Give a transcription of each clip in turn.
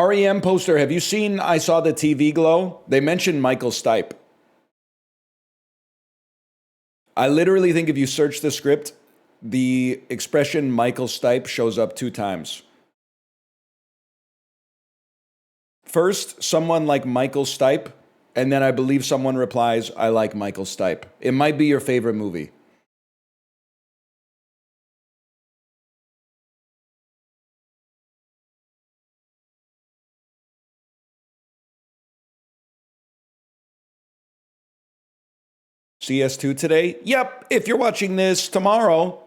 REM poster, have you seen I Saw the TV Glow? They mentioned Michael Stipe. I literally think if you search the script, the expression Michael Stipe shows up 2 times. First, someone like Michael Stipe, and then I believe someone replies, I like Michael Stipe. It might be your favorite movie. CS2 today? Yep, if you're watching this tomorrow,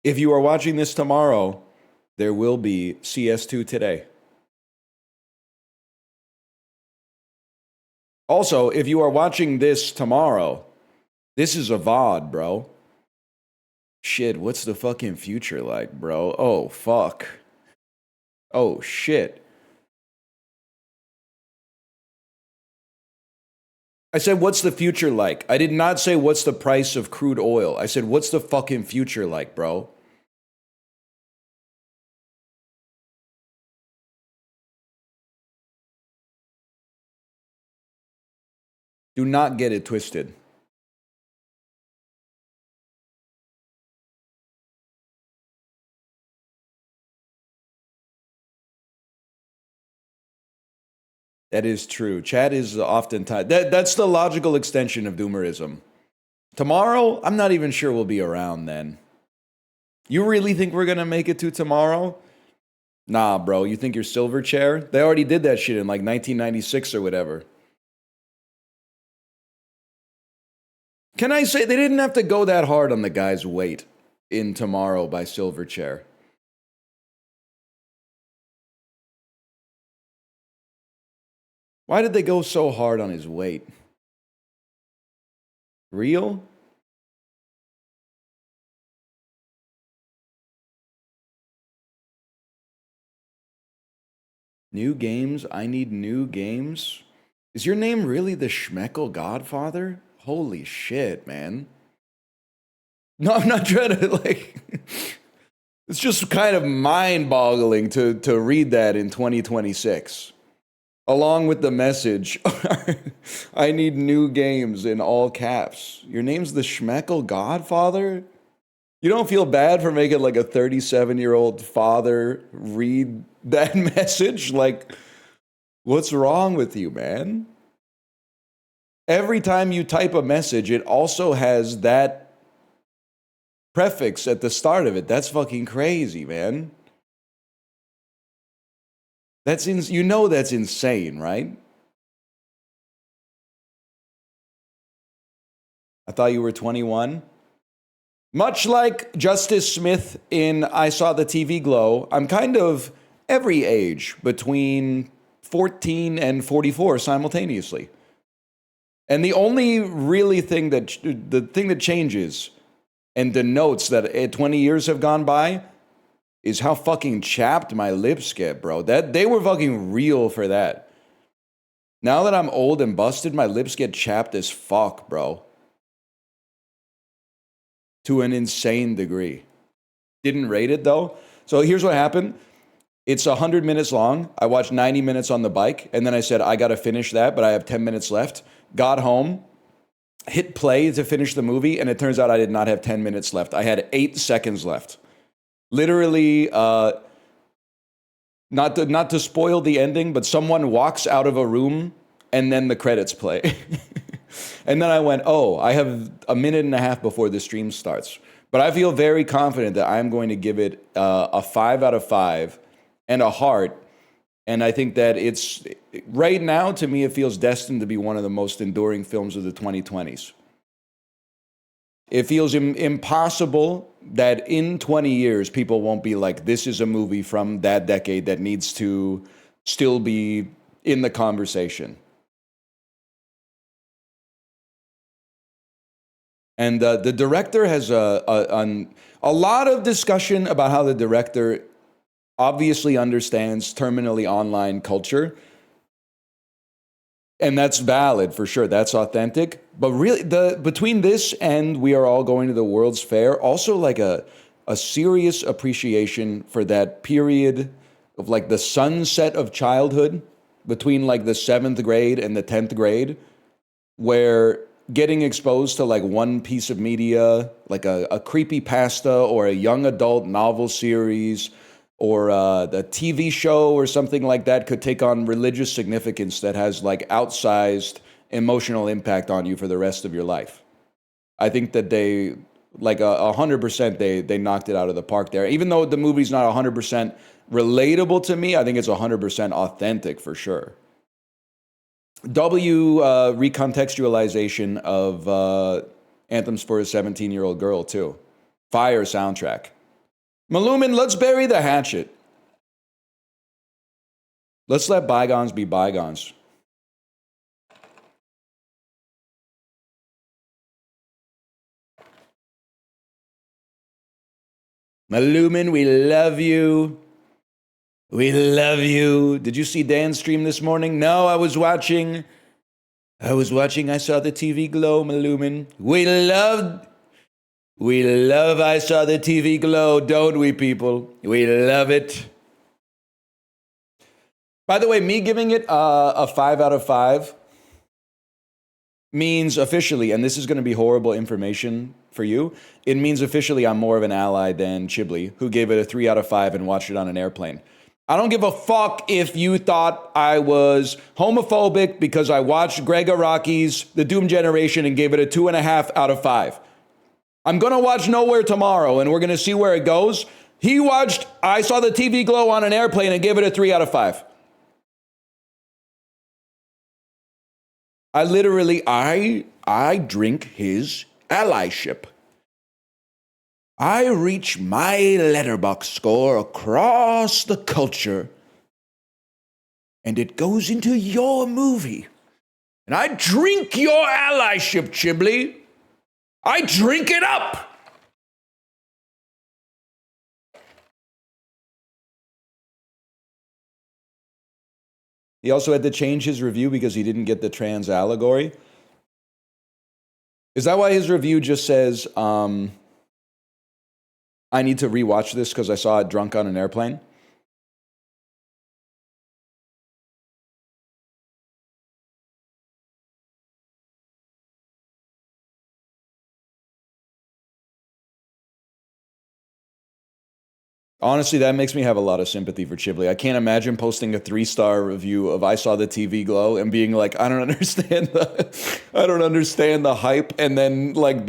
if you are watching this tomorrow, there will be CS2 today. Also, if you are watching this tomorrow, this is a VOD, bro. Shit, what's the fucking future like, bro? Oh, fuck. Oh, shit. I said, what's the future like? I did not say, what's the price of crude oil? I said, what's the fucking future like, bro? Do not get it twisted. That is true. Chat is oftentimes that's the logical extension of doomerism. Tomorrow, I'm not even sure we'll be around then. You really think we're gonna make it to tomorrow? Nah, bro. You think you're Silverchair? They already did that shit in like 1996 or whatever. Can I say they didn't have to go that hard on the guy's weight in Tomorrow by Silverchair? Why did they go so hard on his weight? Real? New games? I need new games? Is your name really the Schmeckel Godfather? Holy shit, man. No, I'm not trying to, like... It's just kind of mind-boggling to read that in 2026. Along with the message, I need new games in all caps. Your name's the Schmeckel Godfather? You don't feel bad for making like a 37-year-old father read that message? Like, what's wrong with you, man? Every time you type a message, it also has that prefix at the start of it. That's fucking crazy, man. You know that's insane, right? I thought you were 21. Much like Justice Smith in I Saw the TV Glow, I'm kind of every age between 14 and 44 simultaneously. And the only really thing that changes and denotes that 20 years have gone by is how fucking chapped my lips get, bro. That they were fucking real for that. Now that I'm old and busted, my lips get chapped as fuck, bro. To an insane degree. Didn't rate it though. So here's what happened. It's 100 minutes long. I watched 90 minutes on the bike, and then I said, I gotta finish that, but I have 10 minutes left. Got home, hit play to finish the movie, and it turns out I did not have 10 minutes left. I had 8 seconds left. Literally, not to spoil the ending, but someone walks out of a room and then the credits play. And then I went, oh, I have a minute and a half before the stream starts. But I feel very confident that I'm going to give it a 5 out of 5 and a heart. And I think that it's, right now, to me, it feels destined to be one of the most enduring films of the 2020s. It feels impossible that in 20 years, people won't be like, this is a movie from that decade that needs to still be in the conversation. And the director has a lot of discussion about how the director obviously understands terminally online culture. And that's valid for sure. That's authentic. But really, between this and We Are All Going to the World's Fair, also like a serious appreciation for that period of like the sunset of childhood between like the 7th grade and the 10th grade, where getting exposed to like one piece of media, like a creepy pasta or a young adult novel series or the TV show or something like that could take on religious significance that has like outsized emotional impact on you for the rest of your life. I think that they like 100% they knocked it out of the park there. Even though the movie's not 100% relatable to me, I think it's 100% authentic for sure. Recontextualization of Anthems for a 17-year-old girl too. Fire soundtrack. Malumin, let's bury the hatchet. Let's let bygones be bygones. Malumin, we love you. We love you. Did you see Dan's stream this morning? No, I was watching. I saw the TV glow, Malumin. We love I saw the TV glow, don't we, people? We love it. By the way, me giving it a 5 out of 5 means officially, and this is going to be horrible information for you, it means officially I'm more of an ally than Chiblee, who gave it a 3 out of 5 and watched it on an airplane. I don't give a fuck if you thought I was homophobic because I watched Greg Araki's The Doom Generation and gave it a 2.5 out of 5. I'm going to watch Nowhere tomorrow, and we're going to see where it goes. He watched I Saw the TV Glow on an airplane and gave it a 3 out of 5. I literally, I drink his allyship. I reach my letterbox score across the culture, and it goes into your movie. And I drink your allyship, Chiblee. I drink it up. He also had to change his review because he didn't get the trans allegory. Is that why his review just says, I need to rewatch this because I saw it drunk on an airplane? Honestly, that makes me have a lot of sympathy for Chiblee. I can't imagine posting a 3-star review of I Saw the TV Glow and being like, I don't understand the hype, and then like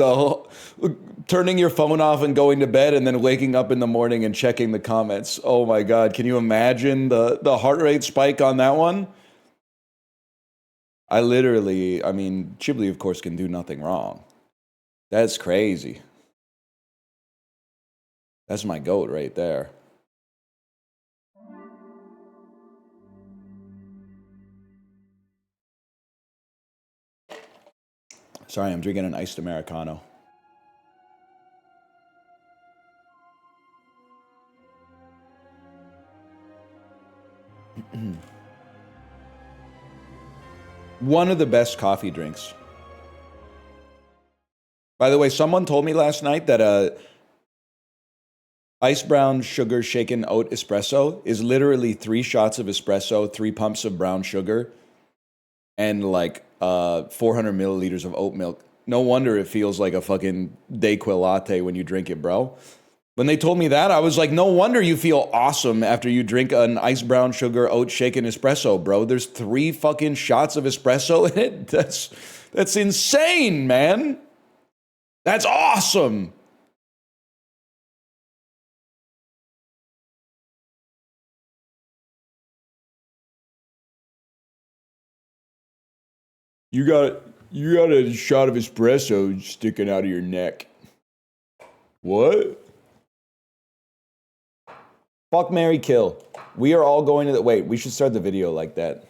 turning your phone off and going to bed and then waking up in the morning and checking the comments. Oh my God, can you imagine the heart rate spike on that one? I mean, Chiblee, of course, can do nothing wrong. That's crazy. That's my goat right there. Sorry, I'm drinking an iced Americano. One of the best coffee drinks. By the way, someone told me last night that ice brown sugar shaken oat espresso is literally 3 shots of espresso, 3 pumps of brown sugar, and like 400 milliliters of oat milk. No wonder it feels like a fucking Dayquil latte when you drink it, bro. When they told me that, I was like, no wonder you feel awesome after you drink an ice brown sugar oat shaken espresso, bro. There's 3 fucking shots of espresso in it. That's insane, man. That's awesome. You got a shot of espresso sticking out of your neck. What? Fuck, marry, kill. We are all going to the... Wait, we should start the video like that.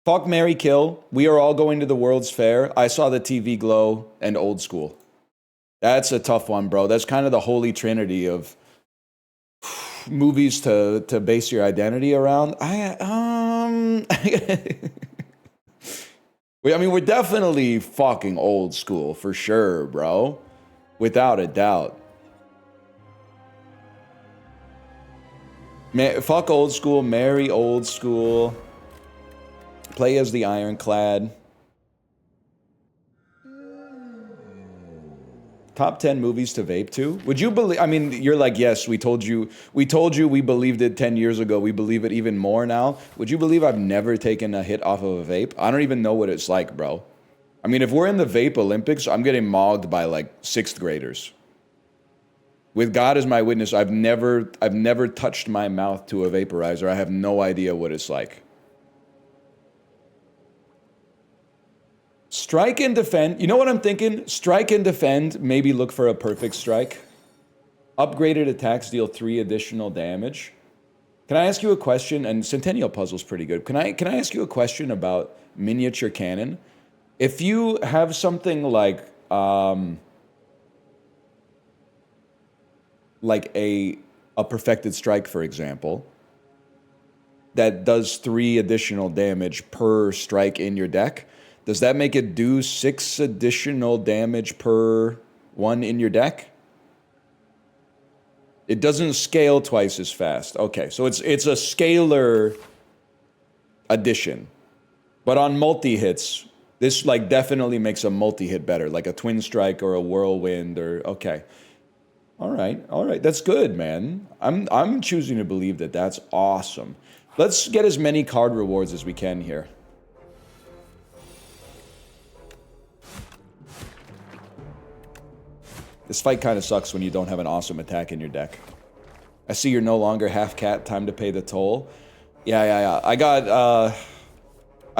Fuck, marry, kill. We are all going to the World's Fair. I Saw the TV Glow and Old School. That's a tough one, bro. That's kind of the holy trinity of movies to base your identity around. I mean, we're definitely fucking old school for sure, bro. Without a doubt. Fuck old school, marry old school. Play as the Ironclad. Top 10 movies to vape to? Would you believe, I mean, you're like, yes, we told you, we believed it 10 years ago. We believe it even more now. Would you believe I've never taken a hit off of a vape? I don't even know what it's like, bro. I mean, if we're in the vape Olympics, I'm getting mogged by like 6th graders. With God as my witness, I've never touched my mouth to a vaporizer. I have no idea what it's like. Strike and defend. You know what I'm thinking? Strike and defend. Maybe look for a perfect strike. Upgraded attacks deal 3 additional damage. Can I ask you a question? And Centennial Puzzle's pretty good. Can I ask you a question about miniature cannon? If you have something like a perfected strike, for example, that does 3 additional damage per strike in your deck, does that make it do 6 additional damage per one in your deck? It doesn't scale twice as fast. Okay, so it's a scalar addition. But on multi-hits, this like definitely makes a multi-hit better, like a twin strike or a whirlwind or okay. All right, that's good, man. I'm choosing to believe that that's awesome. Let's get as many card rewards as we can here. This fight kind of sucks when you don't have an awesome attack in your deck. I see you're no longer half cat, time to pay the toll. Yeah. I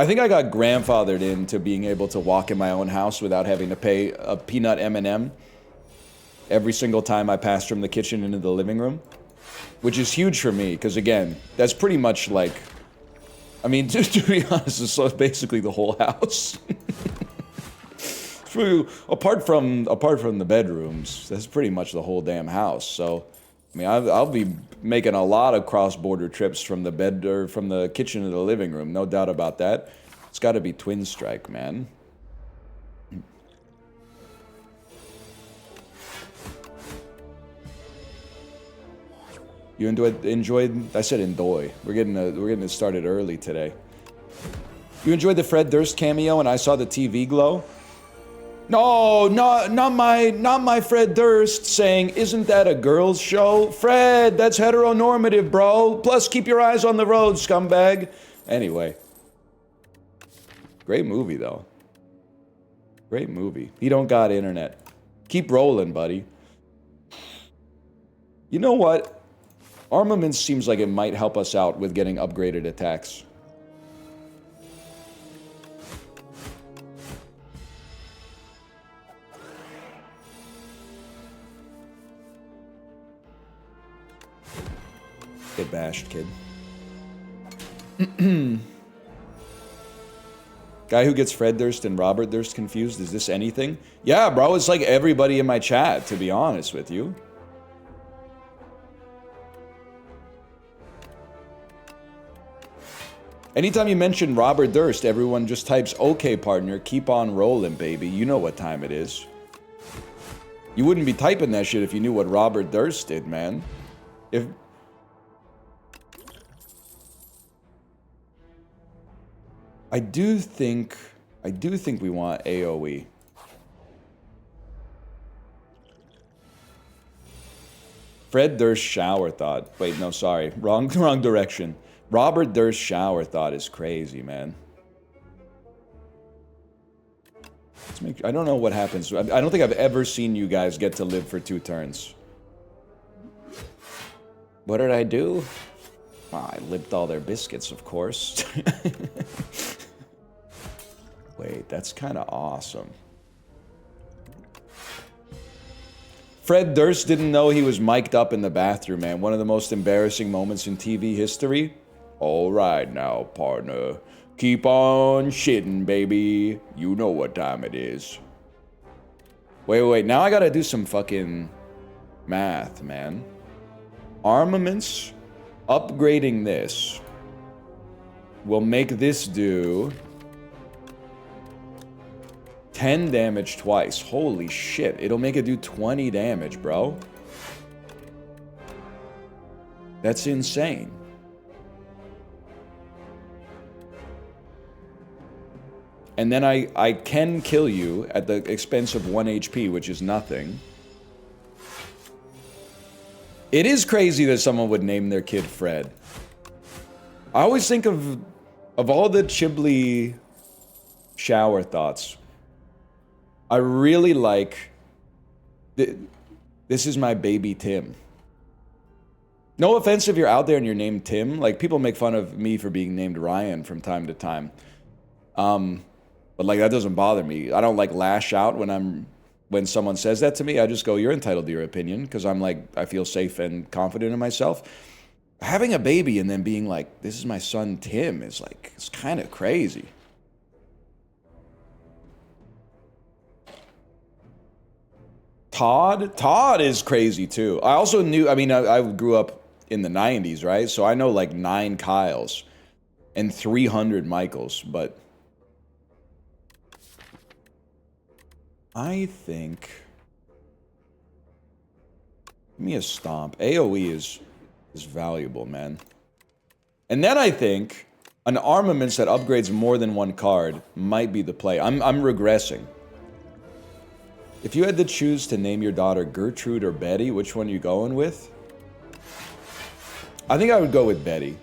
think I got grandfathered into being able to walk in my own house without having to pay a peanut M&M every single time I passed from the kitchen into the living room. Which is huge for me, because again, that's pretty much like... I mean, to be honest, it's basically the whole house. Apart from the bedrooms, that's pretty much the whole damn house. So, I mean, I'll be making a lot of cross-border trips from the bed or from the kitchen to the living room, no doubt about that. It's got to be twin strike, man. You enjoyed? I said enjoy. We're getting it started early today. You enjoyed the Fred Durst cameo, and I saw the TV glow. No, not my Fred Durst saying, isn't that a girl's show? Fred, that's heteronormative, bro. Plus, keep your eyes on the road, scumbag. Anyway. Great movie, though. Great movie. He don't got internet. Keep rolling, buddy. You know what? Armaments seems like it might help us out with getting upgraded attacks. Get bashed, kid. Guy who gets Fred Durst and Robert Durst confused, is this anything? Yeah, bro, it's like everybody in my chat, to be honest with you. Anytime you mention Robert Durst, everyone just types, okay, partner, keep on rolling, baby. You know what time it is. You wouldn't be typing that shit if you knew what Robert Durst did, man. I do think we want AoE. Fred Durst shower thought. Wait, no, sorry. Wrong direction. Robert Durst shower thought is crazy, man. I don't know what happens. I don't think I've ever seen you guys get to live for 2 turns. What did I do? Oh, I lipped all their biscuits, of course. Wait, that's kind of awesome. Fred Durst didn't know he was mic'd up in the bathroom, man. One of the most embarrassing moments in TV history. All right now, partner. Keep on shitting, baby. You know what time it is. Wait. Now I gotta do some fucking math, man. Armaments. Upgrading this will make this do 10 damage twice. Holy shit. It'll make it do 20 damage, bro. That's insane. And then I can kill you at the expense of 1 HP, which is nothing. It is crazy that someone would name their kid Fred. I always think of all the Chibli shower thoughts, I really like, this is my baby Tim. No offense if you're out there and you're named Tim. Like, people make fun of me for being named Ryan from time to time. But like, that doesn't bother me. I don't like lash out when someone says that to me. I just go, you're entitled to your opinion, because I'm like, I feel safe and confident in myself. Having a baby and then being like, this is my son Tim is like, it's kind of crazy. Todd is crazy too. I also knew, I mean, I grew up in the 90s, right? So I know like 9 Kyles and 300 Michaels, but I think, give me a stomp. AoE is valuable, man. And then I think an armaments that upgrades more than 1 card might be the play. I'm regressing. If you had to choose to name your daughter Gertrude or Betty, which one are you going with? I think I would go with Betty.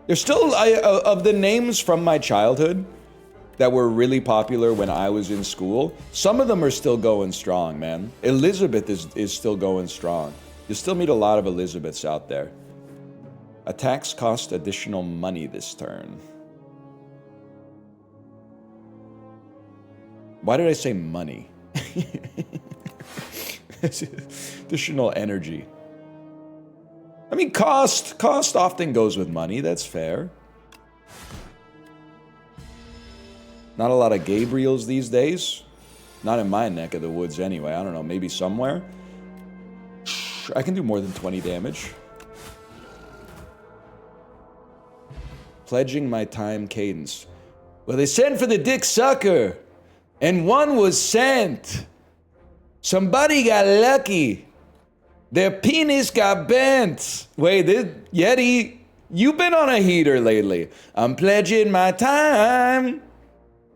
There's still, of the names from my childhood that were really popular when I was in school, some of them are still going strong, man. Elizabeth is still going strong. You still meet a lot of Elizabeths out there. Attacks cost additional money this turn. Why did I say money? Additional energy. I mean, cost often goes with money. That's fair. Not a lot of Gabriels these days. Not in my neck of the woods anyway. I don't know, maybe somewhere. I can do more than 20 damage. Pledging my time cadence. Well, they sent for the dick sucker, and one was sent. Somebody got lucky. Their penis got bent. Wait, Yeti, you've been on a heater lately. I'm pledging my time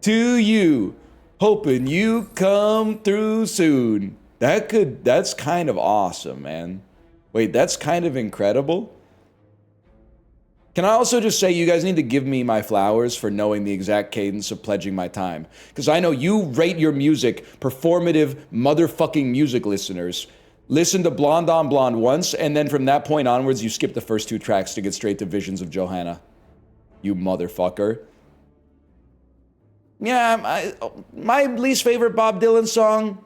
to you, hoping you come through soon. That's kind of awesome, man. Wait, that's kind of incredible. Can I also just say, you guys need to give me my flowers for knowing the exact cadence of pledging my time. Because I know you rate your music, performative motherfucking music listeners. Listen to Blonde on Blonde once, and then from that point onwards, you skip the first 2 tracks to get straight to Visions of Johanna. You motherfucker. Yeah, my least favorite Bob Dylan song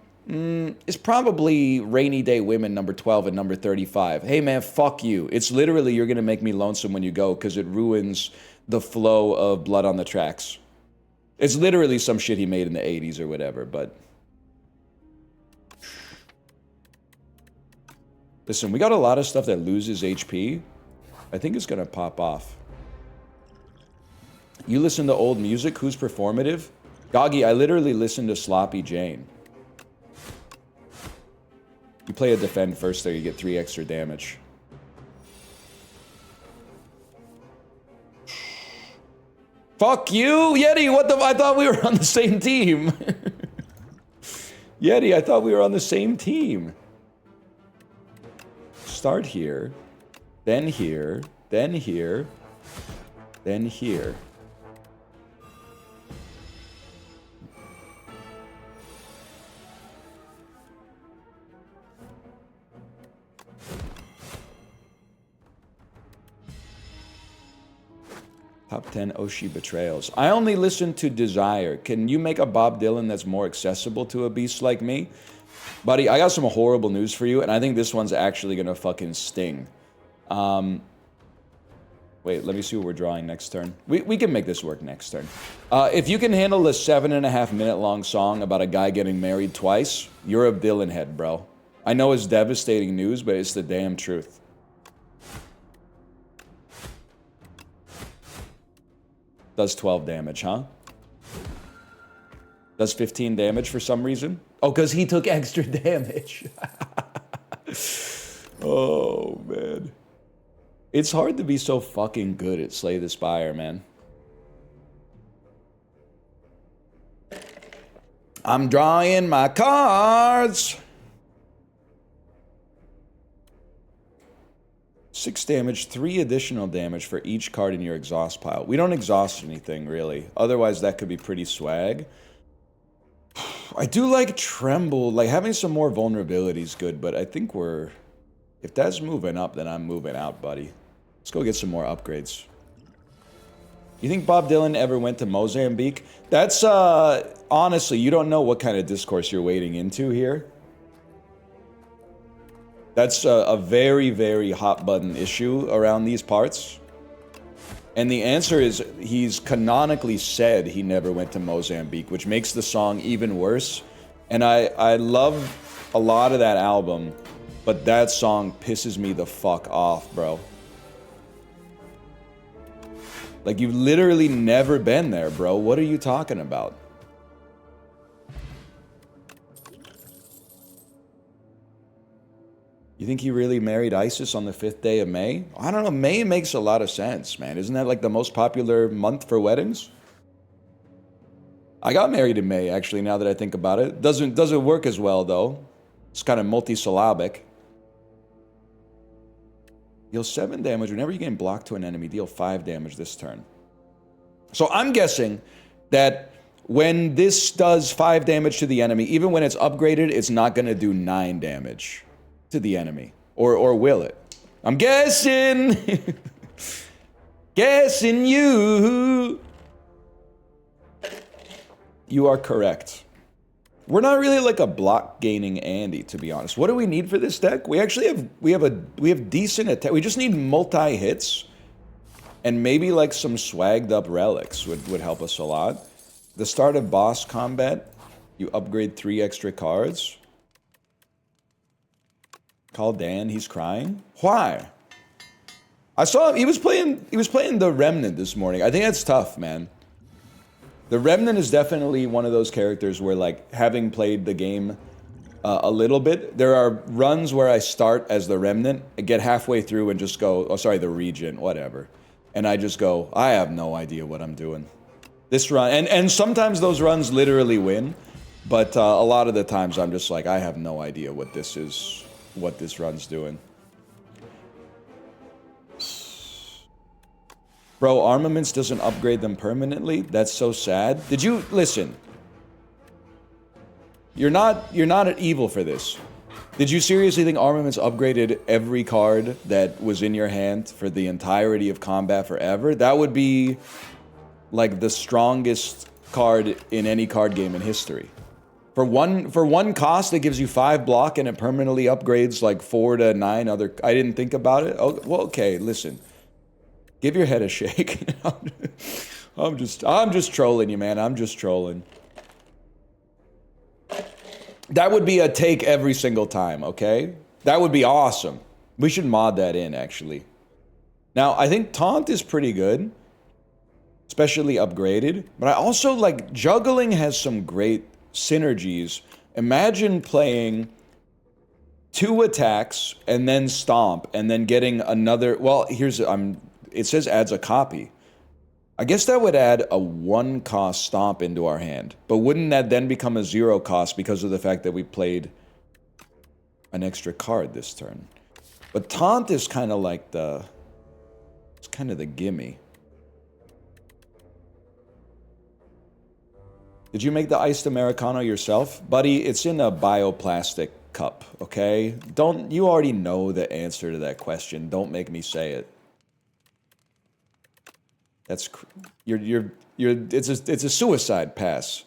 is probably Rainy Day Women, number 12 and number 35. Hey man, fuck you. It's literally, you're gonna make me lonesome when you go, because it ruins the flow of Blood on the Tracks. It's literally some shit he made in the 80s or whatever, but... Listen, we got a lot of stuff that loses HP. I think it's gonna pop off. You listen to old music, who's performative? Goggy, I literally listen to Sloppy Jane. You play a defend first there, you get 3 extra damage. Fuck you, Yeti, what the, I thought we were on the same team. Yeti, I thought we were on the same team. Start here, then here, then here, then here. Top 10 Oshi betrayals. I only listen to Desire. Can you make a Bob Dylan that's more accessible to a beast like me? Buddy, I got some horrible news for you, and I think this one's actually gonna fucking sting. Wait, let me see what we're drawing next turn. We can make this work next turn. If you can handle a 7.5 minute long song about a guy getting married twice, you're a Dylan head, bro. I know it's devastating news, but it's the damn truth. Does 12 damage, huh? Does 15 damage for some reason. Oh, because he took extra damage. Oh, man. It's hard to be so fucking good at Slay the Spire, man. I'm drawing my cards. 6 damage, 3 additional damage for each card in your exhaust pile. We don't exhaust anything, really. Otherwise, that could be pretty swag. I do like Tremble. Like, having some more vulnerability is good, but I think we're... If that's moving up, then I'm moving out, buddy. Let's go get some more upgrades. You think Bob Dylan ever went to Mozambique? That's, honestly, you don't know what kind of discourse you're wading into here. That's a very, very hot button issue around these parts. And the answer is, he's canonically said he never went to Mozambique, which makes the song even worse. And I love a lot of that album, but that song pisses me the fuck off, bro. Like, you've literally never been there, bro. What are you talking about? You think he really married ISIS on the 5th day of May? I don't know. May makes a lot of sense, man. Isn't that like the most popular month for weddings? I got married in May, actually, now that I think about it. Doesn't work as well, though. It's kind of multisyllabic. Deal 7 damage. Whenever you gain block to an enemy, deal 5 damage this turn. So I'm guessing that when this does 5 damage to the enemy, even when it's upgraded, it's not going to do 9 damage to the enemy. Or will it? I'm guessing. Guessing you. You are correct. We're not really like a block gaining Andy, to be honest. What do we need for this deck? We actually have decent attack. We just need multi hits, and maybe like some swagged up relics would help us a lot. The start of boss combat, you upgrade 3 extra cards. Call Dan, he's crying. Why? I saw him. He was playing the Remnant this morning. I think that's tough, man. The Remnant is definitely one of those characters where, like, having played the game a little bit, there are runs where I start as the Remnant, get halfway through and just go, oh, sorry, the Regent, whatever. And I just go, I have no idea what I'm doing. This run, and sometimes those runs literally win, but a lot of the times I'm just like, I have no idea what this is, what this run's doing. Bro, Armaments doesn't upgrade them permanently? That's so sad. Did you... Listen. You're not evil for this. Did you seriously think Armaments upgraded every card that was in your hand for the entirety of combat forever? That would be, like, the strongest card in any card game in history. For one cost, it gives you 5 block and it permanently upgrades, like, 4 to 9 other... I didn't think about it. Oh, well, okay, listen. Give your head a shake. I'm just trolling you, man. I'm just trolling. That would be a take every single time, okay? That would be awesome. We should mod that in, actually. Now, I think Taunt is pretty good. Especially upgraded. But I also, like, Juggling has some great synergies. Imagine playing 2 attacks and then Stomp and then getting another... Well, here's... It says adds a copy. I guess that would add a 1-cost Stomp into our hand. But wouldn't that then become a 0 cost because of the fact that we played an extra card this turn? But Taunt is kind of like the... It's kind of the gimme. Did you make the iced Americano yourself? Buddy, it's in a bioplastic cup, okay? You already know the answer to that question. Don't make me say it. That's it's a suicide pass.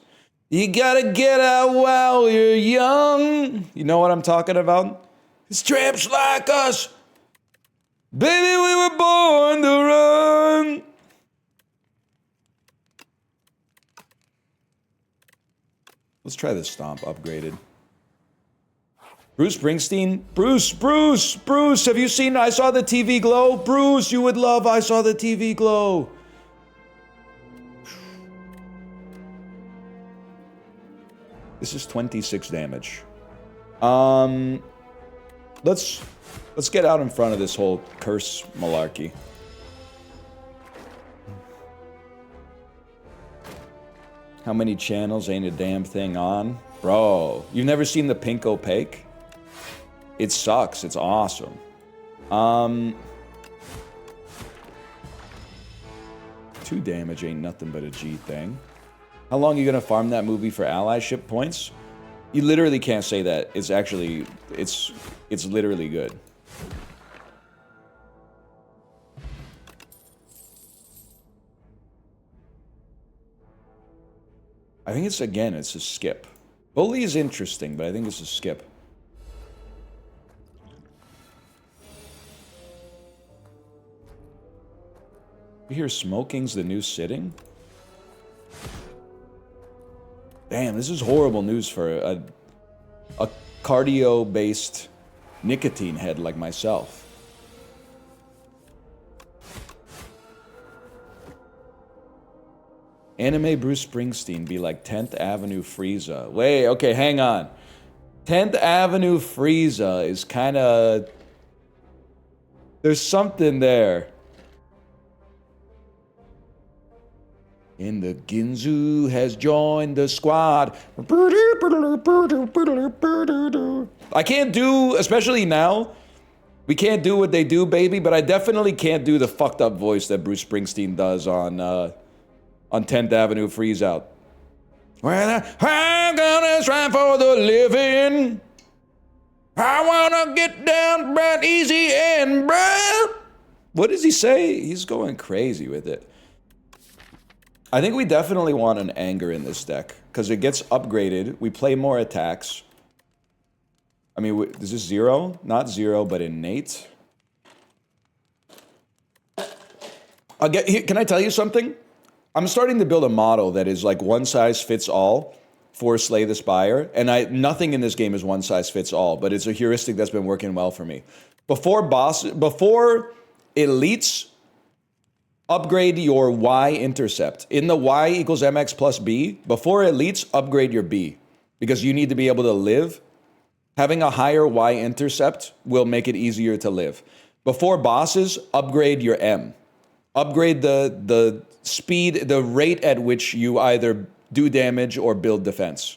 You gotta get out while you're young. You know what I'm talking about? It's tramps like us. Baby, we were born to run. Let's try this Stomp upgraded. Bruce Springsteen? Bruce, have you seen I Saw the TV Glow? Bruce, you would love I Saw the TV Glow. This is 26 damage. Let's get out in front of this whole curse malarkey. How many channels ain't a damn thing on? Bro, you've never seen the pink opaque? It sucks. It's awesome. 2 damage ain't nothing but a G thing. How long are you gonna farm that movie for allyship points? You literally can't say that. It's actually, it's literally good. I think it's, again, it's a skip. Bully is interesting, but I think it's a skip. You hear smoking's the new sitting? Damn, this is horrible news for a cardio-based nicotine head like myself. Anime Bruce Springsteen be like 10th Avenue Frieza. Wait, okay, hang on. 10th Avenue Frieza is kind of... There's something there. And the Ginzu has joined the squad. I can't do, especially now, we can't do what they do, baby, but I definitely can't do the fucked up voice that Bruce Springsteen does on 10th Avenue Freeze Out. Well, I'm gonna strive for the living. I wanna get down right easy and bright. What does he say? He's going crazy with it. I think we definitely want an anger in this deck, because it gets upgraded. We play more attacks. I mean, is this 0? Not 0, but innate. Can I tell you something? I'm starting to build a model that is like one size fits all for Slay the Spire, and nothing in this game is one size fits all, but it's a heuristic that's been working well for me. Before elites, upgrade your Y intercept. In the Y equals MX plus B, before elites, upgrade your B. Because you need to be able to live. Having a higher Y intercept will make it easier to live. Before bosses, upgrade your M. Upgrade the speed, the rate at which you either do damage or build defense.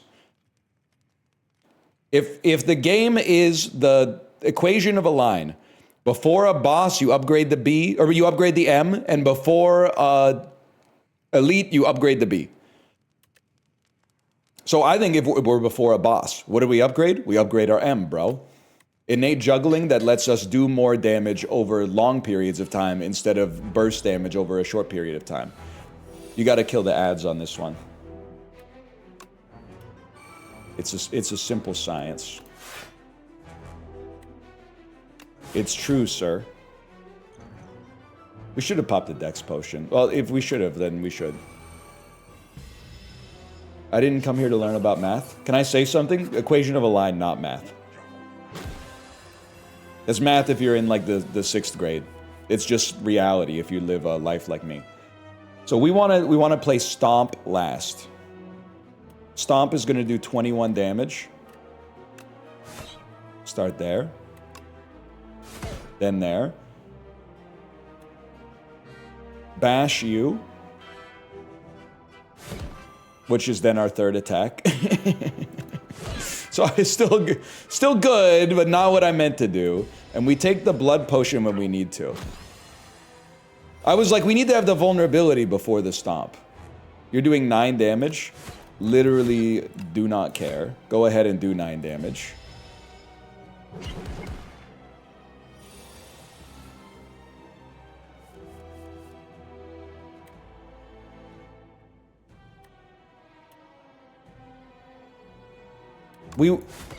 If the game is the equation of a line, before a boss, you upgrade the B, or you upgrade the M, and before elite, you upgrade the B. So I think if we're before a boss, what do we upgrade? We upgrade our M, bro. Innate juggling that lets us do more damage over long periods of time instead of burst damage over a short period of time. You gotta kill the ads on this one. It's a simple science. It's true, sir. We should have popped the Dex potion. Well, if we should have, then we should. I didn't come here to learn about math. Can I say something? Equation of a line, not math. It's math if you're in like the 6th grade. It's just reality if you live a life like me. So we wanna play Stomp last. Stomp is gonna do 21 damage. Start there. Then there. Bash you. Which is then our 3rd attack. So it's still good, but not what I meant to do. And we take the blood potion when we need to. I was like, we need to have the vulnerability before the stomp. You're doing 9 damage. Literally do not care. Go ahead and do 9 damage.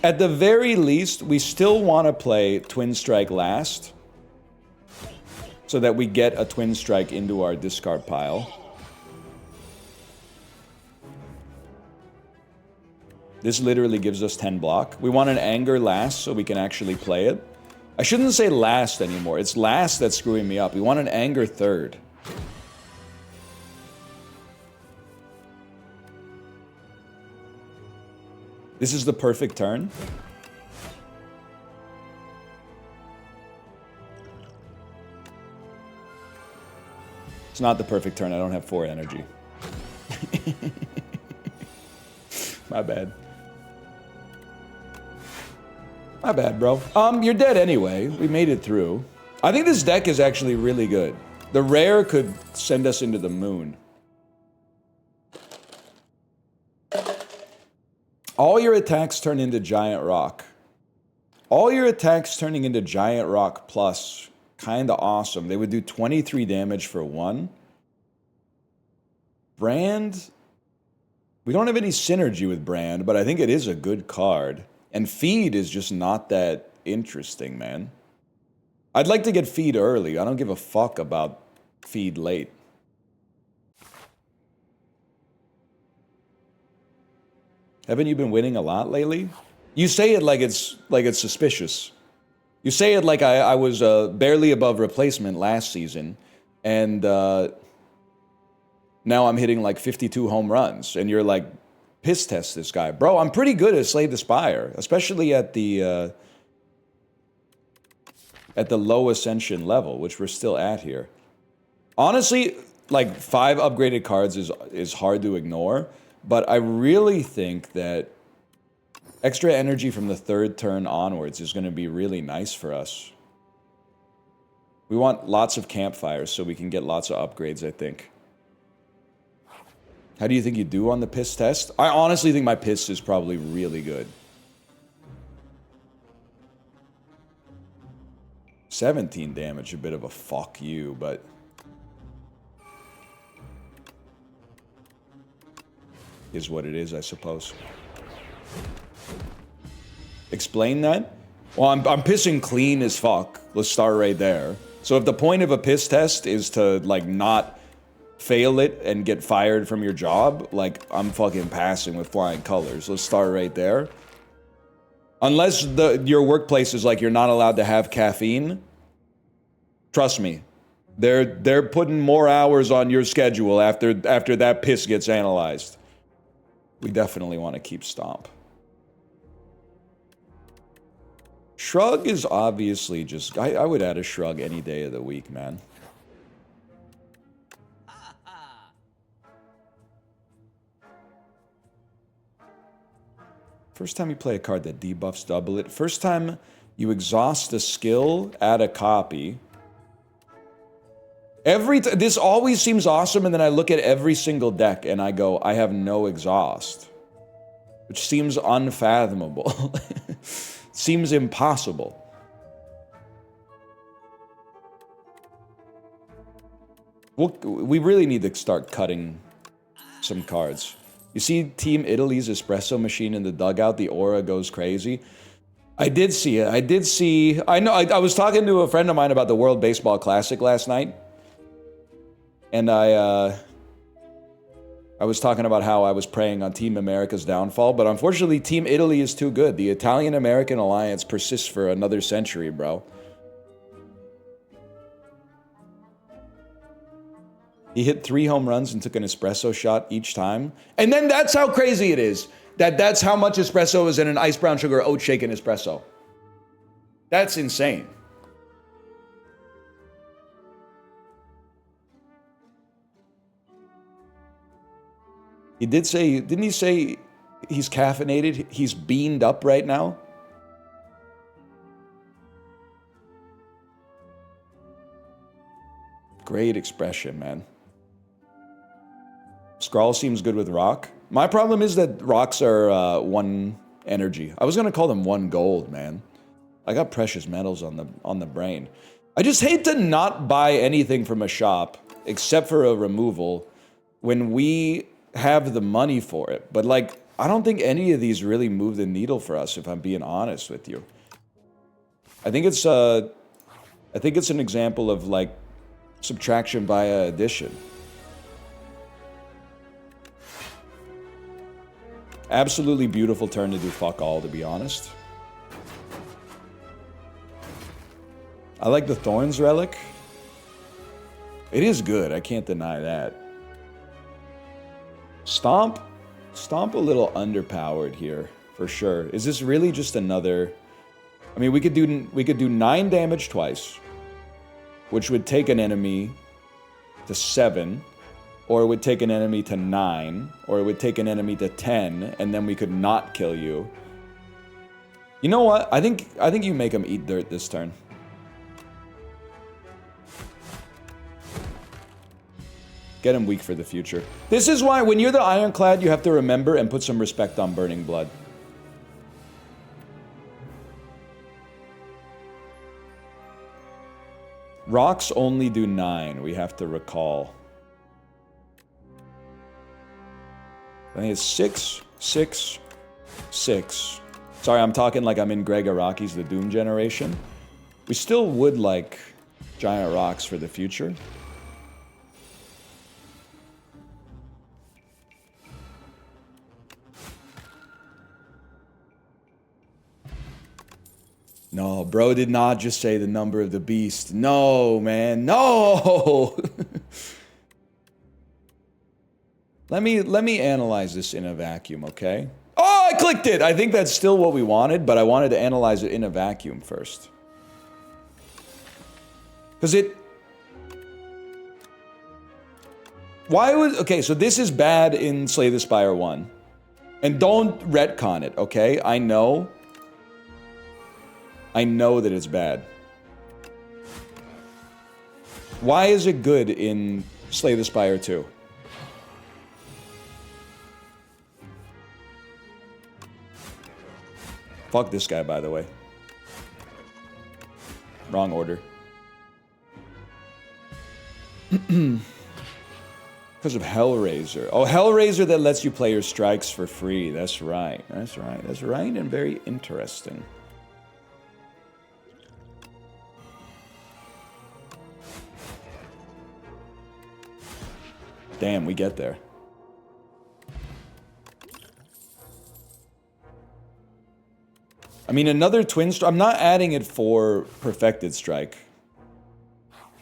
At the very least, we still want to play Twin Strike last, so that we get a Twin Strike into our discard pile. This literally gives us 10 block. We want an Anger last so we can actually play it. I shouldn't say last anymore. It's last that's screwing me up. We want an Anger 3rd. This is the perfect turn. It's not the perfect turn. I don't have 4 energy. My bad. My bad, bro. You're dead anyway. We made it through. I think this deck is actually really good. The rare could send us into the moon. All your attacks turn into Giant Rock. All your attacks turning into Giant Rock plus. Kinda awesome. They would do 23 damage for 1. Brand. We don't have any synergy with Brand, but I think it is a good card. And Feed is just not that interesting, man. I'd like to get Feed early. I don't give a fuck about Feed late. Haven't you been winning a lot lately? You say it like it's suspicious. You say it like I was barely above replacement last season, and now I'm hitting like 52 home runs, and you're like, piss test this guy. Bro, I'm pretty good at Slay the Spire, especially at the low ascension level, which we're still at here. Honestly, like 5 upgraded cards is hard to ignore, but I really think that extra energy from the 3rd turn onwards is going to be really nice for us. We want lots of campfires so we can get lots of upgrades, I think. How do you think you do on the piss test? I honestly think my piss is probably really good. 17 damage, a bit of a fuck you, but... is what it is, I suppose. Explain that? Well, I'm pissing clean as fuck. Let's start right there. So if the point of a piss test is to, like, not fail it and get fired from your job, like, I'm fucking passing with flying colors. Let's start right there. Unless your workplace is like you're not allowed to have caffeine, trust me, they're putting more hours on your schedule after that piss gets analyzed. We definitely want to keep Stomp. Shrug is obviously just... I would add a Shrug any day of the week, man. First time you play a card that debuffs, double it. First time you exhaust a skill, add a copy. This always seems awesome, and then I look at every single deck and I go, I have no exhaust. Which seems unfathomable. Seems impossible. We really need to start cutting some cards. You see Team Italy's espresso machine in the dugout, the aura goes crazy. I did see it. I know, I was talking to a friend of mine about the World Baseball Classic last night. And I was talking about how I was preying on Team America's downfall, but unfortunately Team Italy is too good. The Italian-American alliance persists for another century, bro. He hit 3 home runs and took an espresso shot each time. And then that's how crazy it is. That's how much espresso is in an ice brown sugar oat shake and espresso. That's insane. He did say, didn't he say he's caffeinated? He's beamed up right now? Great expression, man. Skrull seems good with rock. My problem is that rocks are 1 energy. I was gonna call them 1 gold, man. I got precious metals on the brain. I just hate to not buy anything from a shop except for a removal when we have the money for it. But like, I don't think any of these really move the needle for us, if I'm being honest with you. I think it's an example of like subtraction via addition. Absolutely beautiful turn to do fuck all, to be honest. I like the Thorns Relic. It is good, I can't deny that. Stomp a little underpowered here for sure. Is this really just another? I mean, we could do 9 damage twice, which would take an enemy to 7, or it would take an enemy to 9, or it would take an enemy to 10, and then we could not kill you. You know what? I think you make him eat dirt this turn. Get him weak for the future. This is why when you're the Ironclad, you have to remember and put some respect on Burning Blood. Rocks only do 9, we have to recall. I think it's 6, 6, 6. Sorry, I'm talking like I'm in Greg Araki's The Doom Generation. We still would like giant rocks for the future. No, bro did not just say the number of the beast. No, man, no! Let me analyze this in a vacuum, okay? Oh, I clicked it! I think that's still what we wanted, but I wanted to analyze it in a vacuum first. Because it... Why was... Okay, so this is bad in Slay the Spire 1. And don't retcon it, okay? I know that it's bad. Why is it good in Slay the Spire 2? Fuck this guy, by the way. Wrong order. Because of Hellraiser. Oh, Hellraiser that lets you play your strikes for free. That's right. That's right. That's right and very interesting. Damn, we get there. I mean, another twin strike. I'm not adding it for perfected strike.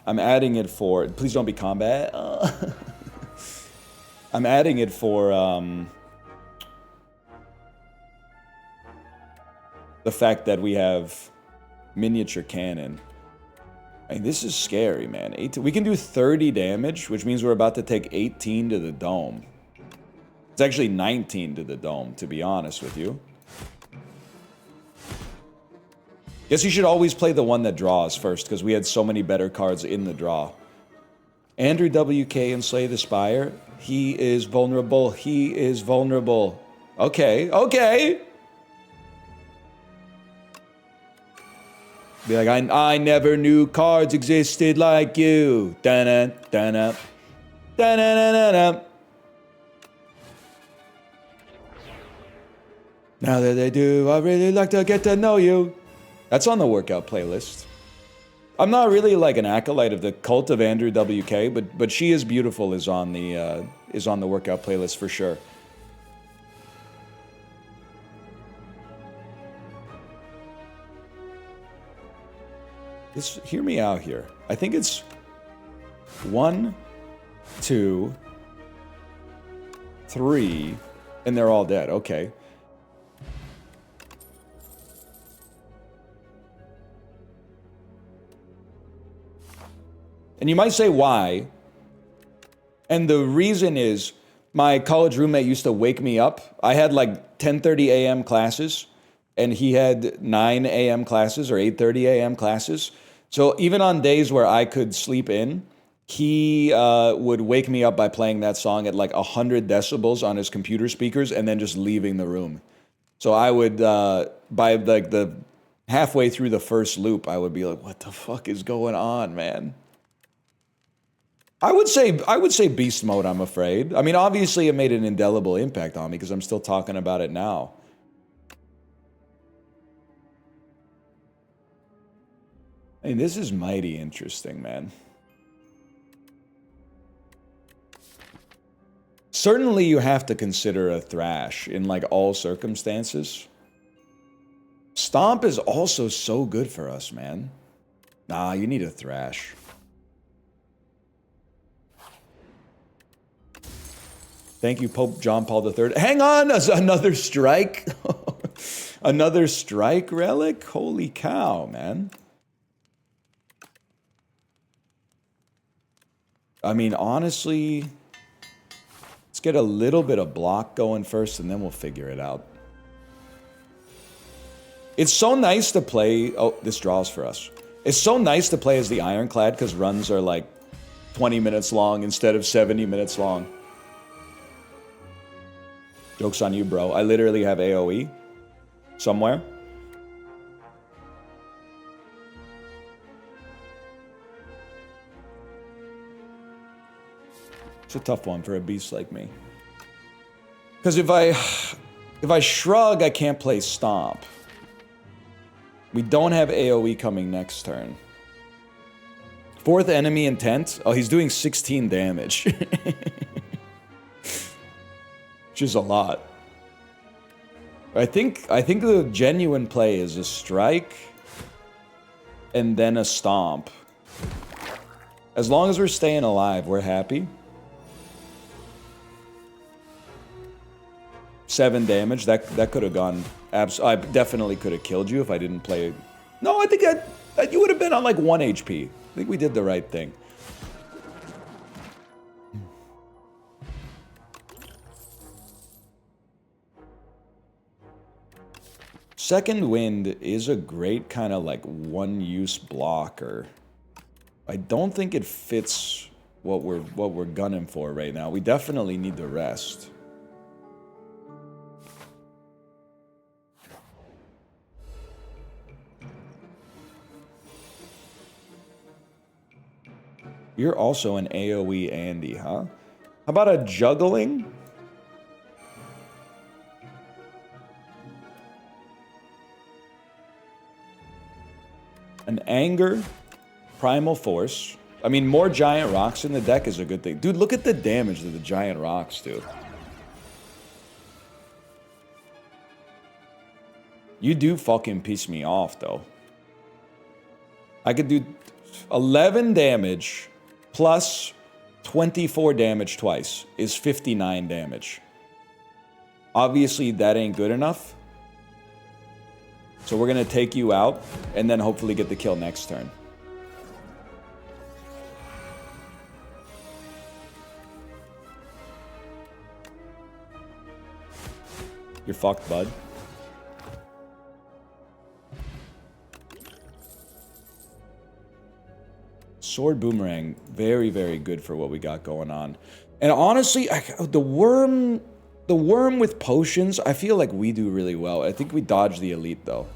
I'm adding it for... Please don't be combat. I'm adding it for the fact that we have miniature cannon. I mean, this is scary, man. We can do 30 damage, which means we're about to take 18 to the dome. It's actually 19 to the dome, to be honest with you. Guess you should always play the one that draws first, because we had so many better cards in the draw. Andrew WK and Slay the Spire. He is vulnerable. He is vulnerable. Okay, okay. Be like, I never knew cards existed like you. Da-na, da-na. Da-na-na-na-na. Now that they do, I really like to get to know you. That's on the workout playlist. I'm not really like an acolyte of the cult of Andrew WK, but She Is Beautiful is on the workout playlist for sure. Hear me out here. I think it's 1, 2, 3, and they're all dead. Okay. And you might say, why? And the reason is, my college roommate used to wake me up. I had like 10:30 a.m. classes, and he had 9 a.m. classes or 8:30 a.m. classes. So even on days where I could sleep in, he would wake me up by playing that song at like 100 decibels on his computer speakers and then just leaving the room. So I would, by like the halfway through the first loop, I would be like, what the fuck is going on, man? I would say beast mode, I'm afraid. I mean, obviously it made an indelible impact on me because I'm still talking about it now. I mean, this is mighty interesting, man. Certainly you have to consider a Thrash in like all circumstances. Stomp is also so good for us, man. Nah, you need a Thrash. Thank you, Pope John Paul III. Hang on, another strike. Another strike relic? Holy cow, man. I mean, honestly, let's get a little bit of block going first, and then we'll figure it out. It's so nice to play... Oh, this draws for us. It's so nice to play as the Ironclad, because runs are like 20 minutes long instead of 70 minutes long. Joke's on you, bro. I literally have AoE somewhere. It's a tough one for a beast like me. Because if I shrug, I can't play Stomp. We don't have AoE coming next turn. Fourth enemy intent. Oh, he's doing 16 damage. Which is a lot. I think the genuine play is a strike and then a stomp. As long as we're staying alive, we're happy. 7 damage. That could have gone. I definitely could have killed you if I didn't play. No, I think you would have been on like 1 HP. I think we did the right thing. Second Wind is a great kind of like one-use blocker. I don't think it fits what we're gunning for right now. We definitely need the rest. You're also an AoE Andy, huh? How about a juggling? An anger, primal force. I mean, more giant rocks in the deck is a good thing. Dude, look at the damage that the giant rocks do. You do fucking piss me off, though. I could do 11 damage plus 24 damage twice is 59 damage. Obviously, that ain't good enough. So we're going to take you out and then hopefully get the kill next turn. You're fucked, bud. Sword Boomerang, very, very good for what we got going on. And honestly, the worm with potions, I feel like we do really well. I think we dodge the elite, though.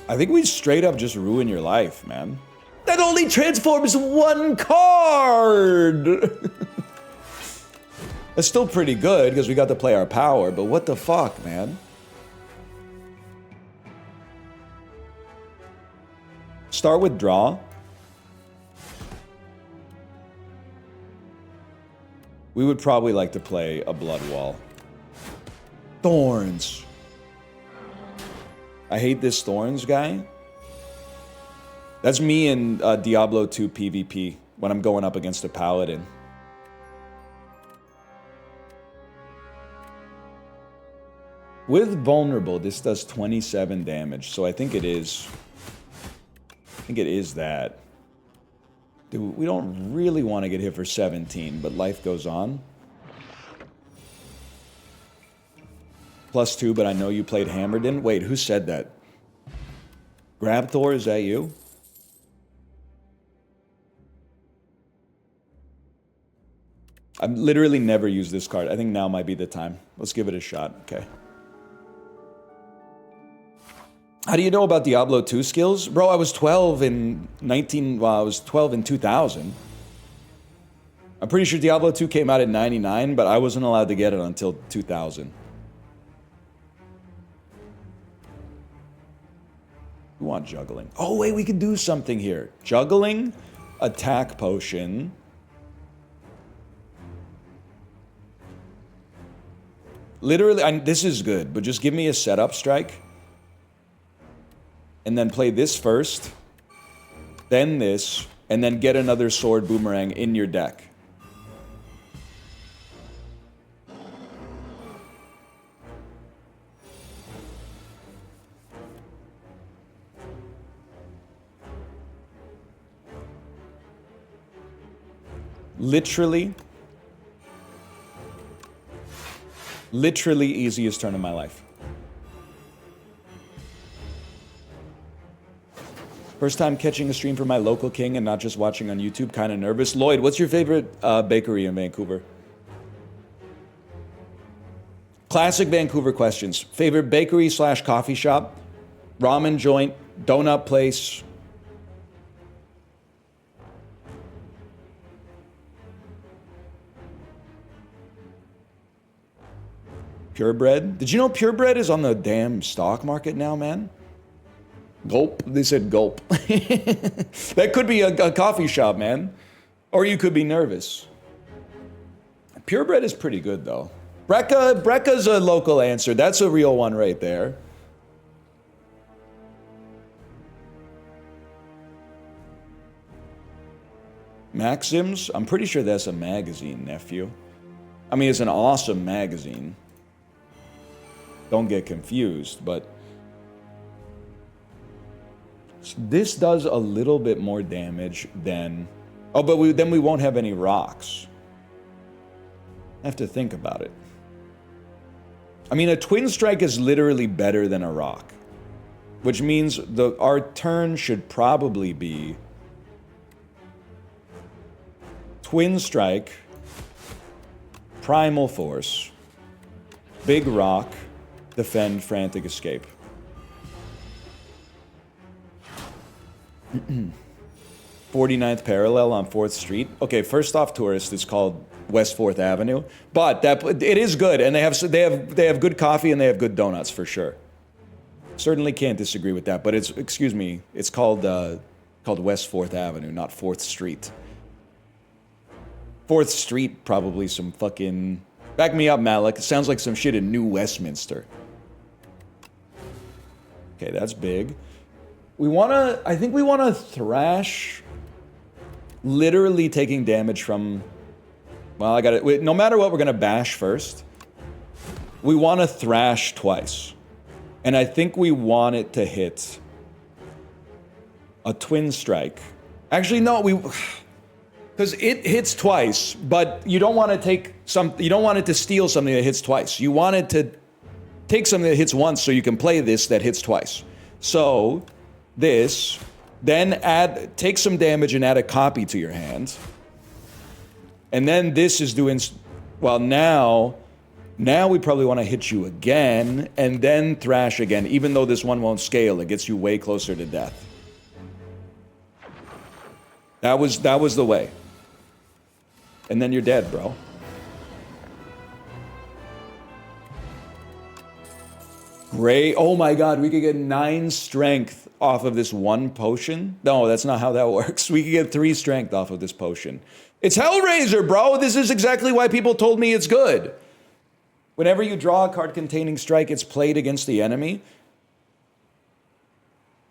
I think we straight up just ruin your life, man. That only transforms 1 card! That's still pretty good, because we got to play our power, but what the fuck, man? Start with draw. We would probably like to play a blood wall. Thorns. I hate this Thorns guy. That's me in Diablo 2 PvP when I'm going up against a paladin. With vulnerable, this does 27 damage, so I think it is. I think it is that. Dude, we don't really want to get hit for 17, but life goes on. +2, but I know you played Hammerden. Wait, who said that? Grabthor, is that you? I've literally never used this card. I think now might be the time. Let's give it a shot. Okay. How do you know about Diablo 2 skills? Bro, I was 12 in 2000. I'm pretty sure Diablo 2 came out in 99, but I wasn't allowed to get it until 2000. We want juggling. Oh, wait, we can do something here. Juggling, attack potion. Literally, this is good, but just give me a setup strike. And then play this first. Then this. and then get another sword boomerang in your deck. Literally easiest turn of my life. First time catching a stream from my local king and not just watching on YouTube. Kind of nervous. Lloyd, what's your favorite bakery in Vancouver? Classic Vancouver questions. Favorite bakery / coffee shop, ramen joint, donut place. Purebred? Did you know Purebred is on the damn stock market now, man? Gulp. They said gulp. That could be a coffee shop, man. Or you could be nervous. Purebred is pretty good, though. Brecca's a local answer. That's a real one right there. Maxim's? I'm pretty sure that's a magazine, nephew. I mean, it's an awesome magazine. Don't get confused, but this does a little bit more damage than... Oh, but then we won't have any rocks. I have to think about it. I mean, a twin strike is literally better than a rock, which means our turn should probably be twin strike, primal force, big rock, defend, frantic escape. 49th parallel on 4th Street. Okay, first off, tourist, it's called West 4th Avenue, but it is good, and they have good coffee and they have good donuts for sure. Certainly can't disagree with that. But it's called West 4th Avenue, not 4th Street. 4th Street, probably some fucking... Back me up, Malik. It sounds like some shit in New Westminster. Okay, that's big. I think we wanna thrash, literally taking damage from, well, I got it. No matter what, we're gonna bash first. We wanna thrash twice. And I think we want it to hit a twin strike. Actually, no, because it hits twice, but you don't want to you don't want it to steal something that hits twice. You want it to take something that hits once so you can play this that hits twice. So, this, then take some damage and add a copy to your hand. And then this is doing, well, now we probably want to hit you again and then thrash again, even though this one won't scale. It gets you way closer to death. That was the way. And then you're dead, bro. Great. Oh my god, we could get 9 strength off of this one potion. No, that's not how that works. We could get 3 strength off of this potion. It's Hellraiser, bro. This is exactly why people told me it's good. Whenever you draw a card containing strike, it's played against the enemy.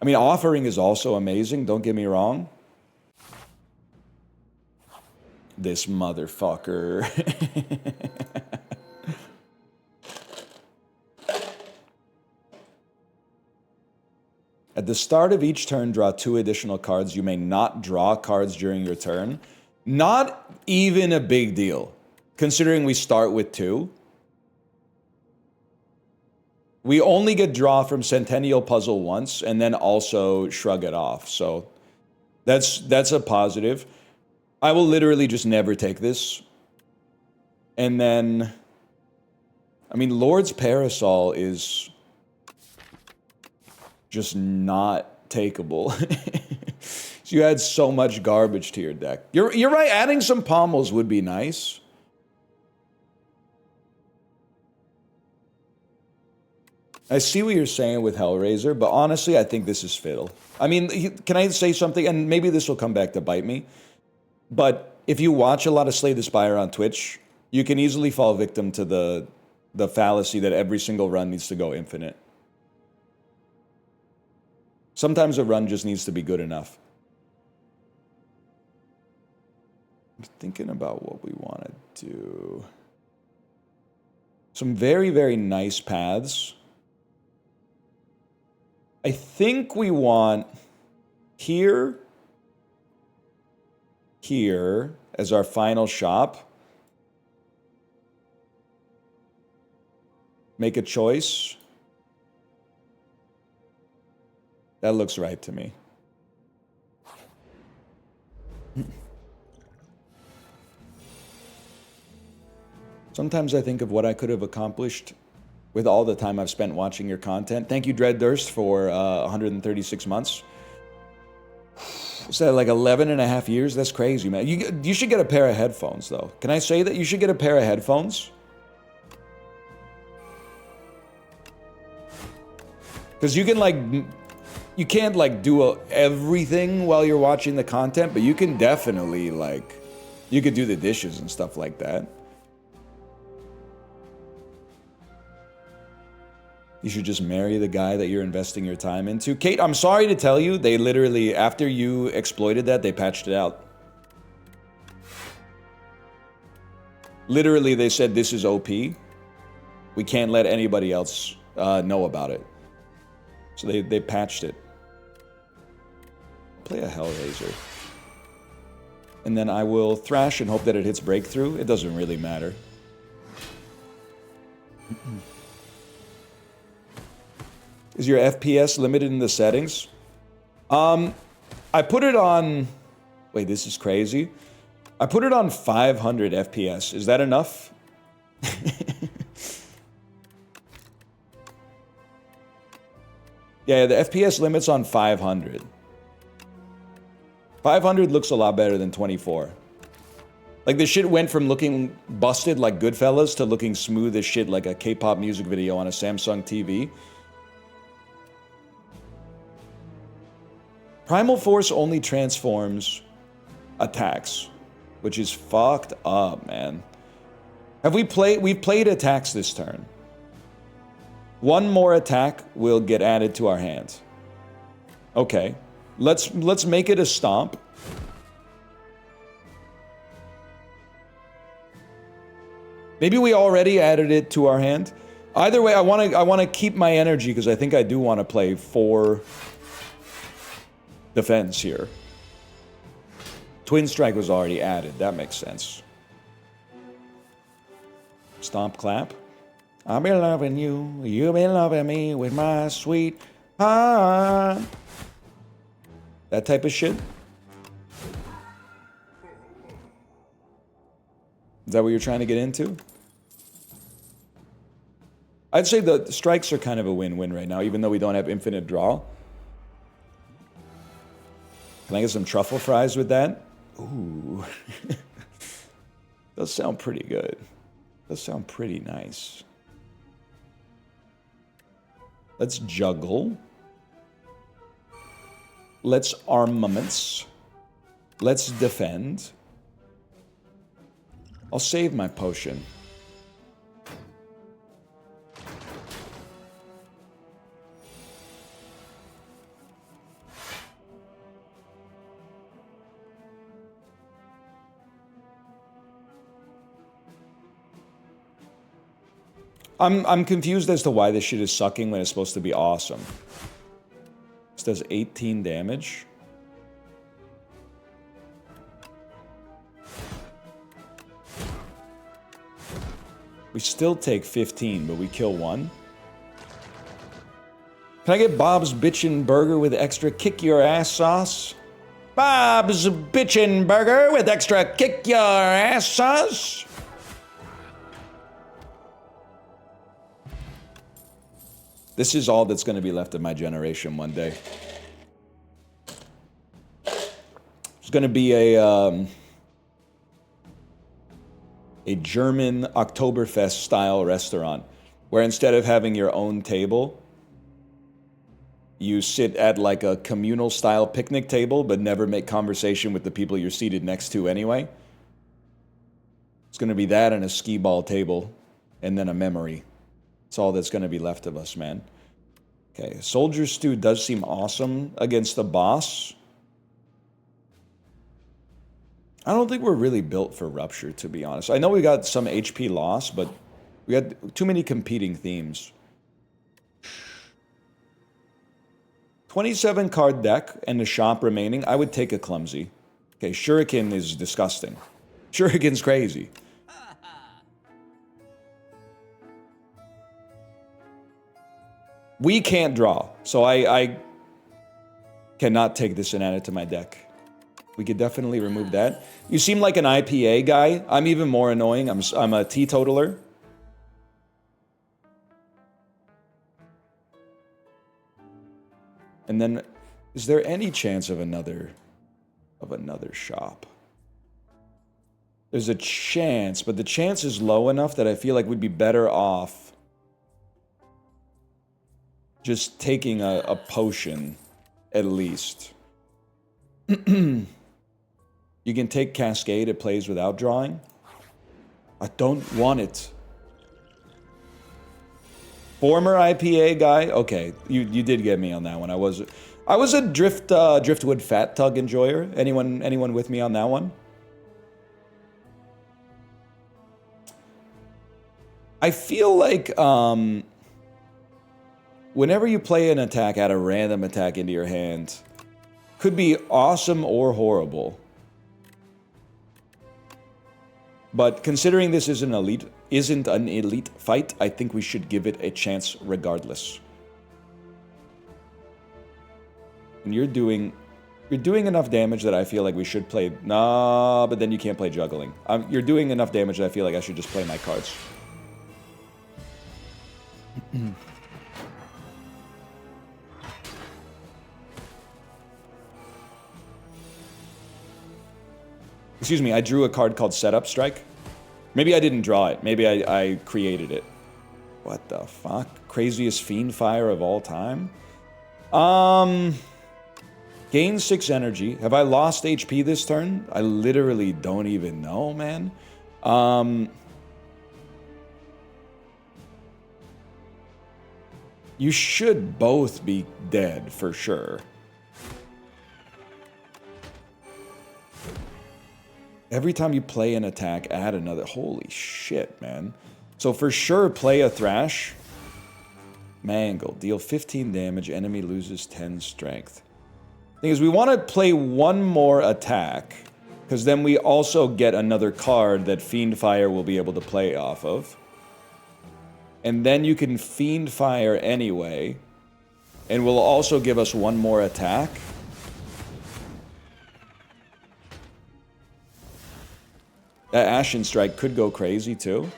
I mean, offering is also amazing, don't get me wrong. This motherfucker. At the start of each turn, draw 2 additional cards. You may not draw cards during your turn. Not even a big deal, considering we start with 2. We only get draw from Centennial Puzzle once, and then also shrug it off. So that's a positive. I will literally just never take this. And then, I mean, Lord's Parasol is just not takeable. So you add so much garbage to your deck. You're right, adding some pommels would be nice. I see what you're saying with Hellraiser, but honestly, I think this is fiddle. I mean, can I say something? And maybe this will come back to bite me. But if you watch a lot of Slay the Spire on Twitch, you can easily fall victim to the fallacy that every single run needs to go infinite. Sometimes a run just needs to be good enough. I'm thinking about what we want to do. Some very, very nice paths. I think we want here as our final shop. Make a choice. That looks right to me. Sometimes I think of what I could have accomplished with all the time I've spent watching your content. Thank you, Dread Durst, for 136 months. Is that like 11 and a half years? That's crazy, man. You should get a pair of headphones, though. Can I say that? You should get a pair of headphones. Because you can, like... You can't, like, do everything while you're watching the content, but you can definitely, like... You could do the dishes and stuff like that. You should just marry the guy that you're investing your time into. Kate, I'm sorry to tell you, they literally, after you exploited that, they patched it out. Literally, they said, this is OP. We can't let anybody else know about it. So they patched it. Play a Hellraiser. And then I will thrash and hope that it hits breakthrough. It doesn't really matter. Is your FPS limited in the settings? I put it on... Wait, this is crazy. I put it on 500 FPS. Is that enough? Yeah, the FPS limit's on 500. 500 looks a lot better than 24. Like, the shit went from looking busted like Goodfellas to looking smooth as shit like a K-pop music video on a Samsung TV. Primal Force only transforms attacks, which is fucked up, man. We've played attacks this turn. One more attack will get added to our hands. Okay. Let's make it a stomp. Maybe we already added it to our hand. Either way, I want to keep my energy because I think I do want to play 4 defense here. Twin Strike was already added. That makes sense. Stomp clap. I'll be loving you. You'll be loving me with my sweet heart. That type of shit. Is that what you're trying to get into? I'd say the strikes are kind of a win-win right now, even though we don't have infinite draw. Can I get some truffle fries with that? Ooh. Does sound pretty good. Does sound pretty nice. Let's juggle. Let's armaments. Let's defend. I'll save my potion. I'm confused as to why this shit is sucking when it's supposed to be awesome. This does 18 damage. We still take 15, but we kill 1. Can I get Bob's Bitchin' Burger with extra kick your ass sauce? Bob's Bitchin' Burger with extra kick your ass sauce? This is all that's going to be left of my generation one day. It's going to be a German Oktoberfest-style restaurant, where instead of having your own table, you sit at like a communal-style picnic table, but never make conversation with the people you're seated next to anyway. It's going to be that and a skee-ball table, and then a memory. It's all that's going to be left of us, man. Okay, Soldier Stew does seem awesome against the boss. I don't think we're really built for Rupture, to be honest. I know we got some HP loss, but we got too many competing themes. 27 card deck and a shop remaining. I would take a Clumsy. Okay, Shuriken is disgusting. Shuriken's crazy. We can't draw, so I cannot take this and add it to my deck. We could definitely remove that. You seem like an IPA guy. I'm even more annoying. I'm a teetotaler. And then, is there any chance of another shop? There's a chance, but the chance is low enough that I feel like we'd be better off just taking a potion, at least. You can take Cascade, it plays without drawing. I don't want it. Former IPA guy? Okay, you did get me on that one. I was a Driftwood Fat Tug enjoyer. Anyone with me on that one? I feel like whenever you play an attack, add a random attack into your hand. Could be awesome or horrible. But considering this isn't an elite fight, I think we should give it a chance regardless. And you're doing enough damage that I feel like we should play. Nah, but then you can't play juggling. You're doing enough damage that I feel like I should just play my cards. Excuse me, I drew a card called Setup Strike. Maybe I didn't draw it. Maybe I created it. What the fuck? Craziest Fiend Fire of all time? Gain 6 energy. Have I lost HP this turn? I literally don't even know, man. You should both be dead for sure. Every time you play an attack, add another. Holy shit, man. So for sure, play a Thrash. Mangle. Deal 15 damage. Enemy loses 10 strength. Thing is, we want to play one more attack. Because then we also get another card that Fiend Fire will be able to play off of. And then you can Fiend Fire anyway. And will also give us one more attack. That Ashen Strike could go crazy, too.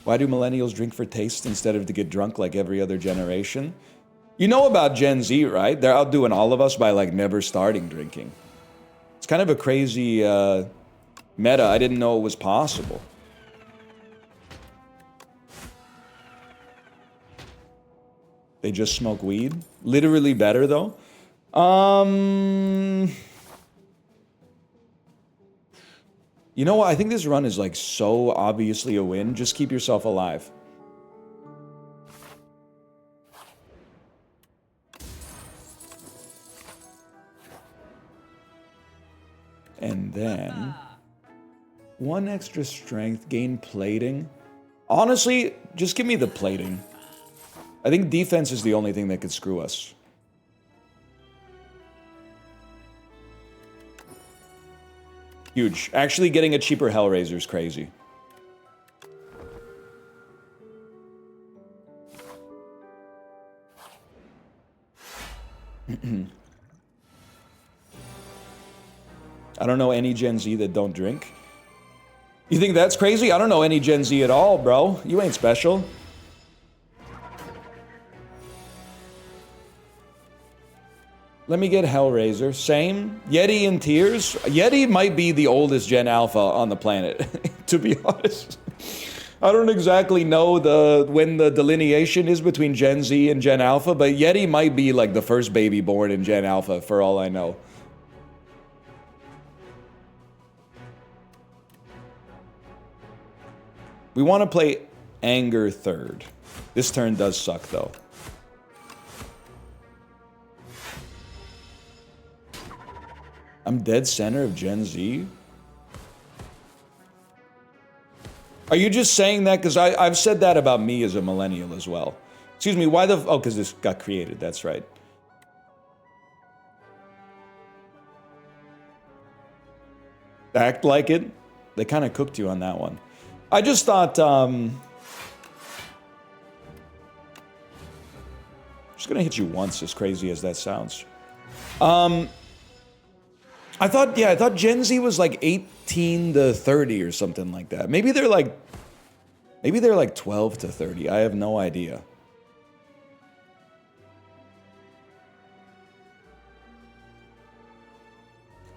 Why do millennials drink for taste instead of to get drunk like every other generation? You know about Gen Z, right? They're outdoing all of us by, like, never starting drinking. It's kind of a crazy meta. I didn't know it was possible. They just smoke weed? Literally better, though? You know what? I think this run is like so obviously a win. Just keep yourself alive. And then 1 extra strength, gain plating. Honestly, just give me the plating. I think defense is the only thing that could screw us. Huge. Actually, getting a cheaper Hellraiser is crazy. I don't know any Gen Z that don't drink. You think that's crazy? I don't know any Gen Z at all, bro. You ain't special. Let me get Hellraiser. Same. Yeti in Tears. Yeti might be the oldest Gen Alpha on the planet, to be honest. I don't exactly know when the delineation is between Gen Z and Gen Alpha, but Yeti might be like the first baby born in Gen Alpha, for all I know. We want to play Anger third. This turn does suck, though. I'm dead center of Gen Z? Are you just saying that? Because I've said that about me as a millennial as well. Excuse me, why the... Oh, because this got created, that's right. Act like it? They kind of cooked you on that one. I just thought... just gonna hit you once, as crazy as that sounds. I thought Gen Z was like 18 to 30 or something like that. Maybe they're like 12 to 30. I have no idea.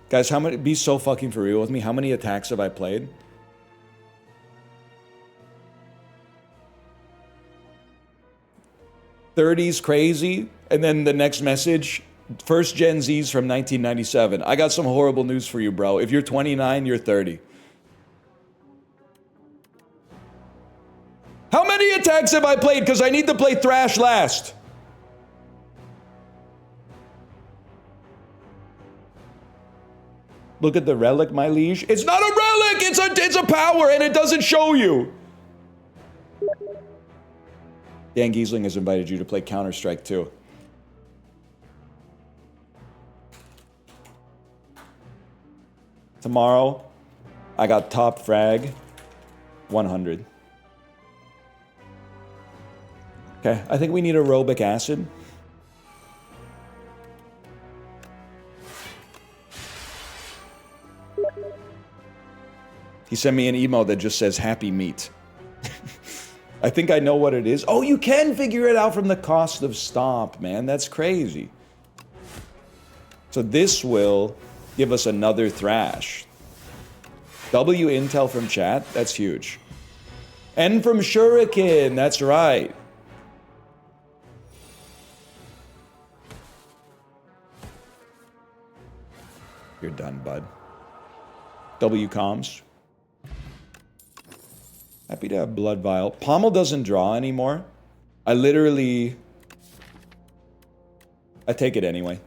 Guys, how many, be so fucking for real with me. How many attacks have I played? '30s crazy, and then the next message, first Gen Zs from 1997. I got some horrible news for you, bro. If you're 29, you're 30. How many attacks have I played? Because I need to play Thrash last. Look at the relic, my liege. It's not a relic! It's a power, and it doesn't show you. Dan Giesling has invited you to play Counter-Strike too. Tomorrow, I got top frag, 100. Okay, I think we need aerobic acid. He sent me an email that just says happy meat. I think I know what it is. Oh, you can figure it out from the cost of stomp, man. That's crazy. So this will give us another thrash. W intel from chat. That's huge. N from Shuriken. That's right. You're done, bud. W comms. Happy to have Blood Vial. Pommel doesn't draw anymore. I take it anyway.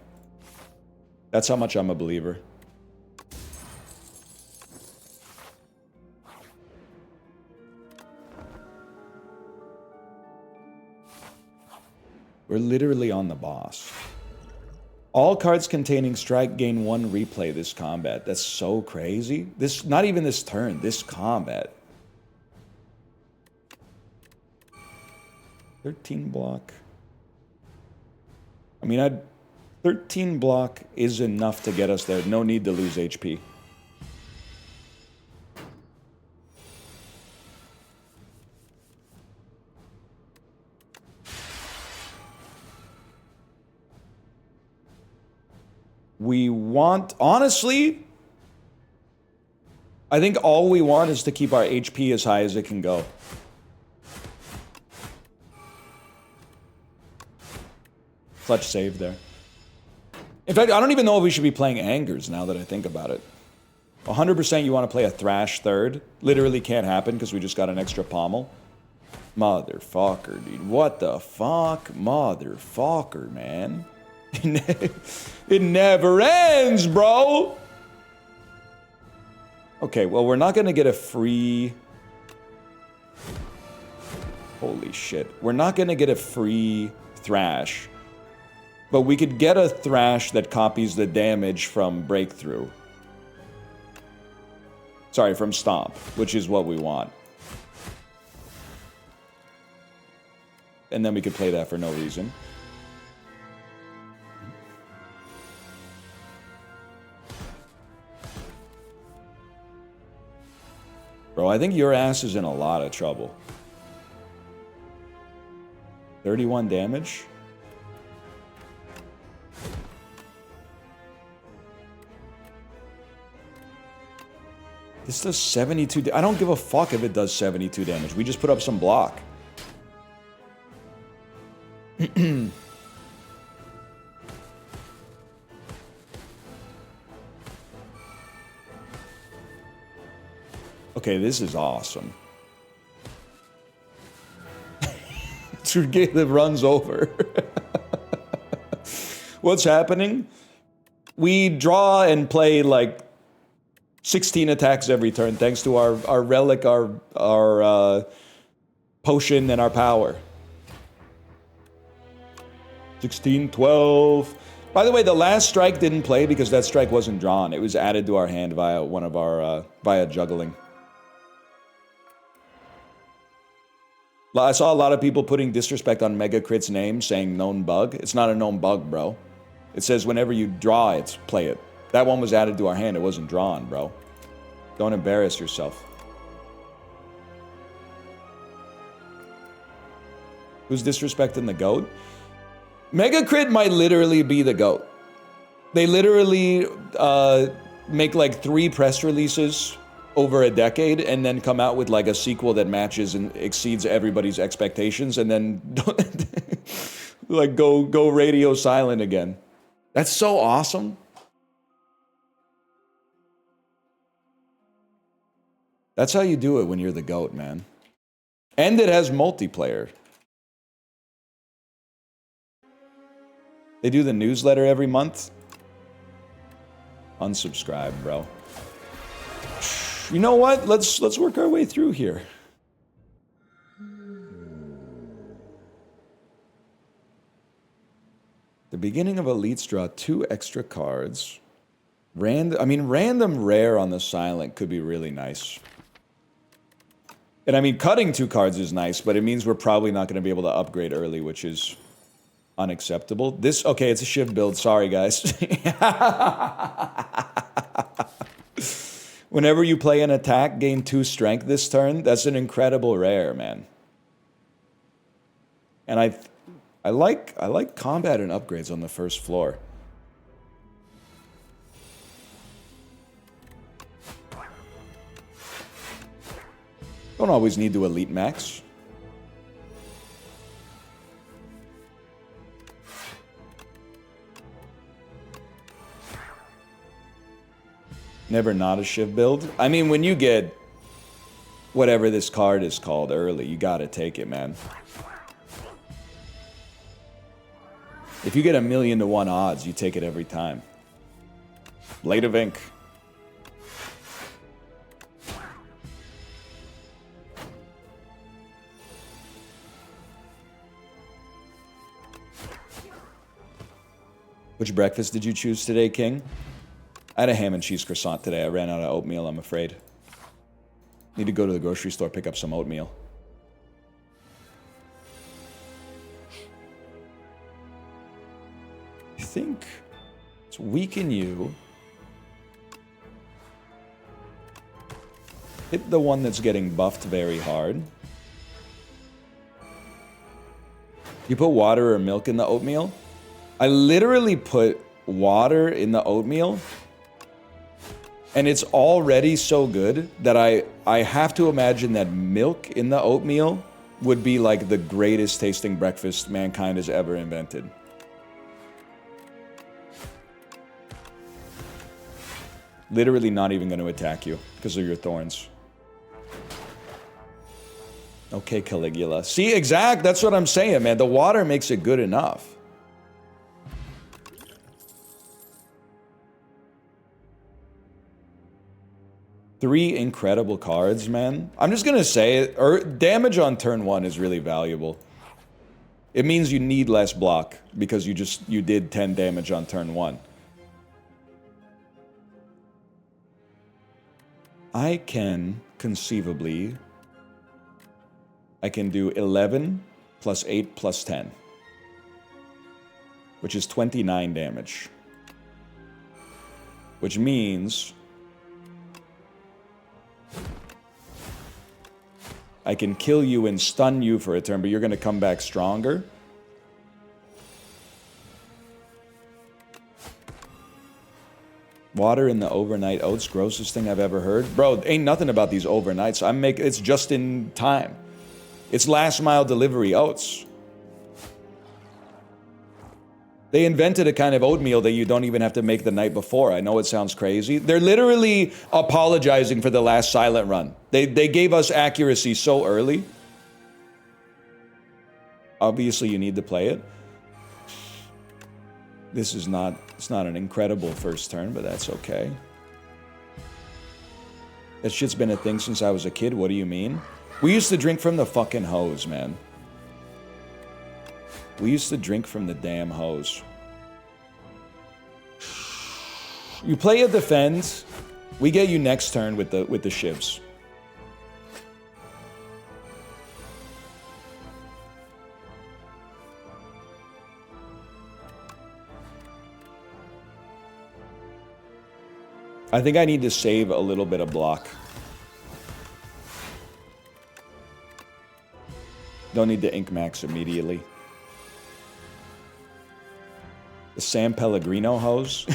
That's how much I'm a believer. We're literally on the boss. All cards containing strike gain 1 replay this combat. That's so crazy. This, not even this turn, this combat. 13 block. I mean, 13 block is enough to get us there. No need to lose HP. We want, honestly, I think all we want is to keep our HP as high as it can go. Clutch save there. In fact, I don't even know if we should be playing Angers now that I think about it. 100% you want to play a Thrash third. Literally can't happen because we just got an extra pommel. Motherfucker, dude. What the fuck? Motherfucker, man. It never ends, bro! Okay, well, we're not gonna get a free... Holy shit. We're not gonna get a free Thrash. But we could get a Thrash that copies the damage from Breakthrough. Sorry, from Stomp, which is what we want. And then we could play that for no reason. Bro, I think your ass is in a lot of trouble. 31 damage? This does 72 I don't give a fuck if it does 72 damage. We just put up some block. Okay, this is awesome. Trugative runs over. What's happening? We draw and play like 16 attacks every turn, thanks to our relic, our potion, and our power. 16, 12. By the way, the last strike didn't play because that strike wasn't drawn. It was added to our hand via one of our via juggling. I saw a lot of people putting disrespect on Mega Crit's name, saying known bug. It's not a known bug, bro. It says whenever you draw it, play it. That one was added to our hand. It wasn't drawn, bro. Don't embarrass yourself. Who's disrespecting the GOAT? Mega Crit might literally be the GOAT. They literally make like 3 press releases over a decade and then come out with like a sequel that matches and exceeds everybody's expectations and then like go radio silent again. That's so awesome. That's how you do it when you're the GOAT, man. And it has multiplayer. They do the newsletter every month. Unsubscribe, bro. You know what? Let's work our way through here. The beginning of Elites draw 2 extra cards. Random rare on the silent could be really nice. And I mean, cutting 2 cards is nice, but it means we're probably not going to be able to upgrade early, which is unacceptable. Okay, it's a Shiv build. Sorry, guys. Whenever you play an attack, gain 2 strength this turn. That's an incredible rare, man. And I like combat and upgrades on the first floor. Don't always need to elite max. Never not a Shiv build. I mean, when you get whatever this card is called early, you gotta take it, man. If you get 1,000,000 to 1 odds, you take it every time. Blade of Ink. Which breakfast did you choose today, King? I had a ham and cheese croissant today. I ran out of oatmeal, I'm afraid. Need to go to the grocery store, pick up some oatmeal. I think it's weaken you. Hit the one that's getting buffed very hard. You put water or milk in the oatmeal? I literally put water in the oatmeal. And it's already so good that I have to imagine that milk in the oatmeal would be like the greatest tasting breakfast mankind has ever invented. Literally not even going to attack you because of your thorns. Okay, Caligula. See, exact. That's what I'm saying, man. The water makes it good enough. Three incredible cards, man. I'm just gonna say it. Damage on turn 1 is really valuable. It means you need less block because you did 10 damage on turn 1. I can conceivably, I can do 11 plus 8 plus 10, which is 29 damage. Which means I can kill you and stun you for a turn, but you're going to come back stronger. Water in the overnight oats, grossest thing I've ever heard. Bro, ain't nothing about these overnights. It's just in time. It's last mile delivery oats. They invented a kind of oatmeal that you don't even have to make the night before. I know it sounds crazy. They're literally apologizing for the last silent run. They gave us accuracy so early. Obviously, you need to play it. This is not, it's not an incredible first turn, but that's okay. That shit's been a thing since I was a kid. What do you mean? We used to drink from the fucking hose, man. We used to drink from the damn hose. You play a defend. We get you next turn with the shivs. I think I need to save a little bit of block. Don't need to ink max immediately. The San Pellegrino hose.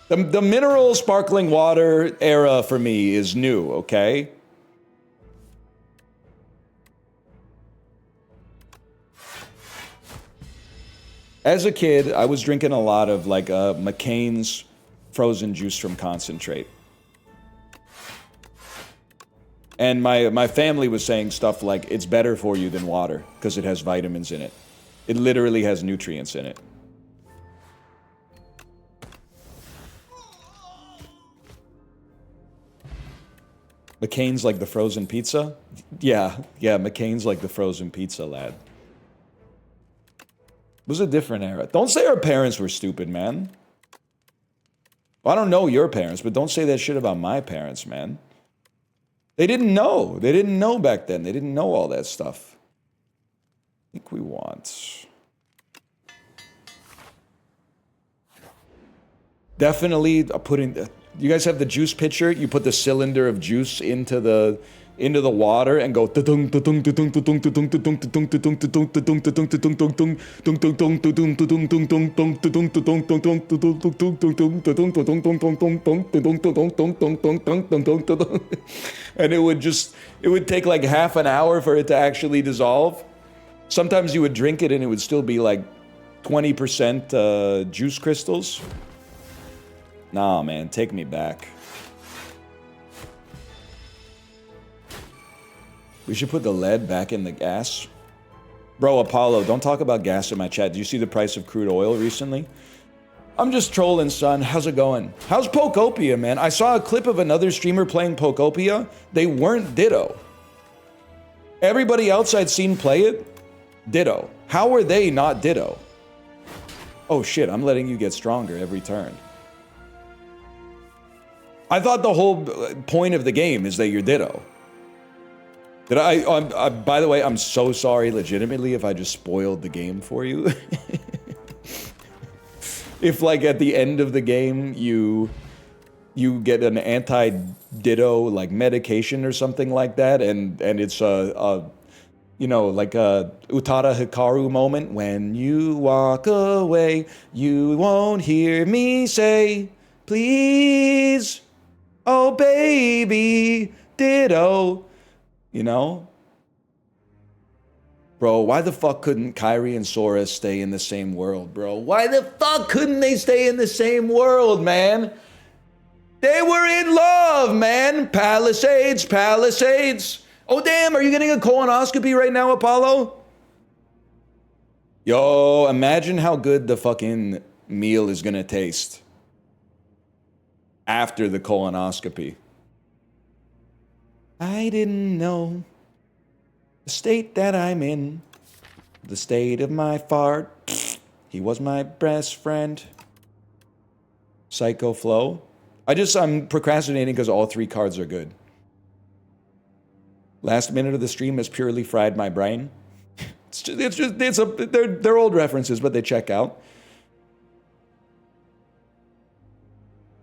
The mineral sparkling water era for me is new, okay? As a kid, I was drinking a lot of like McCain's frozen juice from concentrate. And my family was saying stuff like, it's better for you than water because it has vitamins in it. It literally has nutrients in it. McCain's like the frozen pizza? Yeah, McCain's like the frozen pizza, lad. It was a different era. Don't say our parents were stupid, man. Well, I don't know your parents, but don't say that shit about my parents, man. They didn't know. They didn't know back then. They didn't know all that stuff. I think we want... Definitely putting... You guys have the juice pitcher? You put the cylinder of juice into the water and go and it would take like half an hour for it to actually dissolve. Sometimes you would drink it and it would still be like 20% juice crystals. Nah, man, take me back. We should put the lead back in the gas. Bro, Apollo, don't talk about gas in my chat. Did you see the price of crude oil recently? I'm just trolling, son. How's it going? How's Pokopia, man? I saw a clip of another streamer playing Pokopia. They weren't ditto. Everybody else I'd seen play it, ditto. How were they not ditto? Oh shit, I'm letting you get stronger every turn. I thought the whole point of the game is that you're ditto. Did I by the way, I'm so sorry legitimately if I just spoiled the game for you. If like at the end of the game you get an anti-ditto like medication or something like that and it's you know, like a Utada Hikaru moment. When you walk away, you won't hear me say, please, oh baby, ditto. You know? Bro, why the fuck couldn't Kyrie and Sora stay in the same world, bro? Why the fuck couldn't they stay in the same world, man? They were in love, man. Palisades, Palisades. Oh, damn, are you getting a colonoscopy right now, Apollo? Yo, imagine how good the fucking meal is gonna taste after the colonoscopy. I didn't know the state that I'm in, the state of my fart. He was my best friend. Psycho Flow. I'm procrastinating because all three cards are good. Last minute of the stream has purely fried my brain. They're old references, but they check out.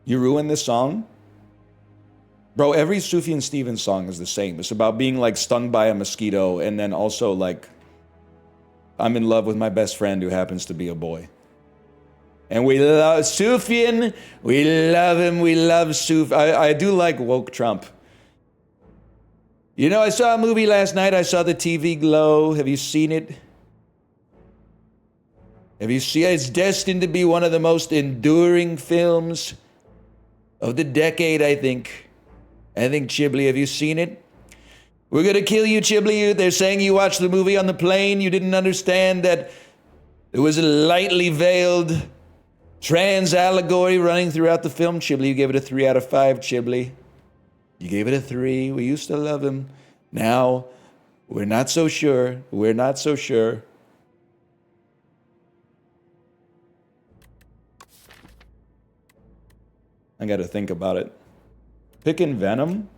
You ruined this song? Bro, every Sufjan Stevens song is the same. It's about being like stung by a mosquito and then also like, I'm in love with my best friend who happens to be a boy. And we love Sufjan. We love him. We love Suf. I do like woke Trump. You know, I saw a movie last night. I saw the TV Glow. Have you seen it? Have you seen it? It's destined to be one of the most enduring films of the decade, I think. I think, Chibli, have you seen it? We're gonna kill you, Chibli. They're saying you watched the movie on the plane. You didn't understand that There was a lightly veiled trans allegory running throughout the film. Chiblee, you gave it a 3 out of 5, Chiblee. You gave it a 3. We used to love him. Now, we're not so sure. We're not so sure. I gotta think about it. Picking Venom?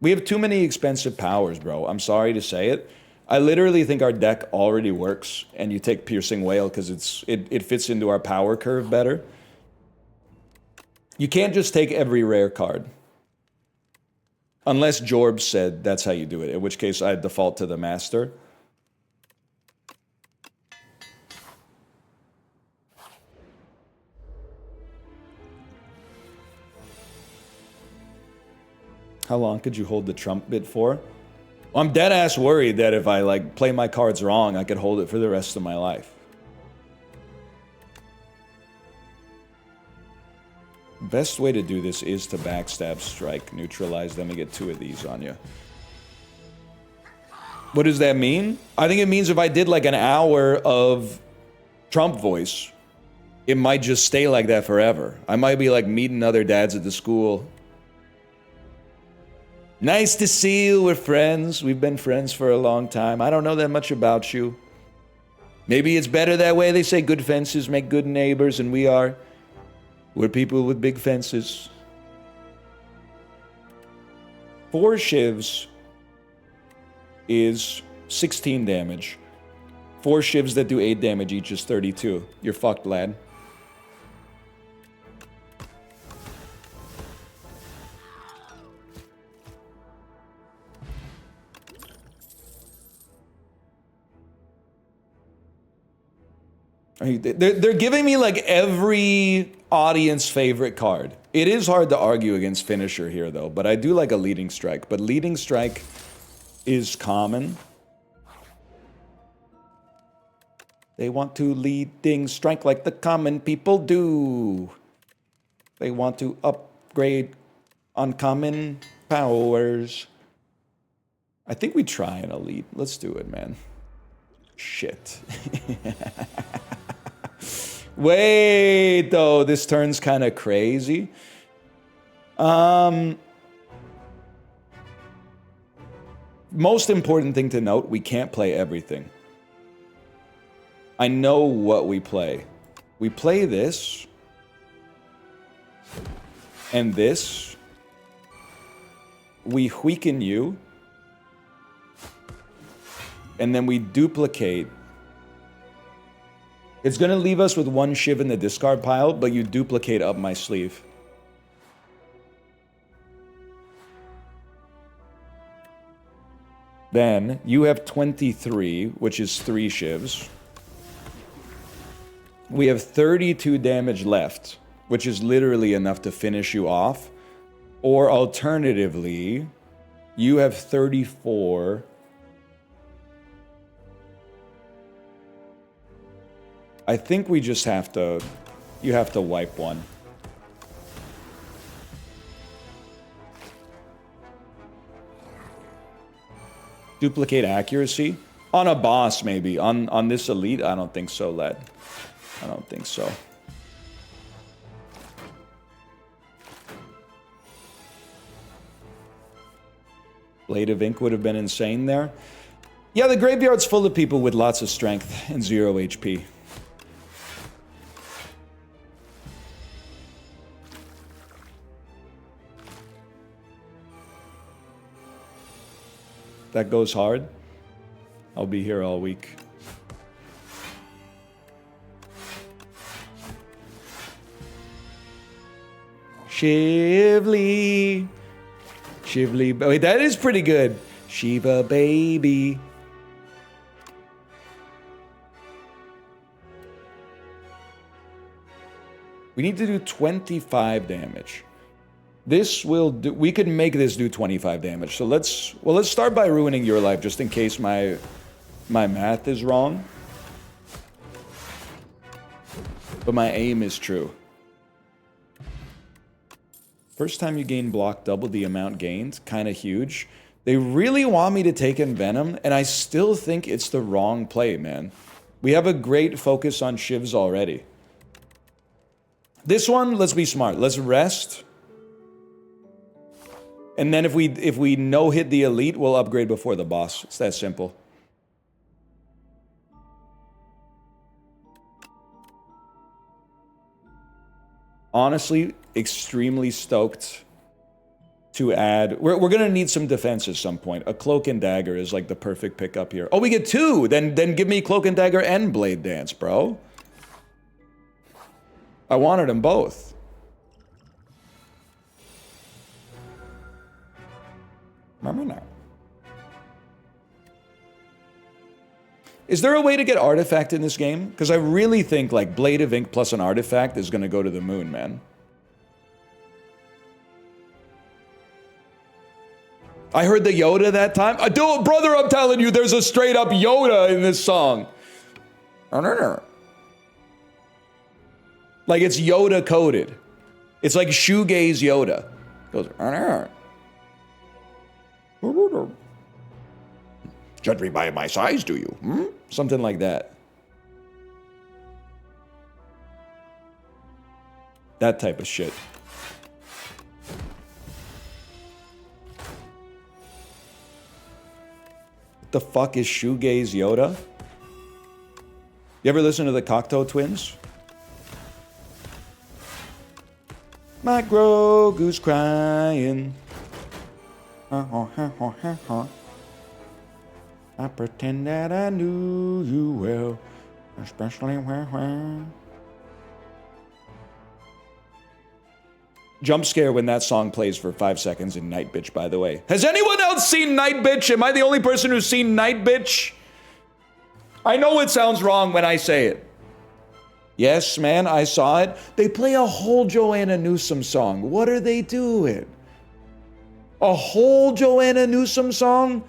We have too many expensive powers, bro. I'm sorry to say it. I literally think our deck already works, and you take Piercing Whale because it fits into our power curve better. You can't just take every rare card. Unless Jorb said that's how you do it, in which case I default to the Master. How long could you hold the Trump bit for? Well, I'm dead ass worried that if I like play my cards wrong, I could hold it for the rest of my life. Best way to do this is to backstab strike, neutralize them, and get 2 of these on you. What does that mean? I think it means if I did like an hour of Trump voice, it might just stay like that forever. I might be like meeting other dads at the school. Nice to see you, we're friends. We've been friends for a long time. I don't know that much about you. Maybe it's better that way. They say good fences make good neighbors, and we're people with big fences. 4 shivs is 16 damage. 4 shivs that do 8 damage each is 32. You're fucked, lad. I mean, they're giving me like every audience favorite card. It is hard to argue against Finisher here though, but I do like a Leading Strike. But Leading Strike is common. They want to leading strike like the common people do. They want to upgrade uncommon powers. I think we try an elite. Let's do it, man. Shit. Wait, though, this turn's kind of crazy. Most important thing to note, we can't play everything. I know what we play. We play this. And this. We weaken you. And then we duplicate. It's going to leave us with 1 shiv in the discard pile, but you duplicate up my sleeve. Then you have 23, which is 3 shivs. We have 32 damage left, which is literally enough to finish you off. Or alternatively, you have 34. I think we just have to... You have to wipe 1. Duplicate accuracy? On a boss, maybe. On this elite, I don't think so, lad. I don't think so. Blade of Ink would have been insane there. Yeah, the graveyard's full of people with lots of strength and 0 HP. That goes hard. I'll be here all week. Shively. Shively. Wait, that is pretty good. Shiva baby. We need to do 25 damage. This will do, we could make this do 25 damage. So let's start by ruining your life just in case my math is wrong. But my aim is true. First time you gain block, double the amount gained. Kind of huge. They really want me to take in Venom, and I still think it's the wrong play, man. We have a great focus on shivs already. This one, let's be smart. Let's rest. And then if we no hit the elite, we'll upgrade before the boss. It's that simple. Honestly, extremely stoked to add. We're gonna need some defense at some point. A cloak and dagger is like the perfect pickup here. Oh, we get 2. Then give me cloak and dagger and blade dance, bro. I wanted them both. Remember now. Is there a way to get artifact in this game? Because I really think like Blade of Ink plus an artifact is gonna go to the moon, man. I heard the Yoda that time. Brother, I'm telling you, there's a straight up Yoda in this song. Like it's Yoda coded. It's like shoegaze Yoda. It goes. Judge me by my size, do you? Hmm? Something like that. That type of shit. What the fuck is shoegaze Yoda? You ever listen to the Cocteau Twins? My Grogu's crying. I pretend that I knew you well, especially when. Jump scare when that song plays for 5 seconds in Night Bitch, by the way. Has anyone else seen Night Bitch? Am I the only person who's seen Night Bitch? I know it sounds wrong when I say it. Yes, man, I saw it. They play a whole Joanna Newsom song. What are they doing? A whole Joanna Newsom song?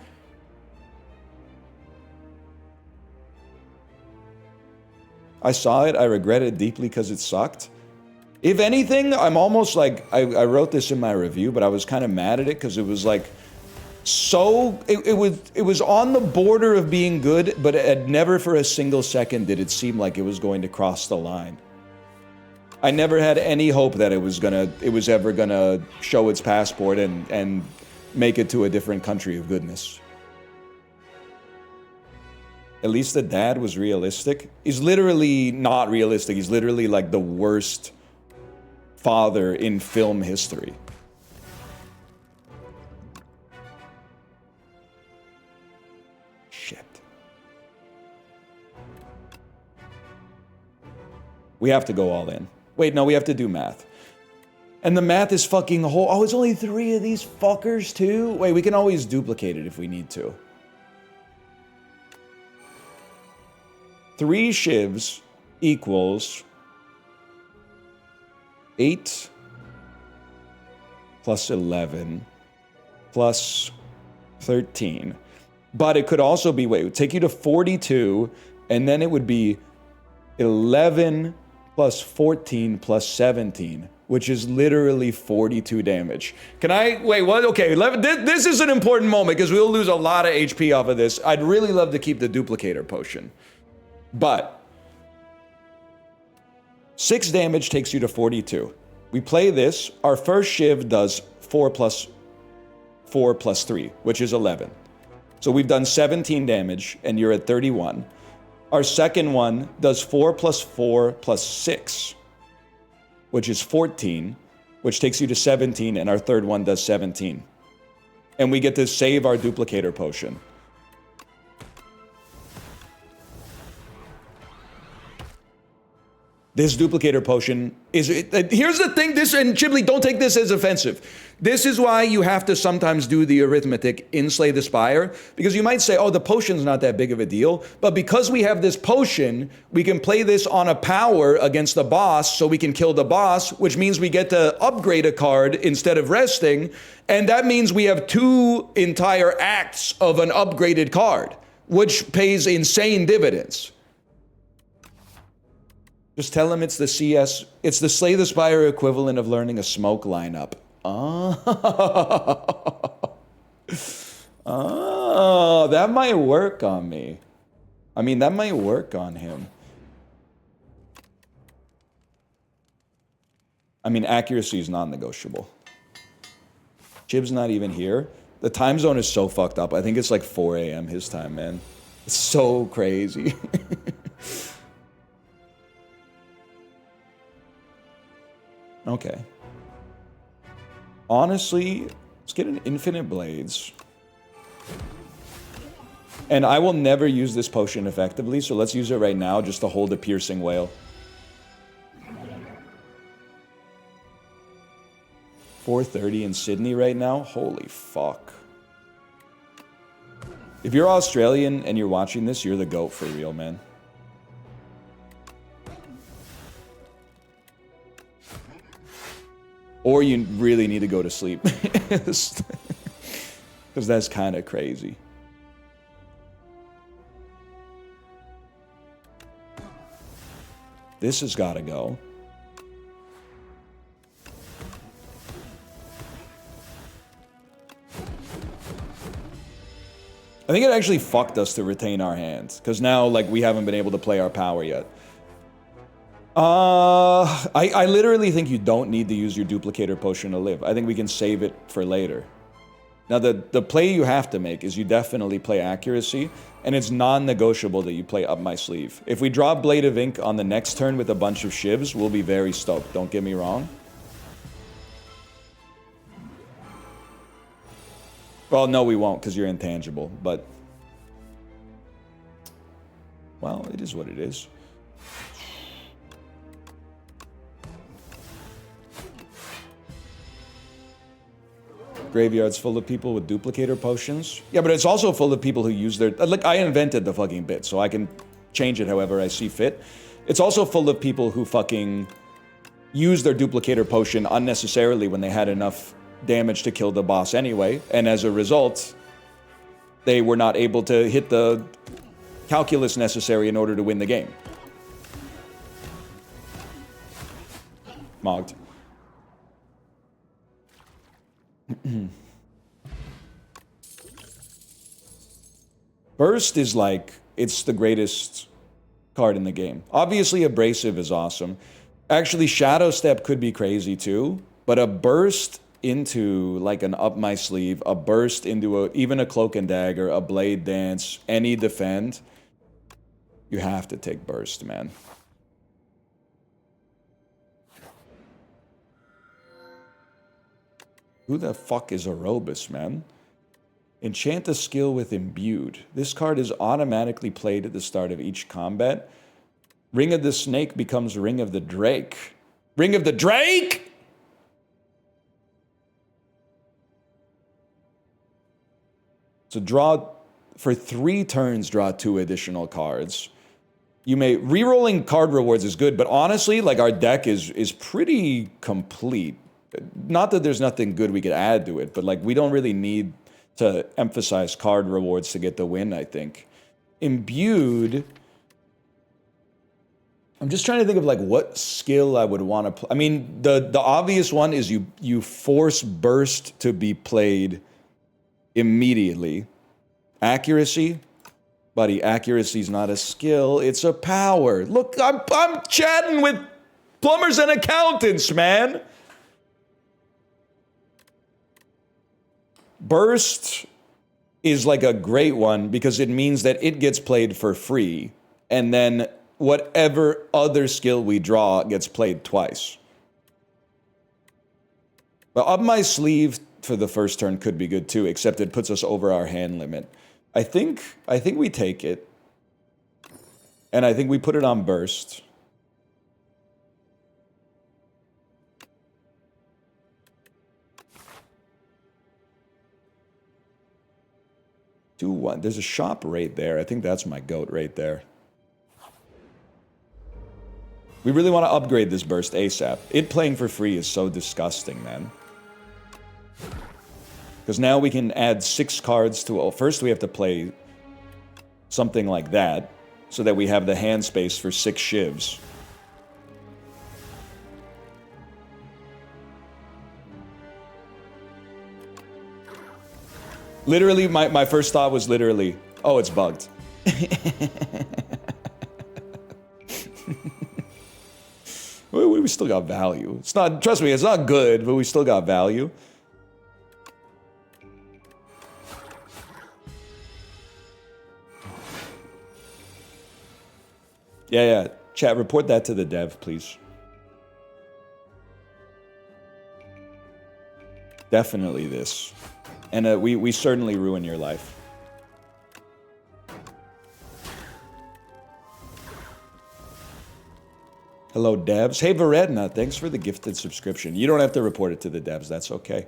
I saw it. I regret it deeply because it sucked. If anything, I'm almost like, I wrote this in my review, but I was kind of mad at it because it was like, it was on the border of being good, but it never for a single second did it seem like it was going to cross the line. I never had any hope that it was ever gonna show its passport and make it to a different country of goodness. At least the dad was realistic. He's literally not realistic. He's literally like the worst father in film history. Shit. We have to go all in. Wait, no, we have to do math. And the math is fucking whole. Oh, it's only 3 of these fuckers too? Wait, we can always duplicate it if we need to. 3 shivs equals 8 plus 11 plus 13. But it could also be, wait, it would take you to 42, and then it would be 11 plus 14 plus 17, which is literally 42 damage. Can I, wait, what? Okay, this is an important moment because we'll lose a lot of HP off of this. I'd really love to keep the duplicator potion. But 6 damage takes you to 42. We play this. Our first shiv does 4 plus 3, which is 11. So we've done 17 damage, and you're at 31. Our second one does 4 plus 4 plus 6, which is 14, which takes you to 17, and our third one does 17. And we get to save our duplicator potion. This duplicator potion is, here's the thing, and Chiblee, don't take this as offensive. This is why you have to sometimes do the arithmetic in Slay the Spire, because you might say, oh, the potion's not that big of a deal, but because we have this potion, we can play this on a power against the boss, so we can kill the boss, which means we get to upgrade a card instead of resting, and that means we have 2 entire acts of an upgraded card, which pays insane dividends. Just tell him it's the CS, it's the Slay the Spire equivalent of learning a smoke lineup. Oh, that might work on me. I mean, that might work on him. I mean, accuracy is non-negotiable. Chib's not even here. The time zone is so fucked up. I think it's like 4 a.m. his time, man. It's so crazy. Okay. Honestly, let's get an infinite blades. And I will never use this potion effectively, so let's use it right now just to hold a piercing wail. 4:30 in Sydney right now? Holy fuck. If you're Australian and you're watching this, you're the GOAT for real, man. Or you really need to go to sleep. Because that's kind of crazy. This has got to go. I think it actually fucked us to retain our hands. Because now, like, we haven't been able to play our power yet. I literally think you don't need to use your duplicator potion to live. I think we can save it for later. Now, the play you have to make is you definitely play accuracy, and it's non-negotiable that you play up my sleeve. If we draw Blade of Ink on the next turn with a bunch of shivs, we'll be very stoked, don't get me wrong. Well, no, we won't, because you're intangible, but... Well, it is what it is. Graveyard's full of people with duplicator potions. Yeah, but it's also full of people who use their... Like, I invented the fucking bit, so I can change it however I see fit. It's also full of people who fucking use their duplicator potion unnecessarily when they had enough damage to kill the boss anyway, and as a result, they were not able to hit the calculus necessary in order to win the game. Mogged. Burst is like, it's the greatest card in the game. Obviously, Abrasive is awesome. Actually, Shadow Step could be crazy too, but a burst into like an up my sleeve, a burst into even a Cloak and Dagger, a Blade Dance, any defend, you have to take burst, man. Who the fuck is Aerobus, man? Enchant a skill with Imbued. This card is automatically played at the start of each combat. Ring of the Snake becomes Ring of the Drake. Ring of the Drake?! So draw, for 3 turns, draw 2 additional cards. You may, rerolling card rewards is good, but honestly, like, our deck is pretty complete. Not that there's nothing good we could add to it, but like, we don't really need to emphasize card rewards to get the win, I think. Imbued, I'm just trying to think of like what skill I would want to play. I mean, the obvious one is you force burst to be played immediately. Accuracy, buddy, accuracy is not a skill, it's a power. Look, I'm chatting with plumbers and accountants, man. Burst is like a great one because it means that it gets played for free, and then whatever other skill we draw gets played twice. But up my sleeve for the first turn could be good too, except it puts us over our hand limit. I think we take it, and I think we put it on burst. Do what? There's a shop right there. I think that's my goat right there. We really want to upgrade this burst ASAP. It playing for free is so disgusting, man. Because now we can add 6 cards to... Well, first we have to play something like that, so that we have the hand space for 6 shivs. Literally, my first thought was literally, oh, it's bugged. We still got value. It's not, trust me, it's not good, but we still got value. Yeah. Chat, report that to the dev, please. Definitely this. And we certainly ruin your life. Hello, devs. Hey, Varedna, thanks for the gifted subscription. You don't have to report it to the devs. That's okay.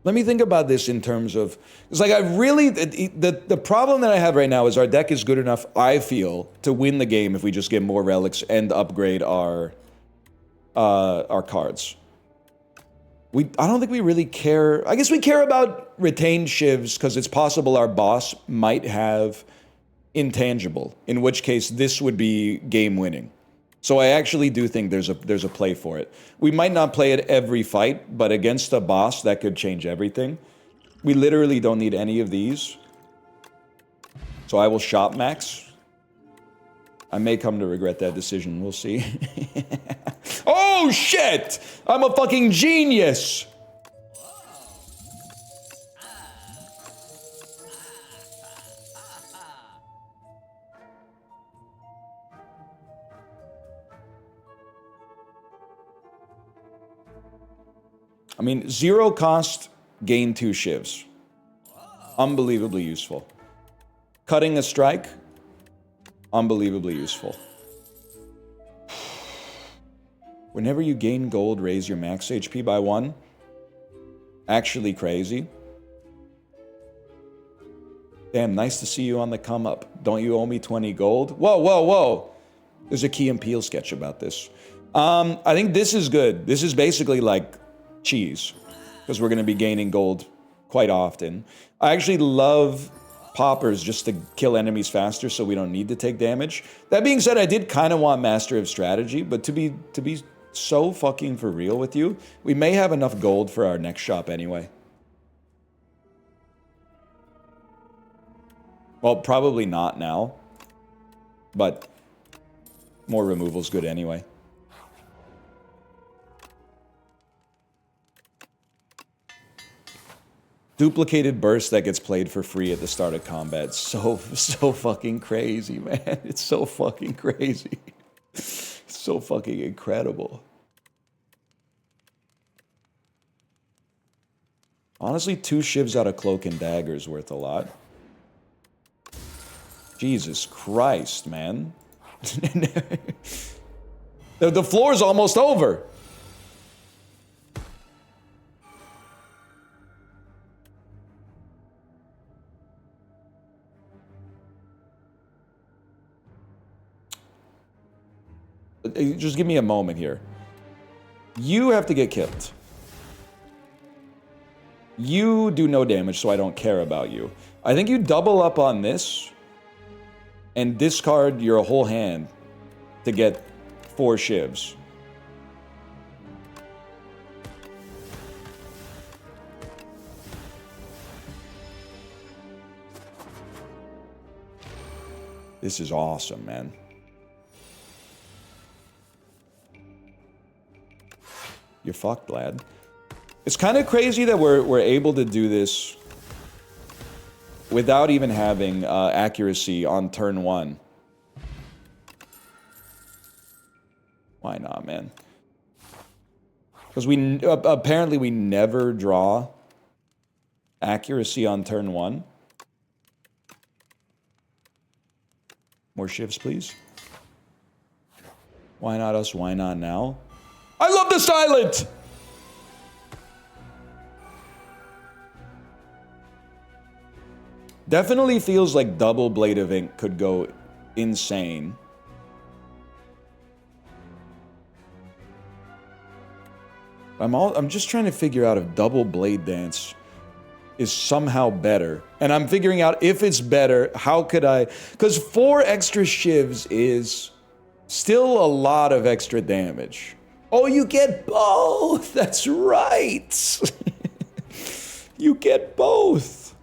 Let me think about this in terms of... It's like I really... The problem that I have right now is our deck is good enough, I feel, to win the game if we just get more relics and upgrade our cards. I don't think we really care. I guess we care about retained shivs because it's possible our boss might have intangible, in which case this would be game winning. So I actually do think there's a play for it. We might not play it every fight, but against a boss that could change everything. We literally don't need any of these. So I will shop max. I may come to regret that decision. We'll see. Oh, shit! I'm a fucking genius! I mean, 0 cost, gain 2 shivs. Unbelievably useful. Cutting a strike, unbelievably useful. Whenever you gain gold, raise your max HP by 1. Actually crazy. Damn, nice to see you on the come up. Don't you owe me 20 gold? Whoa. There's a Key and Peele sketch about this. I think this is good. This is basically like cheese, because we're going to be gaining gold quite often. I actually love poppers just to kill enemies faster so we don't need to take damage. That being said, I did kind of want Master of Strategy, but to be so fucking for real with you, we may have enough gold for our next shop anyway. Well, probably not now, but more removal's good anyway. Duplicated burst that gets played for free at the start of combat. So fucking crazy, man. It's so fucking crazy. It's so fucking incredible. Honestly, 2 shivs out of Cloak and Dagger is worth a lot. Jesus Christ, man. The floor's almost over. Just give me a moment here. You have to get killed. You do no damage, so I don't care about you. I think you double up on this and discard your whole hand to get 4 shivs. This is awesome, man. You're fucked, lad. It's kind of crazy that we're able to do this without even having accuracy on turn 1. Why not, man? Because apparently we never draw accuracy on turn 1. More shifts, please. Why not us? Why not now? I love the silent! Definitely feels like double Blade of Ink could go insane. I'm just trying to figure out if double Blade Dance is somehow better. And I'm figuring out if it's better, how could I... Because 4 extra shivs is still a lot of extra damage. Oh, you get both! That's right! You get both.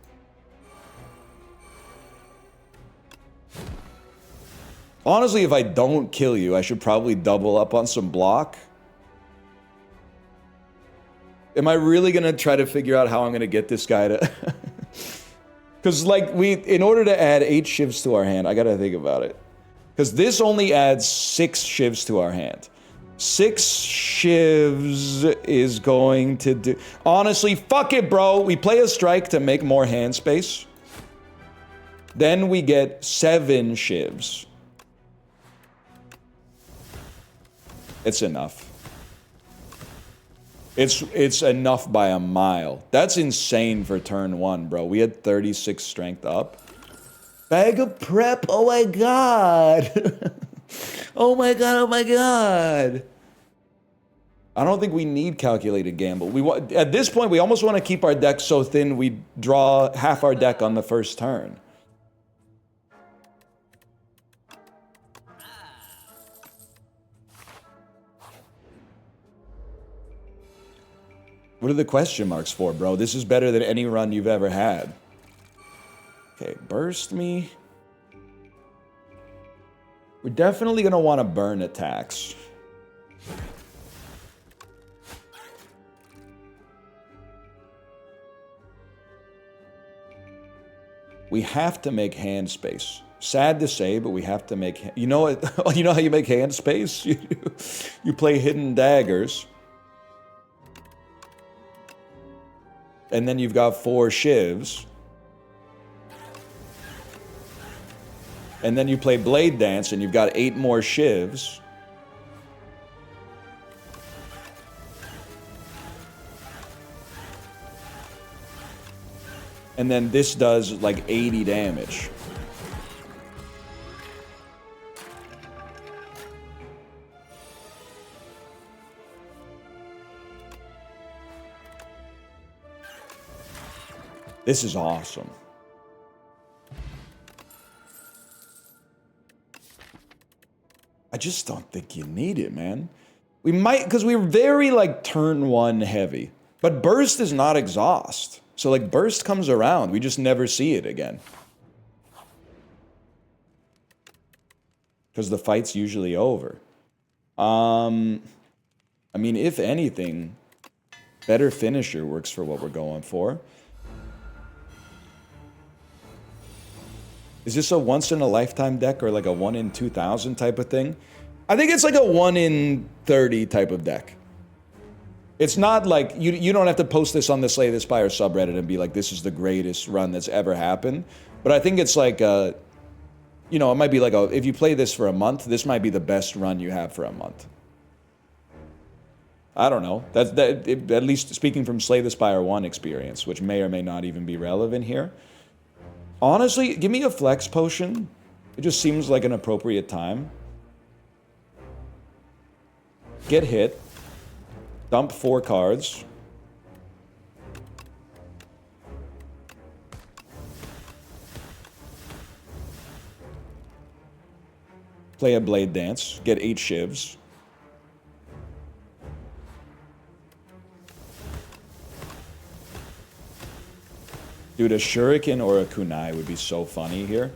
Honestly, if I don't kill you, I should probably double up on some block. Am I really gonna try to figure out how I'm gonna get this guy to... Because, like, in order to add 8 shivs to our hand, I gotta think about it. Because this only adds 6 shivs to our hand. 6 shivs is going to do... Honestly, fuck it, bro. We play a strike to make more hand space. Then we get 7 shivs. It's enough. It's enough by a mile. That's insane for turn 1, bro. We had 36 strength up. Bag of prep. Oh my god. Oh my god. Oh my god. I don't think we need calculated gamble. At this point, we almost want to keep our deck so thin we draw half our deck on the first turn. What are the question marks for, bro? This is better than any run you've ever had. Okay, burst me. We're definitely going to want to burn attacks. We have to make hand space. Sad to say, but we have to make... You know what? You know how you make hand space? You play hidden daggers. And then you've got 4 shivs. And then you play Blade Dance and you've got 8 more shivs. And then this does like 80 damage. This is awesome. I just don't think you need it, man. We might, because we're very, like, turn 1 heavy. But burst is not exhaust. So, like, burst comes around. We just never see it again. Because the fight's usually over. I mean, if anything, better finisher works for what we're going for. Is this a once-in-a-lifetime deck or like a 1 in 2,000 type of thing? I think it's like a 1 in 30 type of deck. It's not like, you don't have to post this on the Slay the Spire subreddit and be like, this is the greatest run that's ever happened. But I think it's like, you know, it might be like, if you play this for a month, this might be the best run you have for a month. I don't know. At least speaking from Slay the Spire 1 experience, which may or may not even be relevant here. Honestly, give me a flex potion. It just seems like an appropriate time. Get hit. Dump 4 cards. Play a Blade Dance. Get 8 shivs. Dude, a Shuriken or a Kunai would be so funny here.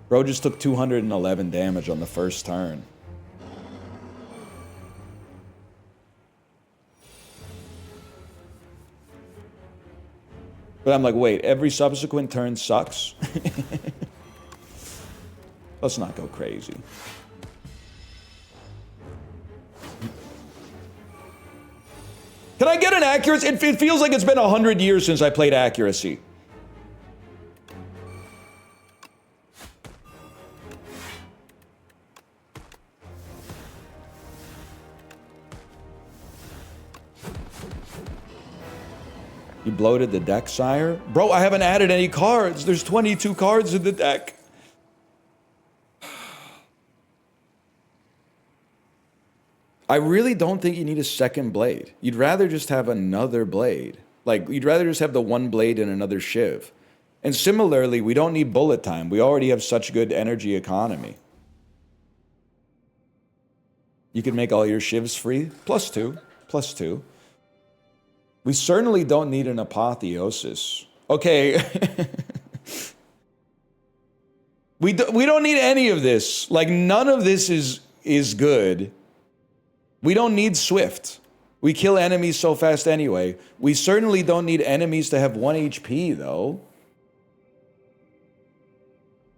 Bro just took 211 damage on the first turn. But I'm like, wait, every subsequent turn sucks? Let's not go crazy. Can I get an accuracy? It feels like it's been 100 years since I played accuracy. You bloated the deck, sire? Bro, I haven't added any cards. There's 22 cards in the deck. I really don't think you need a second blade. You'd rather just have another blade. Like, you'd rather just have the one blade and another shiv. And similarly, we don't need bullet time. We already have such good energy economy. You can make all your shivs free. +2. +2. We certainly don't need an apotheosis. Okay. we don't need any of this. Like, none of this is good. We don't need Swift. We kill enemies so fast anyway. We certainly don't need enemies to have 1 HP, though.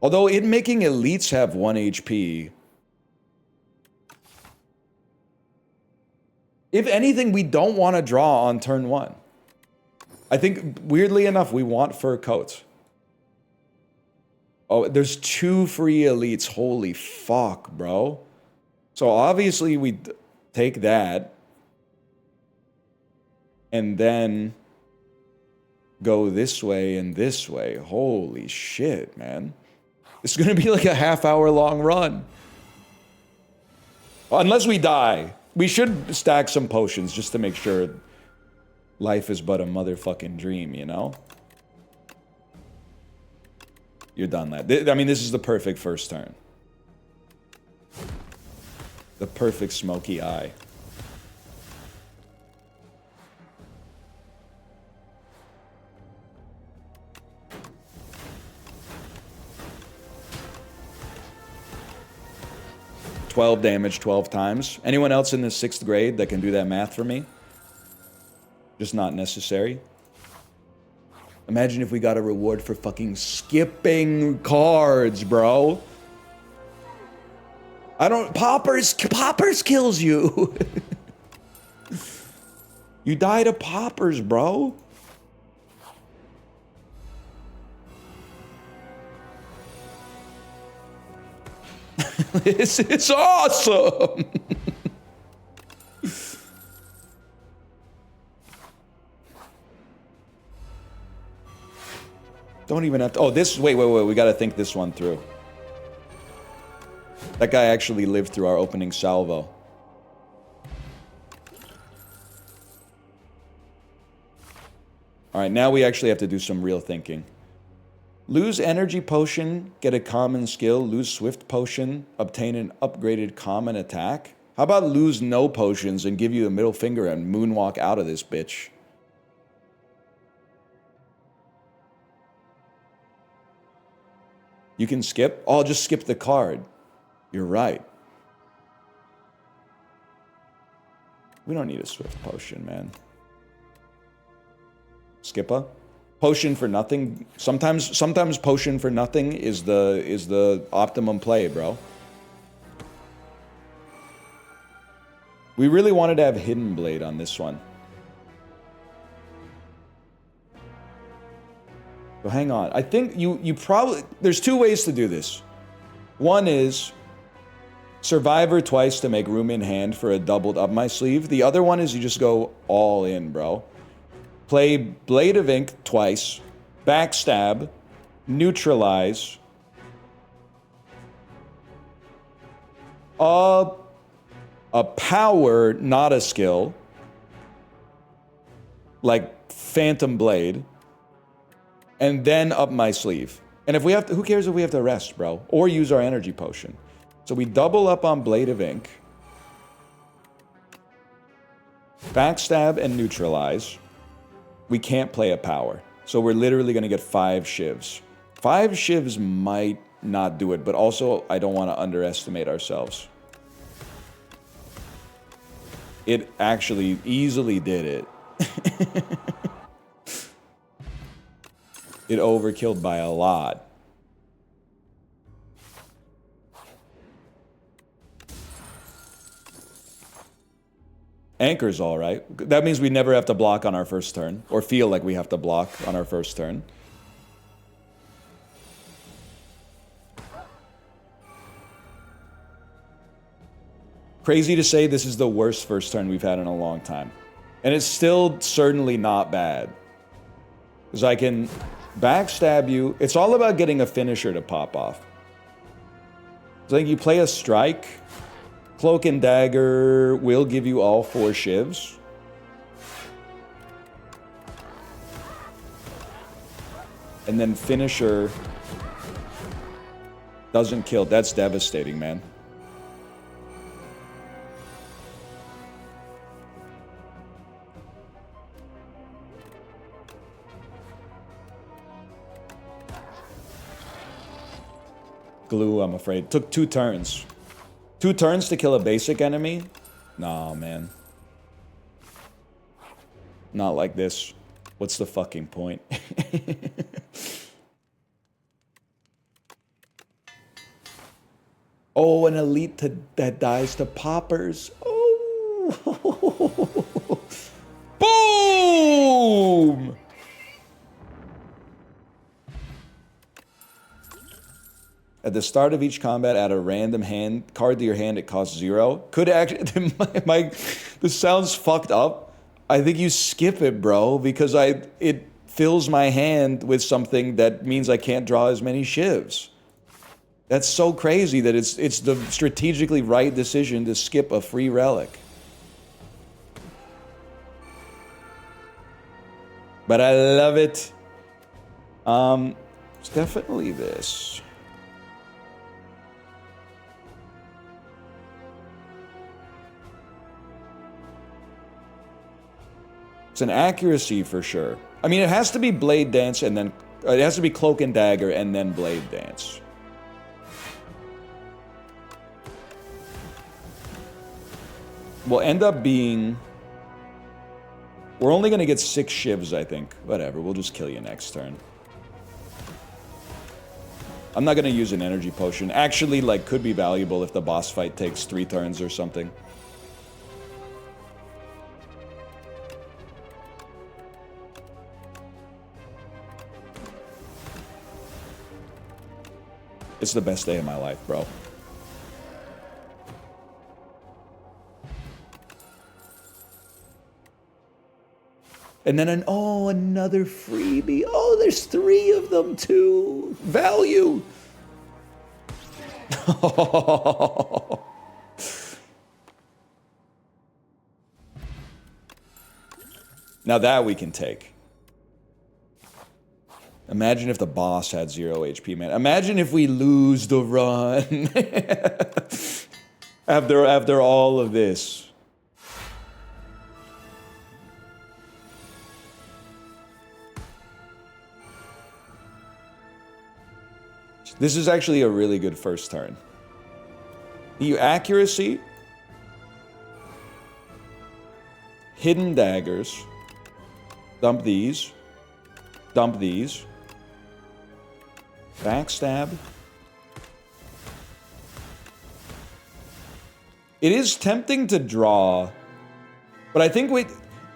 Although it making elites have 1 HP. If anything, we don't want to draw on turn 1. I think, weirdly enough, we want fur coats. Oh, there's 2 free elites. Holy fuck, bro. So obviously we take that. And then go this way and this way. Holy shit, man. It's gonna be like a half-hour long run. Unless we die. We should stack some potions just to make sure life is but a motherfucking dream, you know? You're done, lad. I mean, this is the perfect first turn. The perfect smoky eye. $12 damage 12 times. Anyone else in the 6th grade that can do that math for me? Just not necessary. Imagine if we got a reward for fucking skipping cards, bro. I don't... Poppers kills you. You die to poppers, bro. This is awesome. Don't even have to... Oh, this... Wait. We gotta think this one through. That guy actually lived through our opening salvo. Alright, now we actually have to do some real thinking. Lose energy potion, get a common skill. Lose swift potion, obtain an upgraded common attack. How about lose no potions and give you the middle finger and moonwalk out of this bitch? You can skip? Oh, I'll just skip the card. You're right. We don't need a swift potion, man. Skippa? Potion for nothing. Sometimes potion for nothing is the optimum play, bro. We really wanted to have Hidden Blade on this one. So hang on. I think you probably... There's 2 ways to do this. One is Survivor twice to make room in hand for a doubled up my sleeve. The other one is you just go all in, bro. Play Blade of Ink twice, Backstab, Neutralize, a power, not a skill, like Phantom Blade, and then up my sleeve. And if we have to, who cares if we have to rest, bro? Or use our energy potion. So we double up on Blade of Ink, Backstab and Neutralize. We can't play a power. So we're literally going to get 5 shivs. 5 shivs might not do it, but also I don't want to underestimate ourselves. It actually easily did it. It overkilled by a lot. Anchor's all right. That means we never have to block on our first turn, or feel like we have to block on our first turn. Crazy to say this is the worst first turn we've had in a long time. And it's still certainly not bad. Because I can backstab you. It's all about getting a finisher to pop off. So I think you play a strike. Cloak and Dagger will give you all 4 shivs. And then finisher doesn't kill. That's devastating, man. Glue, I'm afraid. Took 2 turns. 2 turns to kill a basic enemy? Nah, man. Not like this. What's the fucking point? Oh, an elite that dies to poppers. Oh. Boom! At the start of each combat, add a random hand card to your hand. It costs 0. Could actually... this sounds fucked up. I think you skip it, bro, because it fills my hand with something that means I can't draw as many shivs. That's so crazy that it's the strategically right decision to skip a free relic. But I love it. It's definitely this. It's an accuracy for sure. I mean, it has to be Blade Dance and then... it has to be Cloak and Dagger and then Blade Dance. Will end up being... we're only going to get 6 shivs, I think. Whatever, we'll just kill you next turn. I'm not going to use an energy potion. Actually, like, could be valuable if the boss fight takes 3 turns or something. It's the best day of my life, bro. And then another freebie. Oh, there's 3 of them too. Value. Now that we can take. Imagine if the boss had 0 HP, man. Imagine if we lose the run. after all of this. This is actually a really good first turn. You accuracy, hidden daggers, dump these, backstab. It is tempting to draw, but I think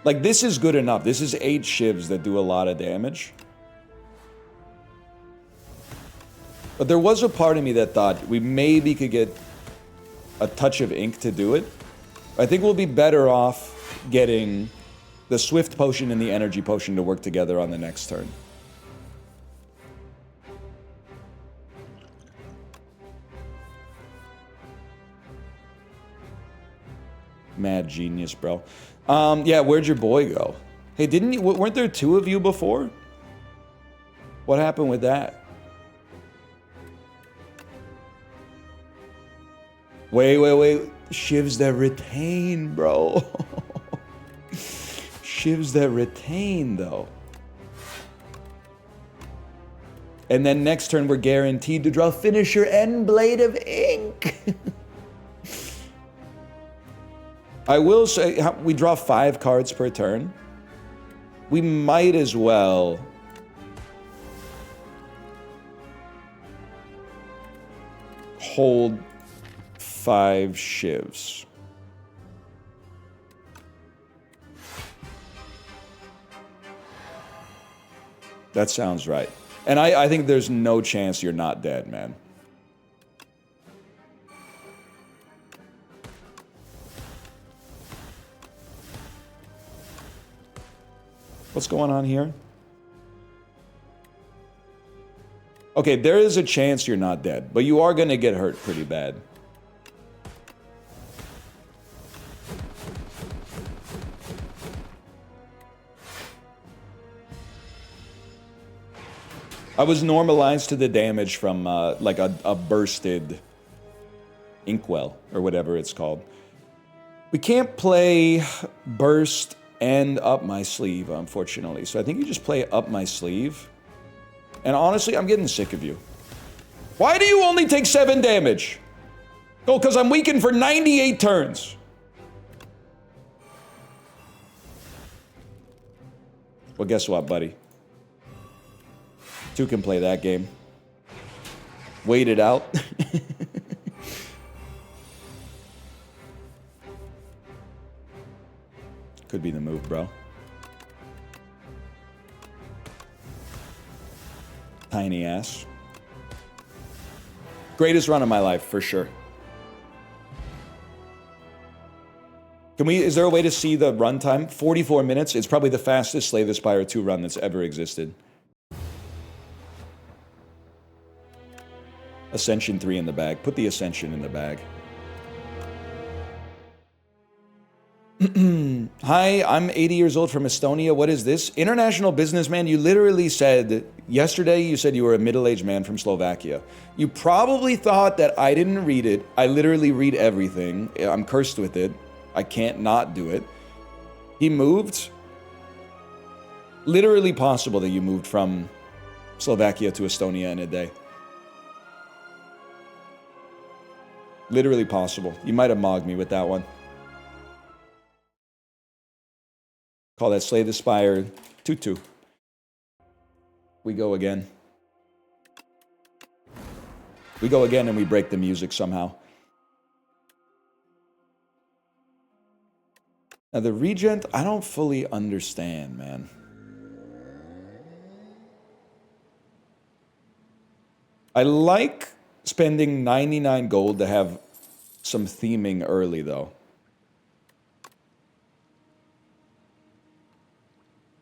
like this is good enough. This is 8 shivs that do a lot of damage. But there was a part of me that thought we maybe could get a touch of ink to do it. I think we'll be better off getting the Swift Potion and the Energy Potion to work together on the next turn. Mad genius, bro. Yeah, where'd your boy go? Hey, weren't there 2 of you before? What happened with that? Wait. Shivs that retain, bro. Shivs that retain, though. And then next turn, we're guaranteed to draw Finisher and Blade of Ink. I will say, we draw 5 cards per turn. We might as well... hold 5 shivs. That sounds right. And I think there's no chance you're not dead, man. What's going on here? Okay, there is a chance you're not dead, but you are going to get hurt pretty bad. I was normalized to the damage from like a bursted inkwell or whatever it's called. We can't play burst and up my sleeve, unfortunately. So I think you just play up my sleeve. And honestly, I'm getting sick of you. Why do you only take 7 damage? Oh, because I'm weakened for 98 turns. Well, guess what, buddy? 2 can play that game. Wait it out. Could be the move, bro. Tiny ass. Greatest run of my life, for sure. Is there a way to see the runtime? 44 minutes. It's probably the fastest Slay the Spire 2 run that's ever existed. Ascension 3 in the bag. Put the Ascension in the bag. Hi, I'm 80 years old from Estonia. What is this? International businessman, you literally said, yesterday you said you were a middle-aged man from Slovakia. You probably thought that I didn't read it. I literally read everything. I'm cursed with it. I can't not do it. He moved. Literally possible that you moved from Slovakia to Estonia in a day. Literally possible. You might have mogged me with that one. Call that Slay the Spire 2-2. We go again. We go again and we break the music somehow. Now the Regent, I don't fully understand, man. I like spending 99 gold to have some theming early, though.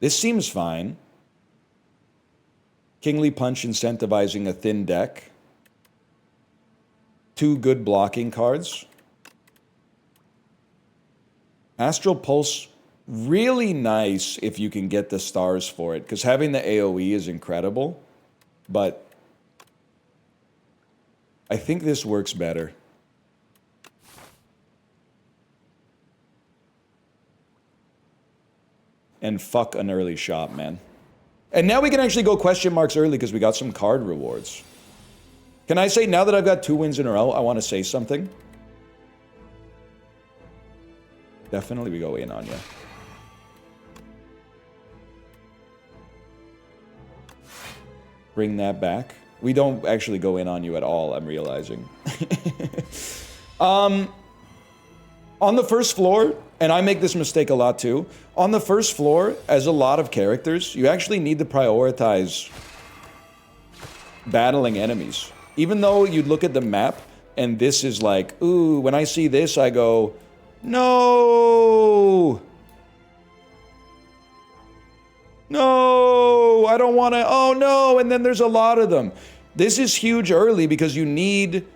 This seems fine. Kingly Punch incentivizing a thin deck. 2 good blocking cards. Astral Pulse, really nice if you can get the stars for it, because having the AoE is incredible, but I think this works better. And fuck an early shot, man. And now we can actually go question marks early because we got some card rewards. Can I say, now that I've got 2 wins in a row, I want to say something? Definitely we go in on you. Bring that back. We don't actually go in on you at all, I'm realizing. On the first floor, and I make this mistake a lot too, on the first floor, as a lot of characters, you actually need to prioritize battling enemies. Even though you'd look at the map, and this is like, ooh, when I see this, I go, no! No! I don't want to, oh no! And then there's a lot of them. This is huge early because you need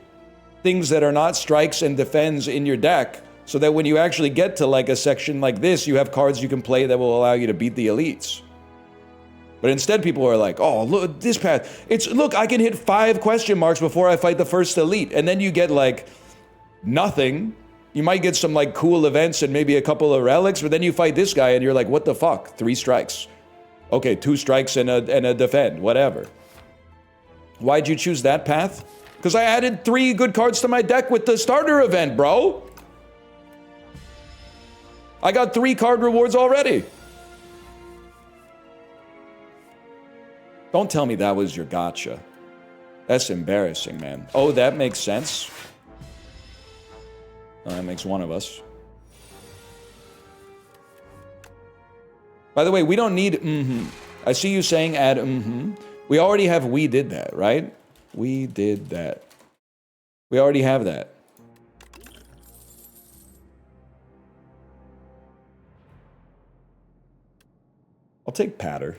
things that are not strikes and defends in your deck, so that when you actually get to like a section like this, you have cards you can play that will allow you to beat the elites. But instead people are like, oh, look, this path. Look, I can hit 5 question marks before I fight the first elite. And then you get like nothing. You might get some like cool events and maybe a couple of relics, but then you fight this guy and you're like, what the fuck? 3 strikes. Okay, 2 strikes and a defend, whatever. Why'd you choose that path? Because I added 3 good cards to my deck with the starter event, bro. I got 3 card rewards already. Don't tell me that was your gotcha. That's embarrassing, man. Oh, that makes sense. Oh, that makes one of us. By the way, we don't need I see you saying add We already have we did that, right? We did that. We already have that. I'll take patter.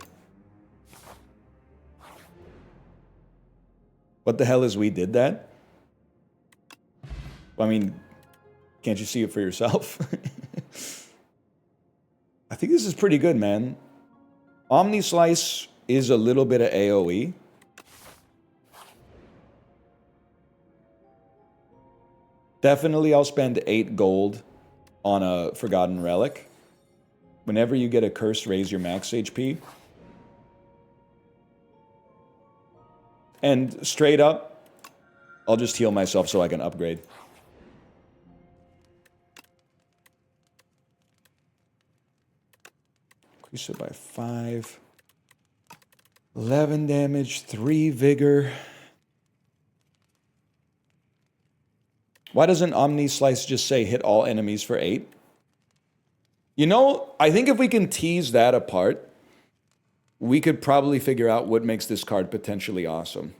What the hell is we did that? I mean, can't you see it for yourself? I think this is pretty good, man. Omni Slice is a little bit of AoE. Definitely I'll spend 8 gold on a Forgotten Relic. Whenever you get a curse, raise your max HP. And straight up, I'll just heal myself so I can upgrade. Increase it by 5. 11 damage, 3 vigor. Why doesn't Omni Slice just say hit all enemies for 8? You know, I think if we can tease that apart, we could probably figure out what makes this card potentially awesome.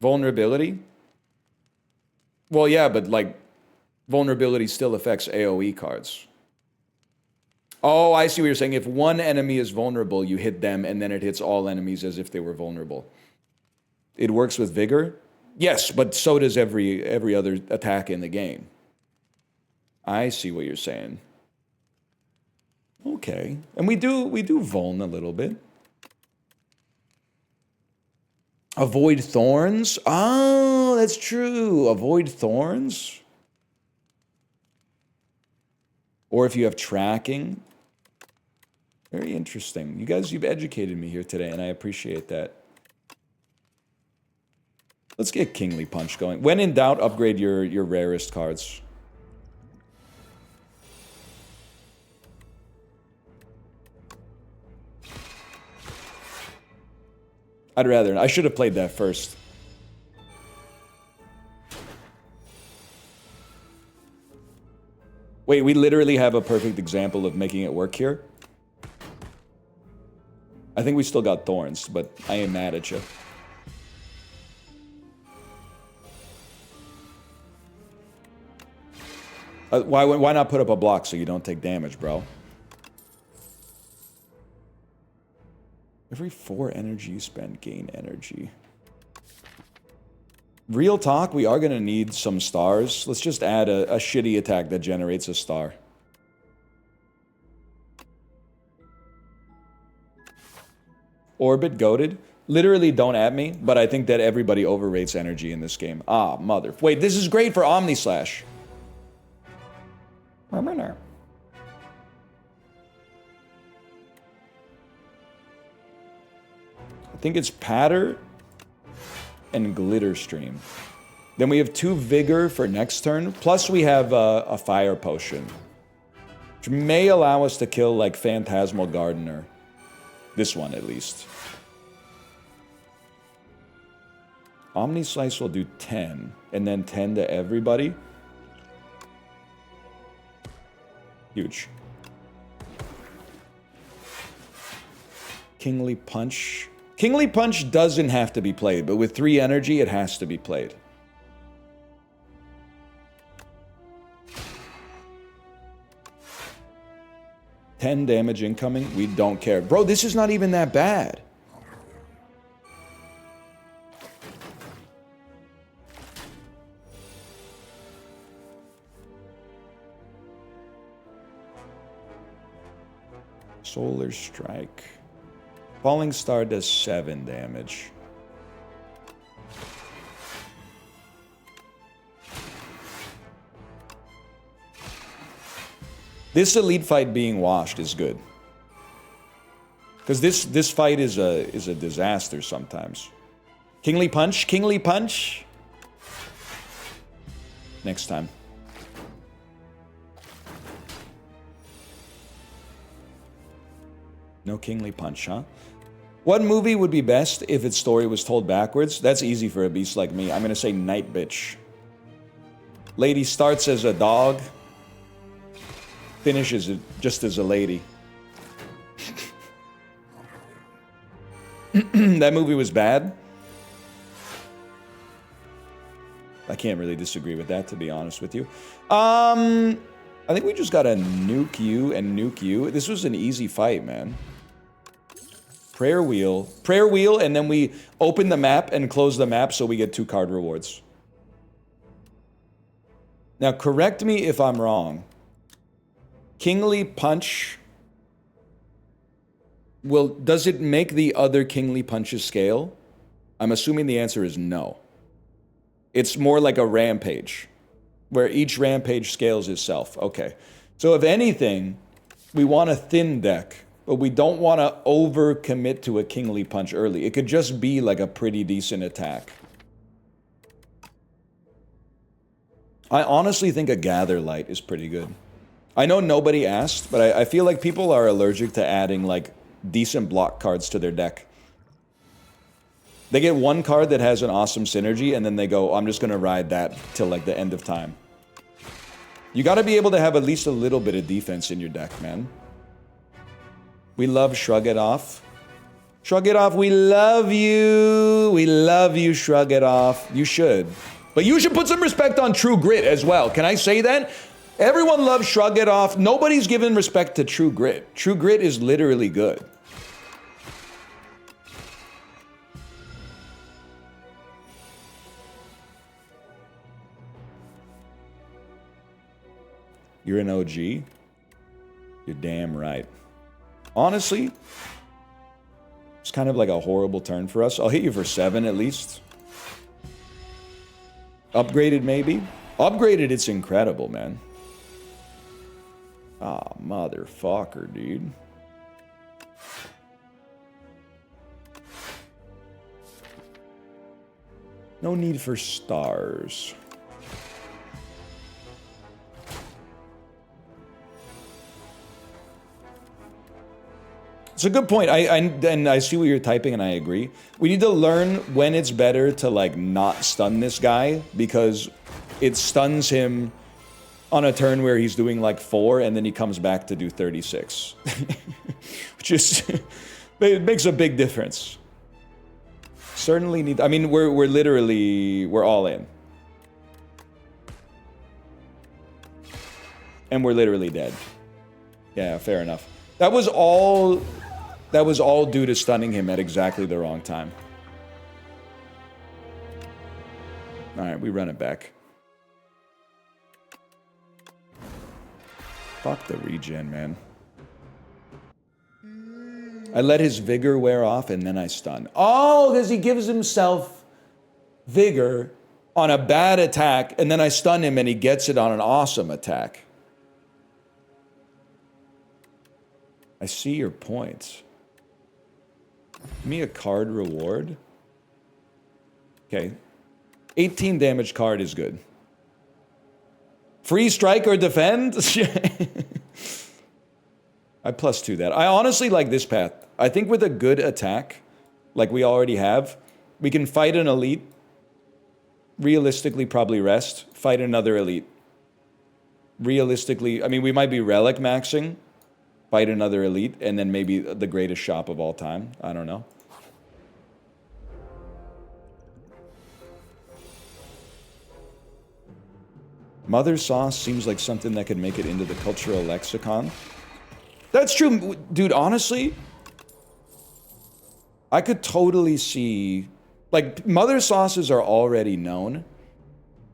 Vulnerability? Well, yeah, but like, vulnerability still affects AoE cards. Oh, I see what you're saying. If one enemy is vulnerable, you hit them, and then it hits all enemies as if they were vulnerable. It works with Vigor? Yes, but so does every other attack in the game. I see what you're saying. Okay. And we do vuln a little bit. Avoid thorns? Oh, that's true. Avoid thorns. Or if you have tracking. Very interesting. You guys, you've educated me here today, and I appreciate that. Let's get Kingly Punch going. When in doubt, upgrade your rarest cards. I'd rather... I should have played that first. Wait, we literally have a perfect example of making it work here. I think we still got thorns, but I ain't mad at you. Why not put up a block so you don't take damage, bro? Every 4 energy you spend, gain energy. Real talk, we are going to need some stars. Let's just add a shitty attack that generates a star. Orbit goated. Literally don't at me, but I think that everybody overrates energy in this game. Ah, mother. Wait, this is great for Omni Slash. I think it's Patter and Glitter Stream. Then we have 2 Vigor for next turn. Plus we have a Fire Potion, which may allow us to kill like Phantasmal Gardener. This one at least. Omni Slice will do 10, and then 10 to everybody. Huge. Kingly Punch. Kingly Punch doesn't have to be played, but with 3 energy, it has to be played. $10 damage incoming. We don't care. Bro, this is not even that bad. Solar Strike. Falling Star does 7 damage. This elite fight being washed is good. Because this fight is a disaster sometimes. Kingly Punch, Kingly Punch. Next time. No Kingly Punch, huh? What movie would be best if its story was told backwards? That's easy for a beast like me. I'm gonna say Night Bitch. Lady starts as a dog, finishes just as a lady. That movie was bad. I can't really disagree with that, to be honest with you. I think we just gotta nuke you and nuke you. This was an easy fight, man. Prayer wheel, and then we open the map and close the map so we get 2 card rewards. Now, correct me if I'm wrong. Kingly Punch does it make the other Kingly Punches scale? I'm assuming the answer is no. It's more like a Rampage, where each Rampage scales itself. Okay. So if anything, we want a thin deck. but we don't want to overcommit to a kingly punch early. It could just be like a pretty decent attack. I honestly think a Gather Light is pretty good. I know nobody asked, but I feel like people are allergic to adding like decent block cards to their deck. They get one card that has an awesome synergy, and then they go, I'm just going to ride that till like the end of time. You got to be able to have at least a little bit of defense in your deck, man. We love Shrug It Off. Shrug It Off, we love you. We love you, Shrug It Off. You should. But you should put some respect on True Grit as well. Can I say that? Everyone loves Shrug It Off. Nobody's given respect to True Grit. True Grit is literally good. You're an OG? You're damn right. Honestly, it's kind of like a horrible turn for us. I'll hit you for 7 at least. Upgraded maybe? Upgraded, it's incredible, man. Ah, motherfucker, dude. No need for stars. It's a good point. I see what you're typing, and I agree. We need to learn when it's better to like not stun this guy, because it stuns him on a turn where he's doing like 4, and then he comes back to do 36, which is it makes a big difference. Certainly need. I mean, we're literally all in, and we're literally dead. Yeah, fair enough. That was all due to stunning him at exactly the wrong time. All right, we run it back. Fuck the regen, man. I let his vigor wear off and then I stun. Oh, because he gives himself vigor on a bad attack and then I stun him and he gets it on an awesome attack. I see your point. Give me a card reward. Okay. 18 damage card is good. Free strike or defend? I +2 that. I honestly like this path. I think with a good attack, like we already have, we can fight an elite, realistically probably rest, fight another elite. Realistically, I mean, we might be relic maxing, fight another elite, and then maybe the greatest shop of all time. I don't know. Mother sauce seems like something that could make it into the cultural lexicon. That's true, dude, honestly. I could totally see, like, mother sauces are already known,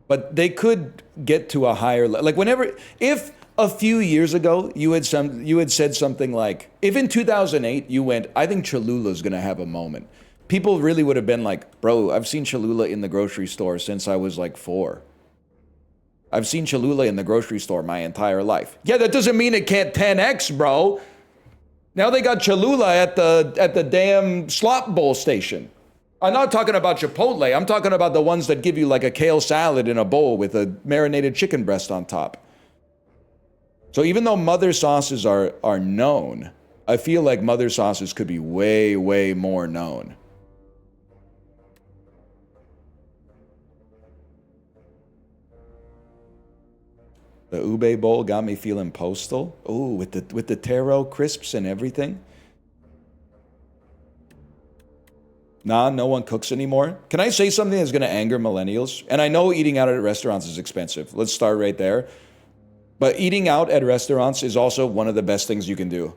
but they could get to a higher level. Like, whenever, if a few years ago you had said something like, if in 2008 you went, I think Cholula's gonna have a moment, people really would have been like, bro, I've seen Cholula in the grocery store since I was like 4. I've seen Cholula in the grocery store my entire life. Yeah, that doesn't mean it can't 10x, bro. Now they got Cholula at the damn slop bowl station. I'm not talking about Chipotle. I'm talking about the ones that give you like a kale salad in a bowl with a marinated chicken breast on top. So even though mother sauces are known, I feel like mother sauces could be way, way more known. The ube bowl got me feeling postal. Ooh, with the taro crisps and everything. Nah, no one cooks anymore. Can I say something that's gonna anger millennials? And I know eating out at restaurants is expensive. Let's start right there. But eating out at restaurants is also one of the best things you can do.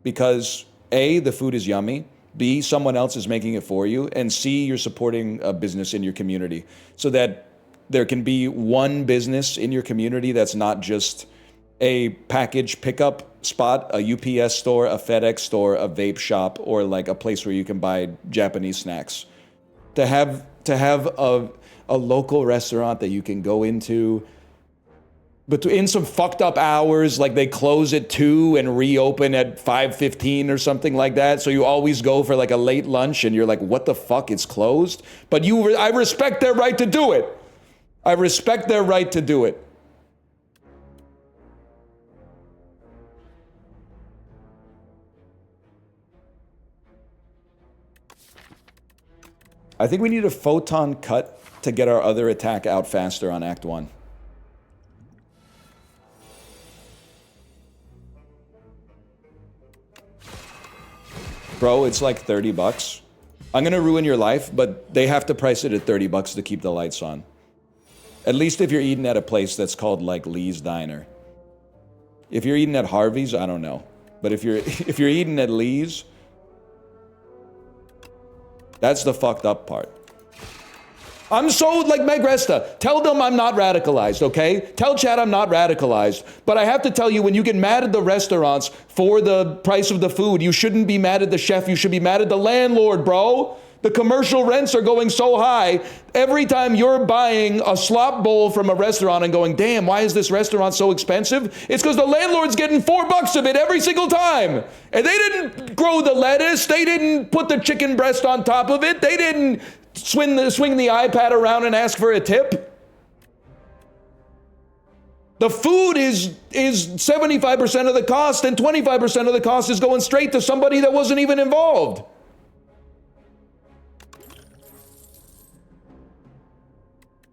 Because A, the food is yummy. B, someone else is making it for you. And C, you're supporting a business in your community. So that there can be one business in your community that's not just a package pickup spot, a UPS store, a FedEx store, a vape shop, or like a place where you can buy Japanese snacks. To have a local restaurant that you can go into But in some fucked up hours, like they close at 2 and reopen at 5:15 or something like that. So you always go for like a late lunch and you're like, what the fuck, it's closed? But I respect their right to do it. I respect their right to do it. I think we need a photon cut to get our other attack out faster on Act 1. Bro, it's like 30 bucks. I'm gonna ruin your life, but they have to price it at 30 bucks to keep the lights on. At least if you're eating at a place that's called like Lee's Diner. If you're eating at Harvey's, I don't know. But if you're eating at Lee's, that's the fucked up part. I'm so, like, Meg Resta, tell them I'm not radicalized, okay? Tell Chad I'm not radicalized. But I have to tell you, when you get mad at the restaurants for the price of the food, you shouldn't be mad at the chef, you should be mad at the landlord, bro. The commercial rents are going so high. Every time you're buying a slop bowl from a restaurant and going, damn, why is this restaurant so expensive? It's because the landlord's getting $4 of it every single time. And they didn't grow the lettuce. They didn't put the chicken breast on top of it. They didn't swing the iPad around and ask for a tip. The food is 75% of the cost, and 25% of the cost is going straight to somebody that wasn't even involved.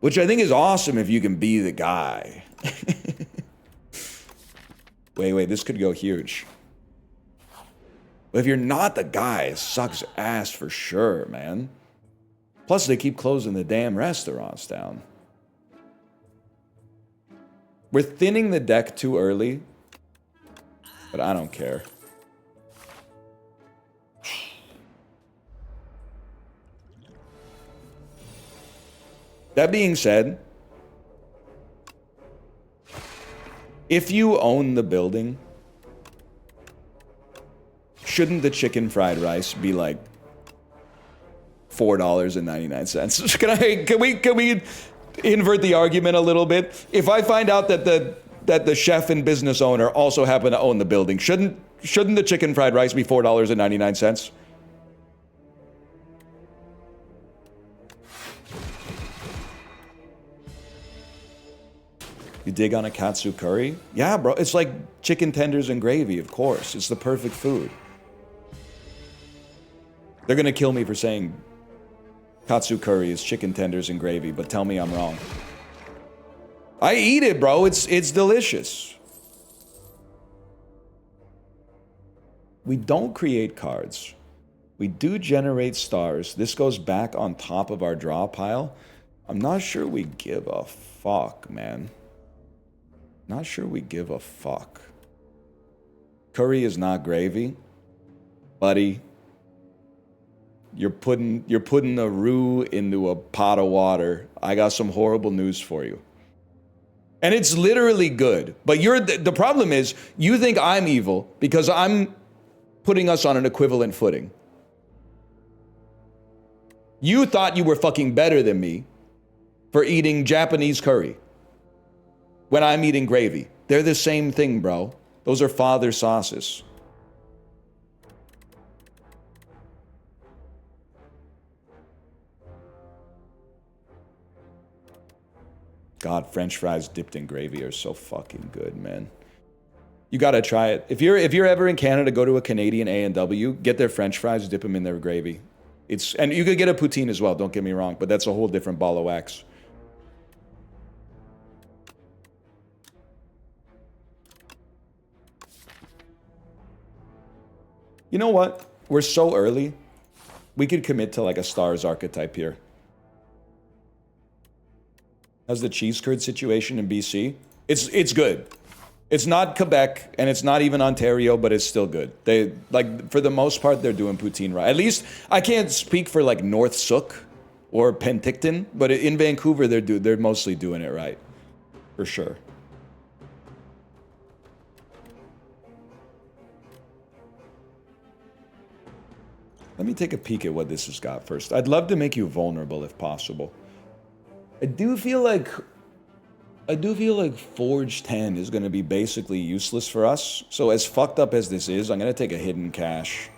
Which I think is awesome if you can be the guy. Wait, this could go huge. But if you're not the guy, it sucks ass for sure, man. Plus, they keep closing the damn restaurants down. We're thinning the deck too early, but I don't care. That being said, if you own the building, shouldn't the chicken fried rice be like $4.99? Can we invert the argument a little bit? If I find out that the chef and business owner also happen to own the building, shouldn't the chicken fried rice be $4.99? You dig on a katsu curry? Yeah, bro. It's like chicken tenders and gravy, of course. It's the perfect food. They're gonna kill me for saying katsu curry is chicken tenders and gravy, but tell me I'm wrong. I eat it, bro. It's delicious. We don't create cards. We do generate stars. This goes back on top of our draw pile. I'm not sure we give a fuck, man. Not sure we give a fuck. Curry is not gravy. Buddy, you're putting a roux into a pot of water. I got some horrible news for you. And it's literally good. But the problem is, you think I'm evil because I'm putting us on an equivalent footing. You thought you were fucking better than me for eating Japanese curry when I'm eating gravy. They're the same thing, bro. Those are father sauces. God, French fries dipped in gravy are so fucking good, man. You gotta try it. If you're ever in Canada, go to a Canadian A&W, get their French fries, dip them in their gravy. And you could get a poutine as well, don't get me wrong, but that's a whole different ball of wax. You know what? We're so early. We could commit to like a stars archetype here. How's the cheese curd situation in BC? It's good. It's not Quebec and it's not even Ontario, but it's still good. They like for the most part they're doing poutine right. At least I can't speak for like North Sook or Penticton, but in Vancouver they're mostly doing it right, for sure. Let me take a peek at what this has got first. I'd love to make you vulnerable if possible. I do feel like I do feel like Forge 10 is going to be basically useless for us. So as fucked up as this is, I'm going to take a hidden cache.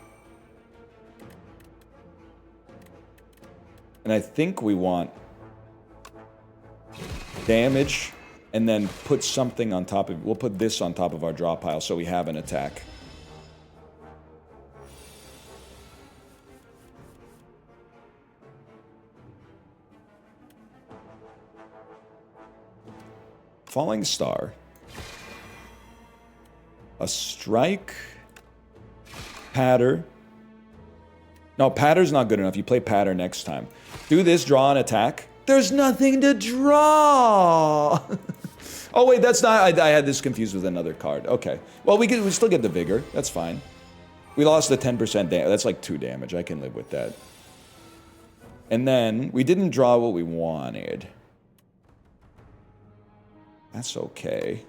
And I think we want damage and then put something on top of... We'll put this on top of our draw pile so we have an attack. Falling Star. A strike. Patter. No, Patter's not good enough. You play Patter next time. Do this, draw an attack. There's nothing to draw! Oh wait, that's not... I had this confused with another card. Okay. Well, we still get the Vigor. That's fine. We lost the 10% damage. That's like 2 damage. I can live with that. And then, we didn't draw what we wanted. That's okay.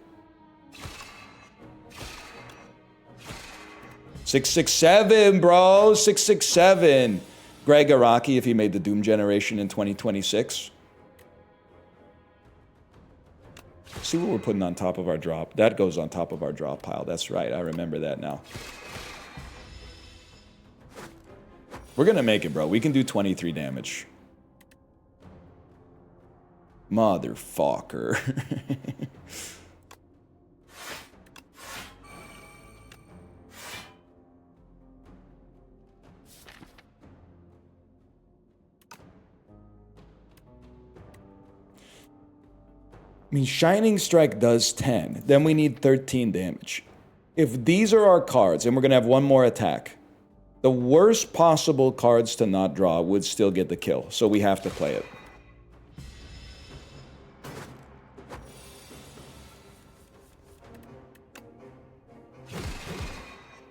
667, bro! 667! Greg Araki, if he made the Doom Generation in 2026. See what we're putting on top of our drop. That goes on top of our drop pile. That's right, I remember that now. We're gonna make it, bro. We can do 23 damage. Motherfucker. I mean, Shining Strike does 10. Then we need 13 damage. If these are our cards, and we're going to have one more attack, the worst possible cards to not draw would still get the kill. So we have to play it.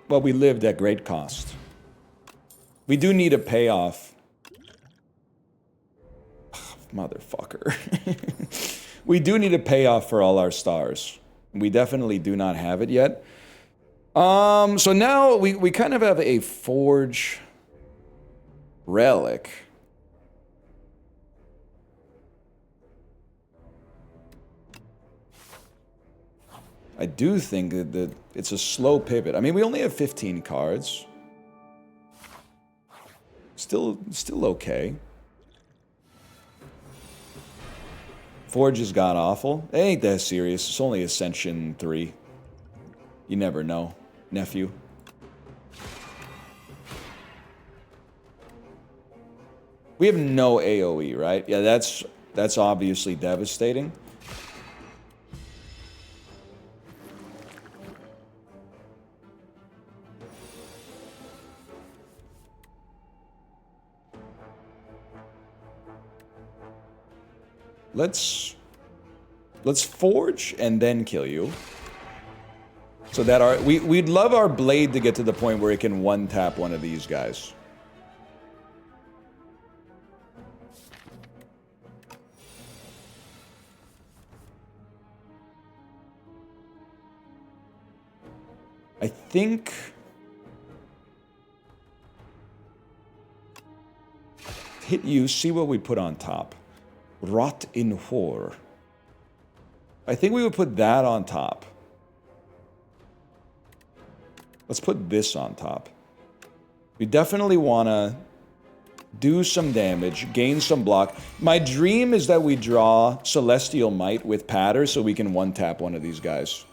Well, we lived at great cost. We do need a payoff. Oh, motherfucker. We do need a payoff for all our stars. We definitely do not have it yet. So now we kind of have a Forge Relic. I do think that it's a slow pivot. I mean, we only have 15 cards. Still okay. Forge is god-awful. It ain't that serious. It's only Ascension 3. You never know, nephew. We have no AoE, right? Yeah, that's obviously devastating. Let's forge and then kill you. So that we'd love our blade to get to the point where it can one-tap one of these guys. I think hit you, see what we put on top. Rot in Horror. I think we would put that on top. Let's put this on top. We definitely want to do some damage, gain some block. My dream is that we draw Celestial Might with Patter so we can one-tap one of these guys.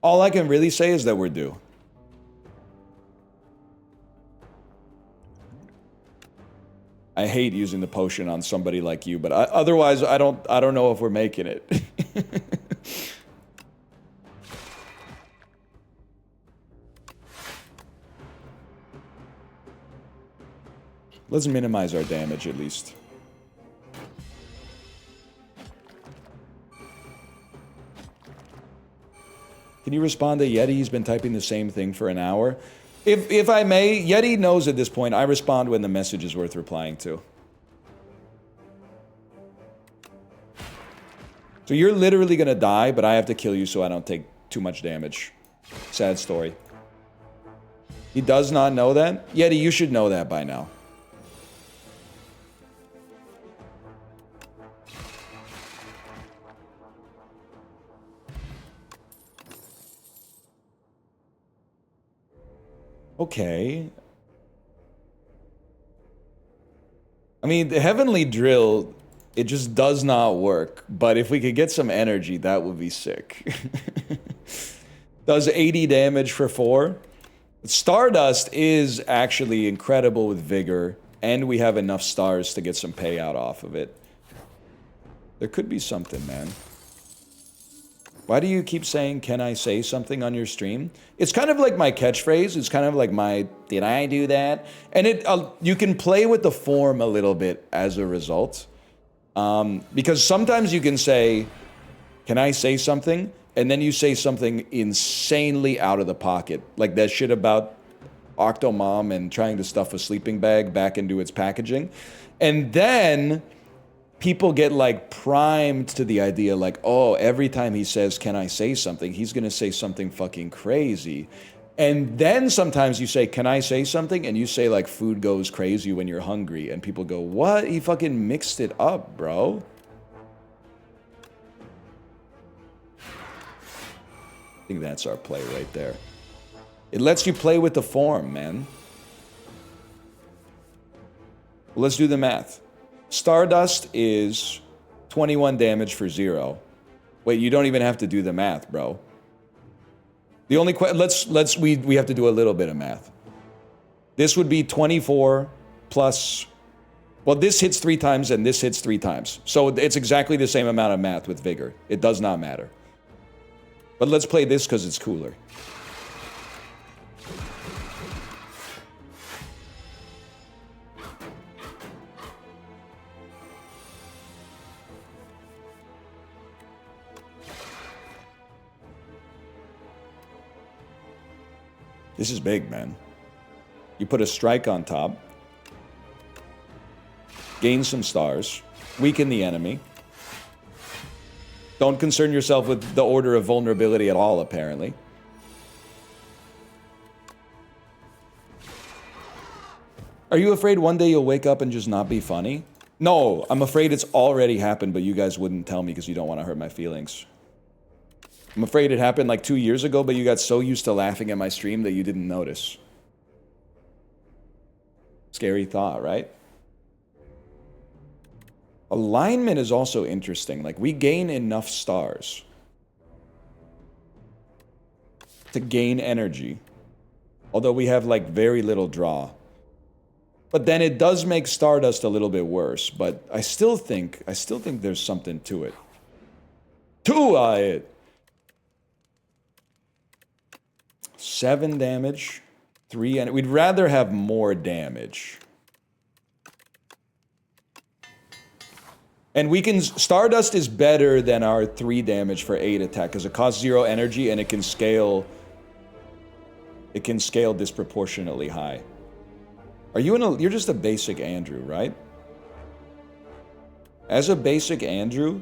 All I can really say is that we're due. I hate using the potion on somebody like you, but otherwise I don't know if we're making it. Let's minimize our damage at least. Can you respond to Yeti? He's been typing the same thing for an hour. If I may, Yeti knows at this point I respond when the message is worth replying to. So you're literally gonna die, but I have to kill you so I don't take too much damage. Sad story. He does not know that? Yeti, you should know that by now. Okay. I mean, the Heavenly Drill, it just does not work. But if we could get some energy, that would be sick. Does 80 damage for 4. Stardust is actually incredible with Vigor, and we have enough stars to get some payout off of it. There could be something, man. Why do you keep saying, can I say something on your stream? It's kind of like my catchphrase. It's kind of like my, did I do that? And it you can play with the form a little bit as a result. Because sometimes you can say, can I say something? And then you say something insanely out of the pocket. Like that shit about Octomom and trying to stuff a sleeping bag back into its packaging. And then people get like primed to the idea like, oh, every time he says, can I say something? He's going to say something fucking crazy. And then sometimes you say, can I say something? And you say like food goes crazy when you're hungry. And people go, what? He fucking mixed it up, bro. I think that's our play right there. It lets you play with the form, man. Well, let's do the math. Stardust is 21 damage for 0. Wait, you don't even have to do the math, bro. The only we have to do a little bit of math. This would be 24 plus, well, this hits 3 times and this hits 3 times. So it's exactly the same amount of math with Vigor. It does not matter. But let's play this because it's cooler. This is big, man. You put a strike on top, gain some stars, weaken the enemy. Don't concern yourself with the order of vulnerability at all, apparently. Are you afraid one day you'll wake up and just not be funny? No, I'm afraid it's already happened, but you guys wouldn't tell me because you don't want to hurt my feelings. I'm afraid it happened like 2 years ago, but you got so used to laughing at my stream that you didn't notice. Scary thought, right? Alignment is also interesting. Like, we gain enough stars to gain energy. Although we have, like, very little draw. But then it does make Stardust a little bit worse. But I still think there's something to it. To it! 7 damage. 3, and we'd rather have more damage. And we can, Stardust is better than our 3 damage for 8 attack, because it costs 0 energy and it can scale disproportionately high. Are you you're just a basic Andrew, right? As a basic Andrew,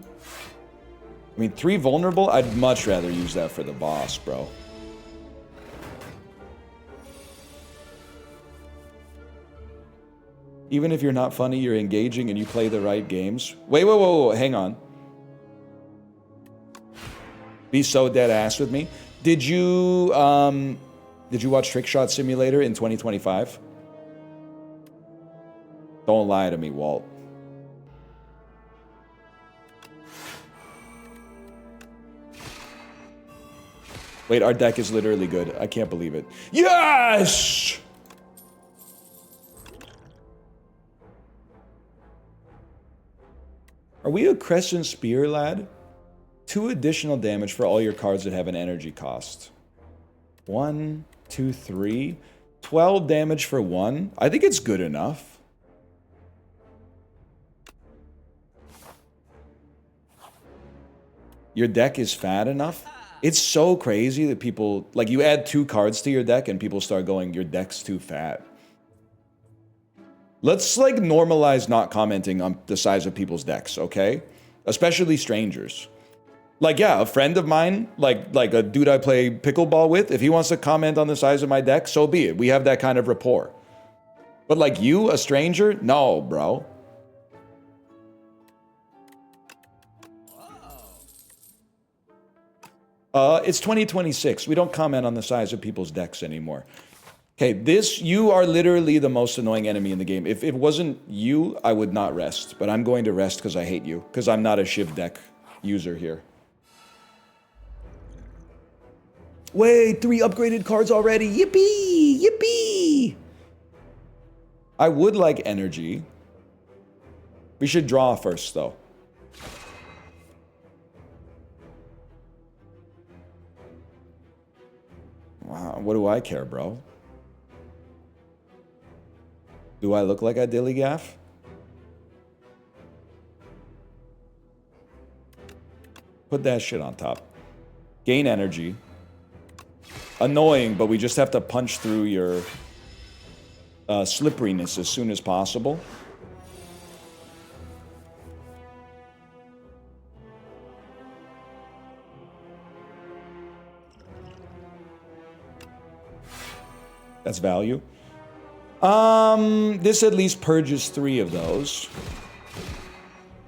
I mean, 3 vulnerable, I'd much rather use that for the boss, bro. Even if you're not funny, you're engaging and you play the right games. Wait, hang on. Be so dead ass with me. Did you watch Trick Shot Simulator in 2025? Don't lie to me, Walt. Wait, our deck is literally good. I can't believe it. Yes! Are we a Crescent Spear, lad? 2 additional damage for all your cards that have an energy cost. 1, 2, 3. 12 damage for 1. I think it's good enough. Your deck is fat enough? It's so crazy that people, like, you add 2 cards to your deck and people start going, your deck's too fat. Let's, like, normalize not commenting on the size of people's decks, okay? Especially strangers. Like, yeah, a friend of mine, like a dude I play pickleball with, if he wants to comment on the size of my deck, so be it. We have that kind of rapport. But like you, a stranger? No, bro. It's 2026. We don't comment on the size of people's decks anymore. Okay, you are literally the most annoying enemy in the game. If it wasn't you, I would not rest. But I'm going to rest because I hate you. Because I'm not a Shiv deck user here. Wait, 3 upgraded cards already. Yippee! Yippee! I would like energy. We should draw first, though. Wow, what do I care, bro? Do I look like I dillygaff? Put that shit on top. Gain energy. Annoying, but we just have to punch through your slipperiness as soon as possible. That's value. This at least purges 3 of those.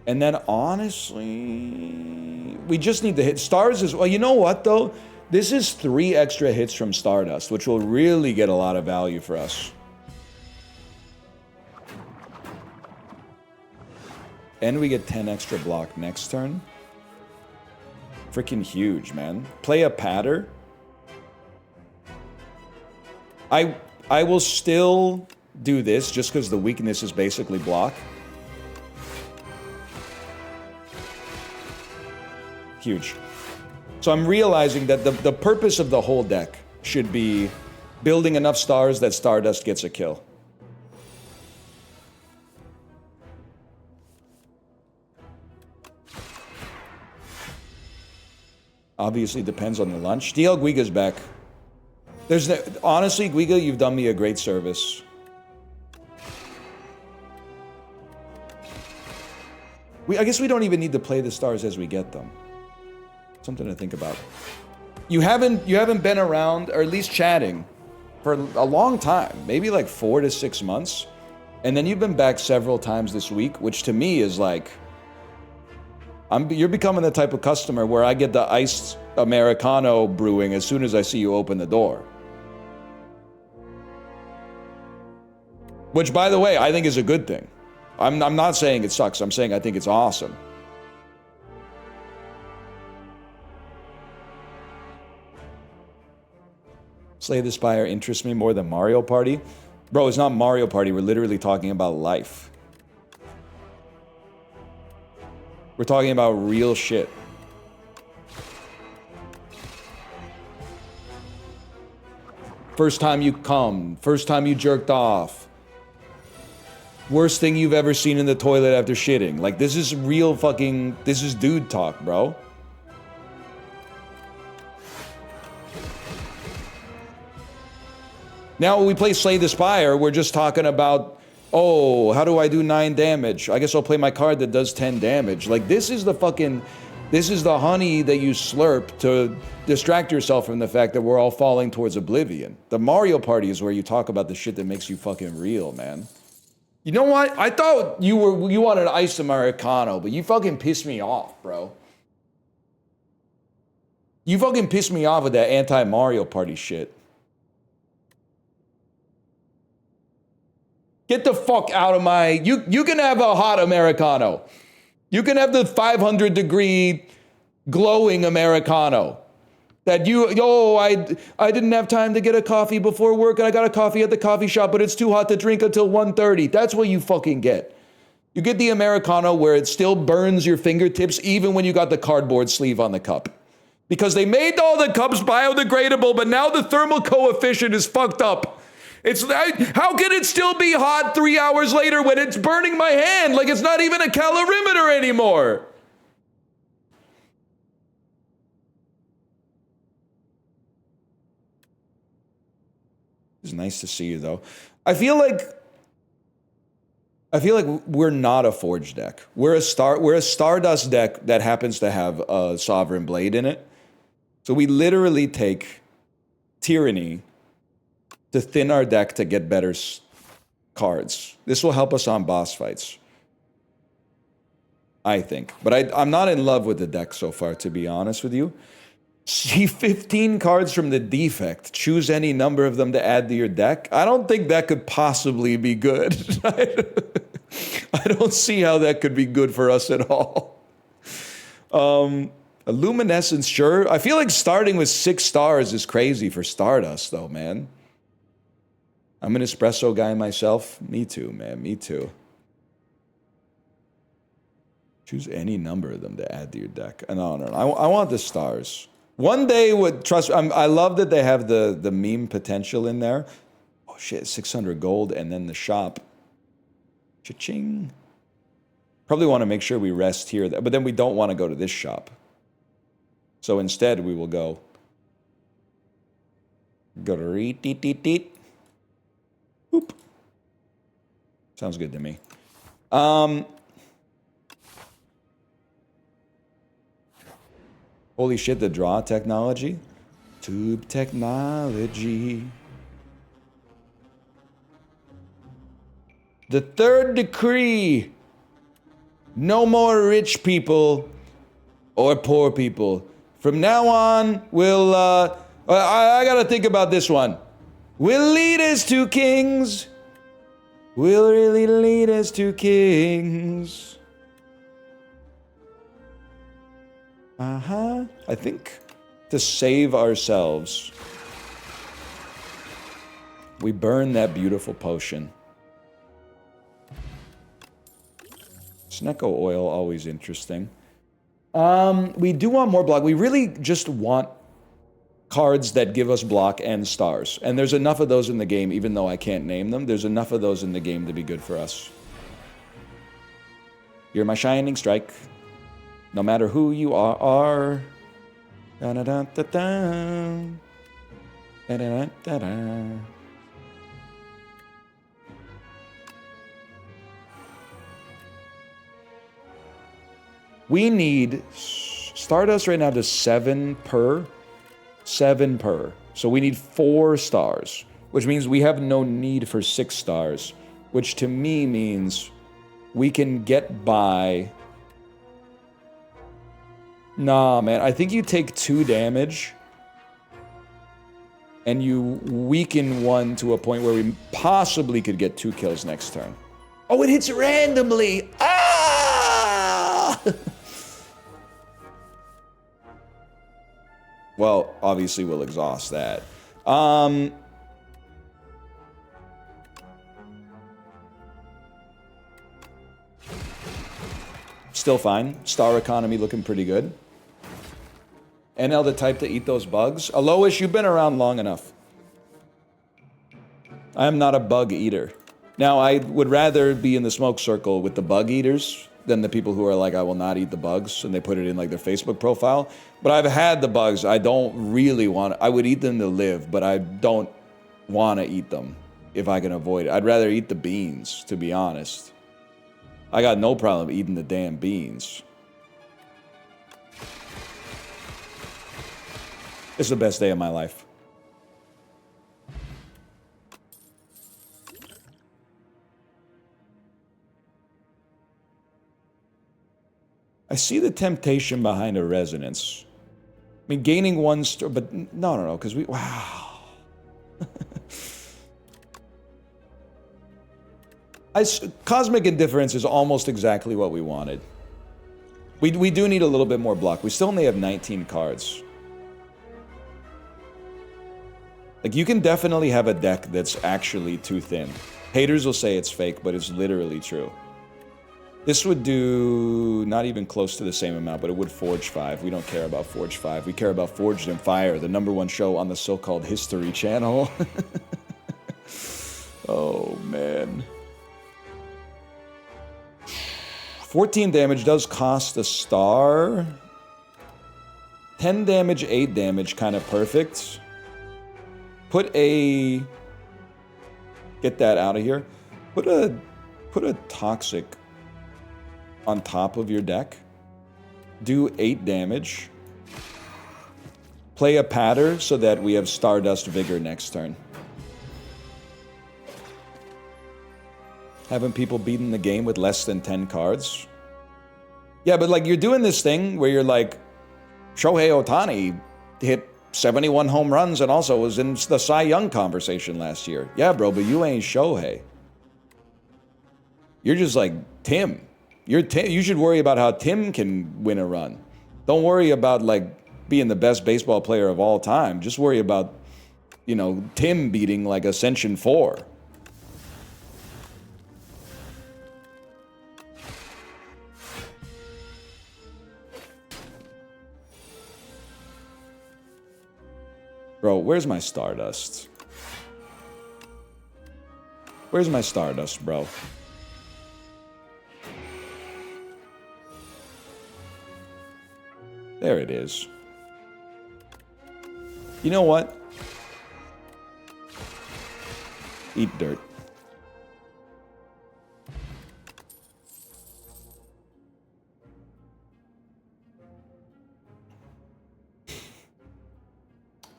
And then honestly, we just need to hit stars as well. You know what though? This is 3 extra hits from Stardust, which will really get a lot of value for us. And we get 10 extra block next turn. Freaking huge, man. Play a patter. I will still do this just because the weakness is basically block. Huge. So I'm realizing that the purpose of the whole deck should be building enough stars that Stardust gets a kill. Obviously depends on the lunch. DL Guiga's back. Honestly, Guiga, you've done me a great service. I guess we don't even need to play the stars as we get them. Something to think about. You haven't been around, or at least chatting, for a long time. Maybe like 4 to 6 months. And then you've been back several times this week, which to me is like... You're becoming the type of customer where I get the iced Americano brewing as soon as I see you open the door. Which, by the way, I think is a good thing. I'm not saying it sucks. I'm saying I think it's awesome. Slay the Spire interests me more than Mario Party. Bro, it's not Mario Party. We're literally talking about life. We're talking about real shit. First time you come. First time you jerked off. Worst thing you've ever seen in the toilet after shitting. Like, this is real fucking... This is dude talk, bro. Now when we play Slay the Spire, we're just talking about, oh, how do I do 9 damage? I guess I'll play my card that does 10 damage. Like, this is the fucking... This is the honey that you slurp to distract yourself from the fact that we're all falling towards oblivion. The Mario Party is where you talk about the shit that makes you fucking real, man. You know what? I thought you wanted iced Americano, but you fucking pissed me off, bro. You fucking pissed me off with that anti-Mario Party shit. Get the fuck out of my... You can have a hot Americano. You can have the 500-degree glowing Americano. That I didn't have time to get a coffee before work and I got a coffee at the coffee shop, but it's too hot to drink until 1:30. That's what you fucking get. You get the Americano where it still burns your fingertips even when you got the cardboard sleeve on the cup. Because they made all the cups biodegradable, but now the thermal coefficient is fucked up. How can it still be hot 3 hours later when it's burning my hand like it's not even a calorimeter anymore? It's nice to see you, though. I feel like I feel like we're not a Forge deck. We're a Stardust deck that happens to have a Sovereign Blade in it. So we literally take Tyranny to thin our deck to get better cards. This will help us on boss fights, I think. But I'm not in love with the deck so far, to be honest with you. See 15 cards from the defect. Choose any number of them to add to your deck. I don't think that could possibly be good. I don't see how that could be good for us at all. A Luminescence, sure. I feel like starting with 6 stars is crazy for Stardust, though, man. I'm an espresso guy myself. Me too, man. Me too. Choose any number of them to add to your deck. No. I want the stars. One day would trust. I love that they have the meme potential in there. Oh shit, 600 gold and then the shop. Cha-ching. Probably want to make sure we rest here, but then we don't want to go to this shop. So instead, we will go. Go-reet-deet-deet-deet. Boop. Sounds good to me. Holy shit, the draw technology. Tube technology. The third decree. No more rich people or poor people. From now on, we'll, I gotta think about this one. We'll lead us to kings. We'll really lead us to kings. I think to save ourselves, we burn that beautiful potion. Snecko oil, always interesting. We do want more block. We really just want cards that give us block and stars. And there's enough of those in the game, even though I can't name them. There's enough of those in the game to be good for us. You're my shining strike. No matter who you are. Da-da-da-da-da. Da-da-da-da-da. We need Stardust right now to 7 per. 7 per. So we need 4 stars, which means we have no need for 6 stars, which to me means we can get by. Nah, man, I think you take 2 damage and you weaken 1 to a point where we possibly could get 2 kills next turn. Oh, it hits randomly! Ah! Well, obviously we'll exhaust that. Still fine. Star economy looking pretty good. NL the type to eat those bugs. Alois, you've been around long enough. I am not a bug eater. Now, I would rather be in the smoke circle with the bug eaters than the people who are like, I will not eat the bugs, and they put it in like their Facebook profile. But I've had the bugs. I don't really want I would eat them to live, but I don't want to eat them if I can avoid it. I'd rather eat the beans, to be honest. I got no problem eating the damn beans. It's the best day of my life. I see the temptation behind a resonance. I mean, gaining 1 star, but no, because we, wow. Cosmic Indifference is almost exactly what we wanted. We do need a little bit more block. We still only have 19 cards. Like, you can definitely have a deck that's actually too thin. Haters will say it's fake, but it's literally true. This would do not even close to the same amount, but it would Forge 5. We don't care about Forge 5. We care about Forged in Fire, the #1 show on the so-called History Channel. Oh, man. 14 damage does cost a star. 10 damage, 8 damage, kind of perfect. Put a... Get that out of here. Put a Put a Toxic on top of your deck. Do 8 damage. Play a Patter so that we have Stardust Vigor next turn. Having people beating the game with less than 10 cards. Yeah, but like you're doing this thing where you're like, Shohei Ohtani hit 71 home runs and also was in the Cy Young conversation last year. Yeah, bro, but you ain't Shohei. You're just like Tim. You're Tim. You should worry about how Tim can win a run. Don't worry about like being the best baseball player of all time. Just worry about, you know, Tim beating like Ascension 4. Bro, where's my Stardust? Where's my Stardust, bro? There it is. You know what? Eat dirt.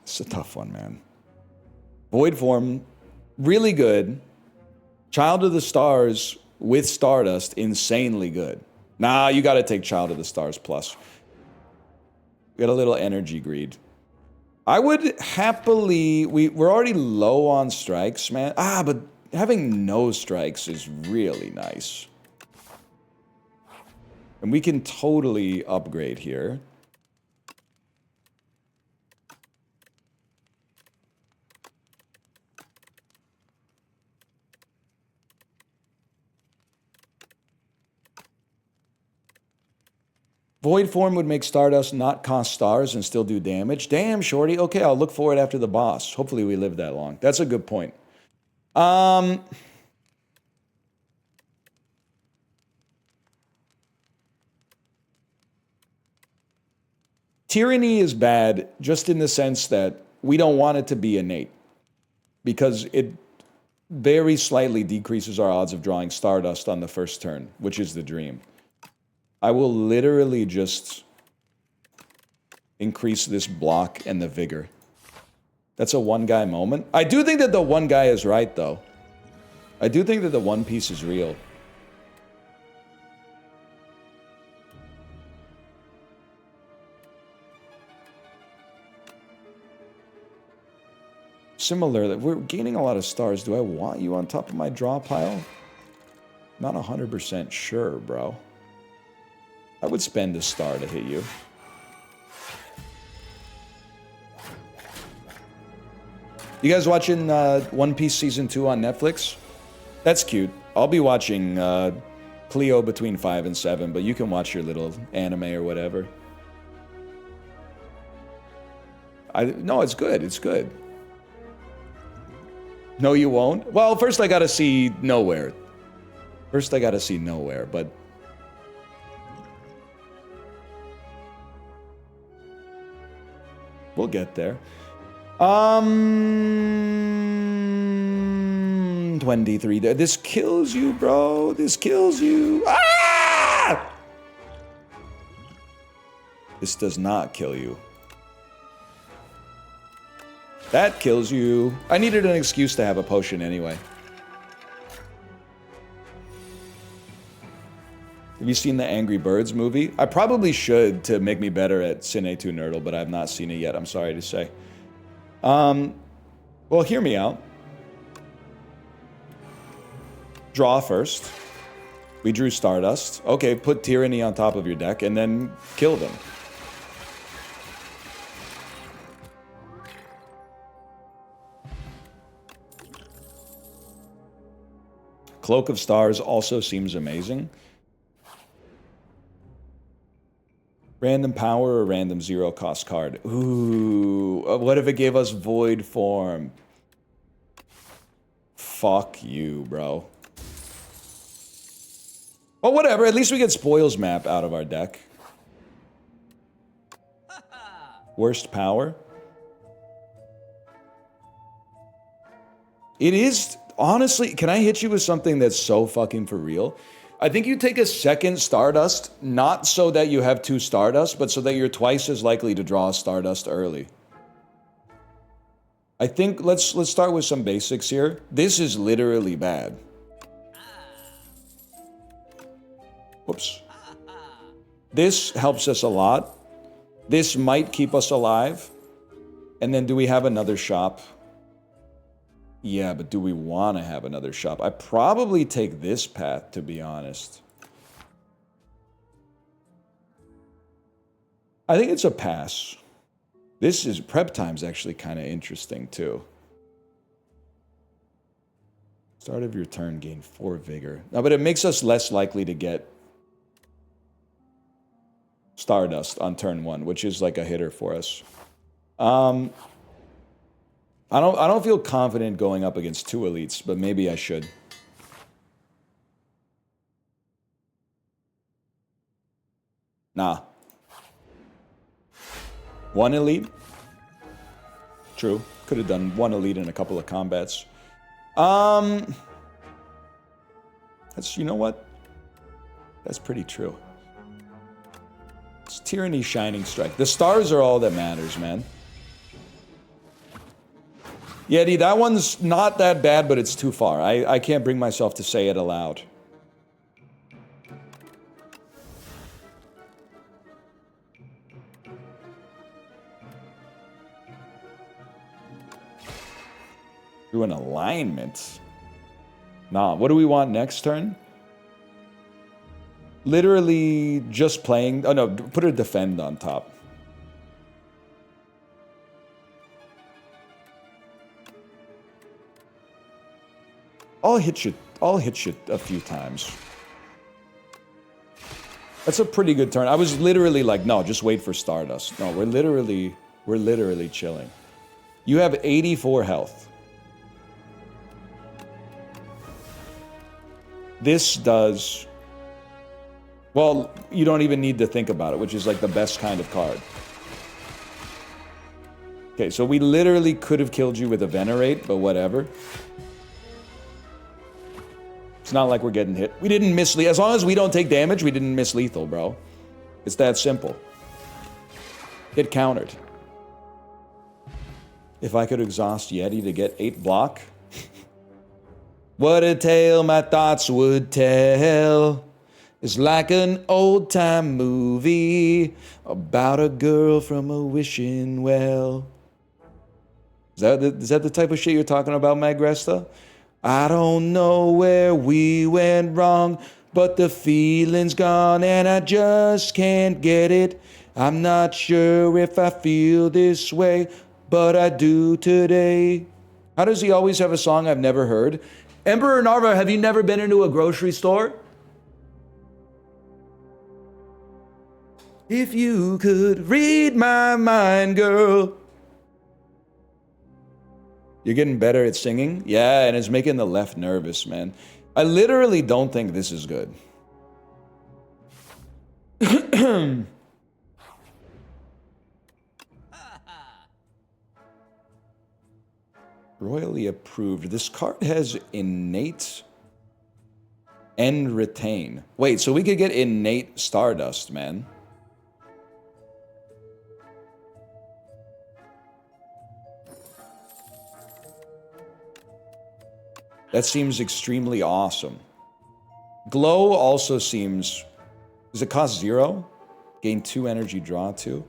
It's a tough one, man. Void form, really good. Child of the Stars with Stardust, insanely good. Nah, you gotta take Child of the Stars plus. We got a little energy greed. I would happily... We're already low on strikes, man. Ah, but having no strikes is really nice. And we can totally upgrade here. Void form would make Stardust not cost stars and still do damage. Damn, shorty. Okay, I'll look for it after the boss. Hopefully we live that long. That's a good point. Tyranny is bad just in the sense that we don't want it to be innate. Because it very slightly decreases our odds of drawing Stardust on the first turn, which is the dream. I will literally just increase this block and the vigor. That's a one-guy moment. I do think that the one guy is right, though. I do think that the one piece is real. Similar, we're gaining a lot of stars. Do I want you on top of my draw pile? Not 100% sure, bro. I would spend a star to hit you. You guys watching One Piece Season 2 on Netflix? That's cute. I'll be watching Cleo between 5 and 7, but you can watch your little anime or whatever. No, it's good. It's good. No, you won't? Well, first I gotta see Nowhere. First I gotta see Nowhere, but... we'll get there. 23. This kills you, bro. This kills you. Ah! This does not kill you. That kills you. I needed an excuse to have a potion anyway. Have you seen the Angry Birds movie? I probably should to make me better at Cine 2 Nerdle, but I've not seen it yet, I'm sorry to say. Well, hear me out. Draw first. We drew Stardust. Okay, put Tyranny on top of your deck, and then kill them. Cloak of Stars also seems amazing. Random power or random zero cost card. Ooh, what if it gave us void form? Fuck you, bro. Well, whatever. At least we get Spoils Map out of our deck. Worst power. It is Honestly, can I hit you with something that's so fucking for real? I think you take a second Stardust, not so that you have 2 Stardust, but so that you're twice as likely to draw a Stardust early. I think let's start with some basics here. This is literally bad. Whoops. This helps us a lot. This might keep us alive. And then do we have another shop? Yeah, but do we want to have another shop? I probably take this path, to be honest. I think it's a pass. This is prep time's actually kind of interesting too. Start of your turn, gain 4 vigor. No, but it makes us less likely to get Stardust on turn 1, which is like a hitter for us. I don't feel confident going up against 2 elites, but maybe I should. Nah. 1 elite? True. Could have done 1 elite in a couple of combats. That's, you know what? That's pretty true. It's Tyranny Shining Strike. The stars are all that matters, man. Yeti, that one's not that bad, but it's too far. I can't bring myself to say it aloud. Do an alignment. Nah, what do we want next turn? Literally just playing... Oh no, put a defend on top. I'll hit you a few times. That's a pretty good turn. I was literally like, no, just wait for Stardust. No, we're literally chilling. You have 84 health. This does... Well, you don't even need to think about it, which is like the best kind of card. Okay, so we literally could have killed you with a Venerate, but whatever. It's not like we're getting hit. We didn't miss... As long as we don't take damage, we didn't miss lethal, bro. It's that simple. It countered. If I could exhaust Yeti to get 8 block... What a tale my thoughts would tell. It's like an old-time movie about a girl from a wishing well. Is that the type of shit you're talking about, Magresta? I don't know where we went wrong, but the feeling's gone and I just can't get it. I'm not sure if I feel this way, but I do today. How does he always have a song I've never heard? Emperor Narva, have you never been into a grocery store? If you could read my mind, girl. You're getting better at singing? Yeah, and it's making the left nervous, man. I literally don't think this is good. Royally approved. This card has innate and retain. Wait, so we could get innate Stardust, man. That seems extremely awesome. Glow also seems... Does it cost 0? Gain 2 energy, draw 2.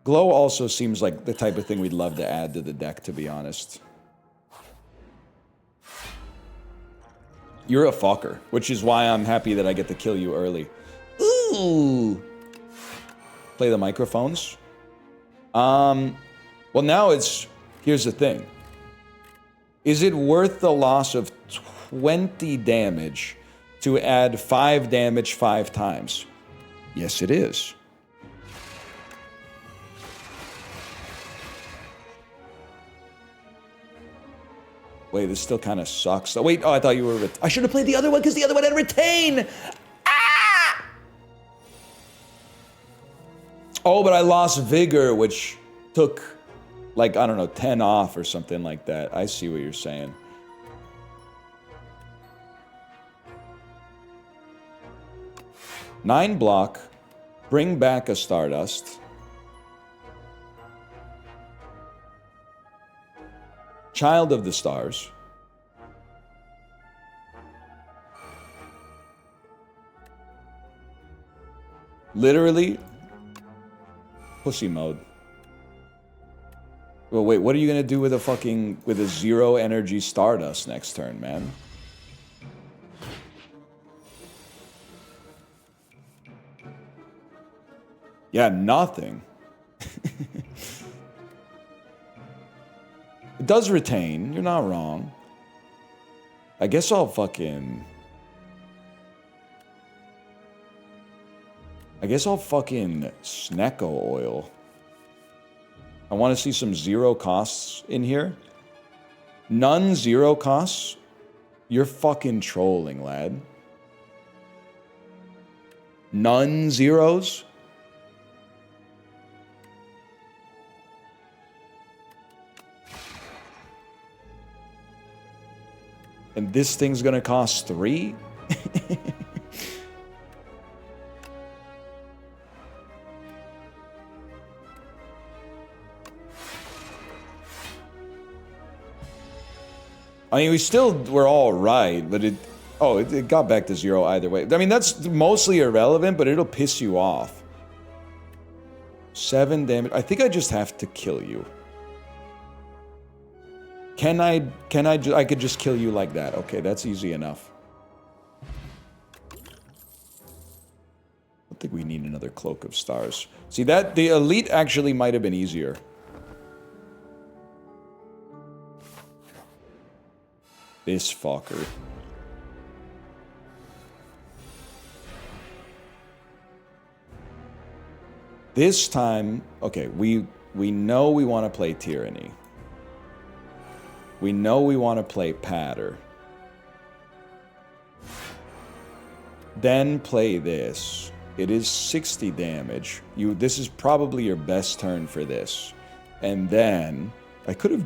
Glow also seems like the type of thing we'd love to add to the deck, to be honest. You're a fucker, which is why I'm happy that I get to kill you early. Ooh! Play the microphones. Well, now it's... Here's the thing. Is it worth the loss of 20 damage to add 5 damage 5 times? Yes, it is. Wait, this still kind of sucks. Oh, wait, oh, I thought you were... I should have played the other one because the other one had retain! Ah! Oh, but I lost vigor, which took, like, I don't know, 10 off or something like that. I see what you're saying. 9 block. Bring back a Stardust. Child of the Stars. Literally, pussy mode. Well, wait, what are you gonna do with a 0 energy Stardust next turn, man? Yeah, nothing. It does retain, you're not wrong. I guess I'll fucking Snecko oil. I want to see some 0 costs in here. None 0 costs? You're fucking trolling, lad. None zeros? And this thing's gonna cost 3? I mean, we're all right, but it got back to 0 either way. I mean, that's mostly irrelevant, but it'll piss you off. 7 damage. I think I just have to kill you. I could just kill you like that. Okay, that's easy enough. I don't think we need another Cloak of Stars. See, the Elite actually might have been easier. This fucker. This time, okay, we know we want to play Tyranny. We know we want to play Patter. Then play this. It is 60 damage. This is probably your best turn for this. And then I could have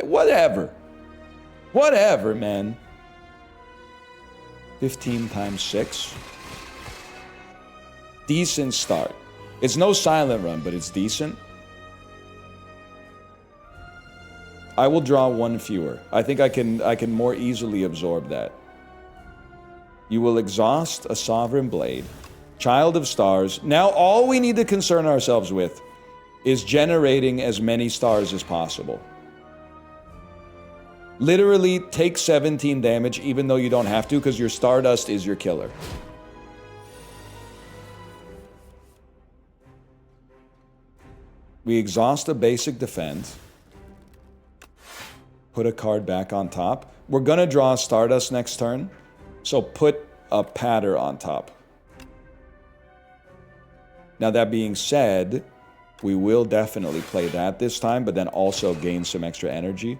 whatever. Whatever, man. 15 times 6. Decent start. It's no silent run, but it's decent. I will draw 1 fewer. I think I can more easily absorb that. You will exhaust a Sovereign Blade. Child of Stars. Now all we need to concern ourselves with is generating as many stars as possible. Literally take 17 damage even though you don't have to because your Stardust is your killer. We exhaust a basic defense. Put a card back on top. We're gonna draw Stardust next turn, so put a Patter on top. Now that being said, we will definitely play that this time, but then also gain some extra energy.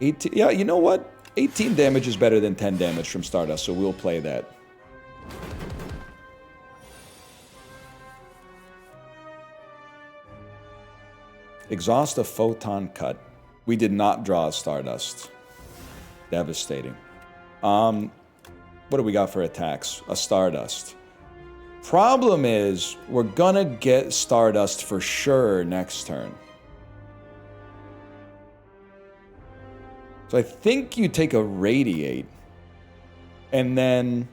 18, yeah, you know what? 18 damage is better than 10 damage from Stardust, so we'll play that. Exhaust a Photon Cut. We did not draw a Stardust. Devastating. What do we got for attacks? A Stardust. Problem is, we're gonna get Stardust for sure next turn. So I think you take a Radiate. And then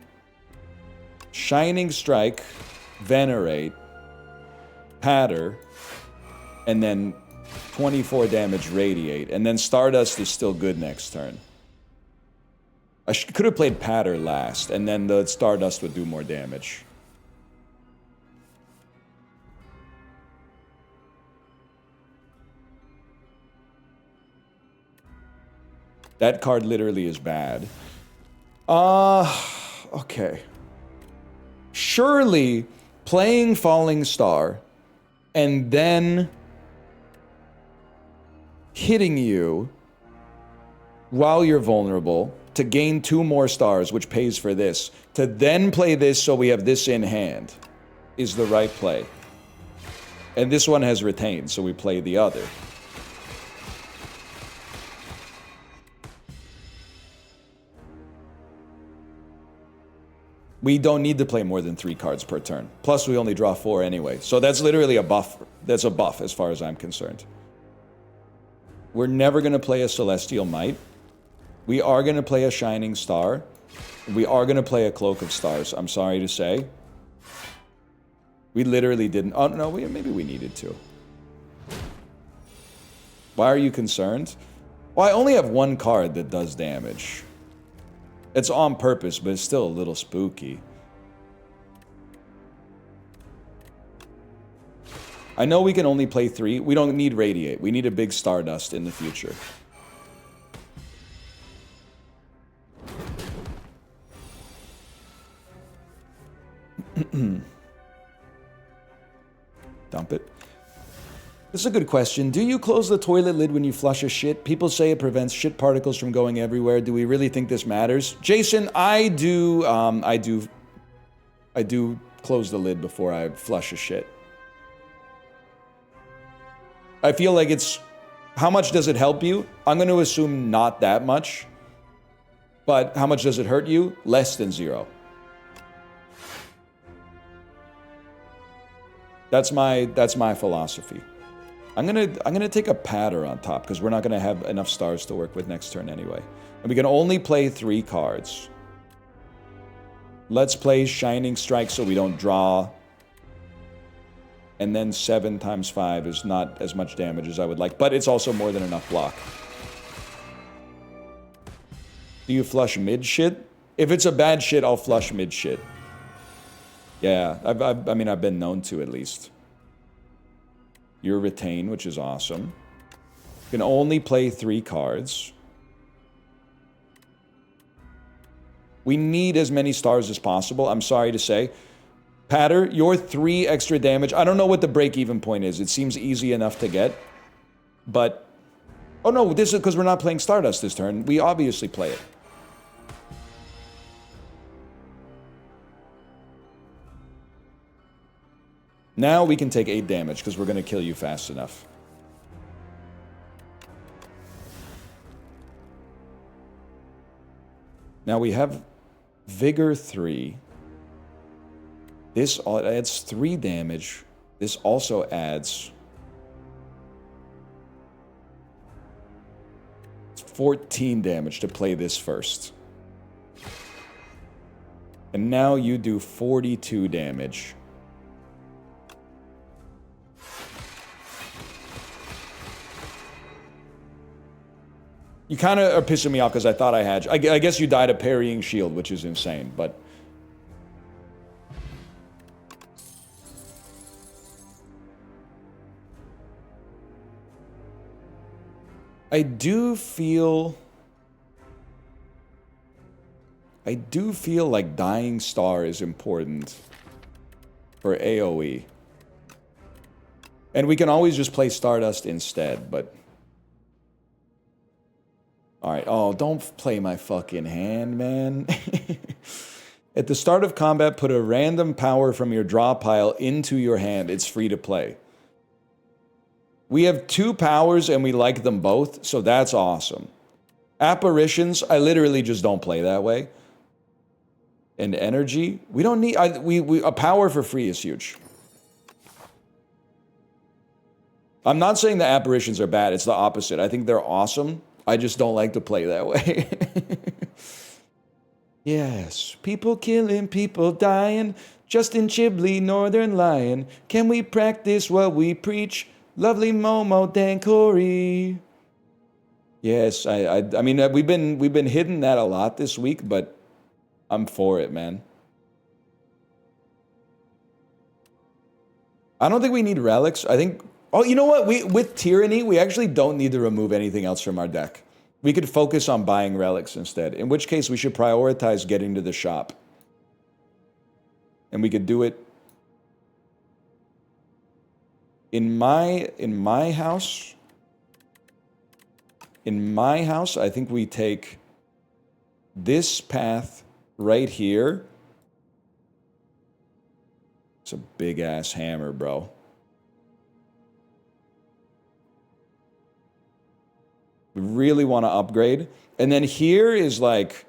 Shining Strike, Venerate, Patter, and then 24 damage Radiate. And then Stardust is still good next turn. I could have played Patter last, and then the Stardust would do more damage. That card literally is bad. Okay. Surely playing Falling Star and then hitting you while you're vulnerable to gain 2 more stars, which pays for this, to then play this so we have this in hand, is the right play. And this one has retained, so we play the other. We don't need to play more than 3 cards per turn. Plus, we only draw 4 anyway. So that's literally a buff. That's a buff as far as I'm concerned. We're never going to play a Celestial Might. We are going to play a Shining Star. We are going to play a Cloak of Stars, I'm sorry to say. We literally didn't. Oh, no, maybe we needed to. Why are you concerned? Well, I only have 1 card that does damage. It's on purpose, but it's still a little spooky. I know we can only play 3. We don't need Radiate. We need a big Stardust in the future. Dump it. This is a good question. Do you close the toilet lid when you flush a shit? People say it prevents shit particles from going everywhere. Do we really think this matters? Jason, I do close the lid before I flush a shit. I feel like it's... How much does it help you? I'm going to assume not that much. But how much does it hurt you? Less than 0. That's my philosophy. I'm gonna take a patter on top because we're not gonna have enough stars to work with next turn anyway. And we can only play 3 cards. Let's play Shining Strike so we don't draw. And then 7 times 5 is not as much damage as I would like, but it's also more than enough block. Do you flush mid shit? If it's a bad shit, I'll flush mid shit. Yeah, I mean, I've been known to at least. You're Retain, which is awesome. You can only play 3 cards. We need as many stars as possible, I'm sorry to say. Patter, your 3 extra damage. I don't know what the break-even point is. It seems easy enough to get. But... Oh no, this is because we're not playing Stardust this turn. We obviously play it. Now we can take 8 damage because we're going to kill you fast enough. Now we have Vigor 3. This adds 3 damage. This also adds 14 damage to play this first. And now you do 42 damage. You kind of are pissing me off because I thought I had you. I guess you died a parrying shield, which is insane, but... I do feel like Dying Star is important for AoE. And we can always just play Stardust instead, but... Alright, oh, don't play my fucking hand, man. At the start of combat, put a random power from your draw pile into your hand. It's free to play. We have 2 powers and we like them both, so that's awesome. Apparitions, I literally just don't play that way. And energy, we don't need... a power for free is huge. I'm not saying the apparitions are bad, it's the opposite. I think they're awesome. I just don't like to play that way. Yes, people killing, people dying. Justin Chibley, Northern Lion. Can we practice what we preach? Lovely Momo Dan Corey. Yes, I mean we've been hitting that a lot this week, but I'm for it, man. I don't think we need relics. I think... Oh, you know what? With Tyranny, we actually don't need to remove anything else from our deck. We could focus on buying relics instead, in which case we should prioritize getting to the shop. And we could do it... In my house, I think we take this path right here. It's a big-ass hammer, bro. We really want to upgrade. And then here is like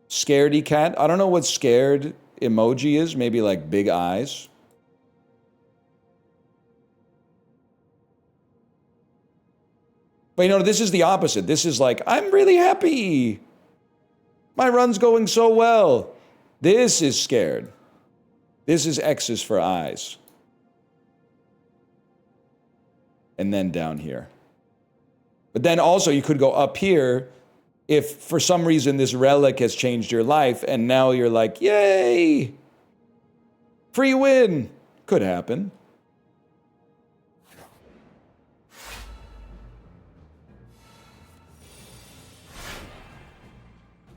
Scaredy Cat. I don't know what Scared emoji is. Maybe like big eyes. But you know, this is the opposite. This is like, I'm really happy. My run's going so well. This is scared. This is X's for eyes. And then down here. But then also you could go up here if for some reason this relic has changed your life and now you're like, yay! Free win! Could happen.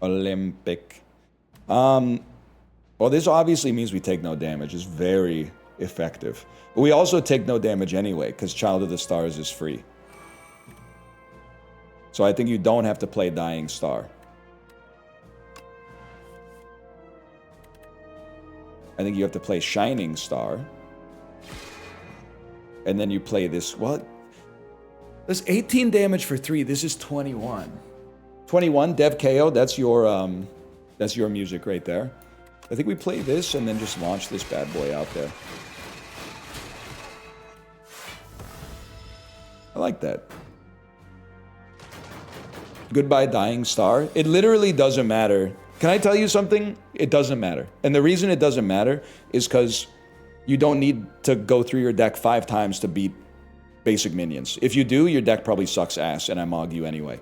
Olympic. Well, this obviously means we take no damage. It's very effective. But we also take no damage anyway, because Child of the Stars is free. So I think you don't have to play Dying Star. I think you have to play Shining Star. And then you play this. What? There's 18 damage for 3. This is 21. 21, Dev KO, that's your music right there. I think we play this and then just launch this bad boy out there. I like that. Goodbye, Dying Star. It literally doesn't matter. Can I tell you something? It doesn't matter. And the reason it doesn't matter is because you don't need to go through your deck 5 times to beat basic minions. If you do, your deck probably sucks ass and I mog you anyway.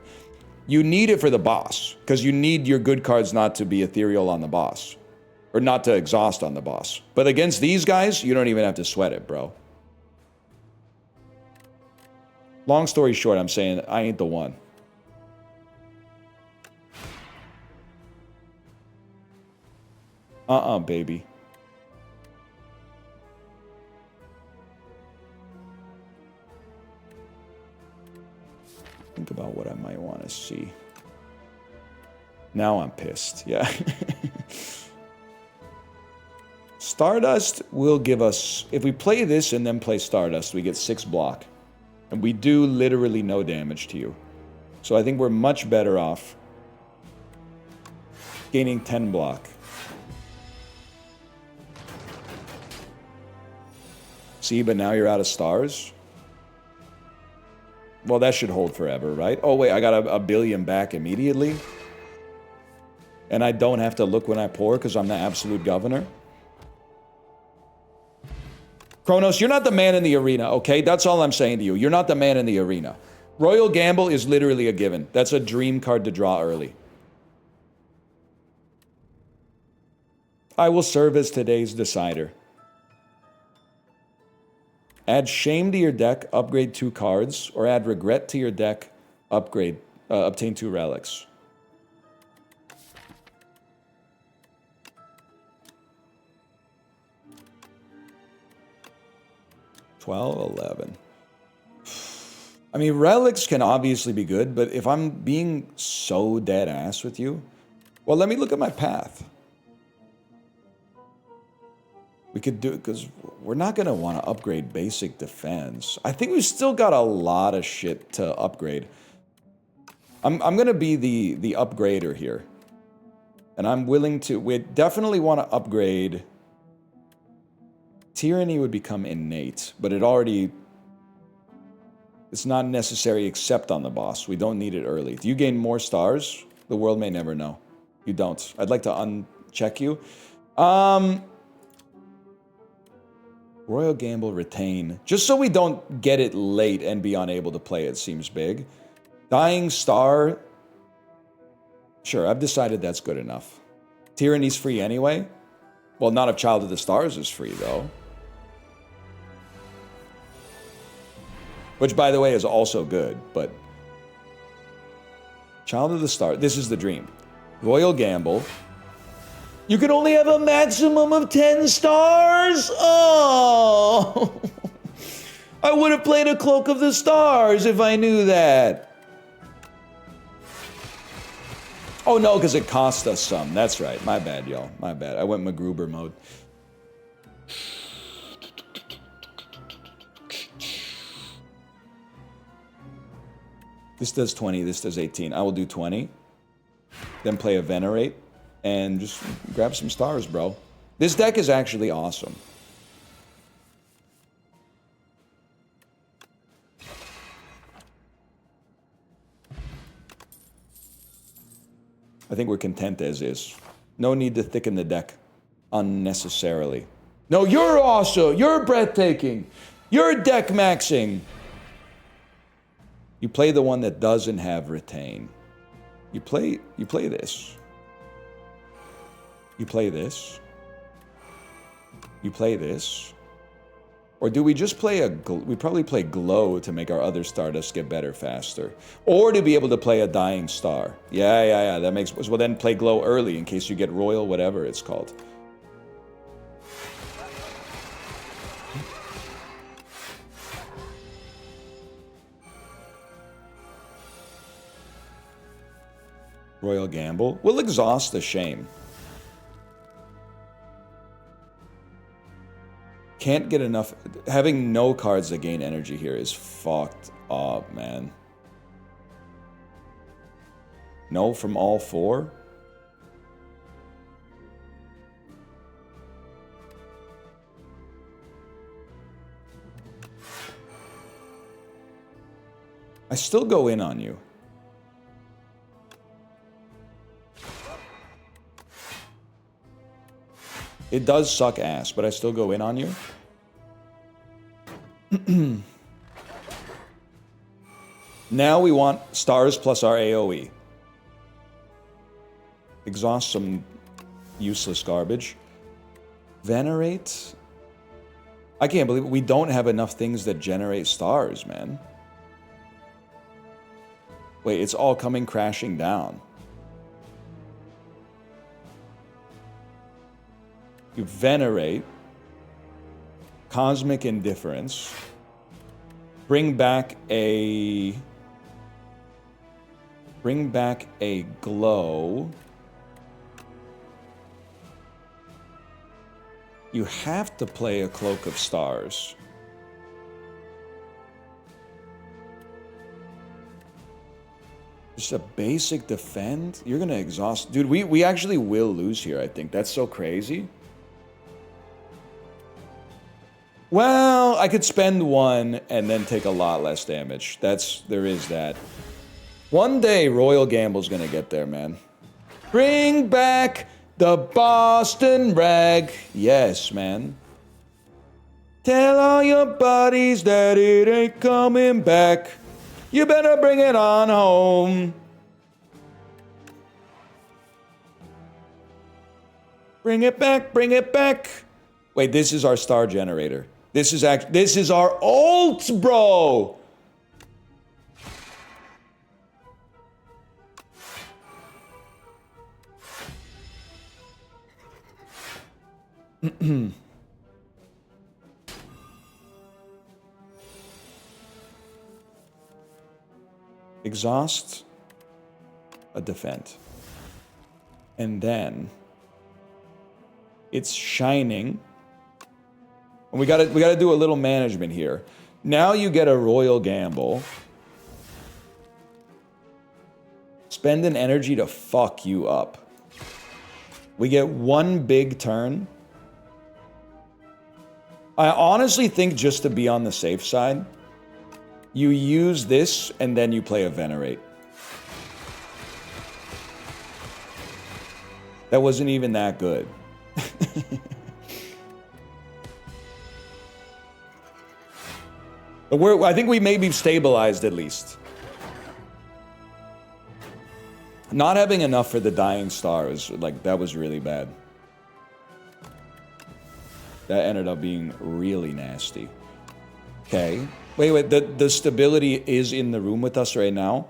You need it for the boss, because you need your good cards not to be ethereal on the boss. Or not to exhaust on the boss. But against these guys, you don't even have to sweat it, bro. Long story short, I'm saying I ain't the one. Baby. Think about what I might want to see. Now I'm pissed. Yeah. Stardust will give us... If we play this and then play Stardust, we get 6 block. And we do literally no damage to you. So I think we're much better off gaining 10 block. See, but now you're out of stars. Well, that should hold forever, right? Oh, wait, I got a billion back immediately. And I don't have to look when I pour because I'm the absolute governor. Kronos, you're not the man in the arena, okay? That's all I'm saying to you. You're not the man in the arena. Royal Gamble is literally a given. That's a dream card to draw early. I will serve as today's decider. Add Shame to your deck, upgrade 2 cards, or add Regret to your deck, obtain 2 relics. $12, $11. I mean, relics can obviously be good, but if I'm being so dead ass with you, well, let me look at my path. We could do it because we're not going to want to upgrade basic defense. I think we've still got a lot of shit to upgrade. I'm going to be the upgrader here. And I'm willing to... We definitely want to upgrade... Tyranny would become innate, but it already... It's not necessary except on the boss. We don't need it early. Do you gain more stars? The world may never know. You don't. I'd like to uncheck you. Royal Gamble, retain. Just so we don't get it late and be unable to play it seems big. Dying Star. Sure, I've decided that's good enough. Tyranny's free anyway. Well, not if Child of the Stars is free, though. Which, by the way, is also good, but... Child of the Stars. This is the dream. Royal Gamble. You can only have a maximum of 10 stars? Oh! I would have played a Cloak of the Stars if I knew that. Oh, no, because it cost us some. That's right. My bad, y'all. My bad. I went MacGruber mode. This does 20. This does 18. I will do 20. Then play a Venerate. And just grab some stars, bro. This deck is actually awesome. I think we're content as is. No need to thicken the deck unnecessarily. No, you're awesome. You're breathtaking. You're deck maxing. You play the one that doesn't have retain. You play this. You play this. You play this. Or do we just play we probably play glow to make our other Stardust get better faster. Or to be able to play a dying star. Yeah, that makes, well then play glow early in case you get royal, whatever it's called. Royal Gamble. We'll exhaust the shame. Can't get enough. Having no cards that gain energy here is fucked up, man. No from all four? I still go in on you. It does suck ass, but I still go in on you. Now we want stars plus our AoE. Exhaust some useless garbage. Venerate? I can't believe it. We don't have enough things that generate stars, man. Wait, it's all coming crashing down. You venerate, cosmic indifference, bring back a glow. You have to play a Cloak of Stars. Just a basic defend? You're gonna exhaust. Dude, we actually will lose here, I think. That's so crazy. Well, I could spend one and then take a lot less damage. There is that. One day, Royal Gamble's gonna get there, man. Bring back the Boston Rag. Yes, man. Tell all your buddies that it ain't coming back. You better bring it on home. Bring it back, bring it back. Wait, this is our star generator. This is our ult, bro. Exhaust a defend. And then it's shining. And we gotta do a little management here. Now you get a Royal Gamble. Spend an energy to fuck you up. We get one big turn. I honestly think just to be on the safe side, you use this and then you play a Venerate. That wasn't even that good. But I think we may be stabilized at least. Not having enough for the dying star was like, that was really bad. That ended up being really nasty. Okay. Wait, the stability is in the room with us right now?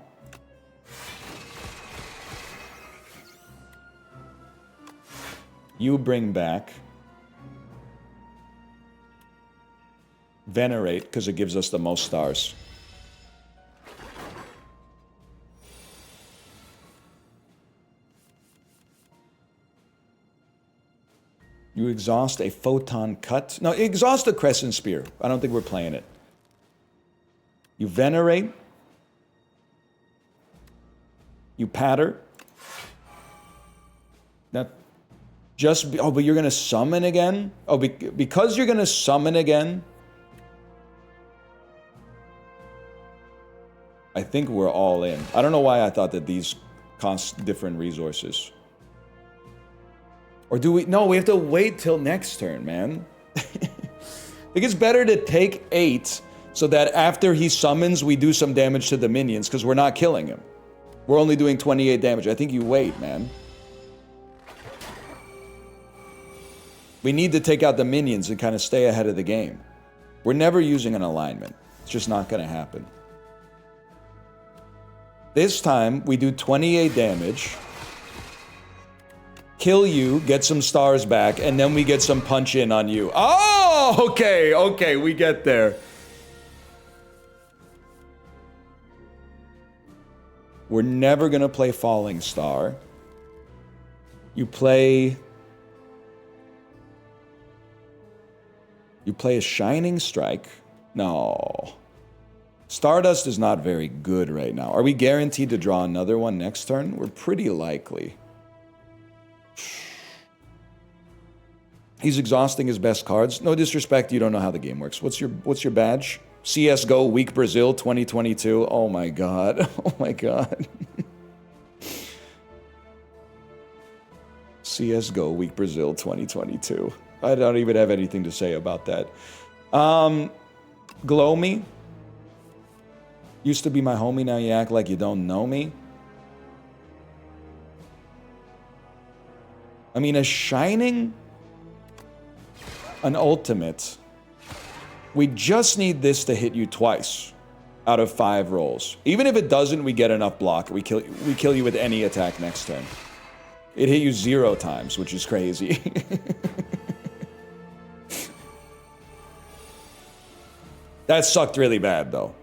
You bring back Venerate, because it gives us the most stars. You exhaust a Photon Cut. No, exhaust a Crescent Spear. I don't think we're playing it. You Venerate. You Patter. Now, Oh, but you're going to summon again? Oh, because you're going to summon again, I think we're all in. I don't know why I thought that these cost different resources. Or do we? No, we have to wait till next turn, man. I think it's better to take 8 so that after he summons, we do some damage to the minions because we're not killing him. We're only doing 28 damage. I think you wait, man. We need to take out the minions and kind of stay ahead of the game. We're never using an alignment. It's just not going to happen. This time, we do 28 damage. Kill you, get some stars back, and then we get some punch in on you. Oh, okay, okay, we get there. We're never going to play Falling Star. You play a Shining Strike. No. Stardust is not very good right now. Are we guaranteed to draw another one next turn? We're pretty likely. He's exhausting his best cards. No disrespect, you don't know how the game works. What's your badge? CSGO Week Brazil 2022. Oh my god. Oh my god. CSGO Week Brazil 2022. I don't even have anything to say about that. Glow Me. Used to be my homie, now you act like you don't know me. I mean, a Shining, an Ultimate. We just need this to hit you twice out of 5 rolls. Even if it doesn't, we get enough block. We kill you with any attack next turn. It hit you 0 times, which is crazy. That sucked really bad, though.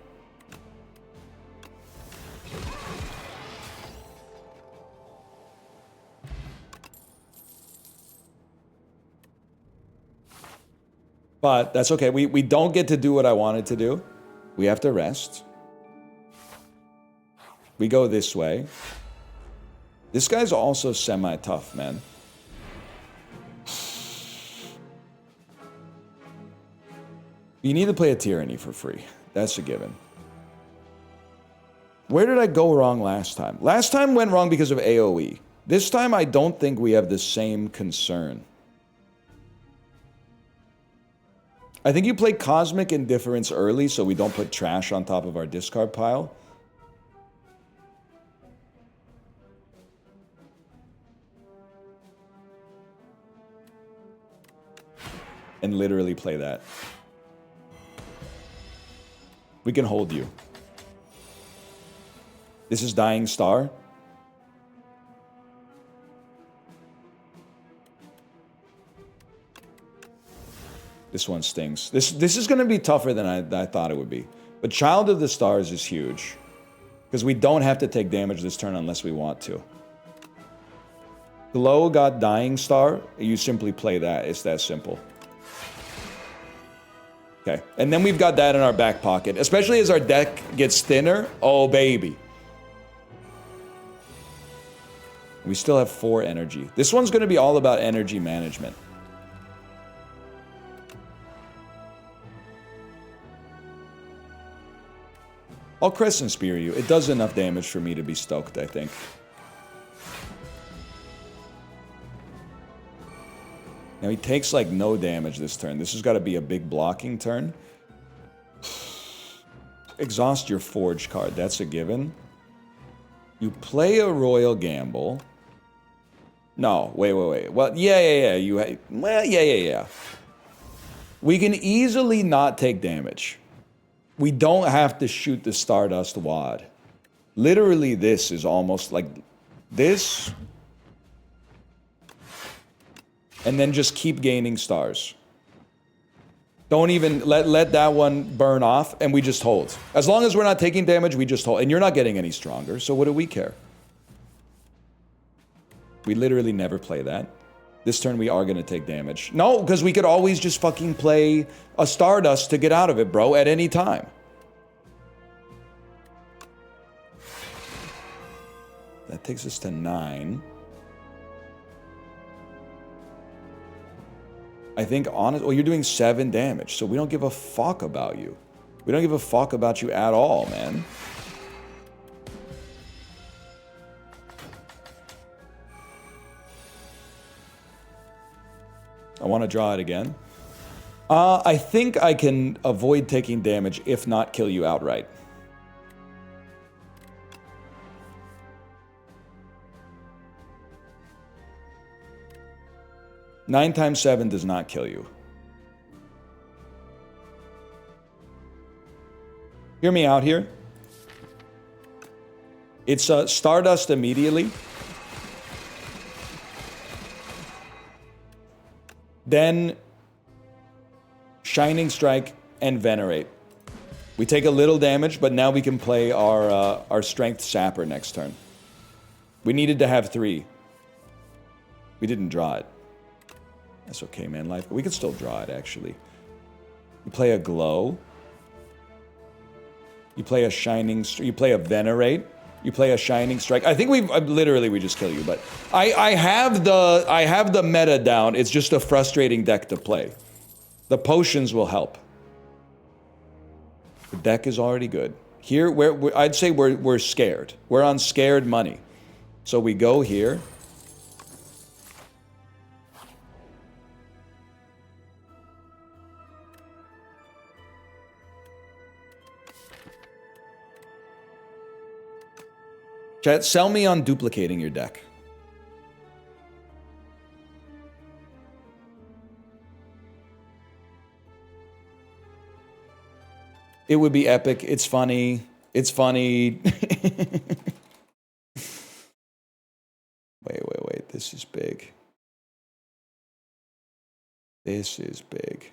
But that's okay. We don't get to do what I wanted to do. We have to rest. We go this way. This guy's also semi-tough, man. You need to play a Tyranny for free. That's a given. Where did I go wrong last time? Last time went wrong because of AoE. This time I don't think we have the same concern. I think you play Cosmic Indifference early so we don't put trash on top of our discard pile. And literally play that. We can hold you. This is Dying Star. This one stings. This is going to be tougher than I thought it would be. But Child of the Stars is huge. Because we don't have to take damage this turn unless we want to. Glow got Dying Star. You simply play that. It's that simple. Okay. And then we've got that in our back pocket. Especially as our deck gets thinner. Oh, baby. We still have 4 energy. This one's going to be all about energy management. I'll Crescent Spear you. It does enough damage for me to be stoked, I think. Now he takes like no damage this turn. This has got to be a big blocking turn. Exhaust your Forge card. That's a given. You play a Royal Gamble. No, wait. Well, yeah. Yeah. We can easily not take damage. We don't have to shoot the Stardust Wad. Literally, this is almost like this. And then just keep gaining stars. Don't even let that one burn off, and we just hold. As long as we're not taking damage, we just hold. And you're not getting any stronger, so what do we care? We literally never play that. This turn, we are going to take damage. No, because we could always just fucking play a Stardust to get out of it, bro, at any time. That takes us to 9. I think honest. Well, you're doing 7 damage, so we don't give a fuck about you. We don't give a fuck about you at all, man. I want to draw it again. I think I can avoid taking damage, if not kill you outright. Nine times 7 does not kill you. Hear me out here. It's Stardust immediately. Then Shining Strike and Venerate. We take a little damage, but now we can play our Strength Sapper next turn. We needed to have 3. We didn't draw it. That's okay, man. Life. We can still draw it, actually. You play a Glow. You play a Shining... You play a Venerate. You play a Shining Strike. I think we just kill you, but I have the meta down. It's just a frustrating deck to play. The potions will help. The deck is already good. Here, I'd say we're scared. We're on scared money. So we go here. Chat, sell me on duplicating your deck. It would be epic. It's funny. It's funny. Wait. This is big. This is big.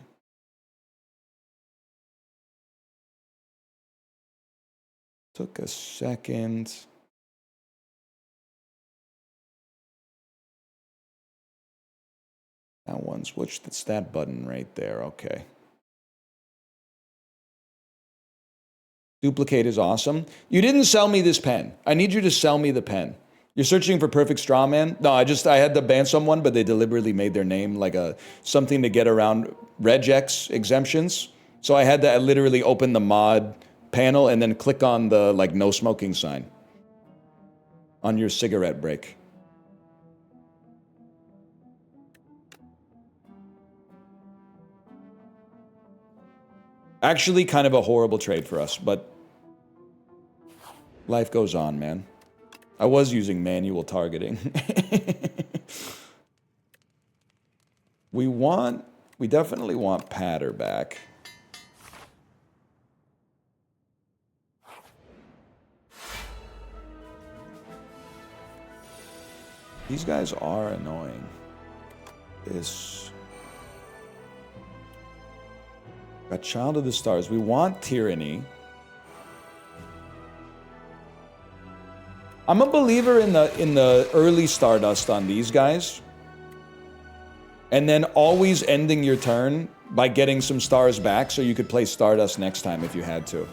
Took a second. That one's, it's that button right there, okay. Duplicate is awesome. You didn't sell me this pen. I need you to sell me the pen. You're searching for Perfect Straw Man? No, I had to ban someone, but they deliberately made their name like something to get around regex exemptions. So I had to literally open the mod panel and then click on the no smoking sign on your cigarette break. Actually, kind of a horrible trade for us, but life goes on, man. I was using manual targeting. We definitely want Patter back. These guys are annoying. Got Child of the Stars. We want Tyranny. I'm a believer in the early Stardust on these guys. And then always ending your turn by getting some stars back so you could play Stardust next time if you had to.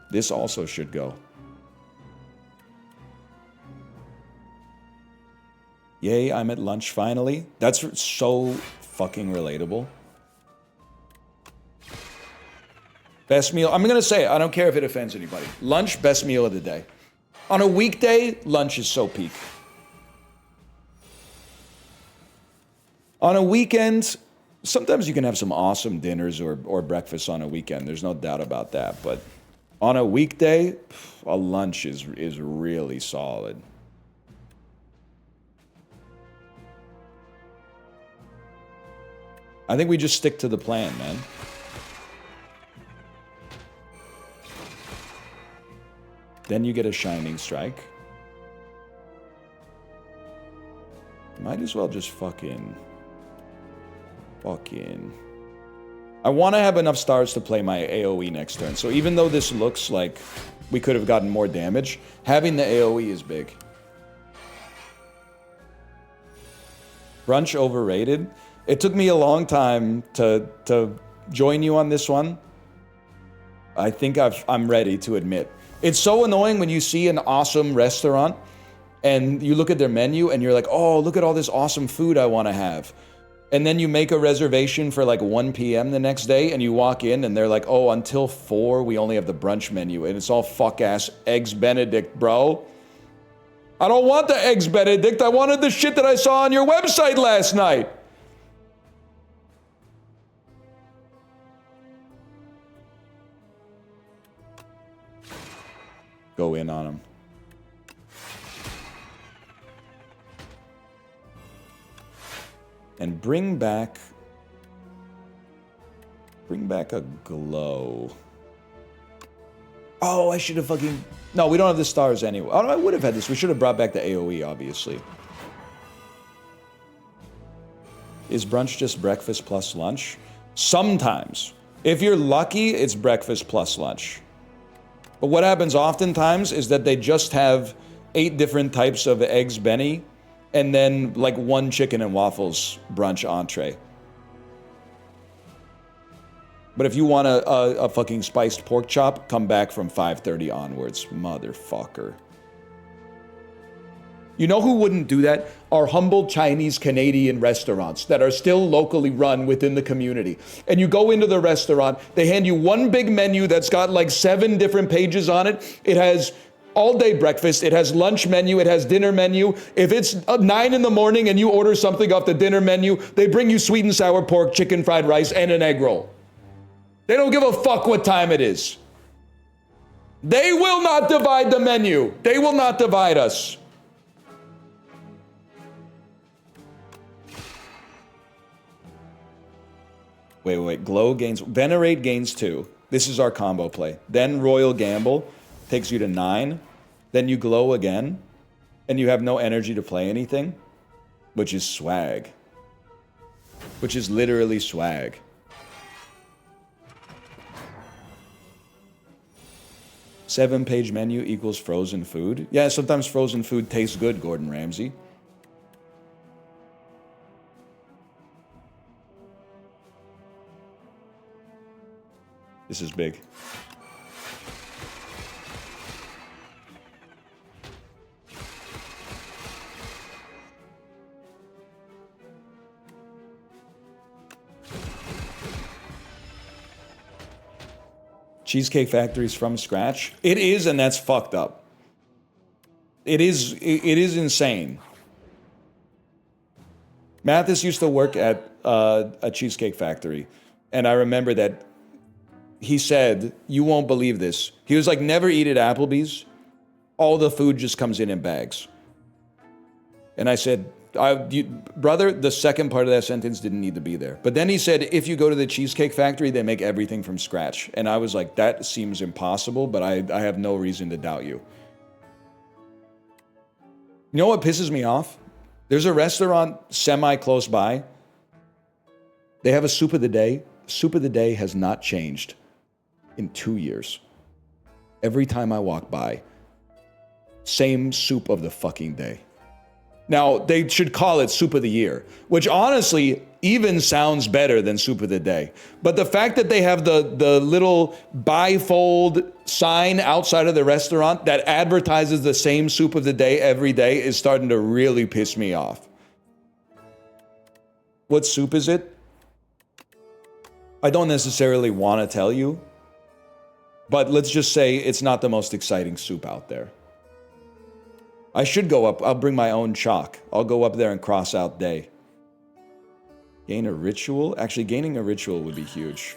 This also should go. Yay, I'm at lunch finally. That's so fucking relatable. Best meal. I'm gonna say it. I don't care if it offends anybody. Lunch, best meal of the day. On a weekday, lunch is so peak. On a weekend, sometimes you can have some awesome dinners or breakfast on a weekend. There's no doubt about that. But on a weekday, a lunch is really solid. I think we just stick to the plan, man. Then you get a Shining Strike. Might as well just fucking... I want to have enough stars to play my AoE next turn. So even though this looks like we could have gotten more damage, having the AoE is big. Brunch overrated. It took me a long time to join you on this one. I think I'm ready to admit It's so annoying when you see an awesome restaurant and you look at their menu and you're like, oh, look at all this awesome food I want to have. And then you make a reservation for like 1 p.m. the next day and you walk in and they're like, oh, until 4, we only have the brunch menu. And it's all fuck-ass Eggs Benedict, bro. I don't want the Eggs Benedict. I wanted the shit that I saw on your website last night. Go in on them. And bring back a glow. Oh, I should have fucking... No, we don't have the stars anyway. Oh, I would have had this. We should have brought back the AoE, obviously. Is brunch just breakfast plus lunch? Sometimes. If you're lucky, it's breakfast plus lunch. But what happens oftentimes is that they just have 8 different types of eggs Benny, and then like 1 chicken and waffles brunch entree. But if you want a fucking spiced pork chop, come back from 5:30 onwards, motherfucker. You know who wouldn't do that? Our humble Chinese Canadian restaurants that are still locally run within the community. And you go into the restaurant, they hand you one big menu that's got like 7 different pages on it. It has all-day breakfast, it has lunch menu, it has dinner menu. If it's 9 in the morning and you order something off the dinner menu, they bring you sweet and sour pork, chicken fried rice, and an egg roll. They don't give a fuck what time it is. They will not divide the menu. They will not divide us. Wait. Glow gains... Venerate gains 2. This is our combo play. Then Royal Gamble takes you to 9. Then you glow again. And you have no energy to play anything. Which is swag. Which is literally swag. Seven-page menu equals frozen food. Yeah, sometimes frozen food tastes good, Gordon Ramsay. This is big. Cheesecake Factory's from scratch? It is, and that's fucked up. It is insane. Mathis used to work at a Cheesecake Factory, and I remember that he said, you won't believe this. He was like, never eat at Applebee's. All the food just comes in bags. And I said, brother, the second part of that sentence didn't need to be there. But then he said, if you go to the Cheesecake Factory, they make everything from scratch. And I was like, that seems impossible, but I have no reason to doubt you. You know what pisses me off? There's a restaurant semi-close by. They have a soup of the day. Soup of the day has not changed in 2 years. Every time I walk by, same soup of the fucking day. Now, they should call it Soup of the Year, which honestly even sounds better than Soup of the Day. But the fact that they have the little bifold sign outside of the restaurant that advertises the same Soup of the Day every day is starting to really piss me off. What soup is it? I don't necessarily want to tell you, but let's just say it's not the most exciting soup out there. I should go up. I'll bring my own chalk. I'll go up there and cross out day. Gain a ritual? Actually, gaining a ritual would be huge.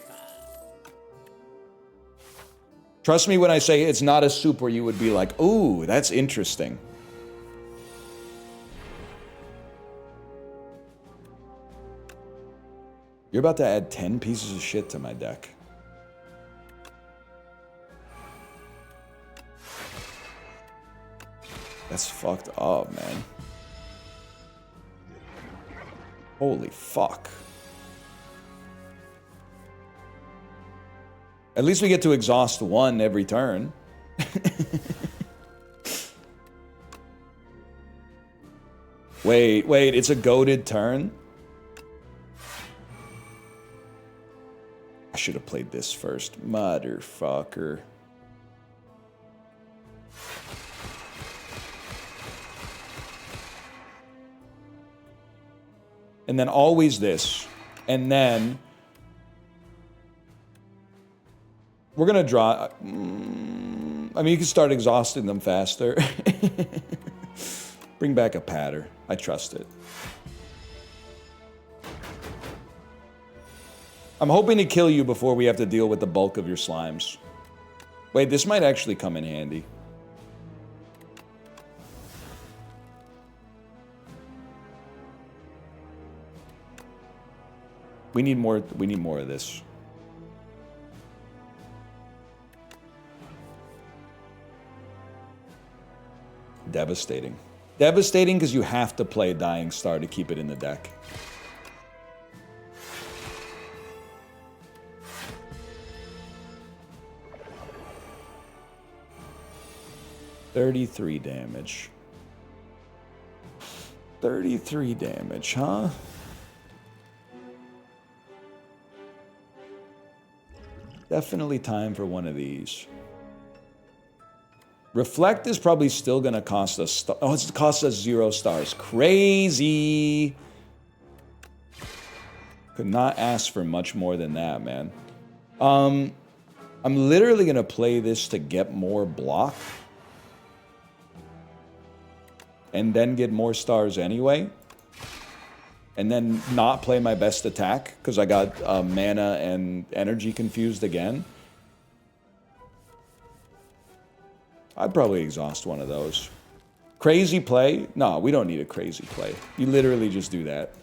Trust me when I say it's not a soup where you would be like, ooh, that's interesting. You're about to add 10 pieces of shit to my deck. That's fucked up, man. Holy fuck. At least we get to exhaust 1 every turn. Wait, it's a goated turn? I should have played this first. Motherfucker. And then always this. And then we're going to draw... I mean, you can start exhausting them faster. Bring back a patter. I trust it. I'm hoping to kill you before we have to deal with the bulk of your slimes. Wait, this might actually come in handy. We need more of this. Devastating. Devastating because you have to play Dying Star to keep it in the deck. $33 damage. 33 damage, huh? Definitely time for one of these. Reflect is probably still going to cost us... Oh, it's cost us 0 stars. Crazy! Could not ask for much more than that, man. I'm literally going to play this to get more block. And then get more stars anyway. And then not play my best attack, because I got mana and energy confused again. I'd probably exhaust one of those. Crazy play? No, we don't need a crazy play. You literally just do that.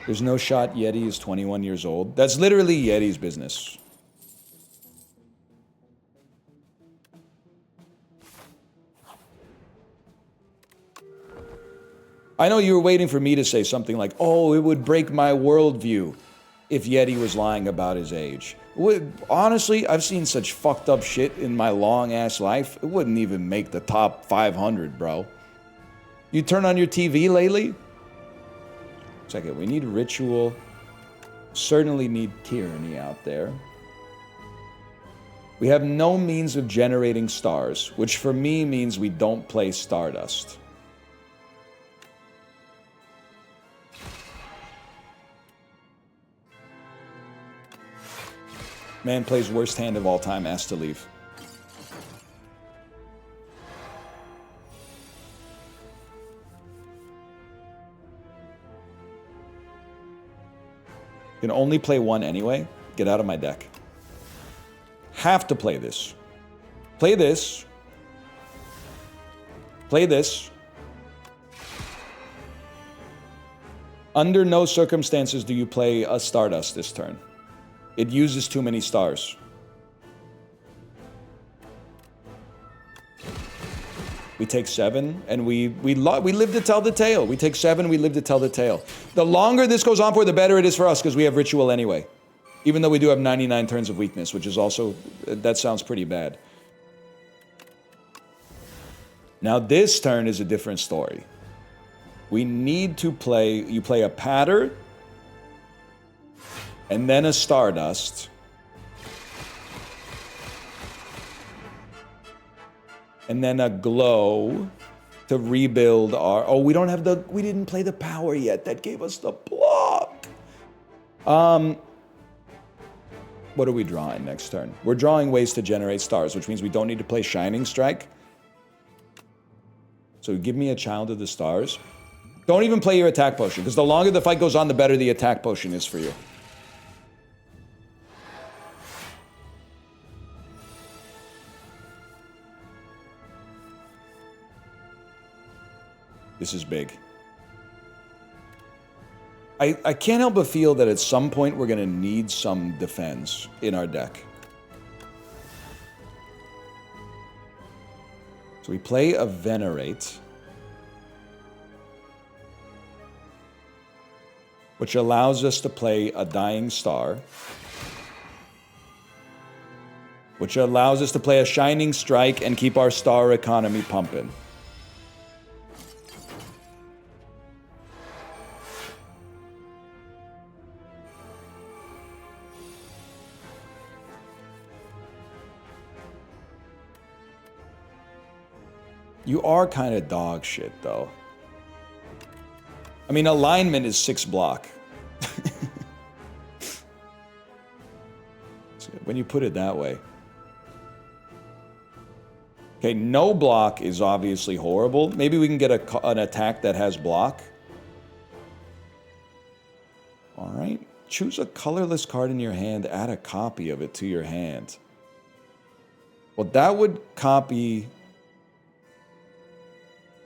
There's no shot Yeti is 21 years old. That's literally Yeti's business. I know you were waiting for me to say something like, oh, it would break my worldview if Yeti was lying about his age. Honestly, I've seen such fucked up shit in my long-ass life, it wouldn't even make the top 500, bro. You turn on your TV lately? Second, we need ritual. Certainly need tyranny out there. We have no means of generating stars, which for me means we don't play Stardust. Man plays worst hand of all time, asked to leave. Can only play one anyway. Get out of my deck. Have to play this. Play this. Play this. Under no circumstances do you play a Stardust this turn. It uses too many stars. We take 7, and we live to tell the tale. We take 7, we live to tell the tale. The longer this goes on for, the better it is for us, because we have ritual anyway. Even though we do have 99 turns of weakness, which is also... That sounds pretty bad. Now this turn is a different story. We need to play... You play a Patter... and then a Stardust. And then a Glow to rebuild our... Oh, we don't have the... We didn't play the power yet. That gave us the block. What are we drawing next turn? We're drawing ways to generate stars, which means we don't need to play Shining Strike. So give me a Child of the Stars. Don't even play your attack potion, because the longer the fight goes on, the better the attack potion is for you. This is big. I can't help but feel that at some point we're going to need some defense in our deck. So we play a Venerate, which allows us to play a Dying Star, which allows us to play a Shining Strike and keep our star economy pumping. You are kind of dog shit, though. I mean, alignment is 6 block. When you put it that way. Okay, no block is obviously horrible. Maybe we can get an attack that has block. All right. Choose a colorless card in your hand. Add a copy of it to your hand. Well, that would copy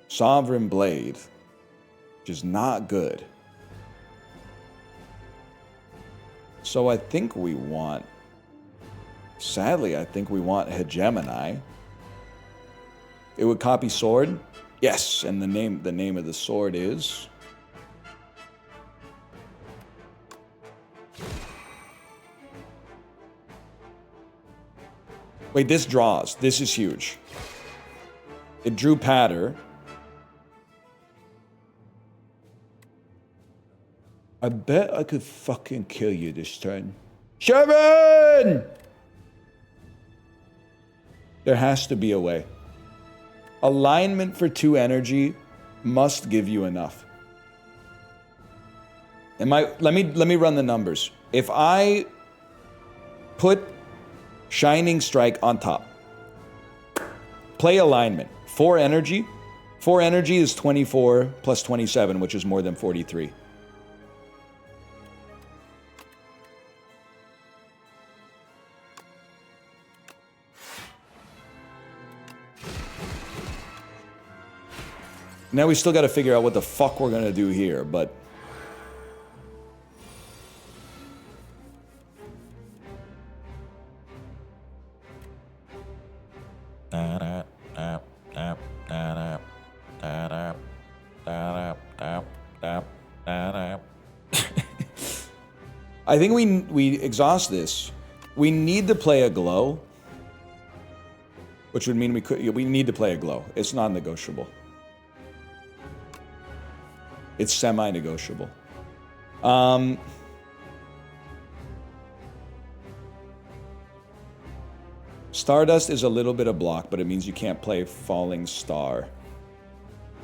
Sovereign Blade, which is not good. So I think we want... Sadly, I think we want Hegemony. It would copy sword. Yes, and the name of the sword is... Wait, this draws. This is huge. It drew Patter. I bet I could fucking kill you this turn. Sherman! There has to be a way. Alignment for 2 energy must give you enough. Let me run the numbers. If I put Shining Strike on top, play alignment, 4 energy. 4 energy is 24 plus 27, which is more than 43. Now we still got to figure out what the fuck we're gonna do here, but... I think we exhaust this. We need to play a glow, which would mean we need to play a glow. It's non-negotiable. It's semi-negotiable. Stardust is a little bit of block, but it means you can't play Falling Star.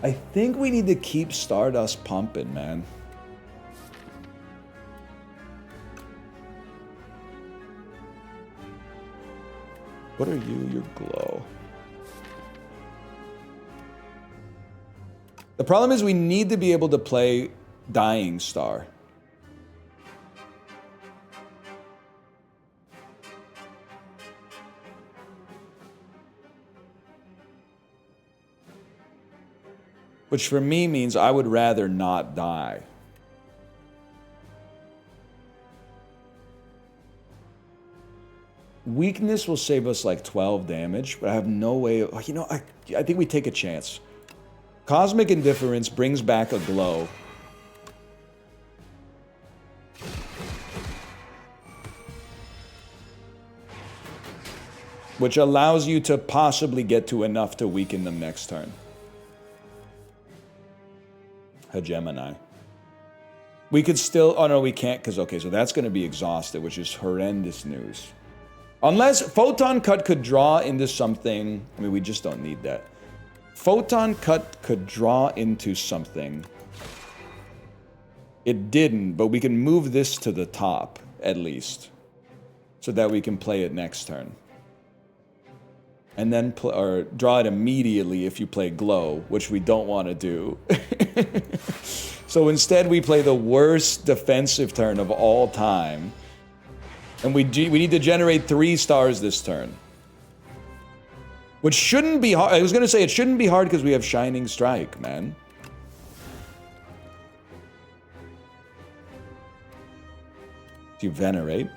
I think we need to keep Stardust pumping, man. What are you? Your glow. The problem is we need to be able to play Dying Star. Which for me means I would rather not die. Weakness will save us like 12 damage, but I have no way of, you know, I think we take a chance. Cosmic Indifference brings back a glow. Which allows you to possibly get to enough to weaken them next turn. Hegemony. We could still... Oh, no, we can't, because... Okay, so that's going to be exhausted, which is horrendous news. Unless Photon Cut could draw into something... I mean, we just don't need that. Photon Cut could draw into something. It didn't, but we can move this to the top, at least. So that we can play it next turn. And then or draw it immediately if you play Glow, which we don't want to do. So instead we play the worst defensive turn of all time. And we need to generate 3 stars this turn. Which shouldn't be hard. I was going to say it shouldn't be hard because we have Shining Strike, man. You Venerate.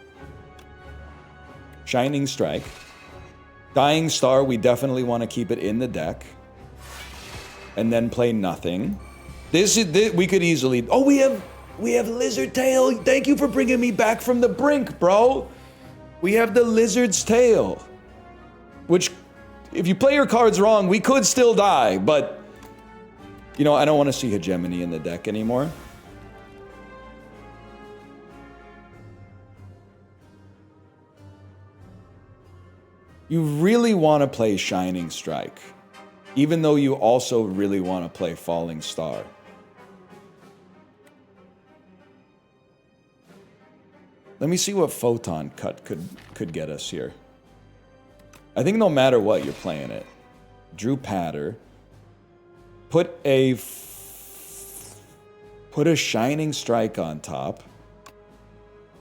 Shining Strike. Dying Star, we definitely want to keep it in the deck. And then play nothing. This we could easily... Oh, we have Lizard Tail. Thank you for bringing me back from the brink, bro. We have the Lizard's Tail. Which, if you play your cards wrong, we could still die. But, you know, I don't want to see Hegemony in the deck anymore. You really want to play Shining Strike. Even though you also really want to play Falling Star. Let me see what Photon Cut could get us here. I think no matter what, you're playing it. Drew Patter. Put a Shining Strike on top,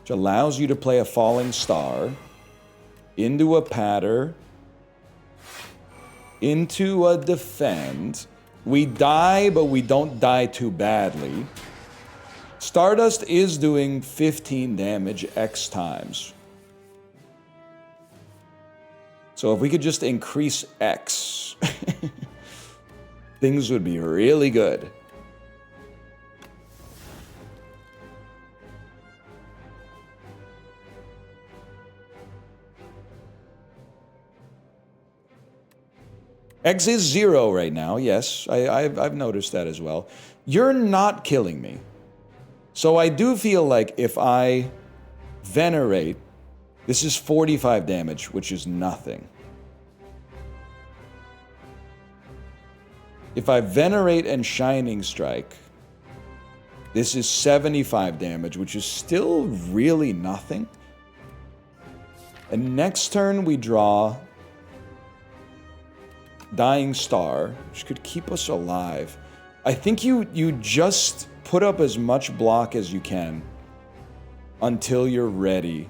which allows you to play a Falling Star into a Patter, into a Defend. We die, but we don't die too badly. Stardust is doing 15 damage X times. So if we could just increase X, things would be really good. X is 0 right now, yes. I've noticed that as well. You're not killing me. So I do feel like if I Venerate, this is 45 damage, which is nothing. If I Venerate and Shining Strike, this is 75 damage, which is still really nothing. And next turn we draw Dying Star, which could keep us alive. I think you just put up as much block as you can until you're ready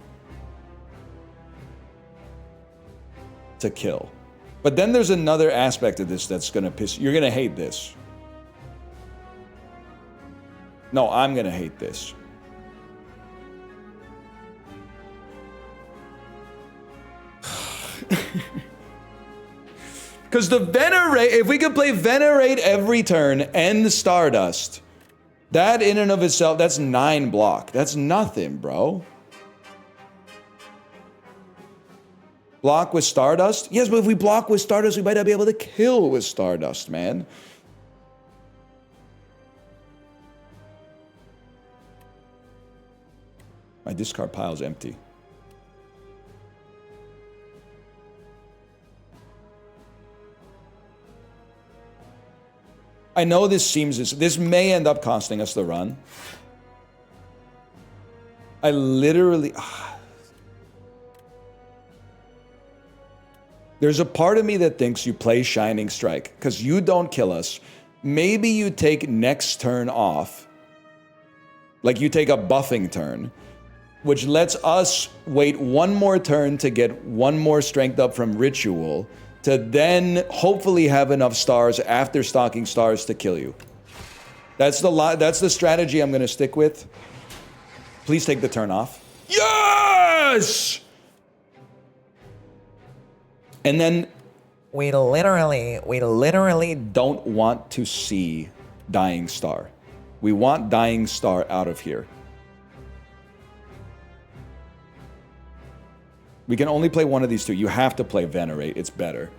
to kill. But then there's another aspect of this that's gonna piss you. You're gonna hate this. No, I'm gonna hate this. Because the Venerate, if we could play Venerate every turn and the Stardust, that in and of itself, that's 9 block. That's nothing, bro. Block with Stardust? Yes, but if we block with Stardust, we might not be able to kill with Stardust, man. My discard pile's empty. I know this may end up costing us the run. I literally... There's a part of me that thinks you play Shining Strike, because you don't kill us. Maybe you take next turn off. Like you take a buffing turn, which lets us wait one more turn to get one more strength up from Ritual, to then hopefully have enough stars after stocking stars to kill you. That's the strategy I'm gonna stick with. Please take the turn off. Yes! And then we literally don't want to see Dying Star. We want Dying Star out of here. We can only play one of these two. You have to play Venerate. It's better.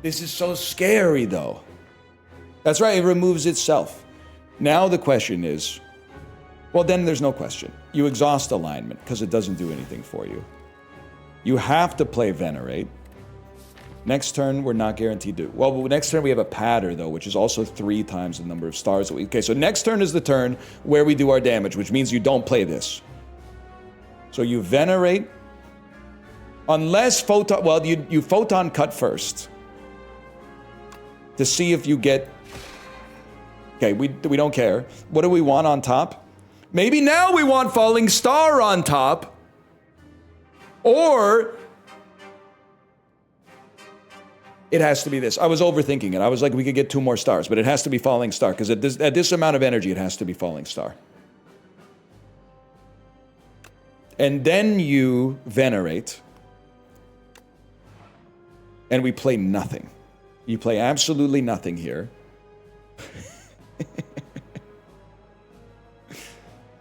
This is so scary, though. That's right. It removes itself. Now the question is, well, then there's no question. You exhaust alignment because it doesn't do anything for you. You have to play Venerate. Next turn, we're not guaranteed to... Well, next turn we have a Patter, though, which is also 3 times the number of stars that we... Okay, so next turn is the turn where we do our damage, which means you don't play this. So you Venerate, unless Photon... Well, you Photon Cut first to see if you get... Okay, we don't care. What do we want on top? Maybe now we want Falling Star on top. Or... It has to be this. I was overthinking it. I was like, we could get 2 more stars, but it has to be Falling Star, because at this amount of energy, it has to be Falling Star. And then you Venerate. And we play nothing. You play absolutely nothing here.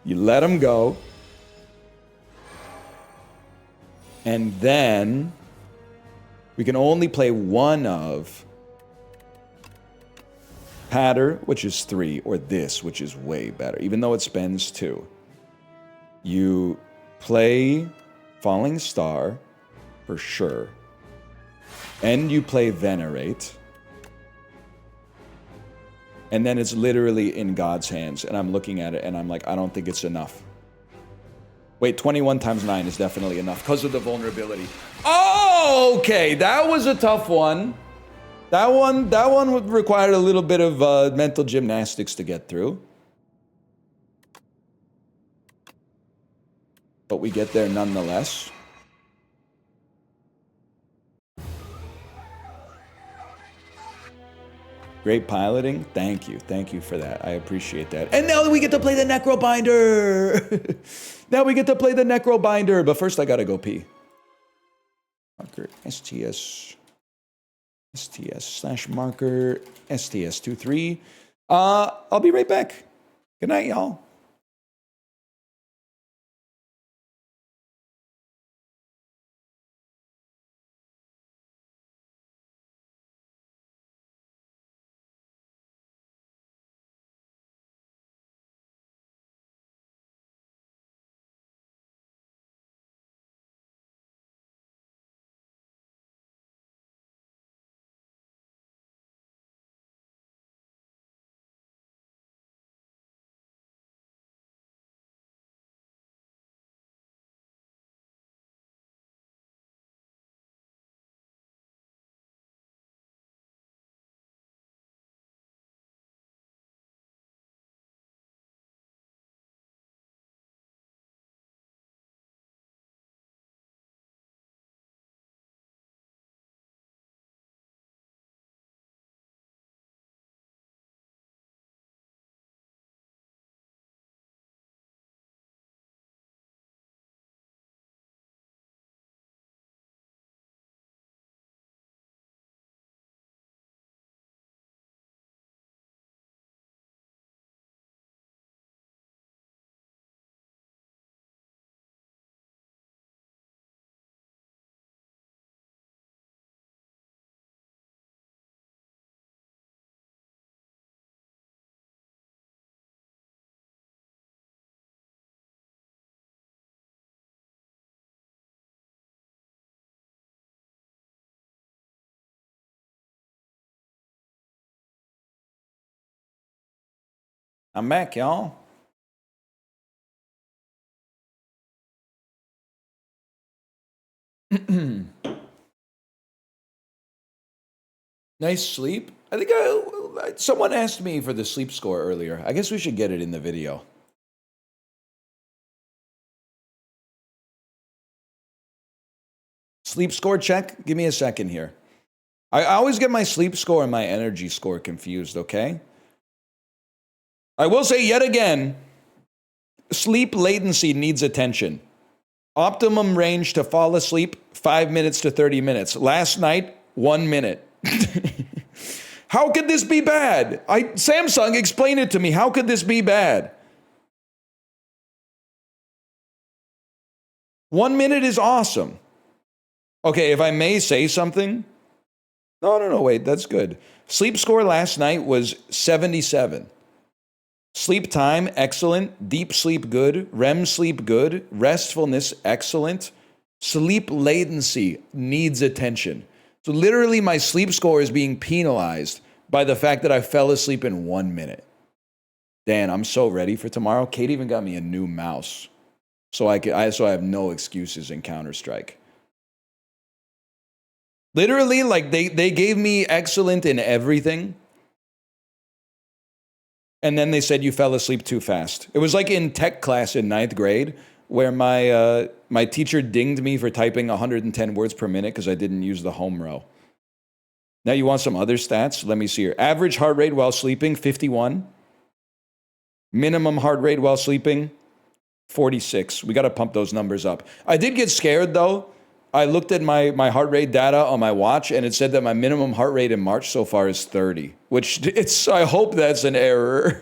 You let him go. And then we can only play one of Patter, which is 3, or this, which is way better, even though it spends 2. You play Falling Star for sure. and you play Venerate, and then it's literally in God's hands, and I'm looking at it, and I'm like, I don't think it's enough. Wait, 21 times 9 is definitely enough because of the vulnerability. Oh, okay, that was a tough one. That one required a little bit of mental gymnastics to get through. But we get there nonetheless. Great piloting. Thank you for that. I appreciate that. And now we get to play the Necrobinder. Now we get to play the Necrobinder. But first I gotta go pee. Marker STS /marker STS23. I'll be right back. Good night, y'all. I'm back, y'all. Nice sleep. I think someone asked me for the sleep score earlier. I guess we should get it in the video. Sleep score check? Give me a second here. I always get my sleep score and my energy score confused, okay? I will say yet again, sleep latency needs attention. Optimum range to fall asleep, 5 minutes to 30 minutes. Last night, 1 minute. How could this be bad? Samsung, explain it to me. How could this be bad? 1 minute is awesome. Okay, if I may say something. No, wait, that's good. Sleep score last night was 77. Sleep time, excellent. Deep sleep, good. REM sleep, good. Restfulness, excellent. Sleep latency needs attention. So literally my sleep score is being penalized by the fact that I fell asleep in 1 minute. Dan, I'm so ready for tomorrow. Kate even got me a new mouse. So I have no excuses in Counter-Strike. Literally, like they gave me excellent in everything. And then they said you fell asleep too fast. It was like in tech class in 9th grade where my teacher dinged me for typing 110 words per minute because I didn't use the home row. Now you want some other stats? Let me see here. Average heart rate while sleeping, 51. Minimum heart rate while sleeping, 46. We got to pump those numbers up. I did get scared though. I looked at my heart rate data on my watch and it said that my minimum heart rate in March so far is 30, which I hope that's an error.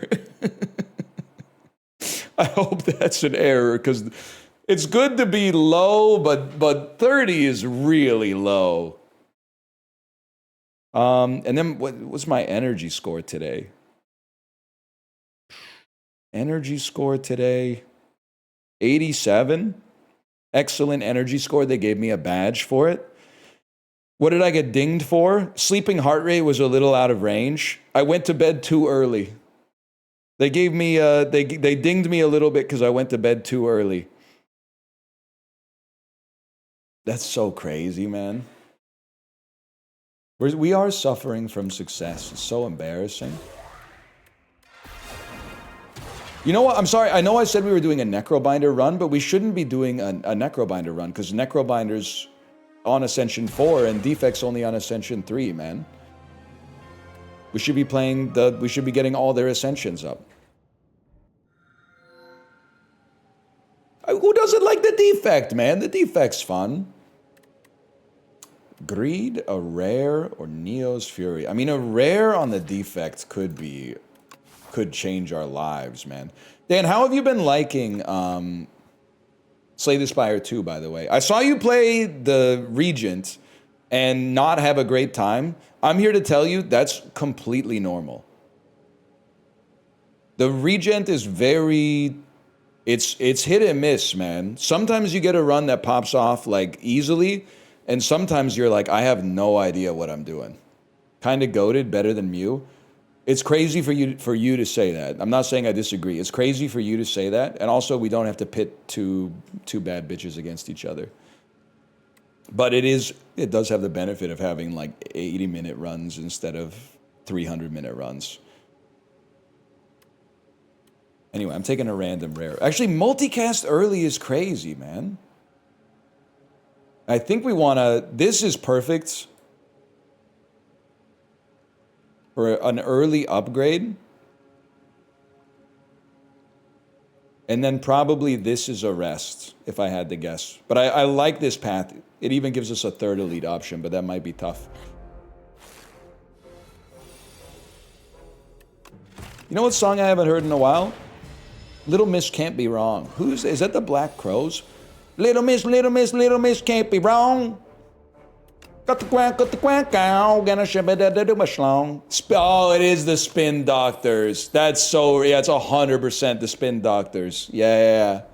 I hope that's an error because it's good to be low, but 30 is really low. And then what was my energy score today? Energy score today, 87. Excellent energy score. They gave me a badge for it. What did I get dinged for? Sleeping heart rate was a little out of range. I went to bed too early. They gave me, they dinged me a little bit because I went to bed too early. That's so crazy, man. We are suffering from success. It's so embarrassing. You know what? I'm sorry. I know I said we were doing a Necrobinder run, but we shouldn't be doing a Necrobinder run because Necrobinder's on Ascension 4 and Defect's only on Ascension 3, man. We should be playing we should be getting all their Ascensions up. Who doesn't like the Defect, man? The Defect's fun. Greed, a rare, or Neo's Fury. I mean, a rare on the Defect could change our lives, man. Dan, how have you been liking Slay the Spire 2, by the way? I saw you play the Regent and not have a great time. I'm here to tell you that's completely normal. The Regent is very... It's hit and miss, man. Sometimes you get a run that pops off, like, easily, and sometimes you're like, I have no idea what I'm doing. Kind of goated, better than Mew. It's crazy for you to say that. I'm not saying I disagree. It's crazy for you to say that, and also we don't have to pit two bad bitches against each other. But it does have the benefit of having like 80-minute runs instead of 300-minute runs. Anyway, I'm taking a random rare. Actually, multicast early is crazy, man. I think we want to... This is perfect for an early upgrade. And then probably this is a rest, if I had to guess. But I like this path. It even gives us a third elite option, but that might be tough. You know what song I haven't heard in a while? Little Miss Can't Be Wrong. Is that the Black Crows? Little Miss can't be wrong. Got the quack, gonna ship it much long. Oh, it is the Spin Doctors. That's so, yeah, it's 100% the Spin Doctors. Yeah.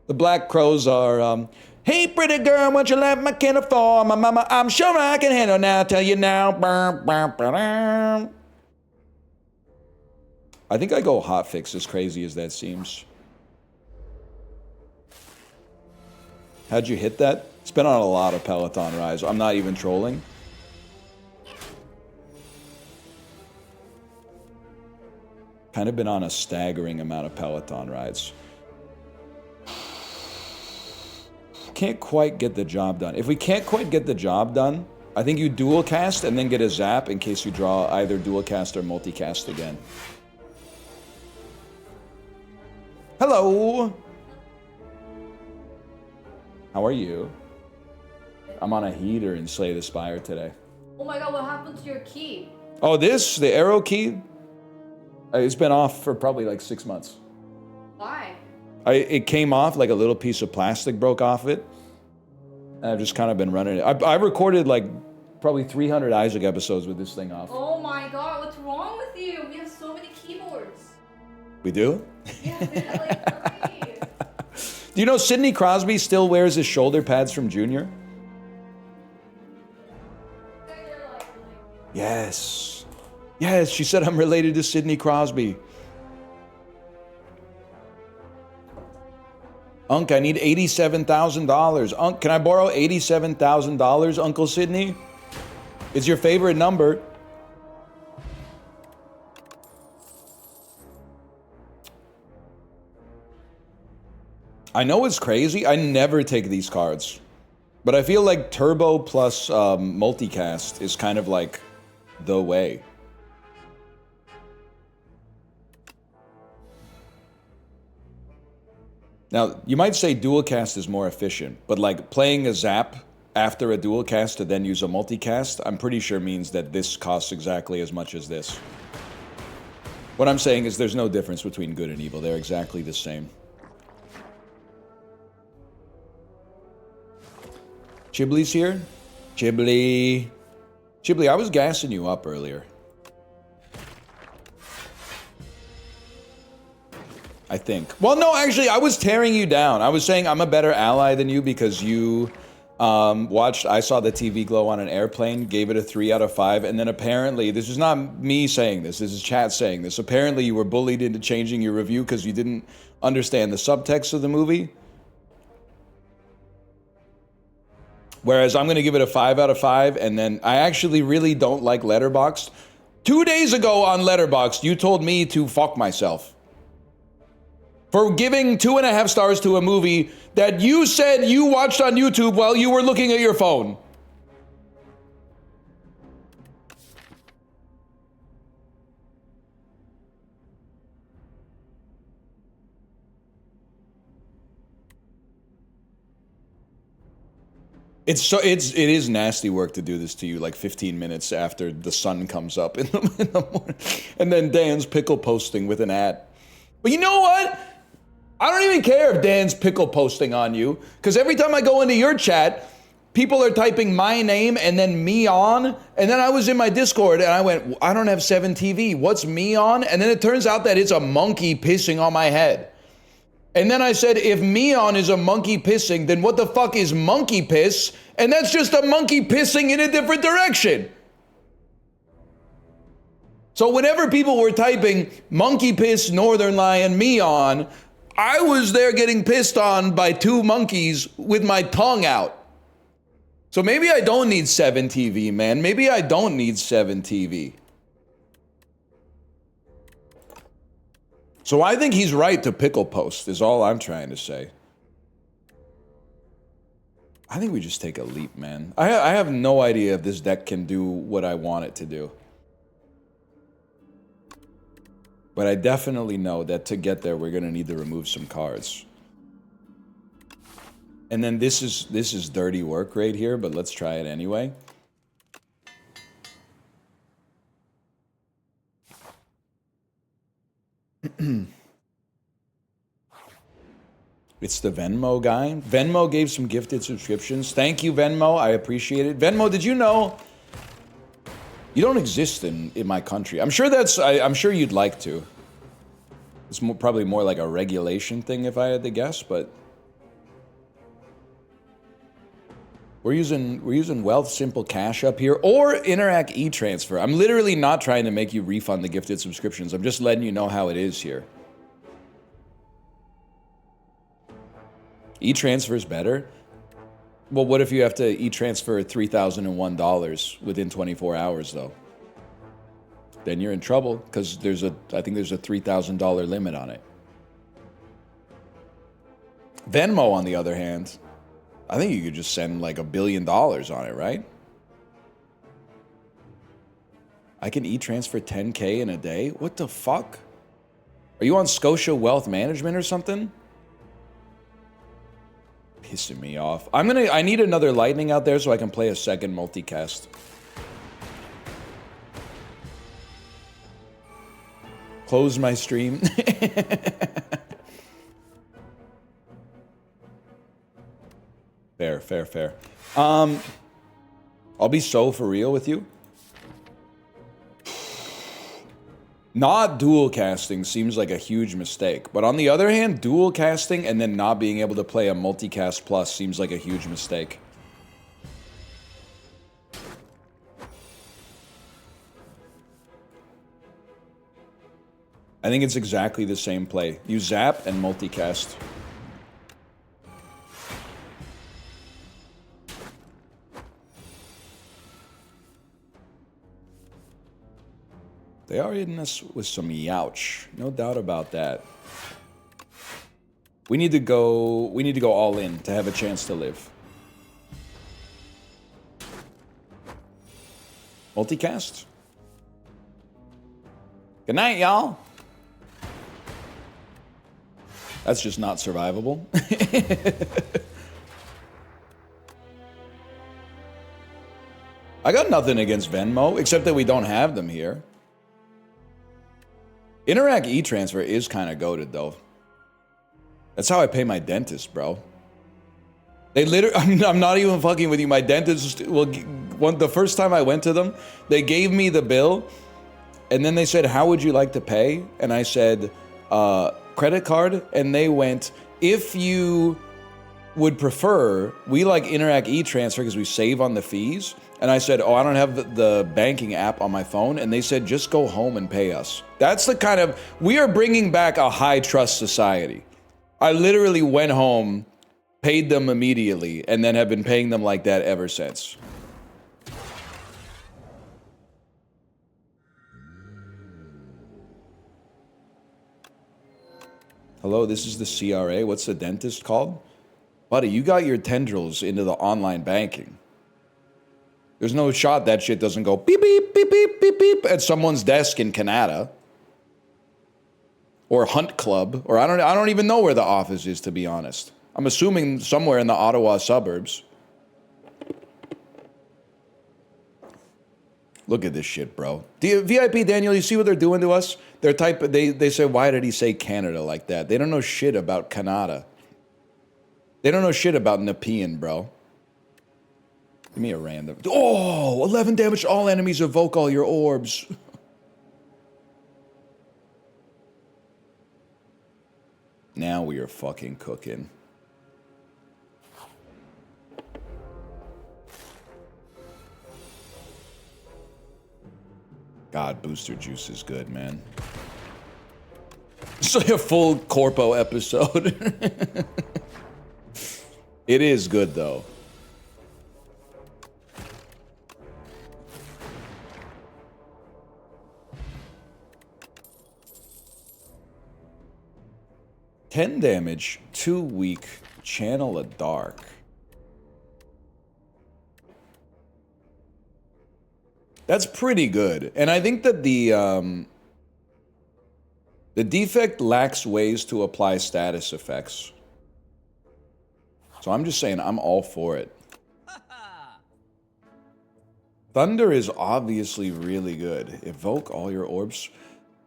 The Black Crows are, hey, pretty girl, won't you let my kid afford? My mama, I'm sure I can handle now, tell you now. I think I go hotfix, as crazy as that seems. How'd you hit that? It's been on a lot of Peloton rides. I'm not even trolling. Kind of been on a staggering amount of Peloton rides. Can't quite get the job done. If we can't quite get the job done, I think you dual cast and then get a zap in case you draw either dual cast or multicast again. Hello! How are you? I'm on a heater in Slay the Spire today. Oh my god, what happened to your key? Oh, the arrow key? It's been off for probably like 6 months. Why? It came off, like a little piece of plastic broke off it. And I've just kind of been running it. I recorded like probably 300 Isaac episodes with this thing off. Oh my god, what's wrong with you? We have so many keyboards. We do? Yeah, we have like 3. Do you know Sidney Crosby still wears his shoulder pads from Junior? Yes. Yes, she said I'm related to Sidney Crosby. Unc, I need $87,000. Unc, can I borrow $87,000, Uncle Sidney? It's your favorite number. I know it's crazy. I never take these cards. But I feel like Turbo plus multicast is kind of like the way. Now, you might say dual cast is more efficient, but like playing a zap after a dual cast to then use a multicast, I'm pretty sure means that this costs exactly as much as this. What I'm saying is there's no difference between good and evil. They're exactly the same. Chibli's here? Chibli. Chibli, I was gassing you up earlier. I think. Well, no, actually, I was tearing you down. I was saying I'm a better ally than you because you Watched I Saw the TV Glow on an Airplane, gave it a 3 out of 5, and then apparently, this is not me saying this is chat saying this, apparently you were bullied into changing your review because you didn't understand the subtext of the movie. Whereas I'm going to give it a 5 out of 5, and then I actually really don't like Letterboxd. 2 days ago on Letterboxd, you told me to fuck myself for giving 2.5 stars to a movie that you said you watched on YouTube while you were looking at your phone. It is nasty work to do this to you like 15 minutes after the sun comes up in the morning, and then Dan's pickle posting with an ad. But you know what? I don't even care if Dan's pickle posting on you, because every time I go into your chat, people are typing my name and then me on, and then I was in my Discord and I went, I don't have 7TV. What's me on? And then it turns out that it's a monkey pissing on my head. And then I said, if Meon is a monkey pissing, then what the fuck is monkey piss? And that's just a monkey pissing in a different direction. So whenever people were typing monkey piss, Northern Lion, Meon, I was there getting pissed on by 2 monkeys with my tongue out. So maybe I don't need 7TV, man. Maybe I don't need 7TV. So I think he's right to pickle post, is all I'm trying to say. I think we just take a leap, man. I have no idea if this deck can do what I want it to do. But I definitely know that to get there, we're going to need to remove some cards. And then this is dirty work right here, but let's try it anyway. It's the Venmo guy. Venmo gave some gifted subscriptions. Thank you, Venmo. I appreciate it. Venmo, did you know you don't exist in my country? I'm sure I'm sure you'd like to. It's probably more like a regulation thing if I had to guess, but we're using Wealth Simple Cash up here or Interac e-transfer. I'm literally not trying to make you refund the gifted subscriptions. I'm just letting you know how it is here. E-transfer is better. Well, what if you have to e-transfer $3,001 within 24 hours though? Then you're in trouble because I think there's a $3,000 limit on it. Venmo, on the other hand, I think you could just send like $1 billion on it, right? I can e-transfer 10K in a day? What the fuck? Are you on Scotia Wealth Management or something? Pissing me off. I need another lightning out there so I can play a second multicast. Close my stream. Fair. I'll be so for real with you. Not dual casting seems like a huge mistake. But on the other hand, dual casting and then not being able to play a multicast plus seems like a huge mistake. I think it's exactly the same play. You zap and multicast. They are hitting us with some youch. No doubt about that. We need to go all in to have a chance to live. Multicast? Good night, y'all. That's just not survivable. I got nothing against Venmo, except that we don't have them here. Interac e-transfer is kind of goated, though. That's how I pay my dentist, bro. They literally, I'm not even fucking with you. My dentist, the first time I went to them, they gave me the bill, and then they said, how would you like to pay? And I said, credit card. And they went, if you would prefer, we like Interact e-transfer because we save on the fees. And I said, oh, I don't have the banking app on my phone. And they said, just go home and pay us. That's the kind of, we are bringing back a high trust society. I literally went home, paid them immediately, and then have been paying them like that ever since. Hello, this is the CRA. What's the dentist called? Buddy, you got your tendrils into the online banking. There's no shot that shit doesn't go beep, beep, beep, beep, beep, beep at someone's desk in Canada. Or Hunt Club. Or I don't even know where the office is, to be honest. I'm assuming somewhere in the Ottawa suburbs. Look at this shit, bro. VIP Daniel, you see what they're doing to us? They say, why did he say Canada like that? They don't know shit about Canada. They don't know shit about Nepean, bro. Give me a random. Oh, 11 damage to all enemies. Evoke all your orbs. Now we are fucking cooking. God, booster juice is good, man. It's like a full Corpo episode. It is good, though. $10 damage, 2 weak, channel a dark. That's pretty good. And I think that the defect lacks ways to apply status effects. So I'm just saying, I'm all for it. Thunder is obviously really good. Evoke all your orbs.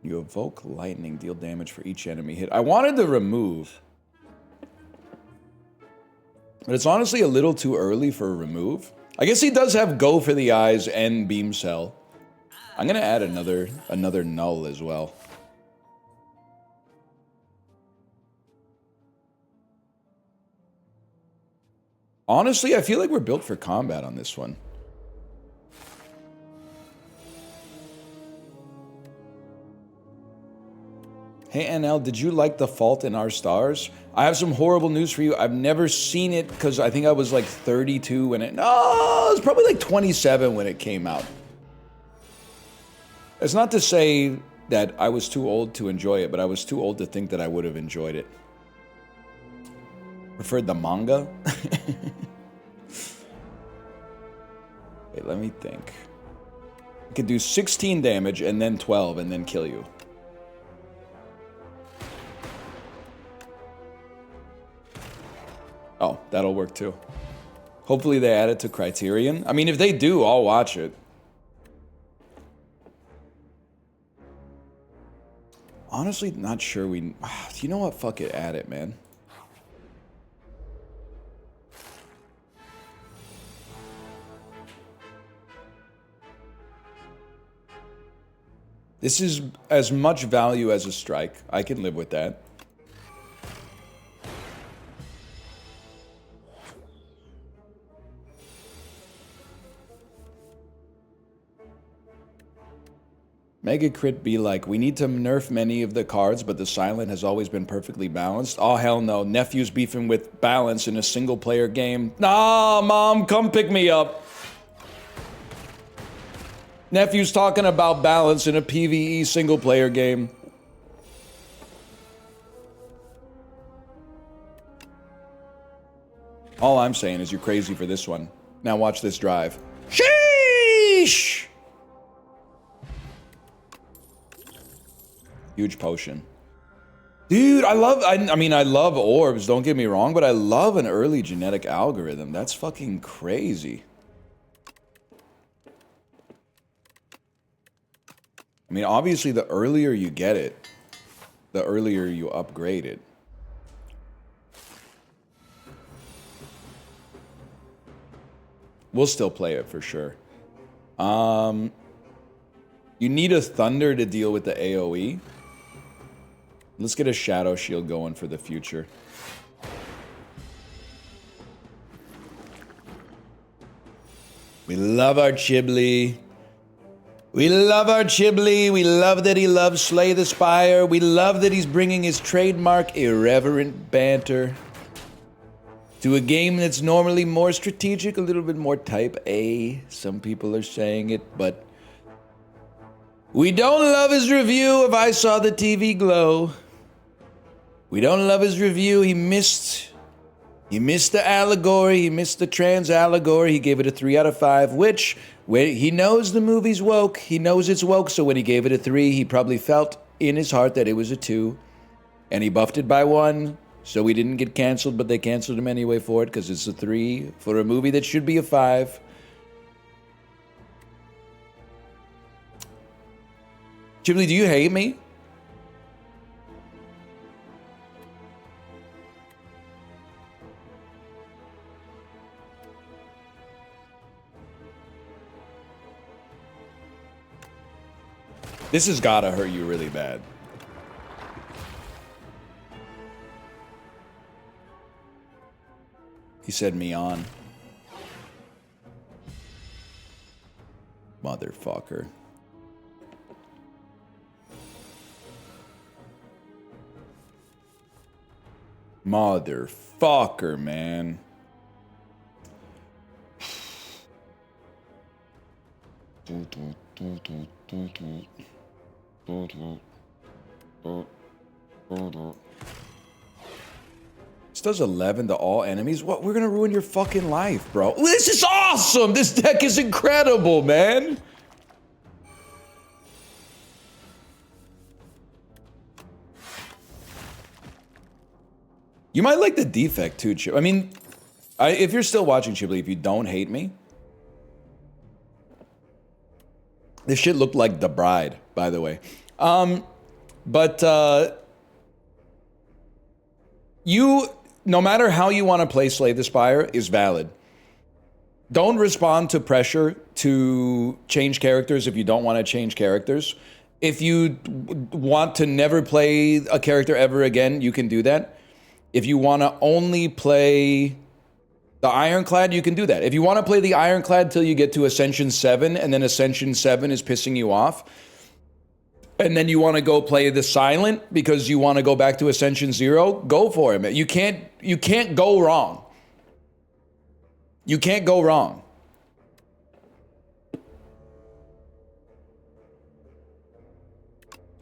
You evoke lightning, deal damage for each enemy hit. I wanted to remove. But it's honestly a little too early for a remove. I guess he does have Go for the Eyes and Beam Cell. I'm going to add another null as well. Honestly, I feel like we're built for combat on this one. Hey NL, did you like The Fault in Our Stars? I have some horrible news for you. I've never seen it because I think I was like 32 when it... No, I was probably like 27 when it came out. It's not to say that I was too old to enjoy it, but I was too old to think that I would have enjoyed it. Preferred the manga? Wait, let me think. I could do 16 damage and then 12 and then kill you. Oh, that'll work too. Hopefully they add it to Criterion. I mean, if they do, I'll watch it. Honestly, not sure we... You know what? Fuck it. Add it, man. This is as much value as a strike. I can live with that. Mega Crit be like, we need to nerf many of the cards, but the silent has always been perfectly balanced. Oh, hell no. Nephew's beefing with balance in a single-player game. Nah, Mom, come pick me up. Nephew's talking about balance in a PvE single-player game. All I'm saying is you're crazy for this one. Now watch this drive. Sheesh! Huge potion. Dude, I love orbs, don't get me wrong, but I love an early genetic algorithm. That's fucking crazy. I mean, obviously, the earlier you get it, the earlier you upgrade it. We'll still play it for sure. You need a Thunder to deal with the AoE. Let's get a Shadow Shield going for the future. We love our Chiblee. We love our Chiblee. We love that he loves Slay the Spire. We love that he's bringing his trademark irreverent banter to a game that's normally more strategic, a little bit more type A. Some people are saying it, but we don't love his review of I Saw the TV Glow. We don't love his review. He missed the allegory. He missed the trans allegory. He gave it a 3 out of 5, which he knows the movie's woke. He knows it's woke, so when he gave it a 3, he probably felt in his heart that it was a 2. And he buffed it by 1, so he didn't get canceled, but they canceled him anyway for it because it's a 3 for a movie that should be a 5. Chiblee, do you hate me? This has gotta hurt you really bad. He said me on. Motherfucker. Motherfucker, man. This does 11 to all enemies? What? We're gonna ruin your fucking life, bro. This is awesome! This deck is incredible, man! You might like the defect too, Chib. I mean, if you're still watching Chiblee, if you don't hate me, this shit looked like The Bride, by the way. No matter how you want to play Slay the Spire is valid. Don't respond to pressure to change characters if you don't want to change characters. If you want to never play a character ever again, you can do that. If you want to only play the Ironclad, you can do that. If you want to play the Ironclad till you get to Ascension 7, and then Ascension 7 is pissing you off, and then you want to go play the Silent because you want to go back to Ascension 0, go for it, man. You can't go wrong. You can't go wrong.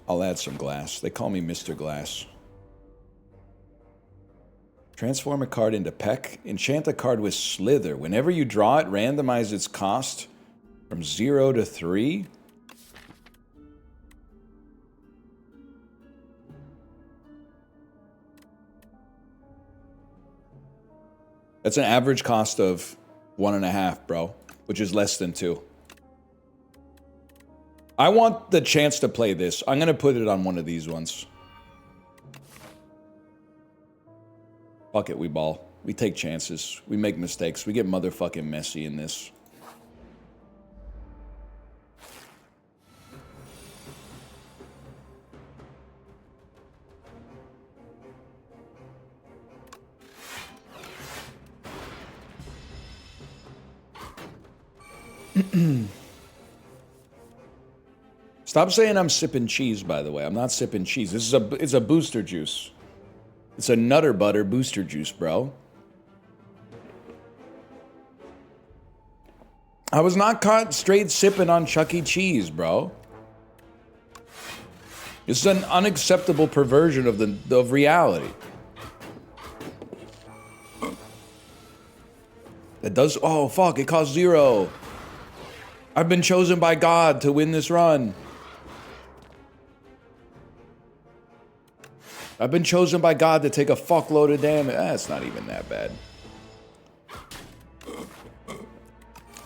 I'll add some glass. They call me Mr. Glass. Transform a card into Peck. Enchant a card with Slither. Whenever you draw it, randomize its cost from 0 to 3. That's an average cost of 1.5, bro, which is less than 2. I want the chance to play this. I'm gonna put it on one of these ones. Fuck it, we ball. We take chances. We make mistakes. We get motherfucking messy in this. Stop saying I'm sipping cheese, by the way. I'm not sipping cheese. It's a booster juice. It's a Nutter Butter booster juice, bro. I was not caught straight sipping on Chuck E. Cheese, bro. This is an unacceptable perversion of reality. That does... Oh, fuck. It costs 0. I've been chosen by God to win this run. I've been chosen by God to take a fuckload of damage. It's not even that bad.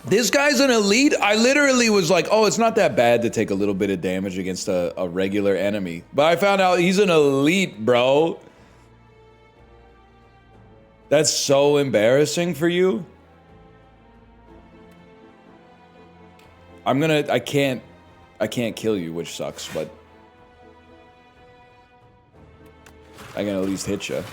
This guy's an elite. I literally was like, oh, it's not that bad to take a little bit of damage against a regular enemy. But I found out he's an elite, bro. That's so embarrassing for you. I can't kill you, which sucks, but I can at least hit you.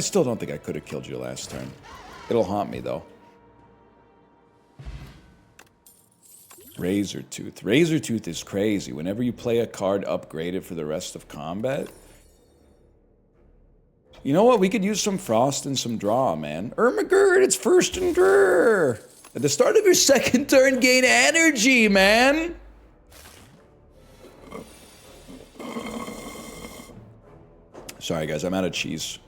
still don't think I could have killed you last turn. It'll haunt me, though. Razor Tooth. Razor Tooth is crazy. Whenever you play a card, upgrade it for the rest of combat. You know what? We could use some Frost and some Draw, man. Ermagerd, it's first and draw. At the start of your second turn, gain energy, man. Sorry, guys, I'm out of cheese.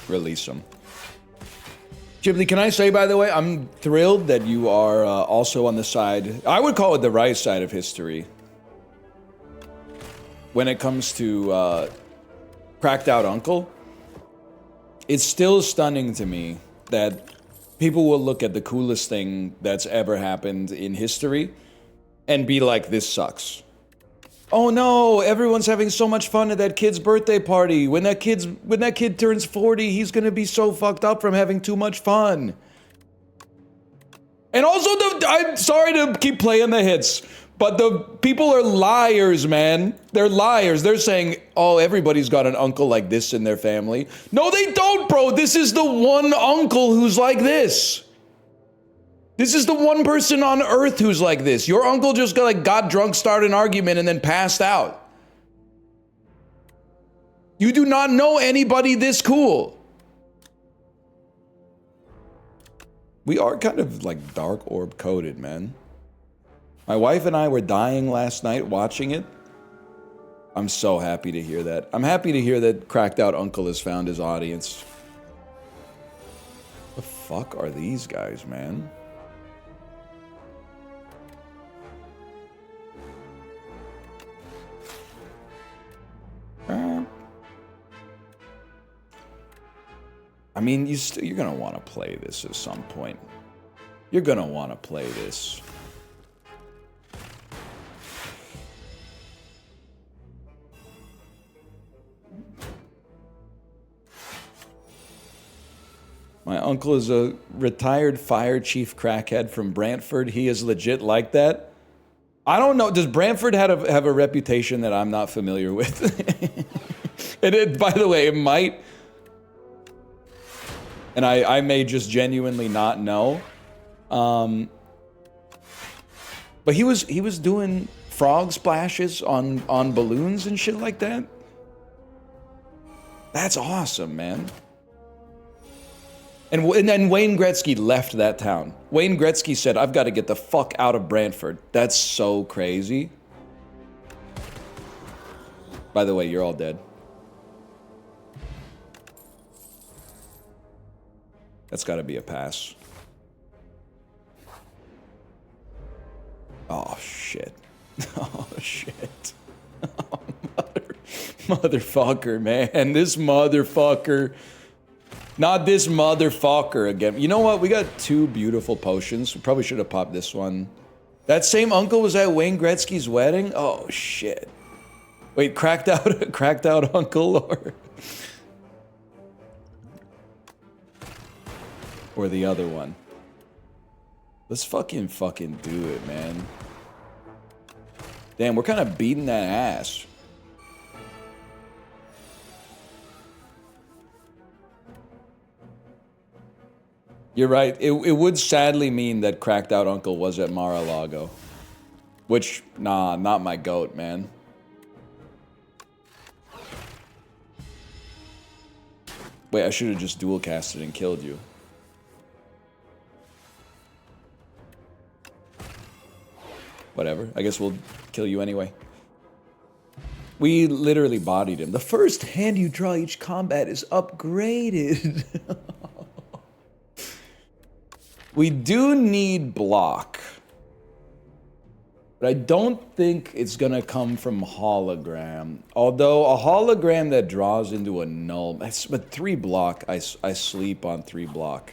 Release them. Ghibli, can I say, by the way, I'm thrilled that you are also on the side, I would call it the right side of history, when it comes to Cracked Out Uncle. It's still stunning to me that people will look at the coolest thing that's ever happened in history and be like, this sucks. Oh no, everyone's having so much fun at that kid's birthday party. When that kid turns 40, he's gonna be so fucked up from having too much fun. And also, I'm sorry to keep playing the hits, but the people are liars, man. They're liars. They're saying, oh, everybody's got an uncle like this in their family. No, they don't, bro. This is the one uncle who's like this. This is the one person on earth who's like this. Your uncle just got drunk, started an argument, and then passed out. You do not know anybody this cool. We are kind of like Dark Orb coded, man. My wife and I were dying last night watching it. I'm so happy to hear that. I'm happy to hear that Cracked Out Uncle has found his audience. The fuck are these guys, man? I mean, you're gonna want to play this at some point. You're gonna want to play this. My uncle is a retired fire chief crackhead from Brantford. He is legit like that. I don't know. Does Brantford have a reputation that I'm not familiar with? And by the way, it might. And I may just genuinely not know. But he was doing frog splashes on balloons and shit like that. That's awesome, man. And then Wayne Gretzky left that town. Wayne Gretzky said, I've got to get the fuck out of Brantford. That's so crazy. By the way, you're all dead. That's got to be a pass. Oh, shit. Oh, shit. Oh, motherfucker, man. This motherfucker. Not this motherfucker again. You know what? We got two beautiful potions. We probably should have popped this one. That same uncle was at Wayne Gretzky's wedding? Oh, shit. Wait, cracked out uncle or the other one? Let's fucking do it, man. Damn, we're kind of beating that ass. You're right. It would sadly mean that Cracked Out Uncle was at Mar-a-Lago. Which, nah, not my goat, man. Wait, I should have just dual casted and killed you. Whatever. I guess we'll kill you anyway. We literally bodied him. The first hand you draw each combat is upgraded. We do need block. But I don't think it's gonna come from hologram. Although a hologram that draws into a null, but 3 block, I sleep on 3 block.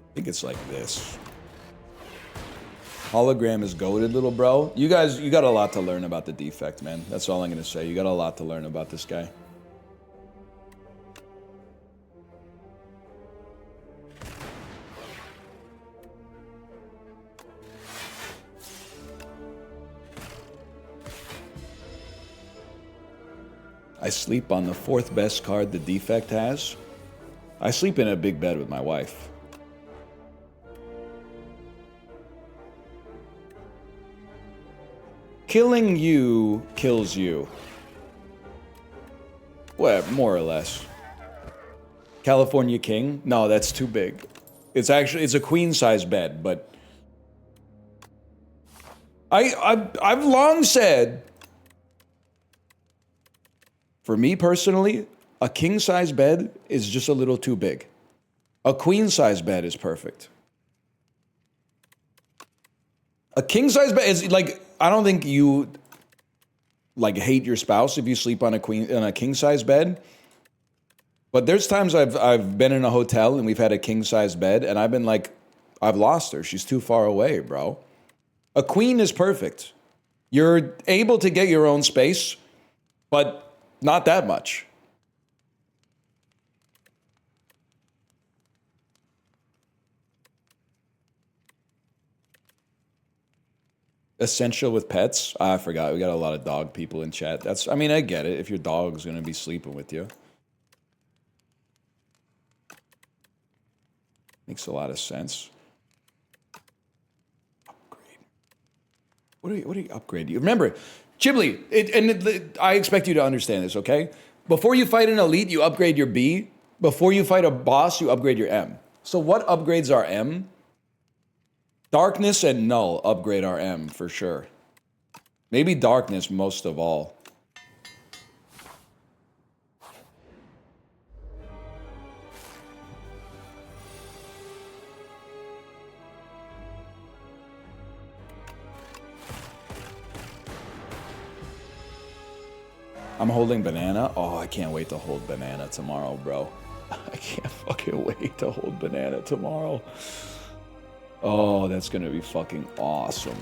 I think it's like this. Hologram is goated, little bro. You guys, you got a lot to learn about the defect, man. That's all I'm gonna say. You got a lot to learn about this guy. I sleep on the 4th best card the defect has. I sleep in a big bed with my wife. Killing you kills you. Well, more or less. California King? No, that's too big. It's a queen size bed, but I've long said, for me personally, a king size bed is just a little too big. A queen size bed is perfect. A king size bed is like, I don't think you like hate your spouse if you sleep on a king size bed. But there's times I've been in a hotel and we've had a king size bed and I've been like, I've lost her. She's too far away, bro. A queen is perfect. You're able to get your own space, but not that much. Essential with pets? I forgot. We got a lot of dog people in chat. I mean, I get it if your dog's going to be sleeping with you. Makes a lot of sense. Upgrade. What do you upgrade? You remember, Chibli, I expect you to understand this, okay? Before you fight an elite, you upgrade your B. Before you fight a boss, you upgrade your M. So what upgrades our M? Darkness and Null upgrade our M for sure. Maybe Darkness most of all. I'm holding Banana. Oh, I can't wait to hold Banana tomorrow, bro. I can't fucking wait to hold Banana tomorrow. Oh, that's gonna be fucking awesome.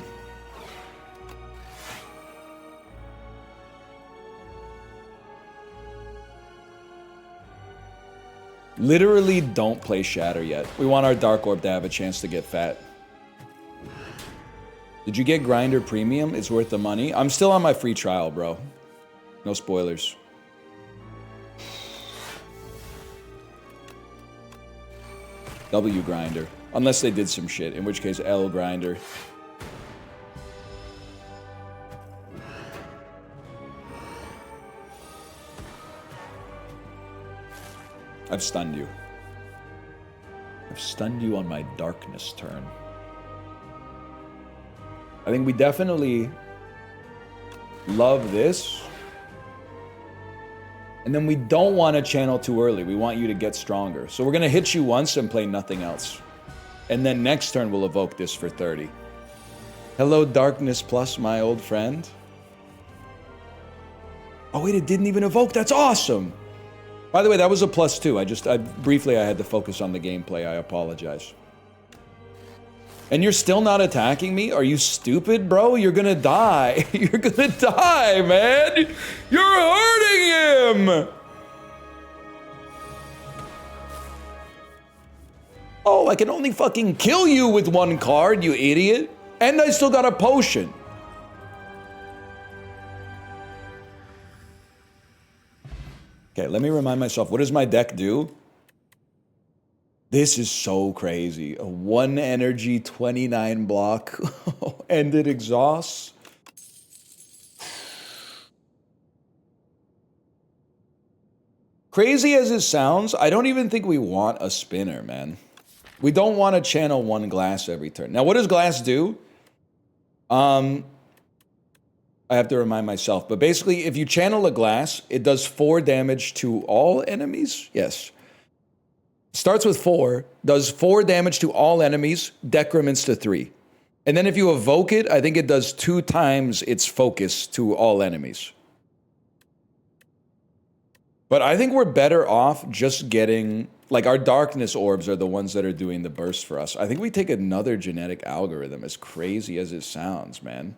Literally don't play Shatter yet. We want our Dark Orb to have a chance to get fat. Did you get Grinder Premium? It's worth the money. I'm still on my free trial, bro. No spoilers. W Grinder. Unless they did some shit, in which case L Grinder. I've stunned you. I've stunned you on my darkness turn. I think we definitely love this. And then we don't want to channel too early. We want you to get stronger. So we're going to hit you once and play nothing else. And then next turn we'll evoke this for 30. Hello, Darkness Plus, my old friend. Oh wait, it didn't even evoke. That's awesome. By the way, that was a +2. Briefly, I had to focus on the gameplay. I apologize. And you're still not attacking me? Are you stupid, bro? You're gonna die. You're gonna die, man. You're hurting him. Oh, I can only fucking kill you with one card, you idiot. And I still got a potion. Okay, let me remind myself. What does my deck do? This is so crazy. A 1 energy, 29 block, ended exhaust. Crazy as it sounds, I don't even think we want a spinner, man. We don't want to channel 1 glass every turn. Now, what does glass do? I have to remind myself. But basically, if you channel a glass, it does 4 damage to all enemies. Yes. Starts with 4, does 4 damage to all enemies, decrements to 3. And then if you evoke it, I think it does 2 times its focus to all enemies. But I think we're better off just getting, like, our darkness orbs are the ones that are doing the burst for us. I think we take another genetic algorithm, as crazy as it sounds, man.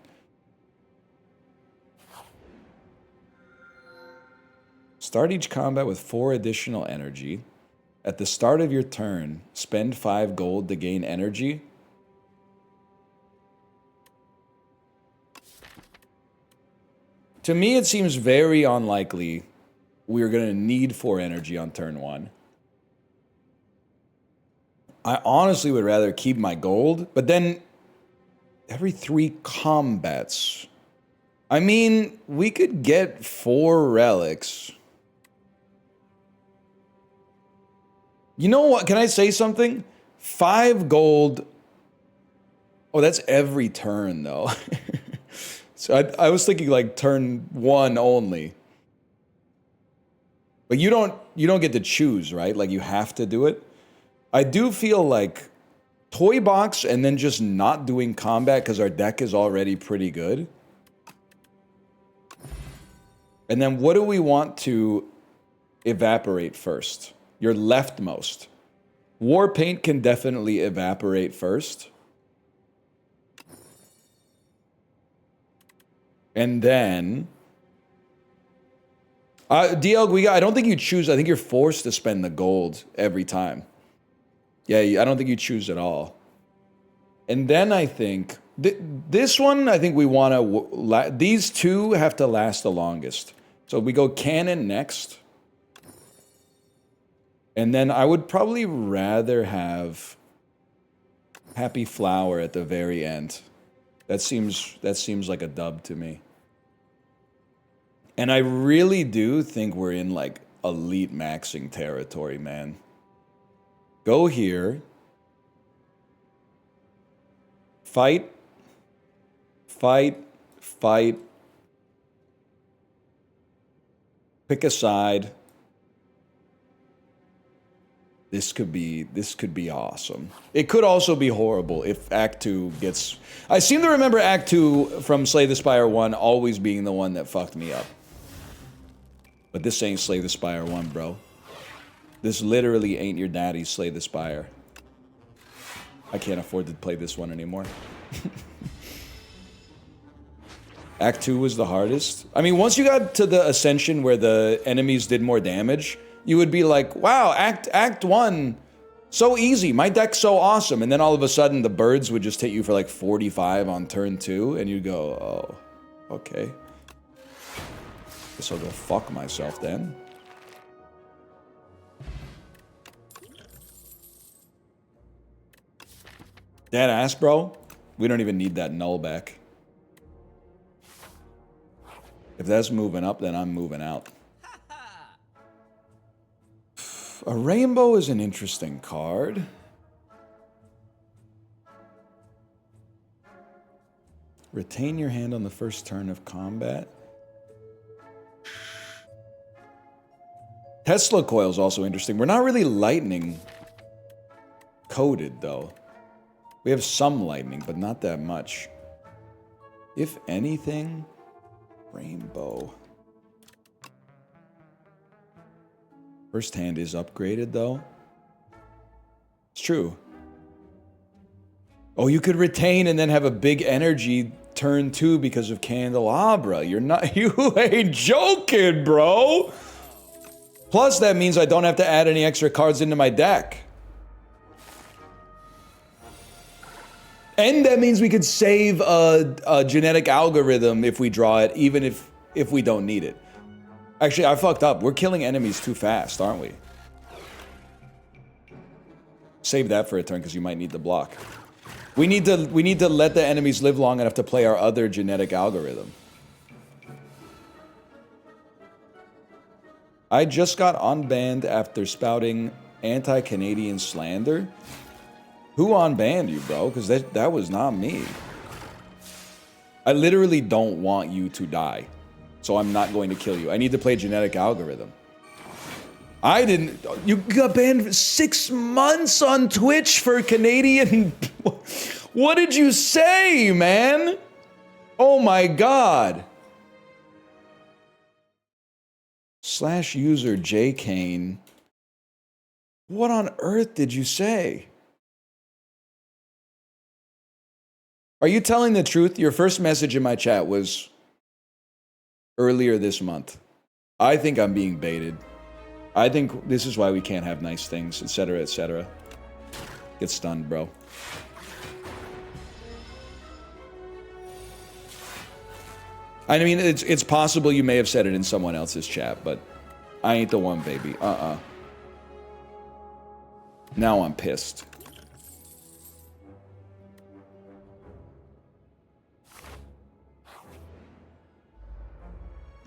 Start each combat with 4 additional energy. At the start of your turn, spend 5 gold to gain energy. To me, it seems very unlikely we're going to need 4 energy on turn 1. I honestly would rather keep my gold, but then every 3 combats. I mean, we could get 4 relics. You know what? Can I say something? 5 gold. Oh, that's every turn, though. So I was thinking like turn 1 only. But you don't get to choose, right? Like you have to do it. I do feel like toy box and then just not doing combat because our deck is already pretty good. And then what do we want to evaporate first? Your leftmost. War paint can definitely evaporate first. And then DL, I don't think you choose. I think you're forced to spend the gold every time. Yeah, I don't think you choose at all. And then I think this one, I think we want to. These two have to last the longest. So we go cannon next. And then I would probably rather have Happy Flower at the very end. That seems like a dub to me. And I really do think we're in like elite maxing territory, man. Go here. Fight. Fight. Fight. Pick a side. This could be awesome. It could also be horrible if Act 2 gets... I seem to remember Act 2 from Slay the Spire 1 always being the one that fucked me up. But this ain't Slay the Spire 1, bro. This literally ain't your daddy's Slay the Spire. I can't afford to play this one anymore. Act 2 was the hardest. I mean, once you got to the Ascension where the enemies did more damage, you would be like, wow, Act 1, so easy. My deck's so awesome. And then all of a sudden, the birds would just hit you for like 45 on turn 2, and you'd go, oh, okay. Guess I'll go fuck myself then. Dead ass, bro. We don't even need that null back. If that's moving up, then I'm moving out. A rainbow is an interesting card. Retain your hand on the first turn of combat. Tesla coil is also interesting. We're not really lightning coded, though. We have some lightning, but not that much. If anything, rainbow. First hand is upgraded, though. It's true. Oh, you could retain and then have a big energy turn 2 because of Candelabra. You're not... You ain't joking, bro! Plus, that means I don't have to add any extra cards into my deck. And that means we could save a genetic algorithm if we draw it, even if we don't need it. Actually, I fucked up. We're killing enemies too fast, aren't we? Save that for a turn, because you might need the block. We need to let the enemies live long enough to play our other genetic algorithm. I just got unbanned after spouting anti-Canadian slander. Who unbanned you, bro? Because that was not me. I literally don't want you to die. So I'm not going to kill you. I need to play genetic algorithm. I didn't... You got banned for 6 months on Twitch for Canadian... What did you say, man? Oh my god. /user jkane. What on earth did you say? Are you telling the truth? Your first message in my chat was earlier this month. I think I'm being baited. I think this is why we can't have nice things, etc., etc. Get stunned, bro. I mean, it's possible you may have said it in someone else's chat, but I ain't the one, baby. Now I'm pissed.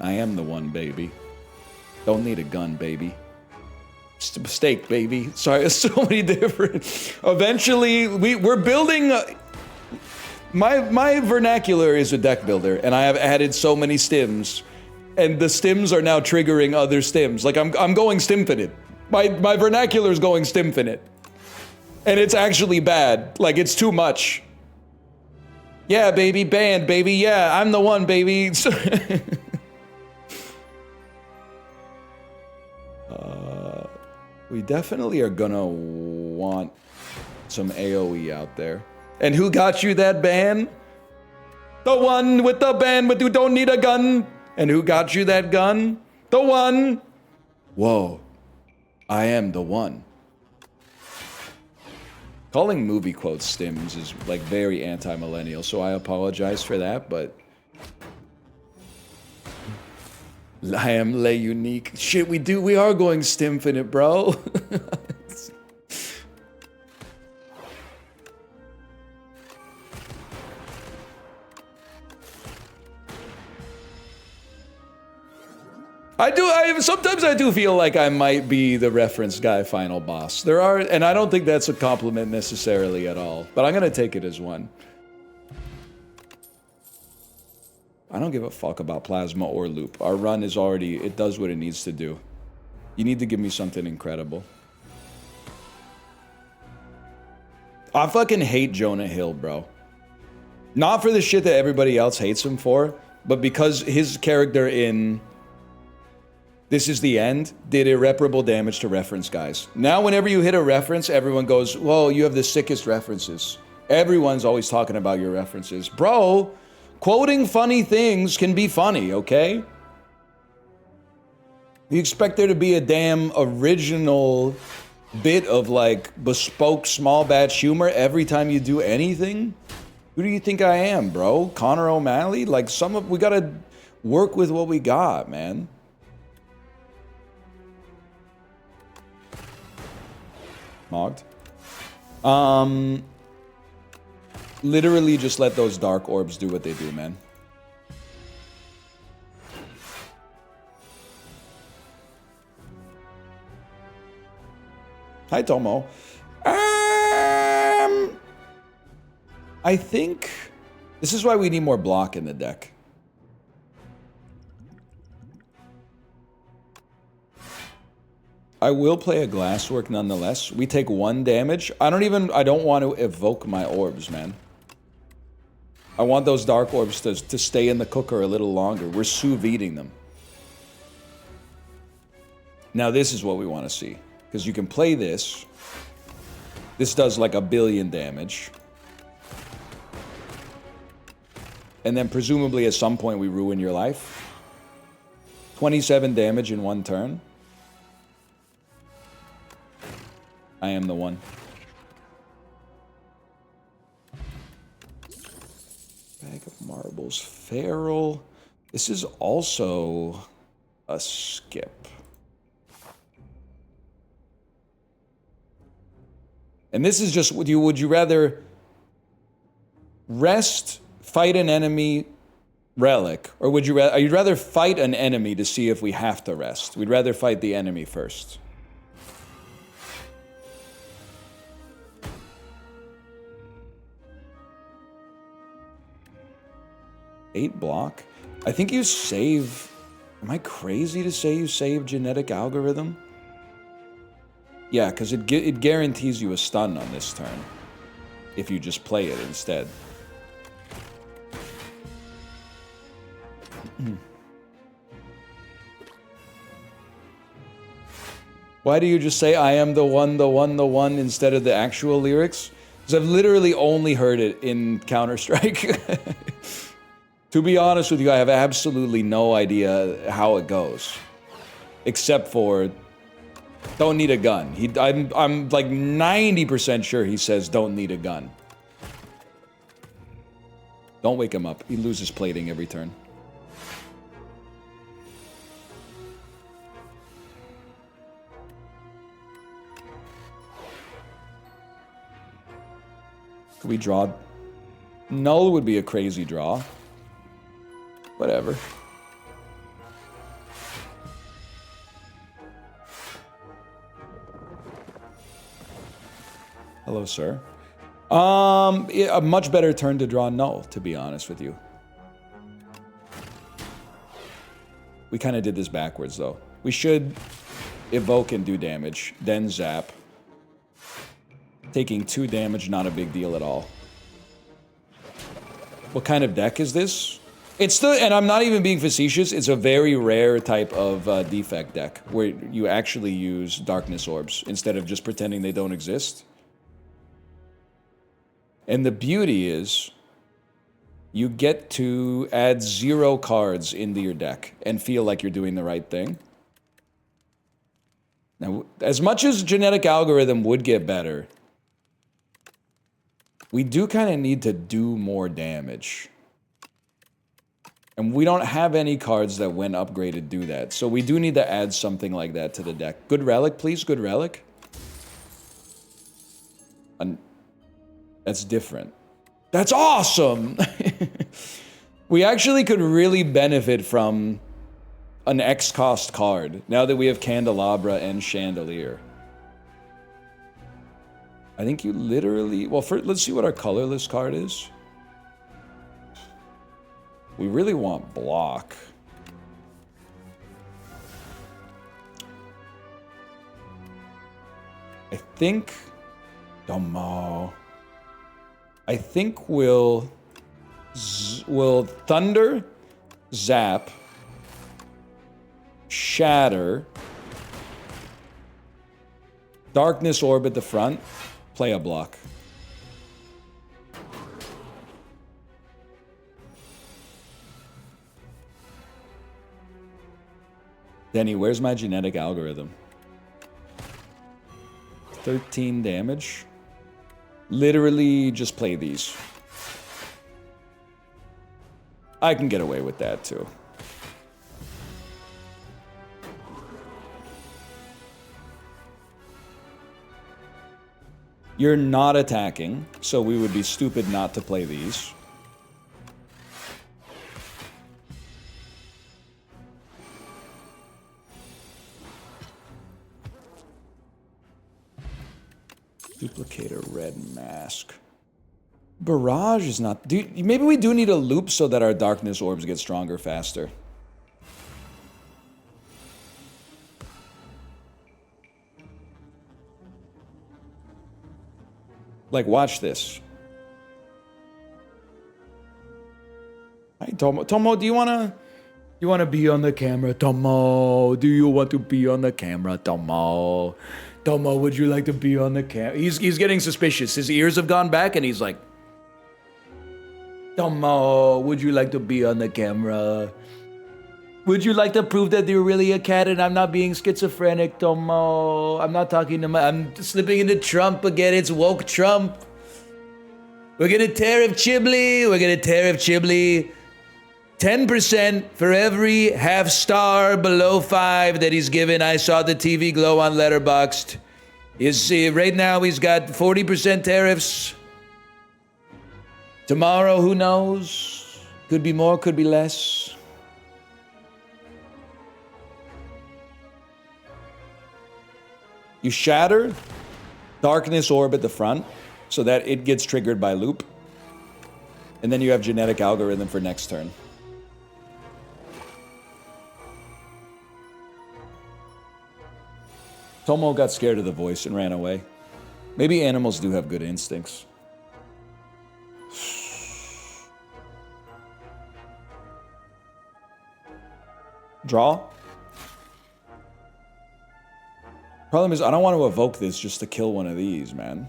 I am the one, baby. Don't need a gun, baby. Steak, baby. Sorry, there's so many different... Eventually, we're building... My vernacular is a deck builder, and I have added so many stims, and the stims are now triggering other stims. Like, I'm going stimfinite. My vernacular is going stimfinite. And it's actually bad. Like, it's too much. Yeah, baby, banned, baby. Yeah, I'm the one, baby. We definitely are gonna want some AoE out there. And who got you that ban? The one with the ban, but you don't need a gun. And who got you that gun? The one. Whoa. I am the one. Calling movie quotes stims is like very anti-millennial, so I apologize for that, but... I am lay unique. Shit, we are going stimfinite, bro. Sometimes I do feel like I might be the reference guy final boss. There are, and I don't think that's a compliment necessarily at all, but I'm gonna take it as one. I don't give a fuck about plasma or loop. Our run is already, it does what it needs to do. You need to give me something incredible. I fucking hate Jonah Hill, bro. Not for the shit that everybody else hates him for, but because his character in This Is the End did irreparable damage to reference guys. Now whenever you hit a reference, everyone goes, whoa, you have the sickest references. Everyone's always talking about your references. Bro, quoting funny things can be funny, okay? You expect there to be a damn original bit of like bespoke small batch humor every time you do anything? Who do you think I am, bro? Connor O'Malley? Like we gotta work with what we got, man. Mogged. Literally just let those dark orbs do what they do, man. Hi, Tomo. I think this is why we need more block in the deck. I will play a glasswork nonetheless. We take 1 damage. I don't want to evoke my orbs, man. I want those dark orbs to stay in the cooker a little longer. We're sous videing them. Now this is what we want to see. Because you can play this. This does like 1 billion damage. And then presumably at some point we ruin your life. 27 damage in 1 turn. I am the one. Bag of marbles. Feral. This is also a skip. And this is just, would you rather rest, fight an enemy, relic? Or would you rather, you'd rather fight an enemy to see if we have to rest? We'd rather fight the enemy first. Eight block? I think you save... Am I crazy to say you save genetic algorithm? Yeah, because it guarantees you a stun on this turn. If you just play it instead. Why do you just say I am the one, the one, the one instead of the actual lyrics? Because I've literally only heard it in Counter-Strike. To be honest with you, I have absolutely no idea how it goes. Except for, don't need a gun. I'm like 90% sure he says don't need a gun. Don't wake him up. He loses plating every turn. Could we draw? Null would be a crazy draw. Whatever. Hello, sir. A much better turn to draw null, to be honest with you. We kind of did this backwards, though. We should evoke and do damage, then zap. Taking 2 damage, not a big deal at all. What kind of deck is this? It's the, and I'm not even being facetious, it's a very rare type of defect deck, where you actually use darkness orbs, instead of just pretending they don't exist. And the beauty is, you get to add 0 cards into your deck, and feel like you're doing the right thing. Now, as much as genetic algorithm would get better, we do kind of need to do more damage. And we don't have any cards that, when upgraded, do that. So we do need to add something like that to the deck. Good relic, please, good relic. That's different. That's awesome! We actually could really benefit from an X-cost card, now that we have Candelabra and Chandelier. I think you literally... Well, first, let's see what our colorless card is. We really want block. I think... Domo. I think we'll Thunder, Zap, Shatter, Darkness Orb at the front, play a block. Denny, where's my genetic algorithm? 13 damage. Literally just play these. I can get away with that too. You're not attacking, so we would be stupid not to play these. Duplicate a red mask. Barrage is not... maybe we do need a loop so that our darkness orbs get stronger faster. Like, watch this. Hi, Tomo. Tomo, do you wanna... You wanna be on the camera, Tomo? Do you want to be on the camera, Tomo? Tomo, would you like to be on the camera? He's getting suspicious. His ears have gone back and he's like... Tomo, would you like to be on the camera? Would you like to prove that you're really a cat and I'm not being schizophrenic, Tomo? I'm not talking to my... I'm slipping into Trump again. It's woke Trump. We're gonna tariff Chiblee. We're gonna tariff Chiblee. 10% for every half star below 5 that he's given. I saw the TV glow on Letterboxd. Right now he's got 40% tariffs. Tomorrow, who knows? Could be more, could be less. You shatter Darkness Orb at the front so that it gets triggered by loop. And then you have genetic algorithm for next turn. Tomo got scared of the voice and ran away. Maybe animals do have good instincts. Draw. Problem is, I don't want to evoke this just to kill one of these, man.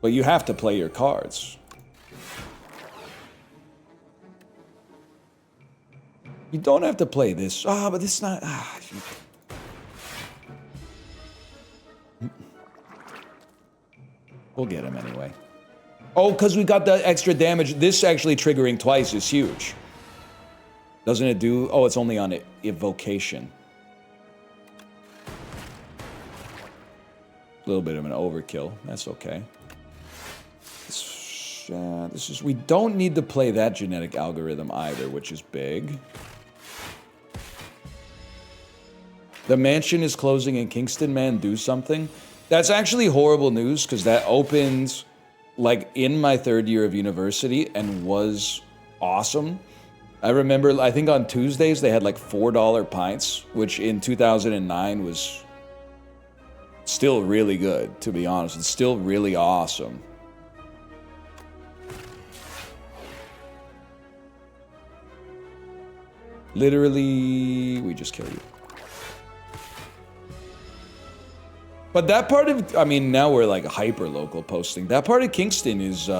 But you have to play your cards. You don't have to play this. Ah, but this is not... Ah. We'll get him anyway. Oh, because we got the extra damage. This actually triggering twice is huge. Doesn't it do... Oh, it's only on evocation. A little bit of an overkill. That's okay. This is... We don't need to play that genetic algorithm either, which is big. The mansion is closing in Kingston, man. Do something. That's actually horrible news, because that opened, like, in my 3rd year of university and was awesome. I remember, I think on Tuesdays, they had, like, $4 pints, which in 2009 was still really good, to be honest. It's still really awesome. Literally, we just kill you. But that part of, I mean, now we're like hyper-local posting. That part of Kingston is,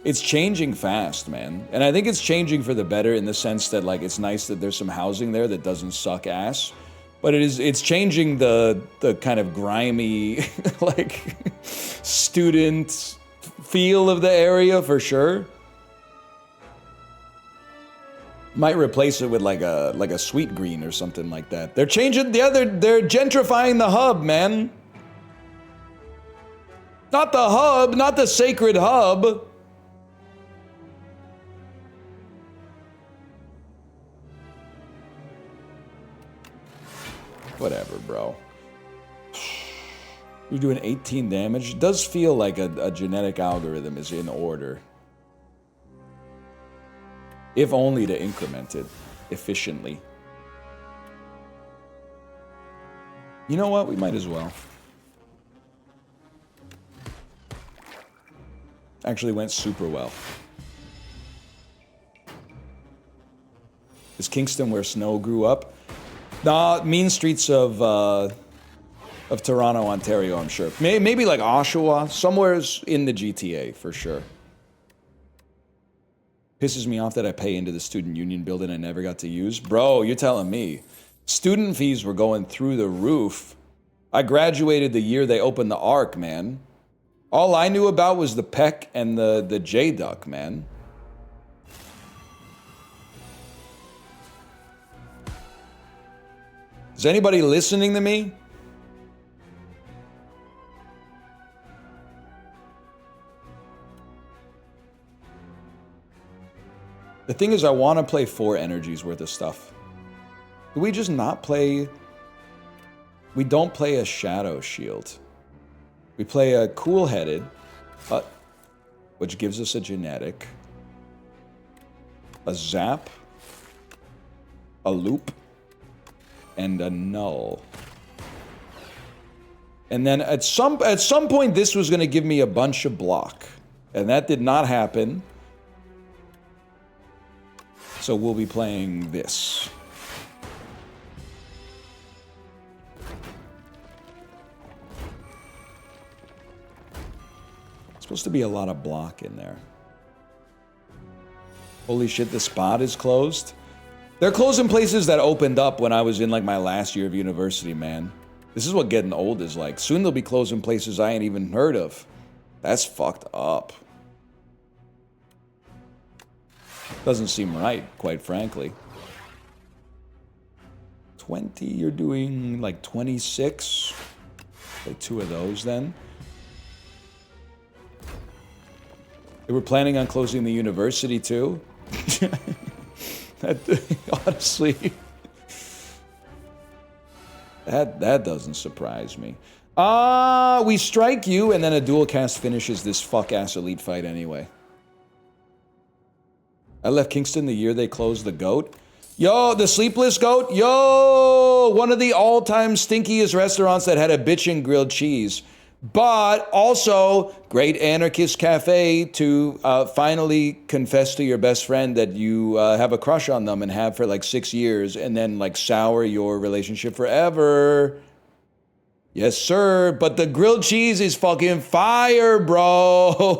it's changing fast, man. And I think it's changing for the better in the sense that, like, it's nice that there's some housing there that doesn't suck ass. But it's changing the kind of grimy, like, student feel of the area for sure. Might replace it with like a sweet green or something like that. They're changing they're gentrifying the hub, man. Not the hub, not the sacred hub. Whatever, bro. You're doing 18 damage. It does feel like a genetic algorithm is in order. If only to increment it efficiently. You know what? We might as well. Actually went super well. Is Kingston where snow grew up? Nah, mean streets of Toronto, Ontario, I'm sure. Maybe like Oshawa, somewhere's in the GTA for sure. Pisses me off that I pay into the student union building I never got to use. Bro, you're telling me. Student fees were going through the roof. I graduated the year they opened the Arc, man. All I knew about was the Peck and the J-Duck, man. Is anybody listening to me? The thing is, I want to play 4 energies worth of stuff. Do we just not play... We don't play a Shadow Shield. We play a Cool-Headed, which gives us a genetic, a Zap, a Loop, and a Null. And then at some point, this was going to give me a bunch of block. And that did not happen. So we'll be playing this. It's supposed to be a lot of block in there. Holy shit, the spot is closed? They're closing places that opened up when I was in like my last year of university, man. This is what getting old is like. Soon they'll be closing places I ain't even heard of. That's fucked up. Doesn't seem right, quite frankly. 20, you're doing like 26. Play 2 of those then. They were planning on closing the university too. Honestly, that doesn't surprise me. We strike you and then a dual cast finishes this fuck-ass elite fight anyway. I left Kingston the year they closed the Goat. Yo, the Sleepless Goat. Yo, one of the all-time stinkiest restaurants that had a bitchin' grilled cheese. But also, great anarchist cafe to finally confess to your best friend that you have a crush on them and have for like 6 years and then like sour your relationship forever. Yes, sir. But the grilled cheese is fucking fire, bro.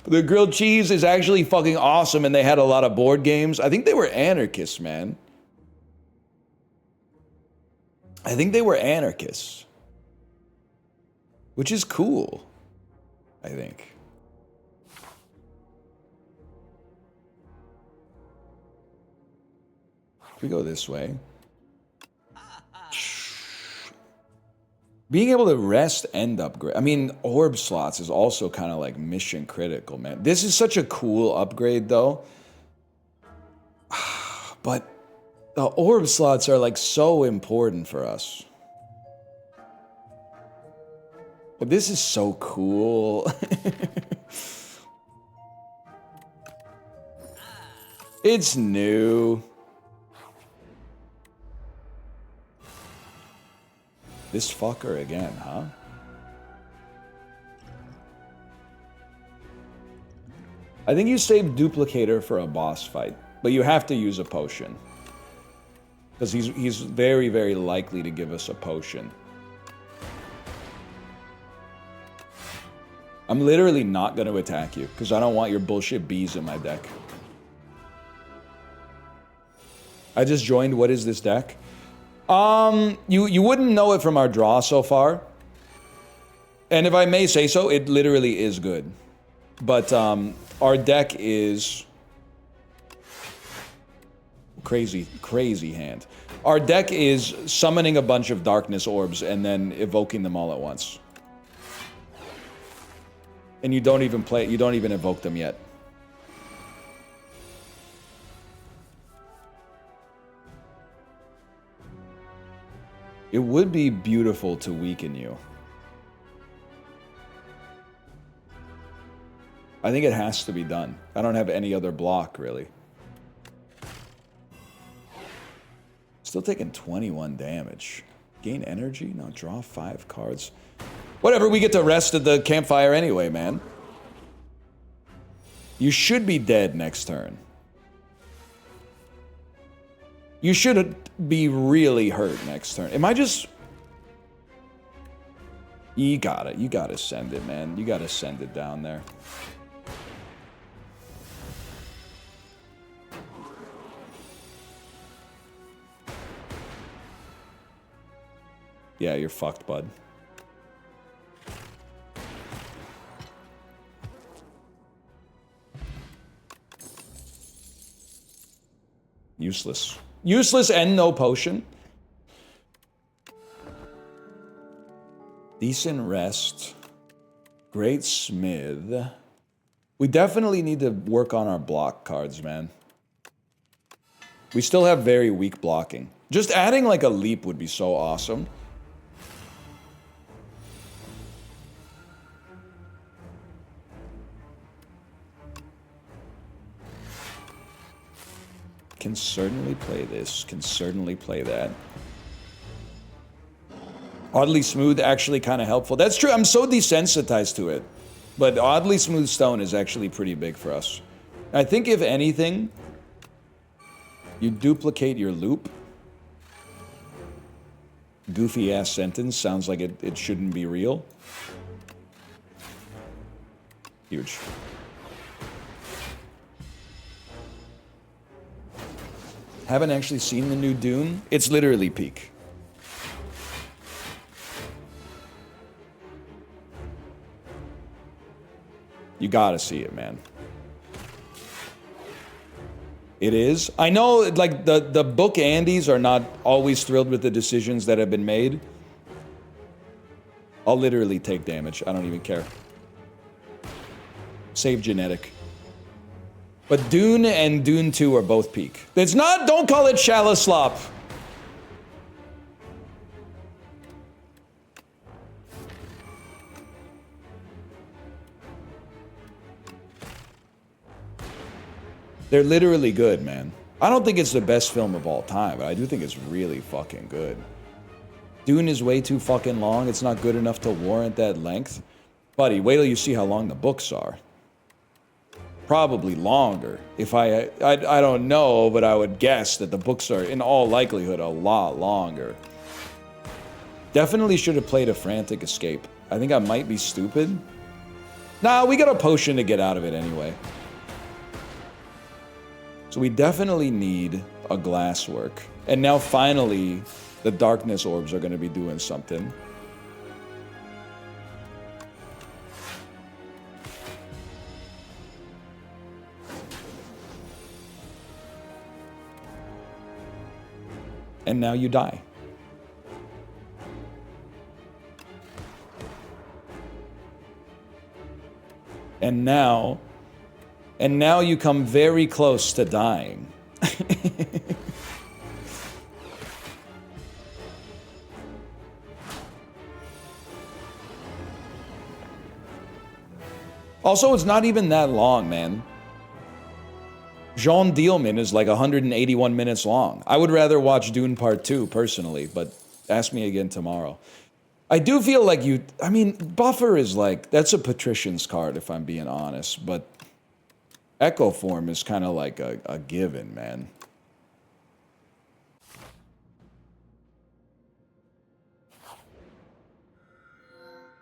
The grilled cheese is actually fucking awesome and they had a lot of board games. I think they were anarchists, man. I think they were anarchists. Which is cool, I think. If we go this way. Being able to rest and upgrade. I mean, orb slots is also kind of like mission critical, man. This is such a cool upgrade, though. But the orb slots are like so important for us. But this is so cool. It's new. This fucker again, huh? I think you save Duplicator for a boss fight, but you have to use a potion. Because he's very, very likely to give us a potion. I'm literally not going to attack you, because I don't want your bullshit bees in my deck. I just joined, what is this deck? You wouldn't know it from our draw so far. And if I may say so, it literally is good. But our deck is... Crazy hand. Our deck is summoning a bunch of darkness orbs and then evoking them all at once. And you don't even play, you don't even evoke them yet. It would be beautiful to weaken you. I think it has to be done. I don't have any other block, really. Still taking 21 damage. Gain energy? No, draw 5 cards. Whatever, we get to rest at the campfire anyway, man. You should be dead next turn. You should be really hurt next turn. Am I just... You gotta send it, man. You gotta send it down there. Yeah, you're fucked, bud. Useless. Useless and no potion. Decent rest. Great smith. We definitely need to work on our block cards, man. We still have very weak blocking. Just adding like a leap would be so awesome. Can certainly play this, can certainly play that. Oddly smooth, actually kind of helpful. That's true, I'm so desensitized to it. But oddly smooth stone is actually pretty big for us. I think if anything, you duplicate your loop. Goofy ass sentence, sounds like it shouldn't be real. Huge. Haven't actually seen the new Dune. It's literally peak. You gotta see it, man. It is. I know, like, the book Andes are not always thrilled with the decisions that have been made. I'll literally take damage. I don't even care. Save genetic. But Dune and Dune 2 are both peak. It's not, don't call it shallow slop. They're literally good, man. I don't think it's the best film of all time, but I do think it's really fucking good. Dune is way too fucking long. It's not good enough to warrant that length. Buddy, wait till you see how long the books are. Probably longer. If I don't know, but I would guess that the books are, in all likelihood, a lot longer. Definitely should have played a Frantic Escape. I think I might be stupid. Nah, we got a potion to get out of it anyway. So we definitely need a glasswork. And now finally, the darkness orbs are going to be doing something. And now you die. And now you come very close to dying. Also, it's not even that long, man. Jean Dielman is like 181 minutes long. I would rather watch Dune Part 2, personally, but ask me again tomorrow. I do feel like I mean, Buffer is like, that's a patrician's card, if I'm being honest, but Echo Form is kind of like a given, man.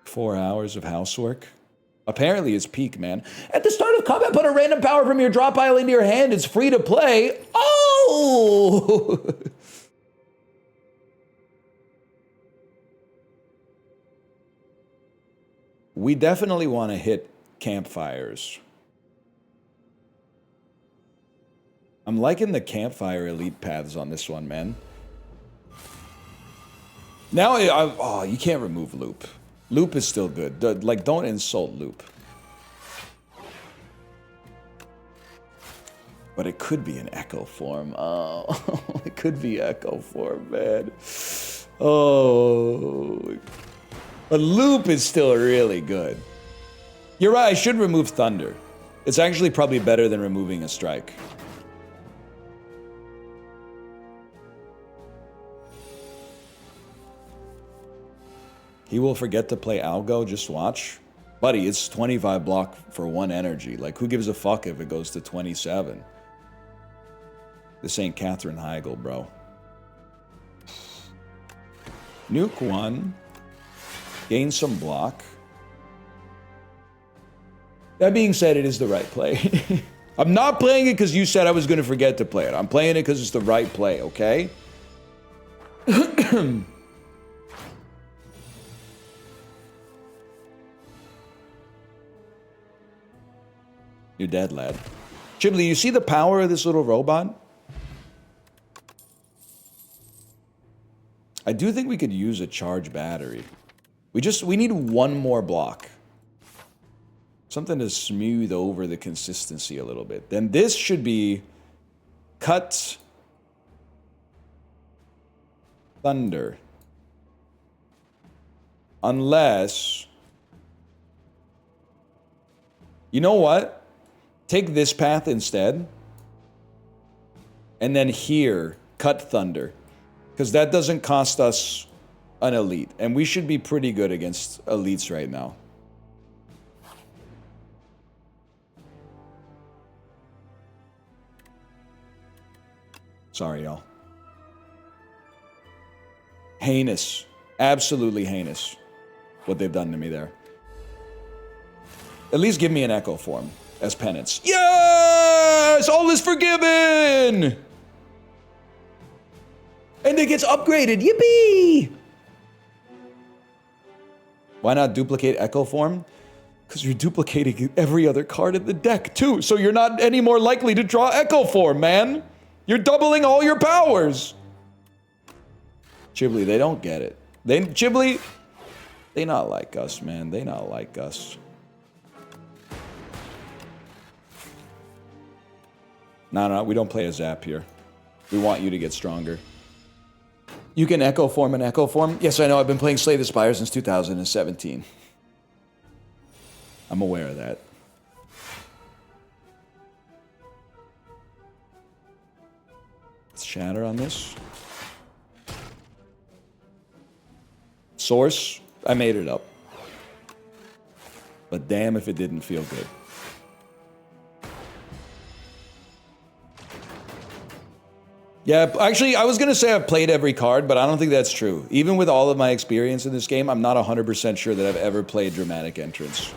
Four hours of housework? Apparently it's peak, man. At the start of combat, put a random power from your drop pile into your hand. It's free to play. Oh! We definitely want to hit campfires. I'm liking the campfire elite paths on this one, man. Now, oh, you can't remove loop. Loop is still good. Like, don't insult loop. But it could be an echo form. Oh, it could be echo form, man. Oh. But loop is still really good. You're right, I should remove thunder. It's actually probably better than removing a strike. He will forget to play Algo, just watch. Buddy, it's 25 block for 1 energy. Like, who gives a fuck if it goes to 27? This ain't Catherine Heigl, bro. Nuke 1. Gain some block. That being said, it is the right play. I'm not playing it because you said I was going to forget to play it. I'm playing it because it's the right play, okay? You're dead, lad. Chibli, you see the power of this little robot? I do think we could use a charge battery. We need 1 more block. Something to smooth over the consistency a little bit. Then this should be cut thunder. Unless, you know what? Take this path instead. And then here, cut thunder. Because that doesn't cost us an elite. And we should be pretty good against elites right now. Sorry, y'all. Heinous. Absolutely heinous. What they've done to me there. At least give me an echo form as penance. Yes! All is forgiven! And it gets upgraded. Yippee! Why not duplicate echo form? Because you're duplicating every other card in the deck, too. So you're not any more likely to draw echo form, man. You're doubling all your powers. Chibli, they don't get it. Chibli, they not like us, man. They not like us. No, we don't play a zap here. We want you to get stronger. You can echo form an echo form? Yes, I know. I've been playing Slay the Spire since 2017. I'm aware of that. Let's shatter on this. Source, I made it up. But damn if it didn't feel good. Yeah, actually, I was going to say I've played every card, but I don't think that's true. Even with all of my experience in this game, I'm not 100% sure that I've ever played Dramatic Entrance.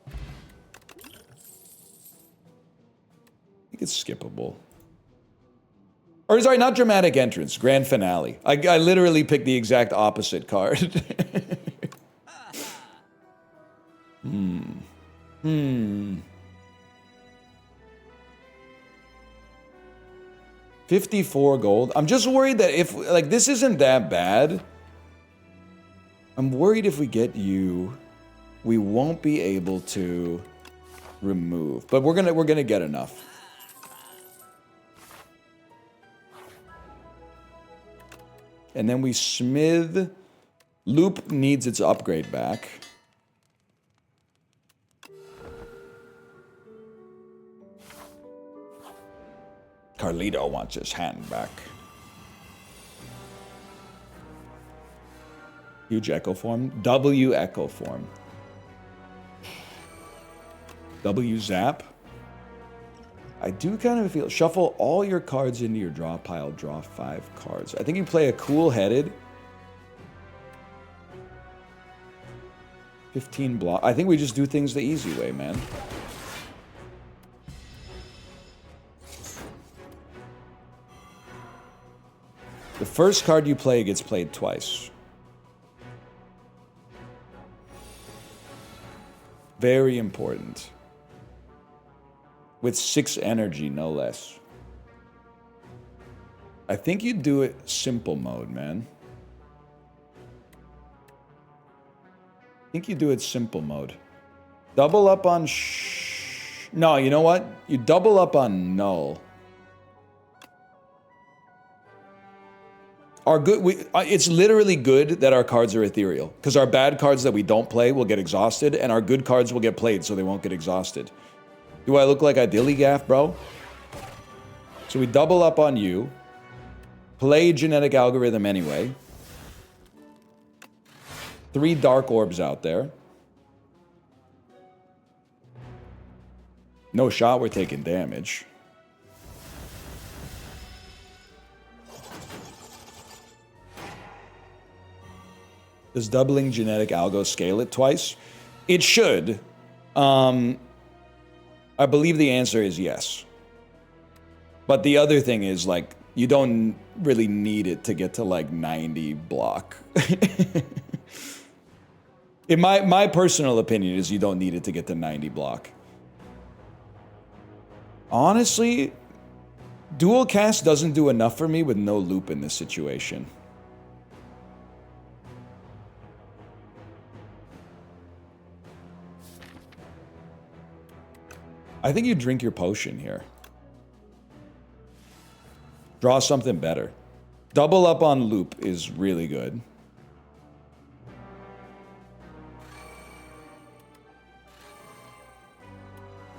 I think it's skippable. Or sorry, not Dramatic Entrance, Grand Finale. I literally picked the exact opposite card. 54 gold. I'm just worried that if, like, this isn't that bad. I'm worried if we get you, we won't be able to remove. But we're gonna get enough. And then we smith. Loop needs its upgrade back. Carlito wants his hand back. Huge echo form. W echo form. W zap. I do kind of feel... Shuffle all your cards into your draw pile. Draw 5 cards. I think you play a cool-headed. 15 block. I think we just do things the easy way, man. The first card you play gets played twice. Very important. With 6 energy, no less. I think you do it simple mode, man. I think you do it simple mode. Double up on no, you know what? You double up on null. Our good, it's literally good that our cards are ethereal, because our bad cards that we don't play will get exhausted, and our good cards will get played, so they won't get exhausted. Do I look like I dilly-gaff, bro? So we double up on you, play genetic algorithm anyway. 3 dark orbs out there. No shot, we're taking damage. Does doubling genetic algo scale it twice? It should. I believe the answer is yes. But the other thing is, like, you don't really need it to get to, like, 90 block. In my personal opinion is you don't need it to get to 90 block. Honestly, dual cast doesn't do enough for me with no loop in this situation. I think you drink your potion here. Draw something better. Double up on loop is really good.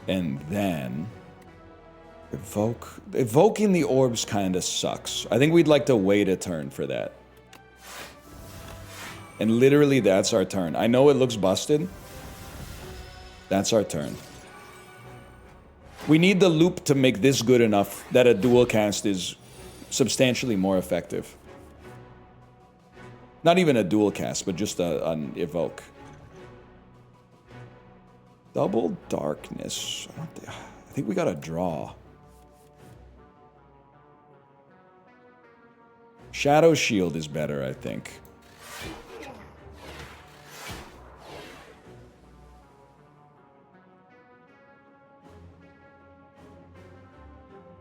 And then evoking the orbs kind of sucks. I think we'd like to wait a turn for that. And literally that's our turn. I know it looks busted. That's our turn. We need the loop to make this good enough that a dual cast is substantially more effective. Not even a dual cast, but just an evoke. Double darkness. I think we got to draw. Shadow Shield is better, I think.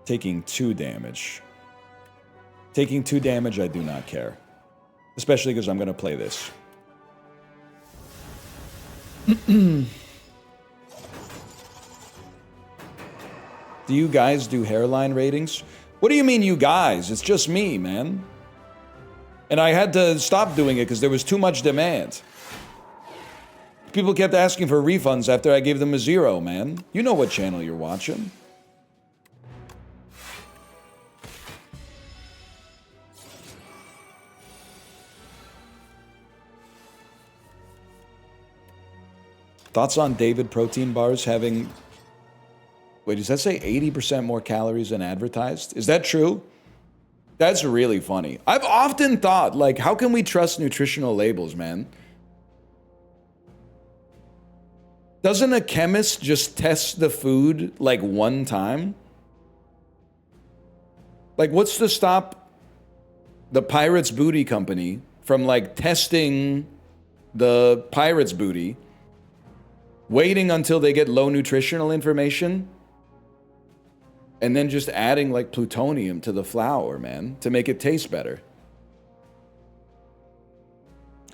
Taking 2 damage. Taking 2 damage, I do not care. Especially because I'm going to play this. Do you guys do hairline ratings? What do you mean, you guys? It's just me, man. And I had to stop doing it because there was too much demand. People kept asking for refunds after I gave them a 0, man. You know what channel you're watching. Thoughts on David protein bars having... Wait, does that say 80% more calories than advertised? Is that true? That's really funny. I've often thought, like, how can we trust nutritional labels, man? Doesn't a chemist just test the food, like, one time? Like, what's to stop the Pirate's Booty Company from, like, testing the Pirate's Booty, waiting until they get low nutritional information, and then just adding, like, plutonium to the flour, man, to make it taste better?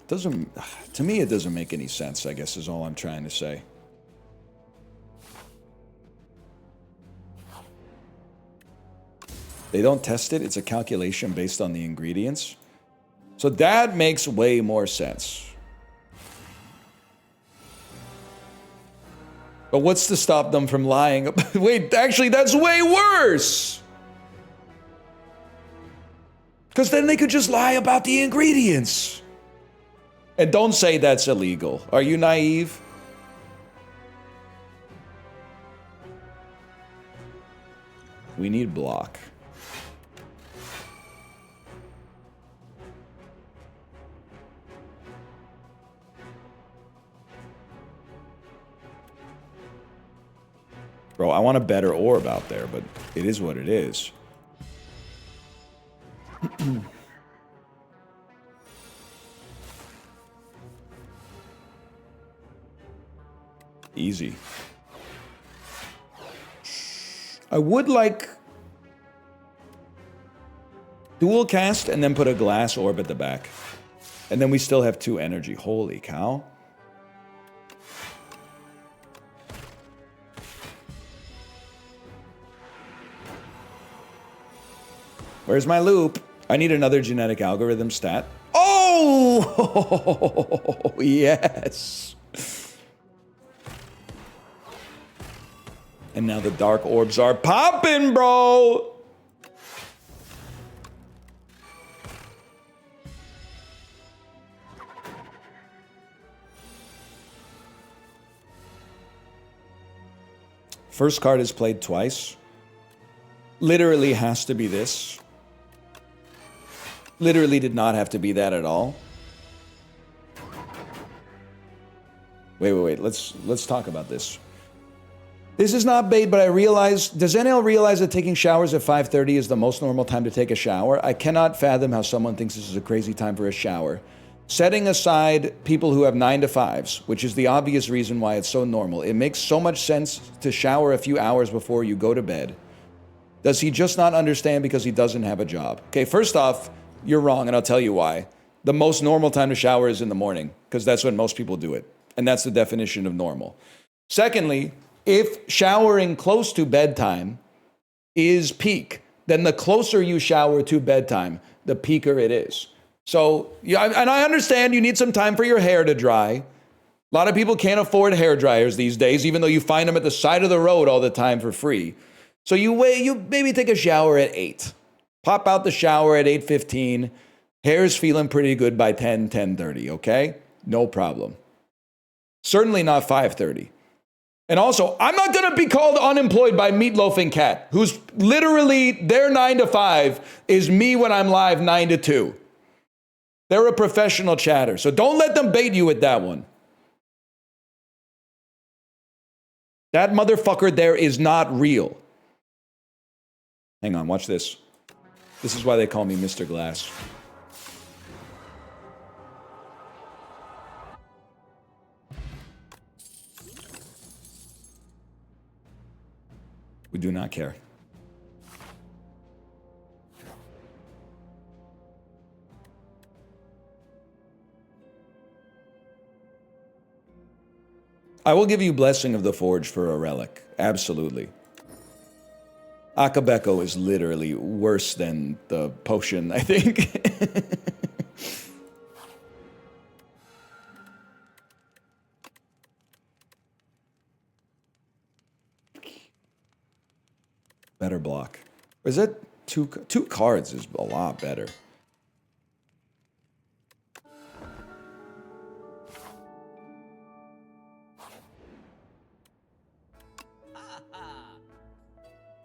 Doesn't, to me, it doesn't make any sense, I guess, is all I'm trying to say. They don't test it. It's a calculation based on the ingredients. So that makes way more sense. But what's to stop them from lying? Wait, actually, that's way worse. Because then they could just lie about the ingredients. And don't say that's illegal. Are you naive? We need block. Bro, I want a better orb out there, but it is what it is. Easy. I would like dual cast and then put a glass orb at the back. And then we still have 2 energy. Holy cow. Where's my loop? I need another genetic algorithm stat. Oh! Yes. And now the dark orbs are popping, bro! First card is played twice. Literally has to be this. Literally did not have to be that at all. Wait. Let's talk about this. This is not bait, but I realize... Does NL realize that taking showers at 5:30 is the most normal time to take a shower? I cannot fathom how someone thinks this is a crazy time for a shower. Setting aside people who have 9 to 5s, which is the obvious reason why it's so normal, it makes so much sense to shower a few hours before you go to bed. Does he just not understand because he doesn't have a job? Okay, first off, you're wrong, and I'll tell you why. The most normal time to shower is in the morning, because that's when most people do it. And that's the definition of normal. Secondly, if showering close to bedtime is peak, then the closer you shower to bedtime, the peaker it is. So, yeah, and I understand you need some time for your hair to dry. A lot of people can't afford hair dryers these days, even though you find them at the side of the road all the time for free. So you maybe take a shower at 8. Pop out the shower at 8:15. Hair's feeling pretty good by 10:30, okay? No problem. Certainly not 5:30. And also, I'm not going to be called unemployed by Meatloaf and Cat, who's literally, their 9 to 5 is me when I'm live 9 to 2. They're a professional chatter, so don't let them bait you with that one. That motherfucker there is not real. Hang on, watch this. This is why they call me Mr. Glass. We do not care. I will give you Blessing of the Forge for a relic. Absolutely. Akabeko is literally worse than the potion, I think. Better block. Is that two cards is a lot better.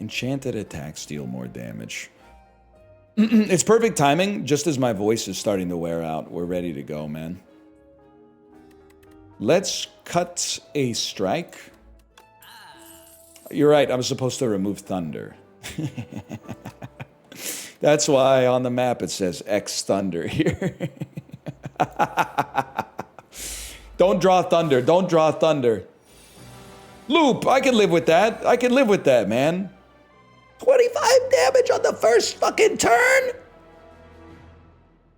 Enchanted attacks deal more damage. It's perfect timing. Just as my voice is starting to wear out, we're ready to go, man. Let's cut a strike. You're right, I'm supposed to remove thunder. That's why on the map it says X Thunder here. Don't draw thunder, don't draw thunder. Loop, I can live with that. I can live with that, man. 25 damage on the first fucking turn?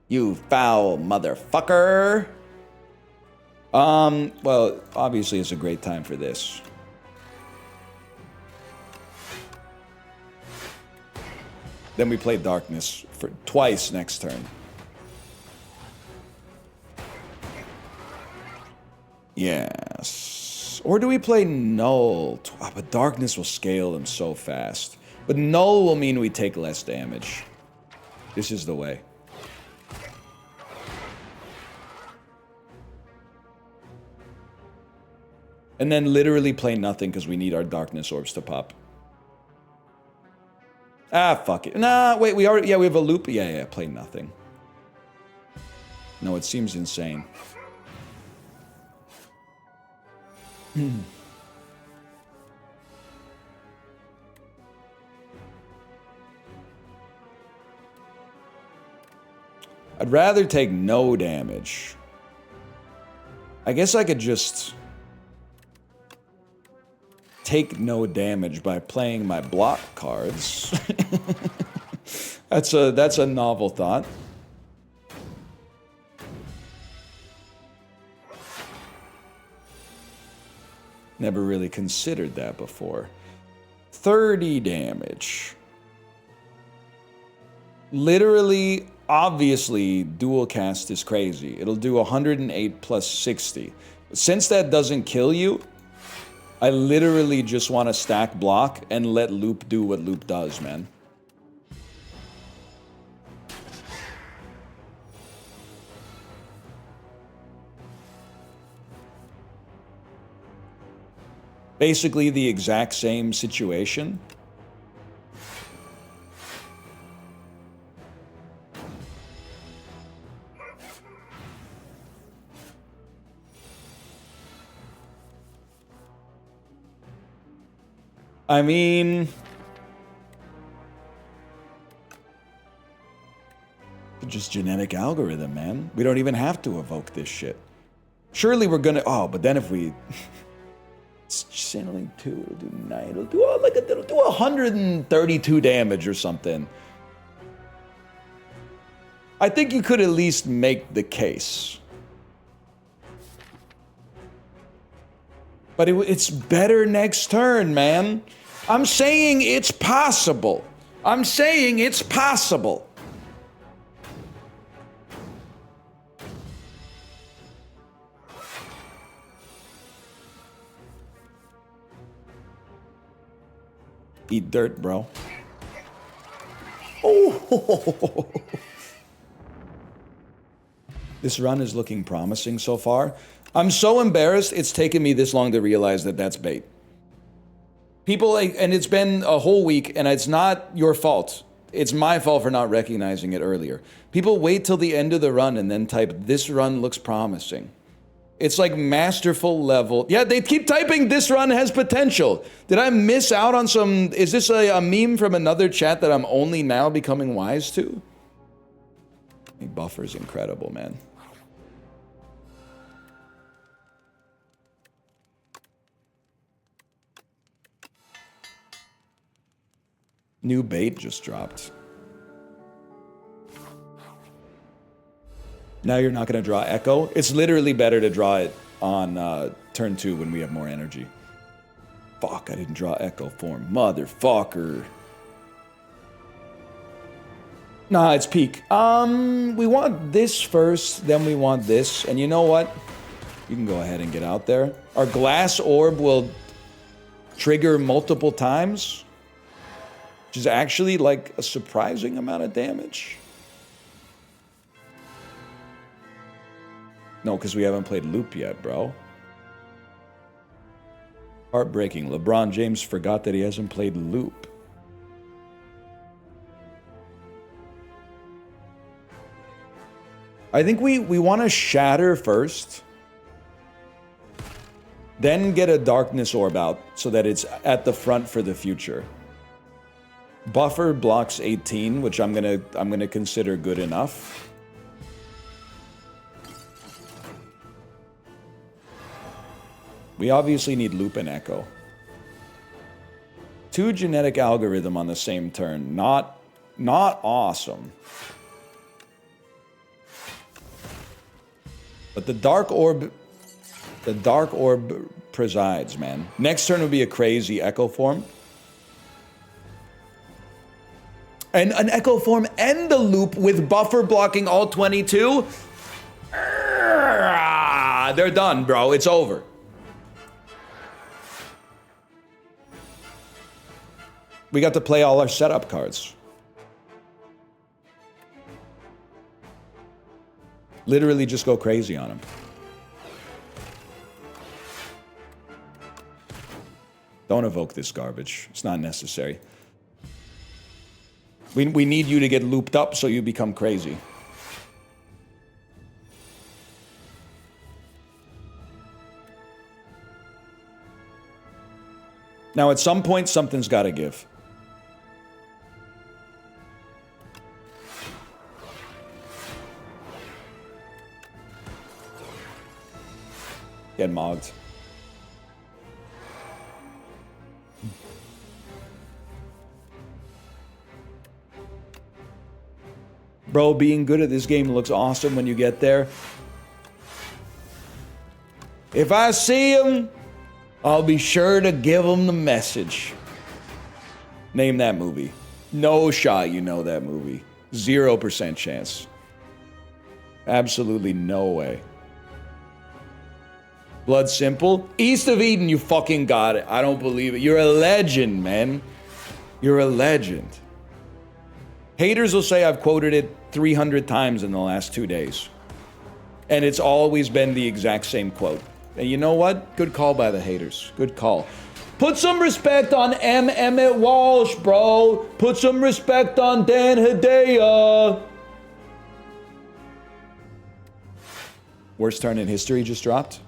You foul motherfucker. Well, obviously it's a great time for this. Then we play Darkness for twice next turn. Yes. Or do we play Null? But Darkness will scale them so fast. But Null will mean we take less damage. This is the way. And then literally play nothing because we need our Darkness Orbs to pop. Ah, fuck it. Nah, wait, we already... Yeah, we have a loop. Yeah, play nothing. No, it seems insane. I'd rather take no damage. I guess I could just... take no damage by playing my block cards. That's a novel thought. Never really considered that before. 30 damage. Literally, obviously, dual cast is crazy. It'll do 108 plus 60. Since that doesn't kill you, I literally just want to stack block and let Loop do what Loop does, man. Basically the exact same situation. I mean... just genetic algorithm, man. We don't even have to evoke this shit. Surely we're gonna... Oh, but then if we... it's channeling 2, it'll do 9, it'll do, oh, like it'll do 132 damage or something. I think you could at least make the case. But it's better next turn, man. I'm saying it's possible. I'm saying it's possible. Eat dirt, bro. Oh! This run is looking promising so far. I'm so embarrassed it's taken me this long to realize that that's bait. People, and it's been a whole week, and it's not your fault. It's my fault for not recognizing it earlier. People wait till the end of the run and then type, "This run looks promising." It's like masterful level. Yeah, they keep typing, "This run has potential." Did I miss out on some... Is this a meme from another chat that I'm only now becoming wise to? The buffer's incredible, man. New bait just dropped. Now you're not going to draw Echo? It's literally better to draw it on turn 2 when we have more energy. Fuck, I didn't draw Echo form. Motherfucker. Nah, it's peak. We want this first, then we want this. And you know what? You can go ahead and get out there. Our glass orb will trigger multiple times, which is actually like a surprising amount of damage. No, because we haven't played Loop yet, bro. Heartbreaking. LeBron James forgot that he hasn't played Loop. I think we want to shatter first. Then get a darkness orb out so that it's at the front for the future. Buffer blocks 18, which I'm gonna consider good enough. We obviously need Loop and Echo. 2 genetic algorithm on the same turn. Not awesome. But the Dark Orb presides, man. Next turn would be a crazy Echo form. And an Echo form and the Loop with buffer blocking all 22. They're done, bro. It's over. We got to play all our setup cards. Literally just go crazy on him. Don't evoke this garbage. It's not necessary. We need you to get looped up so you become crazy. Now, at some point, something's got to give. Get mogged. Bro, being good at this game looks awesome when you get there. If I see him, I'll be sure to give him the message. Name that movie. No shot you know that movie. 0% chance. Absolutely no way. Blood Simple. East of Eden, you fucking got it. I don't believe it. You're a legend, man. You're a legend. Haters will say I've quoted it 300 times in the last 2 days. And it's always been the exact same quote. And you know what? Good call by the haters. Good call. Put some respect on M. Emmett Walsh, bro. Put some respect on Dan Hedaya. Worst turn in history just dropped.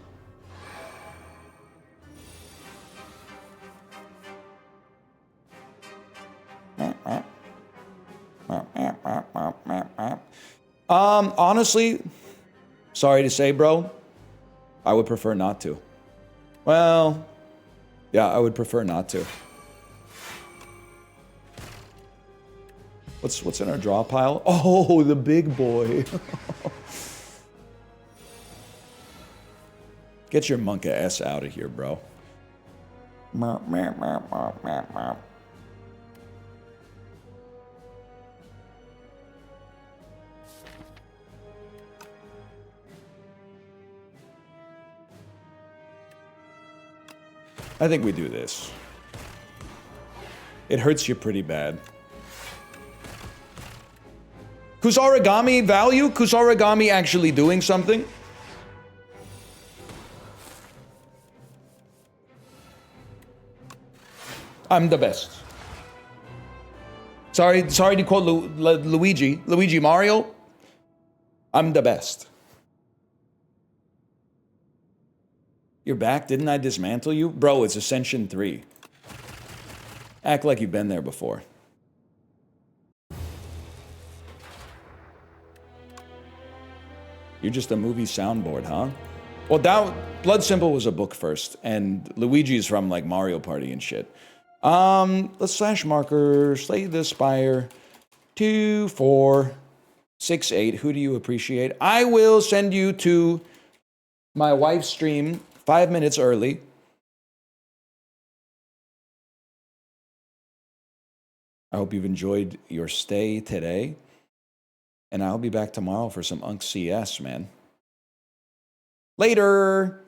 Honestly, sorry to say, bro, I would prefer not to. Well, yeah, I would prefer not to. What's in our draw pile? Oh, the big boy. Get your Monka S out of here, bro. I think we do this. It hurts you pretty bad. Kusarigami value? Kusarigami actually doing something? I'm the best. Sorry to quote Luigi Mario. I'm the best. You're back? Didn't I dismantle you? Bro, it's Ascension 3. Act like you've been there before. You're just a movie soundboard, huh? Well, Blood Simple was a book first, and Luigi's from, like, Mario Party and shit. Let's slash marker, slay the Spire. 2, 4, 6, 8. Who do you appreciate? I will send you to my wife's stream 5 minutes early. I hope you've enjoyed your stay today. And I'll be back tomorrow for some Unk CS, man. Later!